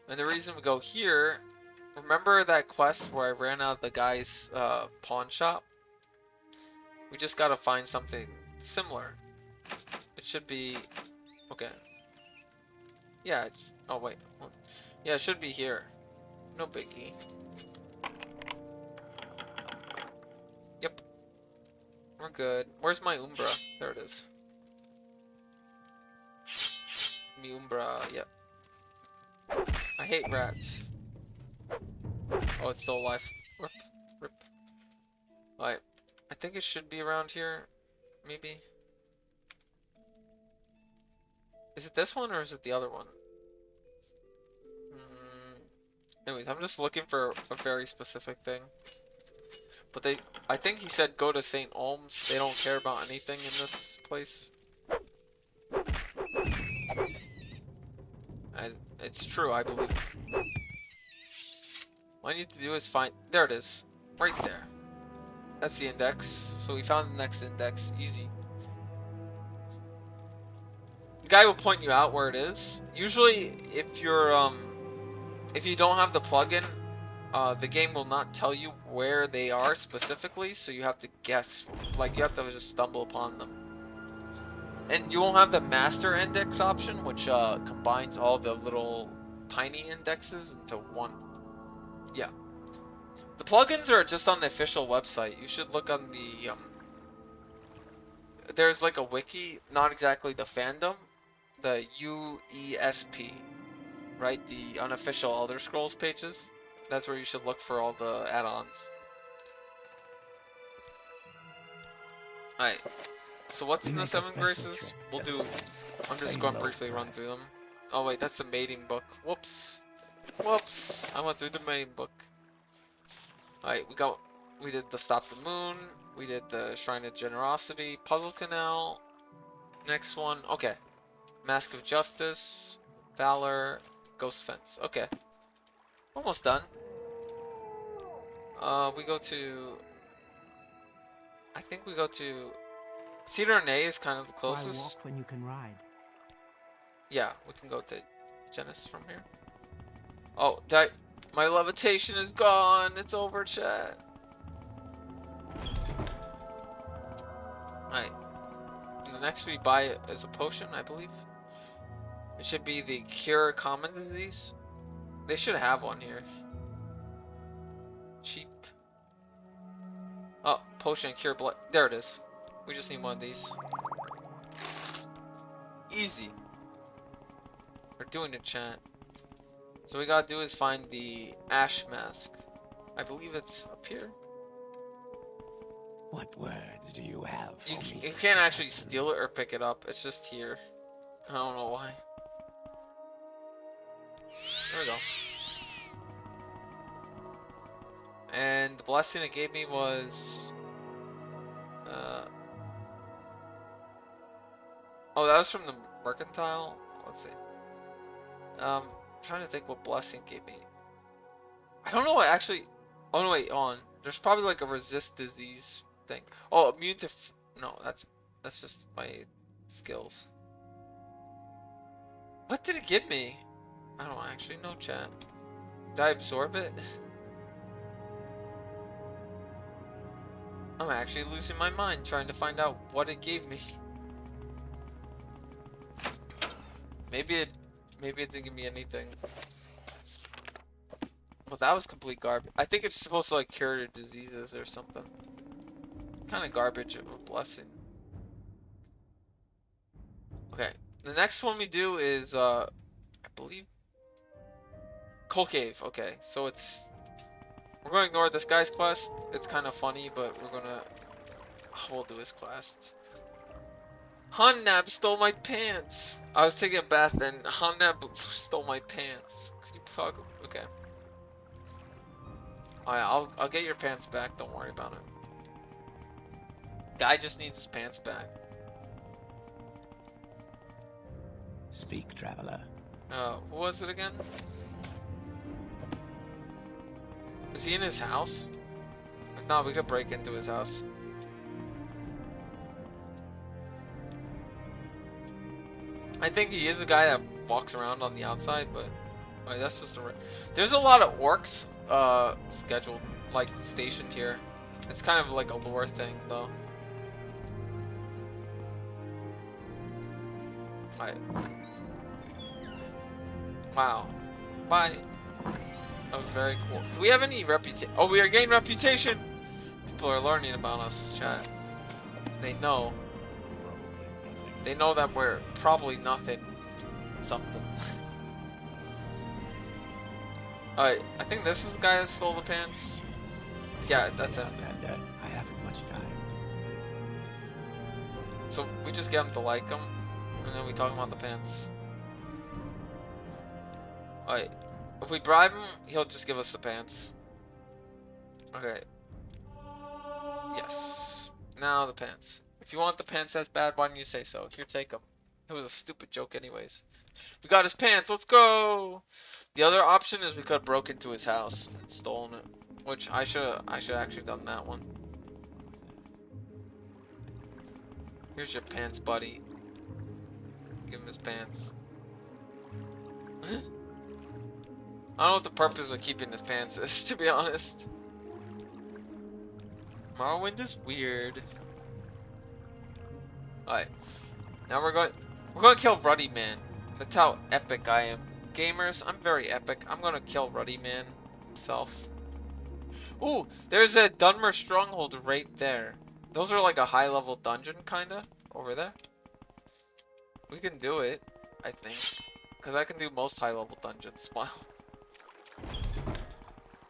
And the reason we go here, remember that quest where I ran out of the guy's pawn shop? We just gotta find something similar. It should be okay. Yeah. Oh wait. Yeah, it should be here. No biggie. Yep. We're good. Where's my Umbra? There it is. Me Umbra. Yep. I hate rats. Oh, it's still alive. Rip. Rip. Alright. I think it should be around here. Maybe. Is it this one or is it the other one? Anyways, I'm just looking for a very specific thing. But I think he said go to St. Olms. They don't care about anything in this place. It's true, I believe. What I need to do is find... There it is. Right there. That's the index. So we found the next index. Easy. The guy will point you out where it is. Usually, if you're, if you don't have the plugin, the game will not tell you where they are specifically, so you have to guess. Like, you have to just stumble upon them. And you won't have the master index option, which combines all the little tiny indexes into one. Yeah. The plugins are just on the official website. You should look on the, there's like a wiki, not exactly the fandom, the UESP, right? The unofficial Elder Scrolls pages. That's where you should look for all the add-ons. Alright. So what's in the Seven Graces? We'll do... I'm just going to briefly run through them. Oh wait, that's the mating book. Whoops. Whoops. I went through the mating book. Alright, we did the Stop the Moon. We did the Shrine of Generosity. Puzzle Canal. Next one. Okay. Mask of Justice. Valor. Ghost Fence. Okay. Almost done. We go to... I think we go to... Cedar Nay is kind of the closest.
Why walk when you can ride?
Yeah, we can go to Jennif from here. Oh, my levitation is gone. It's over, chat. Alright. And the next we buy is a potion, I believe. It should be the Cure Common Disease. They should have one here. Cheap. Oh, potion and cure blood. There it is. We just need one of these. Easy. We're doing it, chat. So we gotta do is find the ash mask. I believe it's up here.
What words do you have for me?
You can't actually steal it or pick it up. It's just here. I don't know why. There we go. And the blessing it gave me was... oh, that was from the mercantile? Let's see. I'm trying to think what blessing gave me. I don't know what actually... Oh, no, wait, on. There's probably like a resist disease thing. Oh, immune to... No, that's just my skills. What did it give me? I don't actually know, chat. Did I absorb it? I'm actually losing my mind trying to find out what it gave me. Maybe it didn't give me anything. Well, that was complete garbage. I think it's supposed to like cure diseases or something. Kind of garbage of a blessing. Okay, the next one we do is I believe Coal Cave. Okay, so we're going to ignore this guy's quest. It's kind of funny, but we'll do his quest. Honnab stole my pants. I was taking a bath and Honnab stole my pants. Could you talk? Okay. Alright, I'll get your pants back. Don't worry about it. Guy just needs his pants back.
Speak, traveler.
Who was it again? Is he in his house? If not, we could break into his house. I think he is a guy that walks around on the outside, but that's just there's a lot of orcs scheduled, like stationed here. It's kind of like a lore thing, though. Alright. Wow. Bye. That was very cool. Do we have any reputation? Oh, we are gaining reputation! People are learning about us, chat. They know. They know that we're probably nothing. Something. Alright, I think this is the guy that stole the pants. Yeah, that's it.
I haven't much time.
So we just get him to like him, and then we talk about the pants. Alright, if we bribe him, he'll just give us the pants. Okay. Yes. Now the pants. If you want the pants as bad, why don't you say so? Here, take them. It was a stupid joke anyways. We got his pants, let's go! The other option is we could have broke into his house and stolen it. Which I should actually done that one. Here's your pants, buddy. Give him his pants. I don't know what the purpose of keeping his pants is, to be honest. Morrowind is weird. Alright. Now we're going to kill Ruddy Man. That's how epic I am. Gamers, I'm very epic. I'm gonna kill Ruddy Man himself. Ooh, there's a Dunmer stronghold right there. Those are like a high level dungeon kinda over there. We can do it, I think. Cause I can do most high level dungeons. Smile.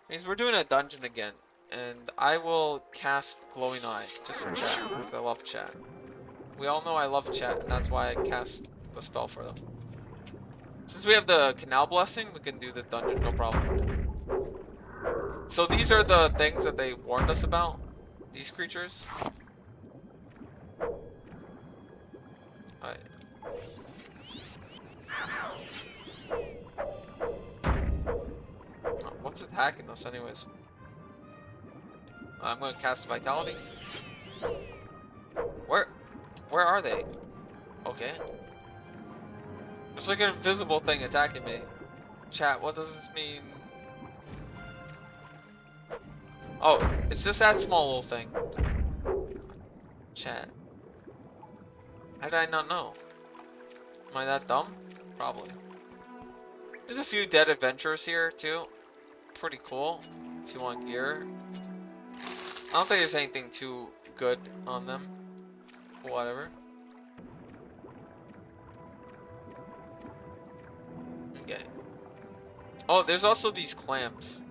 Means we're doing a dungeon again. And I will cast Glowing Eye just for chat. Because I love chat. We all know I love chat, and that's why I cast the spell for them. Since we have the Canal Blessing, we can do this dungeon, no problem. So these are the things that they warned us about. These creatures. Alright. What's attacking us anyways? I'm gonna cast Vitality. Where are they? Okay. There's like an invisible thing attacking me. Chat, what does this mean? Oh, it's just that small little thing. Chat. How did I not know? Am I that dumb? Probably. There's a few dead adventurers here too. Pretty cool. If you want gear. I don't think there's anything too good on them. Whatever. Okay. Oh, there's also these clamps,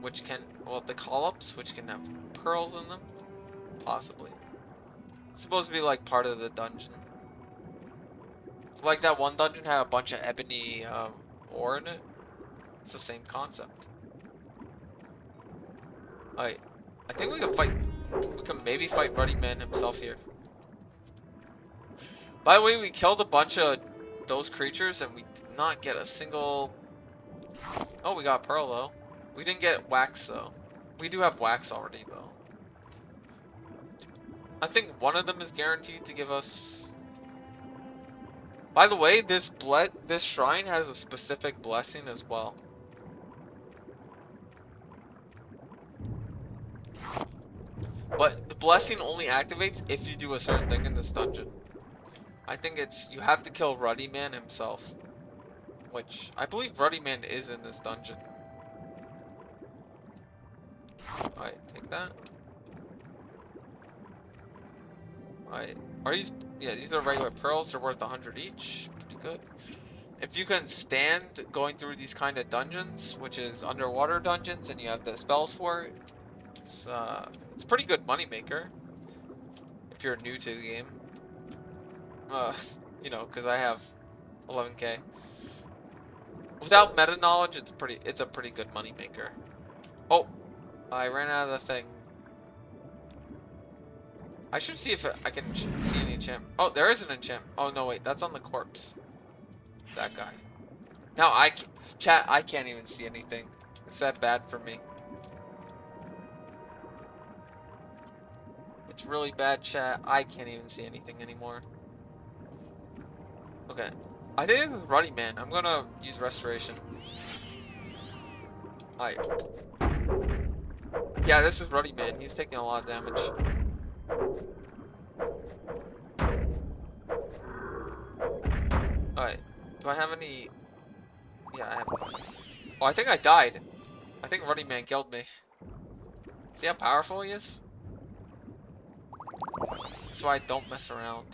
which can, well, the call-ups, which can have pearls in them, possibly. It's supposed to be like part of the dungeon. Like that one dungeon had a bunch of ebony ore in it. It's the same concept. Alright, I think we can fight. We can maybe fight Ruddy Man himself here. By the way, we killed a bunch of those creatures and we did not get a single. Oh, we got pearl though. We didn't get wax though. We do have wax already though. I think one of them is guaranteed to give us. By the way, this shrine has a specific blessing as well. But the blessing only activates if you do a certain thing in this dungeon. I think it's you have to kill Ruddy Man himself. Which I believe Ruddy Man is in this dungeon. Alright, take that. Alright. Are these, yeah, these are regular pearls, they're worth 100 each. Pretty good. If you can stand going through these kind of dungeons, which is underwater dungeons, and you have the spells for it, it's a pretty good moneymaker. If you're new to the game. You know, because I have 11k. Without meta knowledge, it's a pretty good moneymaker. Oh, I ran out of the thing. I should see if I can see any enchant. Oh, there is an enchant. Oh no, wait, that's on the corpse. That guy. Now chat, I can't even see anything. It's that bad for me. It's really bad, chat. I can't even see anything anymore. Okay. I think this is Ruddy Man. I'm gonna use restoration. Alright. Yeah, this is Ruddy Man. He's taking a lot of damage. Alright. Do I have any? Yeah, I have. Oh, I think I died. I think Ruddy Man killed me. See how powerful he is? That's why I don't mess around.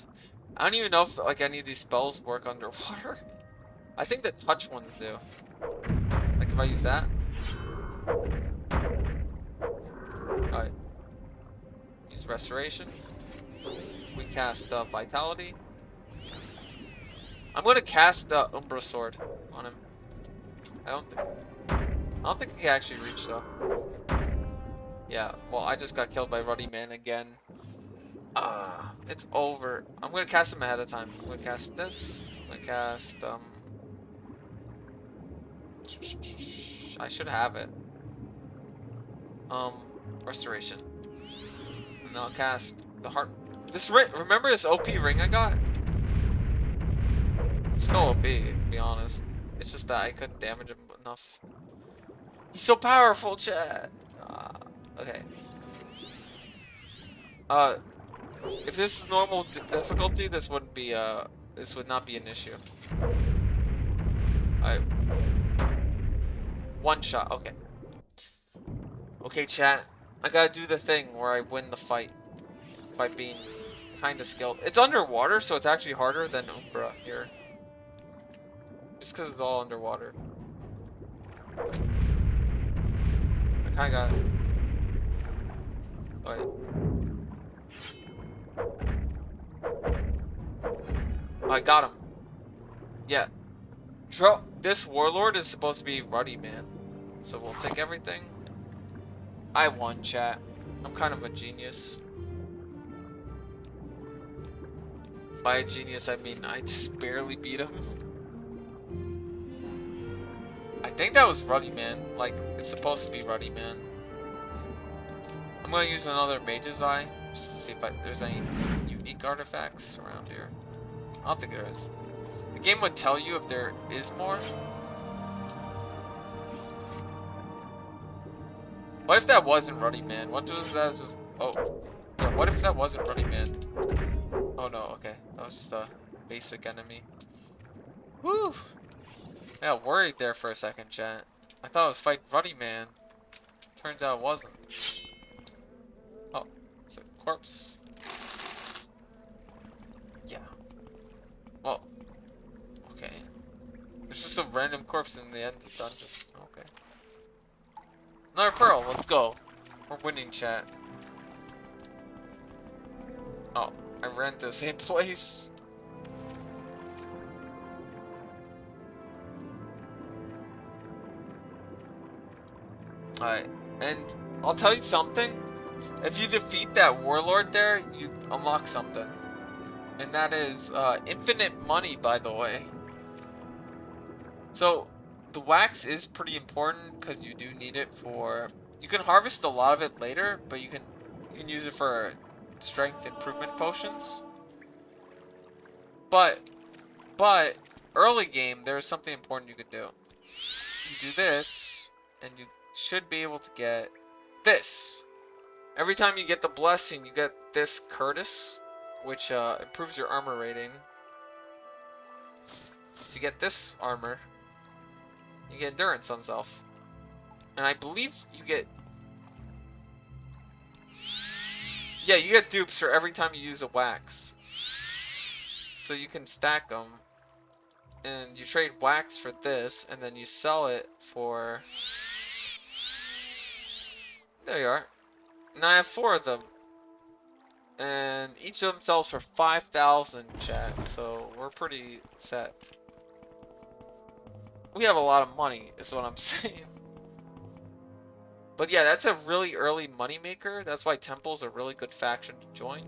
I don't even know if like any of these spells work underwater. I think the touch ones do. Like if I use that. Alright. Use restoration. We cast vitality. I'm gonna cast Umbra Sword on him. I don't think he can actually reach though. Yeah, well I just got killed by Ruddy Man again. It's over. I'm gonna cast him ahead of time. I'm gonna cast this. I'm gonna cast I should have it. Restoration. And I'll cast the heart. This ring. Remember this OP ring I got? It's still OP, to be honest. It's just that I couldn't damage him enough. He's so powerful, chat. Okay. If this is normal difficulty, this wouldn't be this would not be an issue. Alright. One shot, okay. Okay, chat. I gotta do the thing where I win the fight by being kinda skilled. It's underwater, so it's actually harder than Umbra here. Just because it's all underwater. I kinda got it. Alright. I got him. Yeah. This warlord is supposed to be Ruddy Man. So we'll take everything. I won, chat. I'm kind of a genius. By a genius, I mean I just barely beat him. I think that was Ruddy Man. Like, it's supposed to be Ruddy Man. I'm gonna use another Mage's Eye just to see if there's any unique artifacts around here. I don't think there is. The game would tell you if there is more. What if that wasn't Ruddy Man? What if that was just... Oh. Yeah, what if that wasn't Ruddy Man? Oh no, okay. That was just a basic enemy. Woo! I got worried there for a second, chat. I thought it was fight Ruddy Man. Turns out it wasn't. Oh, it's a corpse. Yeah. Well, okay. There's just a random corpse in the end of the dungeon. Another pearl. Let's go. We're winning, chat. Oh, I ran to the same place. Alright, and I'll tell you something. If you defeat that warlord there, you unlock something. And that is infinite money, by the way. So, the wax is pretty important because you do need it for... You can harvest a lot of it later, but you can use it for strength improvement potions. But early game, there's something important you can do. You do this, and you should be able to get this. Every time you get the blessing, you get this Curtis, which improves your armor rating. So you get this armor. You get endurance on self. And I believe you get... Yeah, you get dupes for every time you use a wax. So you can stack them. And you trade wax for this, and then you sell it for... There you are. Now I have 4 of them. And each of them sells for 5,000, chat. So we're pretty set. We have a lot of money, is what I'm saying. But yeah, that's a really early moneymaker. That's why Temple's a really good faction to join.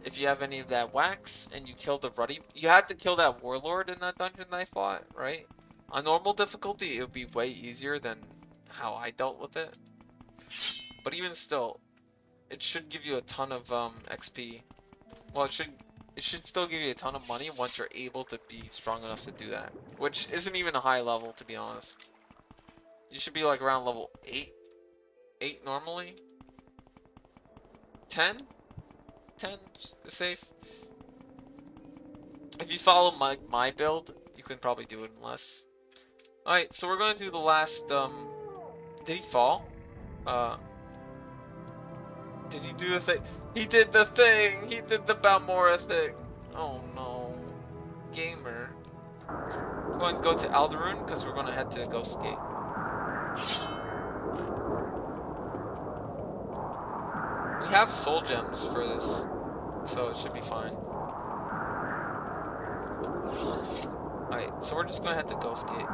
If you have any of that wax and you kill the ruddy... You had to kill that warlord in that dungeon that I fought, right? On normal difficulty, it would be way easier than how I dealt with it. But even still, it should give you a ton of XP. Well, it should still give you a ton of money once you're able to be strong enough to do that. Which isn't even a high level, to be honest. You should be like around level 8. 8 normally. 10? 10 is safe. If you follow my build, you can probably do it in less. Alright, so we're going to do the last, did he fall? Did he do the thing? He did the thing! He did the Balmora thing! Oh no. Gamer. We're going to go to Alderaan because we're going to head to Ghost Gate. We have soul gems for this, so it should be fine. Alright, so we're just going to head to Ghost Gate.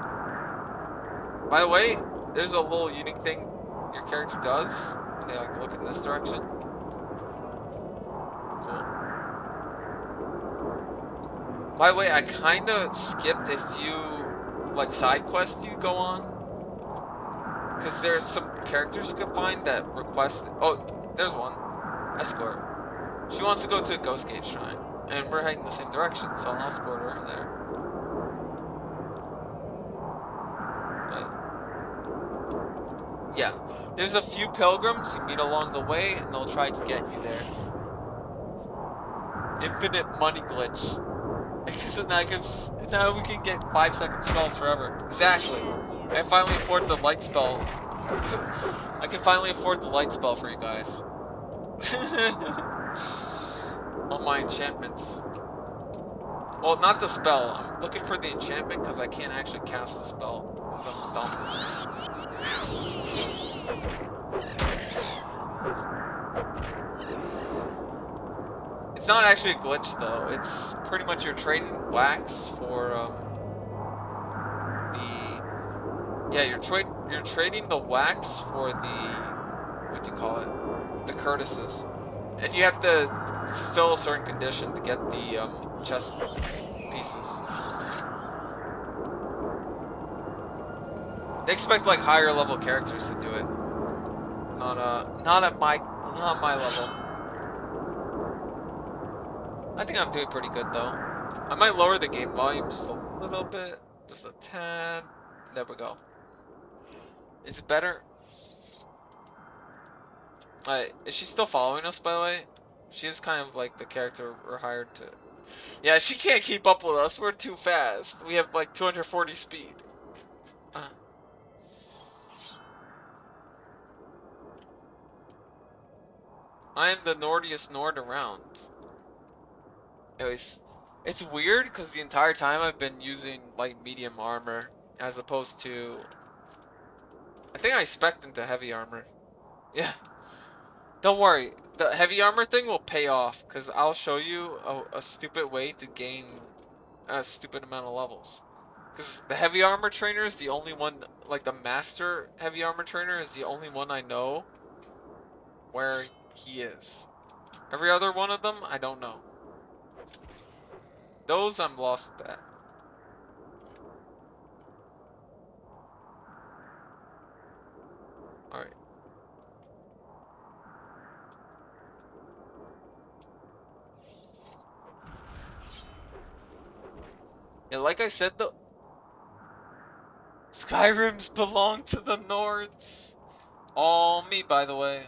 By the way, there's a little unique thing your character does when they like look in this direction. Cool. By the way, I kinda skipped a few like side quests you go on. Because there's some characters you can find that request... Oh, there's one. Escort. She wants to go to a Ghost Gate Shrine. And we're heading the same direction, so I'll escort her there. Yeah, there's a few pilgrims you meet along the way, and they'll try to get you there. Infinite money glitch. Because now we can get 5-second spells forever. Exactly. I finally afford the light spell. I can finally afford the light spell for you guys. All my enchantments. Well, not the spell. I'm looking for the enchantment because I can't actually cast the spell. Because I'm dumb. It's not actually a glitch though. It's pretty much you're trading wax for you're trading the wax for the what do you call it? The Curtises. And you have to fulfill a certain condition to get the chest pieces. They expect like higher level characters to do it. Not my level. I think I'm doing pretty good though. I might lower the game volume just a little bit, just a tad. There we go. Is it better? Is she still following us, by the way? She is kind of like the character we're hired to. Yeah, she can't keep up with us. We're too fast. We have like 240 speed. I am the Nordiest Nord around. Anyways, it's weird because the entire time I've been using like medium armor as opposed to I think I spec'd into heavy armor. Yeah. Don't worry. The heavy armor thing will pay off, because I'll show you a stupid way to gain a stupid amount of levels. Because the heavy armor trainer is the only one, like the master heavy armor trainer is the only one I know where he is. Every other one of them, I don't know. Those I'm lost at. Alright. Yeah, like I said, the Skyrims belong to the Nords. All me, by the way.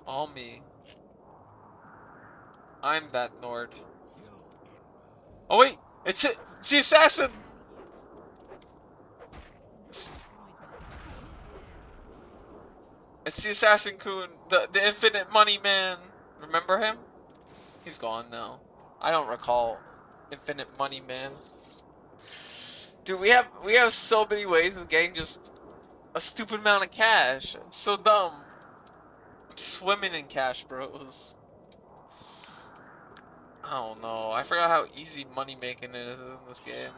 All me. I'm that Nord. Oh wait, it's the assassin. It's the assassin Kun, the infinite money man. Remember him? He's gone now. I don't recall infinite money man. Dude, we have so many ways of getting just a stupid amount of cash. It's so dumb. I'm swimming in cash, bros. I don't know. I forgot how easy money making is in this game.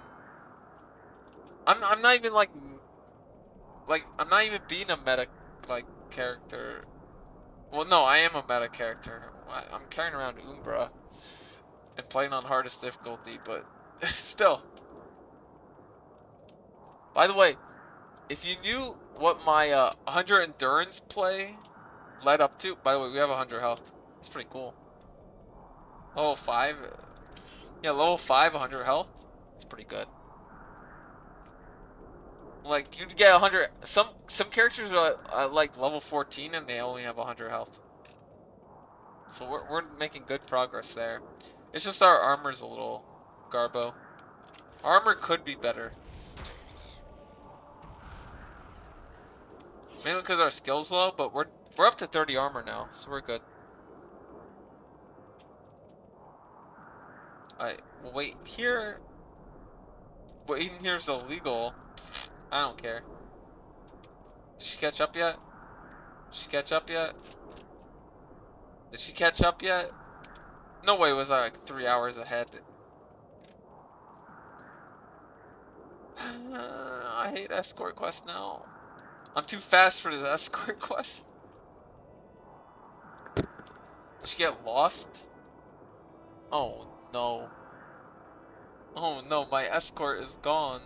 I'm not even like I'm not even being a meta like character. Well, no, I am a meta character. I'm carrying around Umbra and playing on hardest difficulty, but still. By the way, if you knew what my 100 endurance play led up to, by the way, we have 100 health. It's pretty cool. Level 5, yeah, level 5, 100 health. It's pretty good. Like you'd get 100. Some characters are like level 14 and they only have 100 health. So we're making good progress there. It's just our armor's a little garbo. Armor could be better. Mainly because our skill's low, but we're up to 30 armor now, so we're good. Alright, we'll wait here. Waiting here is illegal. I don't care. Did she catch up yet? Did she catch up yet? Did she catch up yet? No way was I like 3 hours ahead. I hate escort quest now. I'm too fast for the escort quest. Did she get lost? Oh no. Oh no, my escort is gone.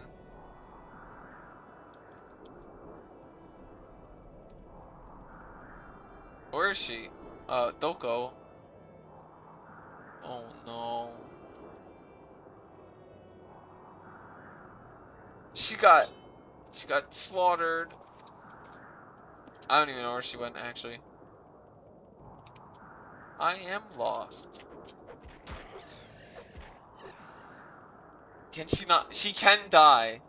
Where is she? Doko. Oh no. She got slaughtered. I don't even know where she went actually. I am lost. Can she not? She can die.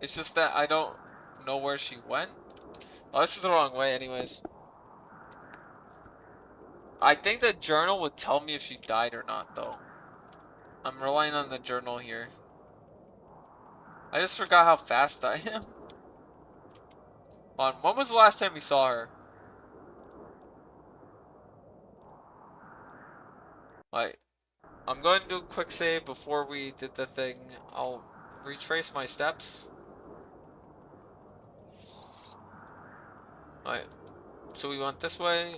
It's just that I don't know where she went. Oh, this is the wrong way anyways. I think the journal would tell me if she died or not though. I'm relying on the journal here. I just forgot how fast I am. Hold on, when was the last time we saw her? Like, I'm going to do a quick save before we did the thing. I'll retrace my steps. Alright, so we went this way.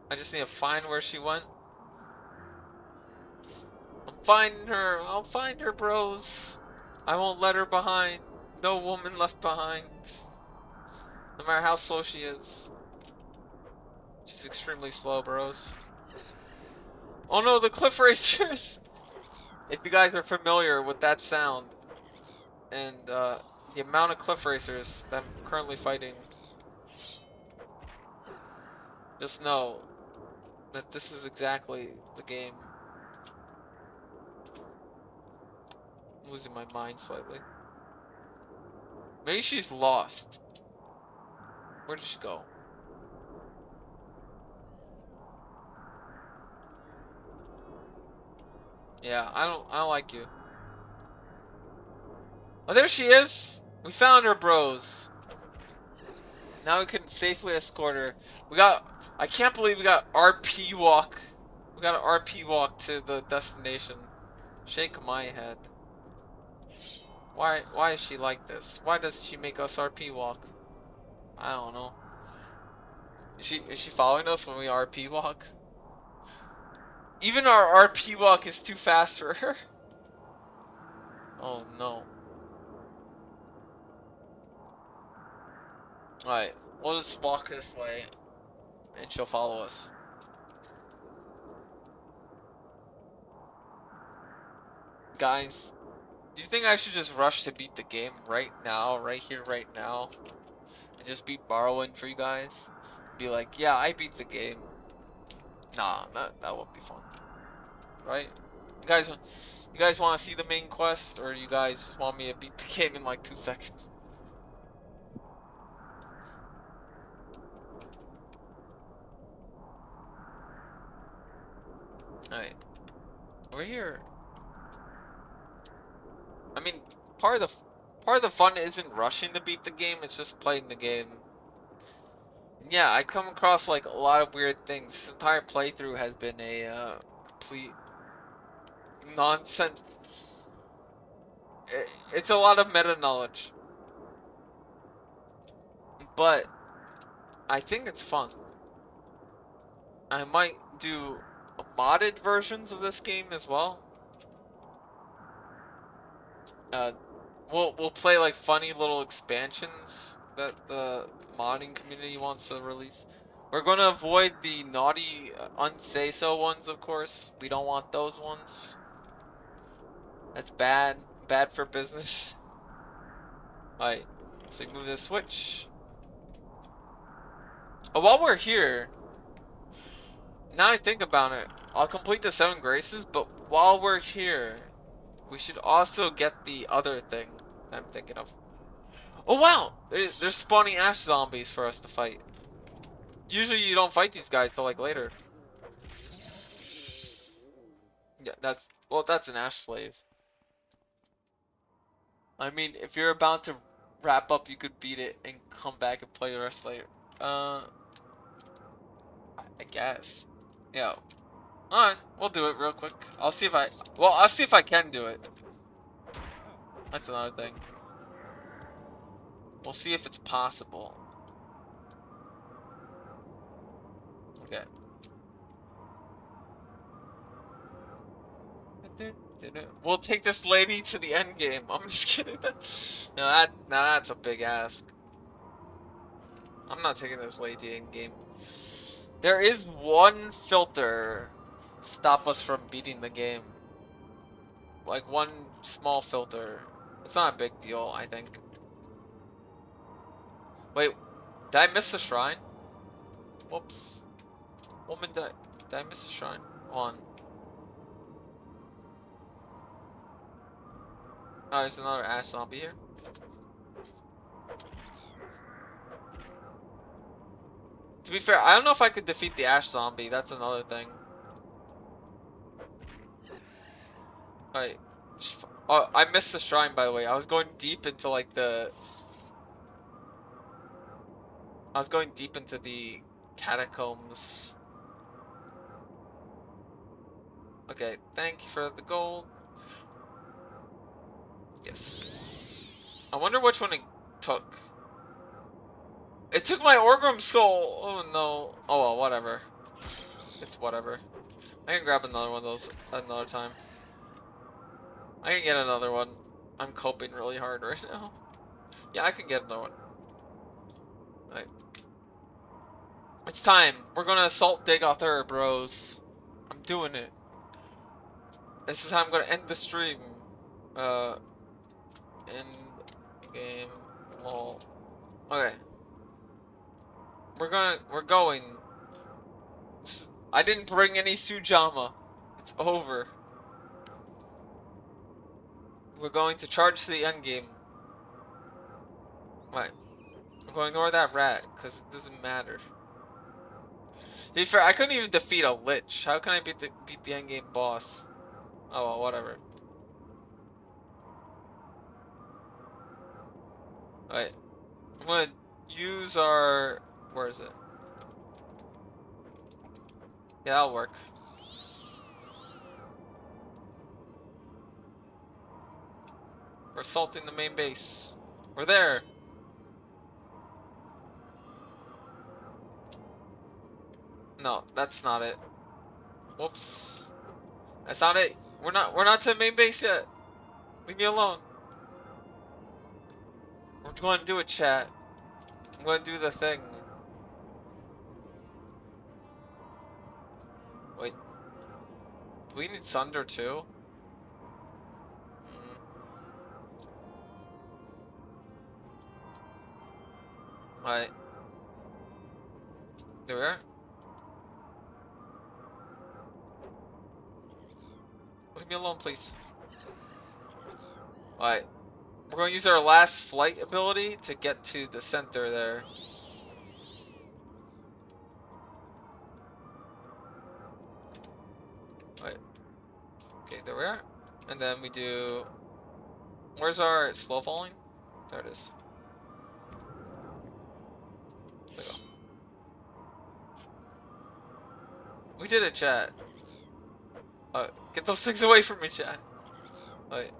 I just need to find where she went. I'm finding her. I'll find her, bros. I won't let her behind. No woman left behind. No matter how slow she is. She's extremely slow, bros. Oh no, the cliff racers! If you guys are familiar with that sound and the amount of cliff racers that I'm currently fighting, just know that this is exactly the game. I'm losing my mind slightly. Maybe she's lost. Where did she go? Yeah, I don't like you. Oh, there she is! We found her, bros. Now we can safely escort her. I can't believe we got RP walk. We got an RP walk to the destination. Shake my head. Why is she like this? Why does she make us RP walk? I don't know. Is she following us when we RP walk? Even our RP walk is too fast for her. Oh no. Alright, we'll just walk this way and she'll follow us. Guys, do you think I should just rush to beat the game right now, right here, right now? And just beat Morrowind for you guys? Be like, yeah, I beat the game. Nah, that won't be fun. Right? You guys want to see the main quest, or you guys just want me to beat the game in like 2 seconds? Alright. We're here. I mean, part of the fun isn't rushing to beat the game, it's just playing the game. And yeah, I come across like a lot of weird things. This entire playthrough has been a complete nonsense. It's a lot of meta knowledge, but I think it's fun. I might do modded versions of this game as well. We'll play like funny little expansions that the modding community wants to release. We're gonna avoid the naughty, unsay-so ones, of course. We don't want those ones. That's bad. Bad for business. Alright, so you move this switch. Oh, while we're here, now I think about it, I'll complete the 7 graces, but while we're here, we should also get the other thing that I'm thinking of. Oh wow! There's spawning ash zombies for us to fight. Usually you don't fight these guys till like later. Yeah, that's an ash slave. I mean, if you're about to wrap up, you could beat it and come back and play the rest later. I guess. Yeah. Alright, we'll do it real quick. I'll see if I can do it. That's another thing. We'll see if it's possible. Okay. We'll take this lady to the end game. I'm just kidding. No, that's a big ask. I'm not taking this lady to the end game. There is one filter to stop us from beating the game. Like one small filter. It's not a big deal, I think. Wait, did I miss the shrine? Whoops. Woman, did I miss the shrine? Hold on. Oh, there's another ash zombie here. To be fair, I don't know if I could defeat the ash zombie. That's another thing. Alright. Oh, I missed the shrine, by the way. I was going deep into like the... I was going deep into the catacombs. Okay, thank you for the gold. Yes. I wonder which one it took. It took my Orgrim soul! Oh no. Oh well, whatever. It's whatever. I can grab another one of those another time. I can get another one. I'm coping really hard right now. Yeah, I can get another one. Alright. It's time. We're gonna assault dig off her, bros. I'm doing it. This is how I'm gonna end the stream. End game. Lol. Okay. We're going. I didn't bring any Sujama. It's over. We're going to charge to the end game. Right. I'm going to ignore that rat, because it doesn't matter. To be fair, I couldn't even defeat a lich. How can I beat the end game boss? Oh well, whatever. Alright. I'm gonna use our... Where is it? Yeah, that'll work. We're assaulting the main base. We're there! No, that's not it. Whoops. That's not it. We're not to the main base yet. Leave me alone. We're going to do a chat. I'm going to do the thing. Wait. Do we need Thunder too? Alright. There we are. Leave me alone, please. Alright. We're going to use our last flight ability to get to the center there. Alright. Okay, there we are. And then we do... Where's our slow falling? There it is. There we go. We did it, chat. Get those things away from me, chat. Alright.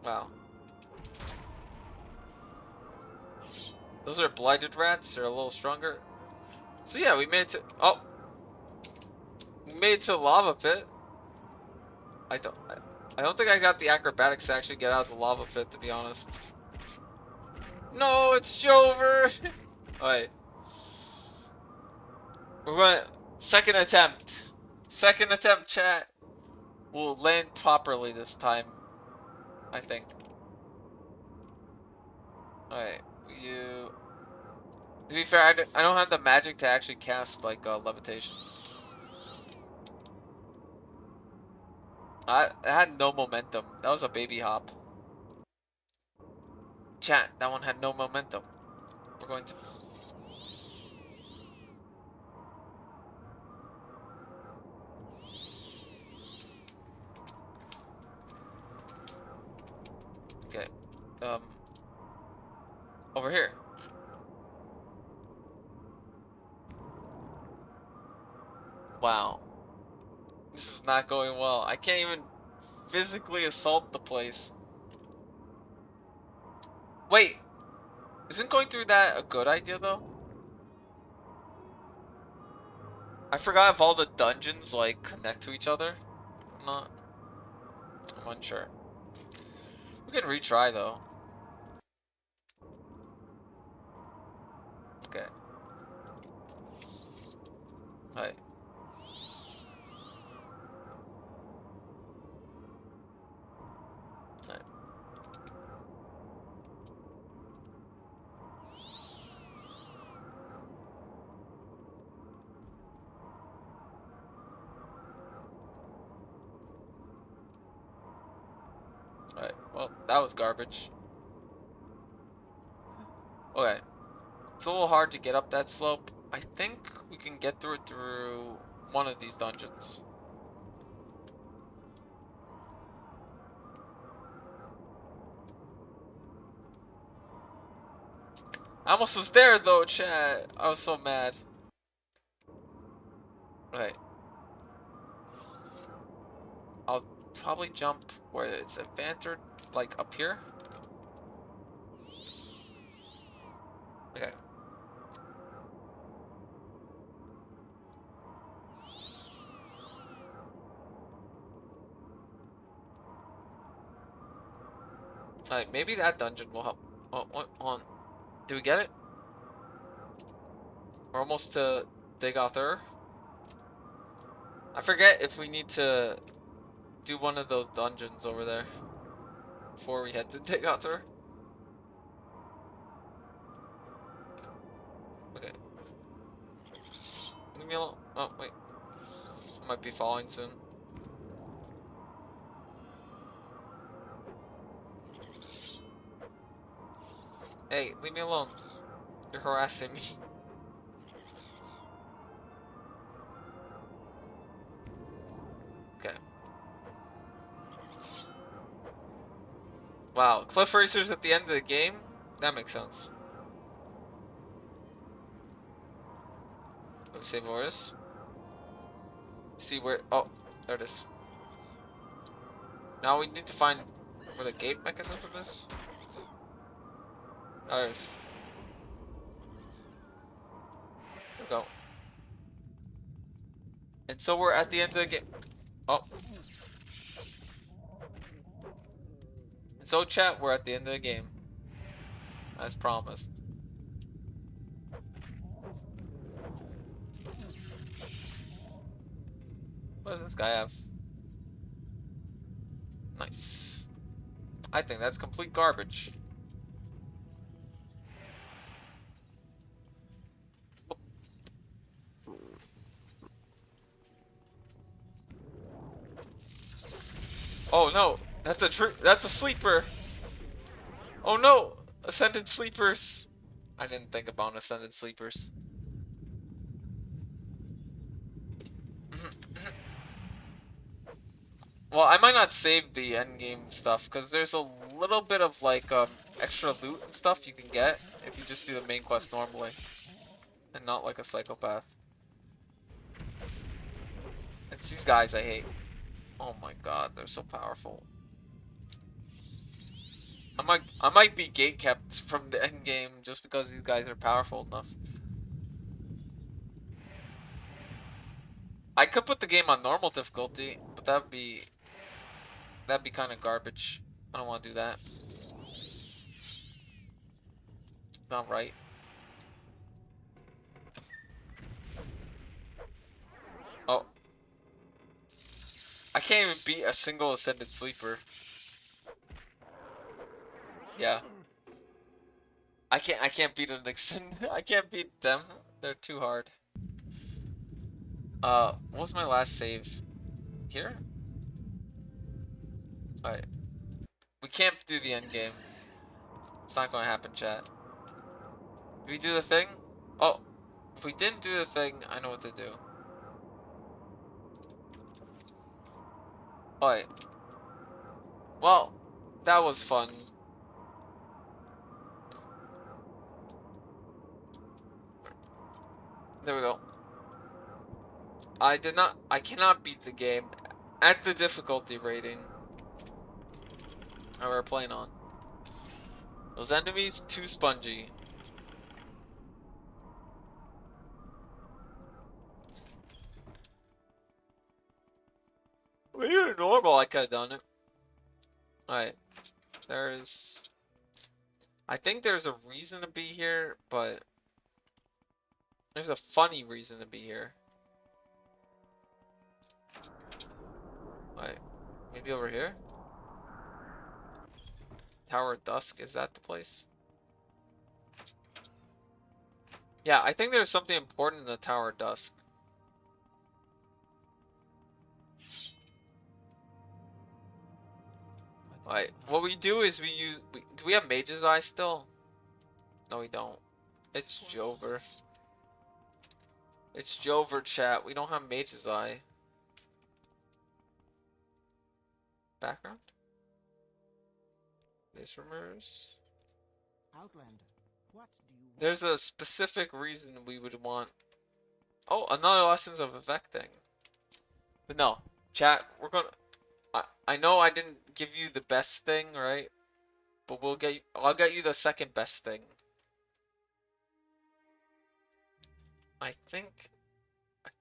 Wow. Those are blighted rats. They're a little stronger. So yeah, we made it to... Oh! We made it to the lava pit. I don't think I got the acrobatics to actually get out of the lava pit, to be honest. No, it's Jover! Alright. We're going... Second attempt. Second attempt, chat. We'll land properly this time. I think. Alright. You... To be fair, I don't have the magic to actually cast, like, levitation. I had no momentum. That was a baby hop. Chat, that one had no momentum. We're going to... Okay. Over here. Wow. This is not going well. I can't even physically assault the place. Wait! Isn't going through that a good idea, though? I forgot if all the dungeons, like, connect to each other. I'm unsure. We can retry, though. Okay. Alright. Alright. Alright, well, that was garbage. Okay. It's a little hard to get up that slope. I think we can get through it through one of these dungeons. I almost was there though, chat. I was so mad. Right. I'll probably jump where it's a banter, like up here. Okay. Alright, maybe that dungeon will help. Oh, hold on. Do we get it? We're almost to Digothur. I forget if we need to do one of those dungeons over there before we head to Digothur. Okay. Leave me alone. Oh, wait. I might be falling soon. Hey, leave me alone. You're harassing me. Okay. Wow, Cliff Racers at the end of the game? That makes sense. Let me save Boris. See where. Oh, there it is. Now we need to find where the gate mechanism is. There it is. There we go. And so we're at the end of the game. Oh. And so chat, we're at the end of the game. As promised. What does this guy have? Nice. I think that's complete garbage. Oh no, that's a sleeper. Oh no, ascended sleepers. I didn't think about ascended sleepers. Well, I might not save the endgame stuff because there's a little bit of like extra loot and stuff you can get if you just do the main quest normally and not like a psychopath. It's these guys I hate. Oh my god, they're so powerful. I might be gatekept from the end game just because these guys are powerful enough. I could put the game on normal difficulty, but that'd be kind of garbage. I don't want to do that. Not right. Oh. I can't even beat a single ascended sleeper. Yeah. I can't beat an extended. I can't beat them. They're too hard. What was my last save? Here? Alright. We can't do the end game. It's not gonna happen, chat. Did we do the thing? Oh, if we didn't do the thing, I know what to do. Alright. Well, that was fun. There we go. I cannot beat the game at the difficulty rating that we're playing on. Those enemies, too spongy. Well, you're normal, I could've done it. Alright. I think there's a reason to be here, but there's a funny reason to be here. Alright. Maybe over here? Tower of Dusk, is that the place? Yeah, I think there's something important in the Tower of Dusk. Alright, what we do is do we have Mage's Eye still? No, we don't. It's Jover. It's Jover, chat. We don't have Mage's Eye. Background? This rumors.
Outlander, what do you want?
There's a specific reason we would want. Oh, another Lessons of Effecting. But no, chat. We're gonna. I know I didn't give you the best thing, right? But I'll get you the second best thing. I think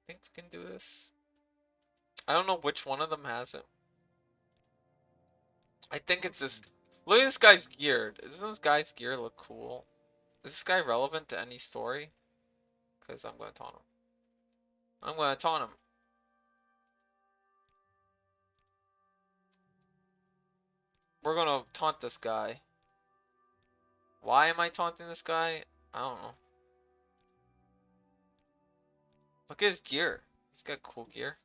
we can do this. I don't know which one of them has it. I think it's this. Look at this guy's gear. Doesn't this guy's gear look cool? Is this guy relevant to any story? Because I'm going to taunt him. I'm going to taunt him. We're going to taunt this guy. Why am I taunting this guy? I don't know. Look at his gear. He's got cool gear.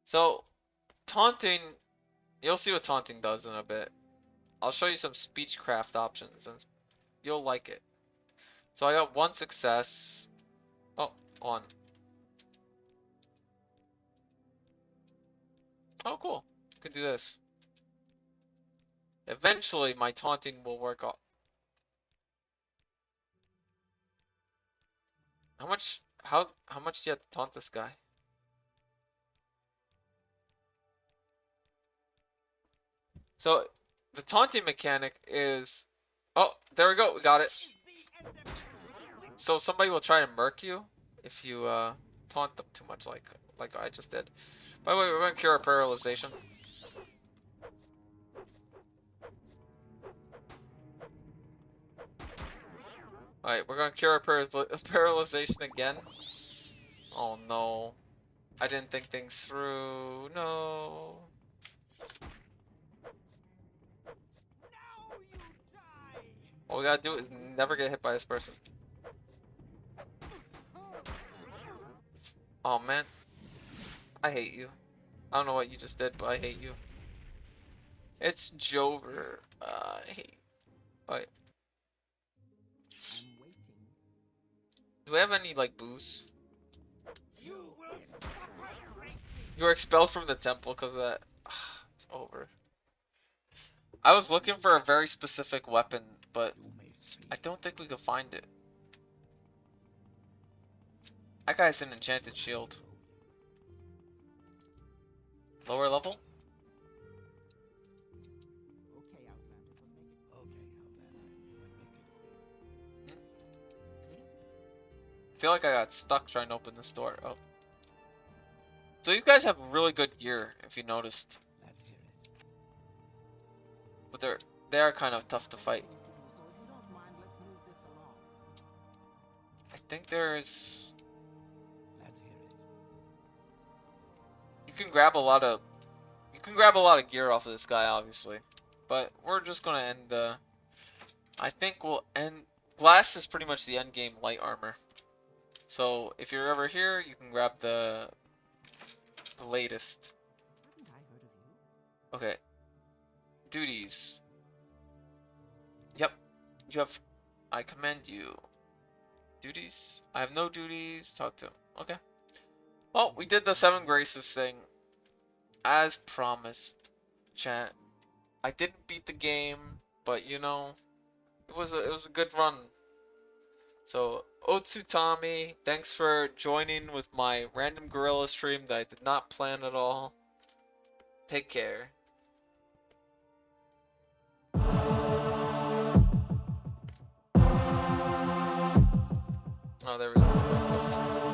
So, taunting, you'll see what taunting does in a bit. I'll show you some speechcraft options and you'll like it. So I got one success. Oh, on. Oh, cool. can do this. Eventually, my taunting will work off. How much? How much do you have to taunt this guy? So, the taunting mechanic is. Oh, there we go. We got it. So somebody will try to murk you if you taunt them too much, like I just did. By the way, we're gonna cure our paralyzation. Alright, we're gonna cure our paralyzation again. Oh no. I didn't think things through. No. All we gotta do is never get hit by this person. Oh man. I hate you. I don't know what you just did, but I hate you. It's Jover. I hate you. Alright. Do we have any, like, booze? You were expelled from the temple because of that. It's over. I was looking for a very specific weapon, but I don't think we could find it. That guy's an enchanted shield. Lower level? I feel like I got stuck trying to open this door. Oh. So these guys have really good gear, if you noticed. But they are kind of tough to fight. I think there's. You can grab a lot of gear off of this guy, obviously. But we're just gonna end the. I think we'll end. Glass is pretty much the end game light armor. So if you're ever here, you can grab the latest. Okay. Duties. Yep. You have. I commend you. Duties? I have no duties. Talk to him. Okay. Well, we did the 7 Graces thing. As promised. Chat. I didn't beat the game, but you know, it was a good run. So, Otsutami, thanks for joining with my random Guerilla stream that I did not plan at all. Take care. Oh, there we go.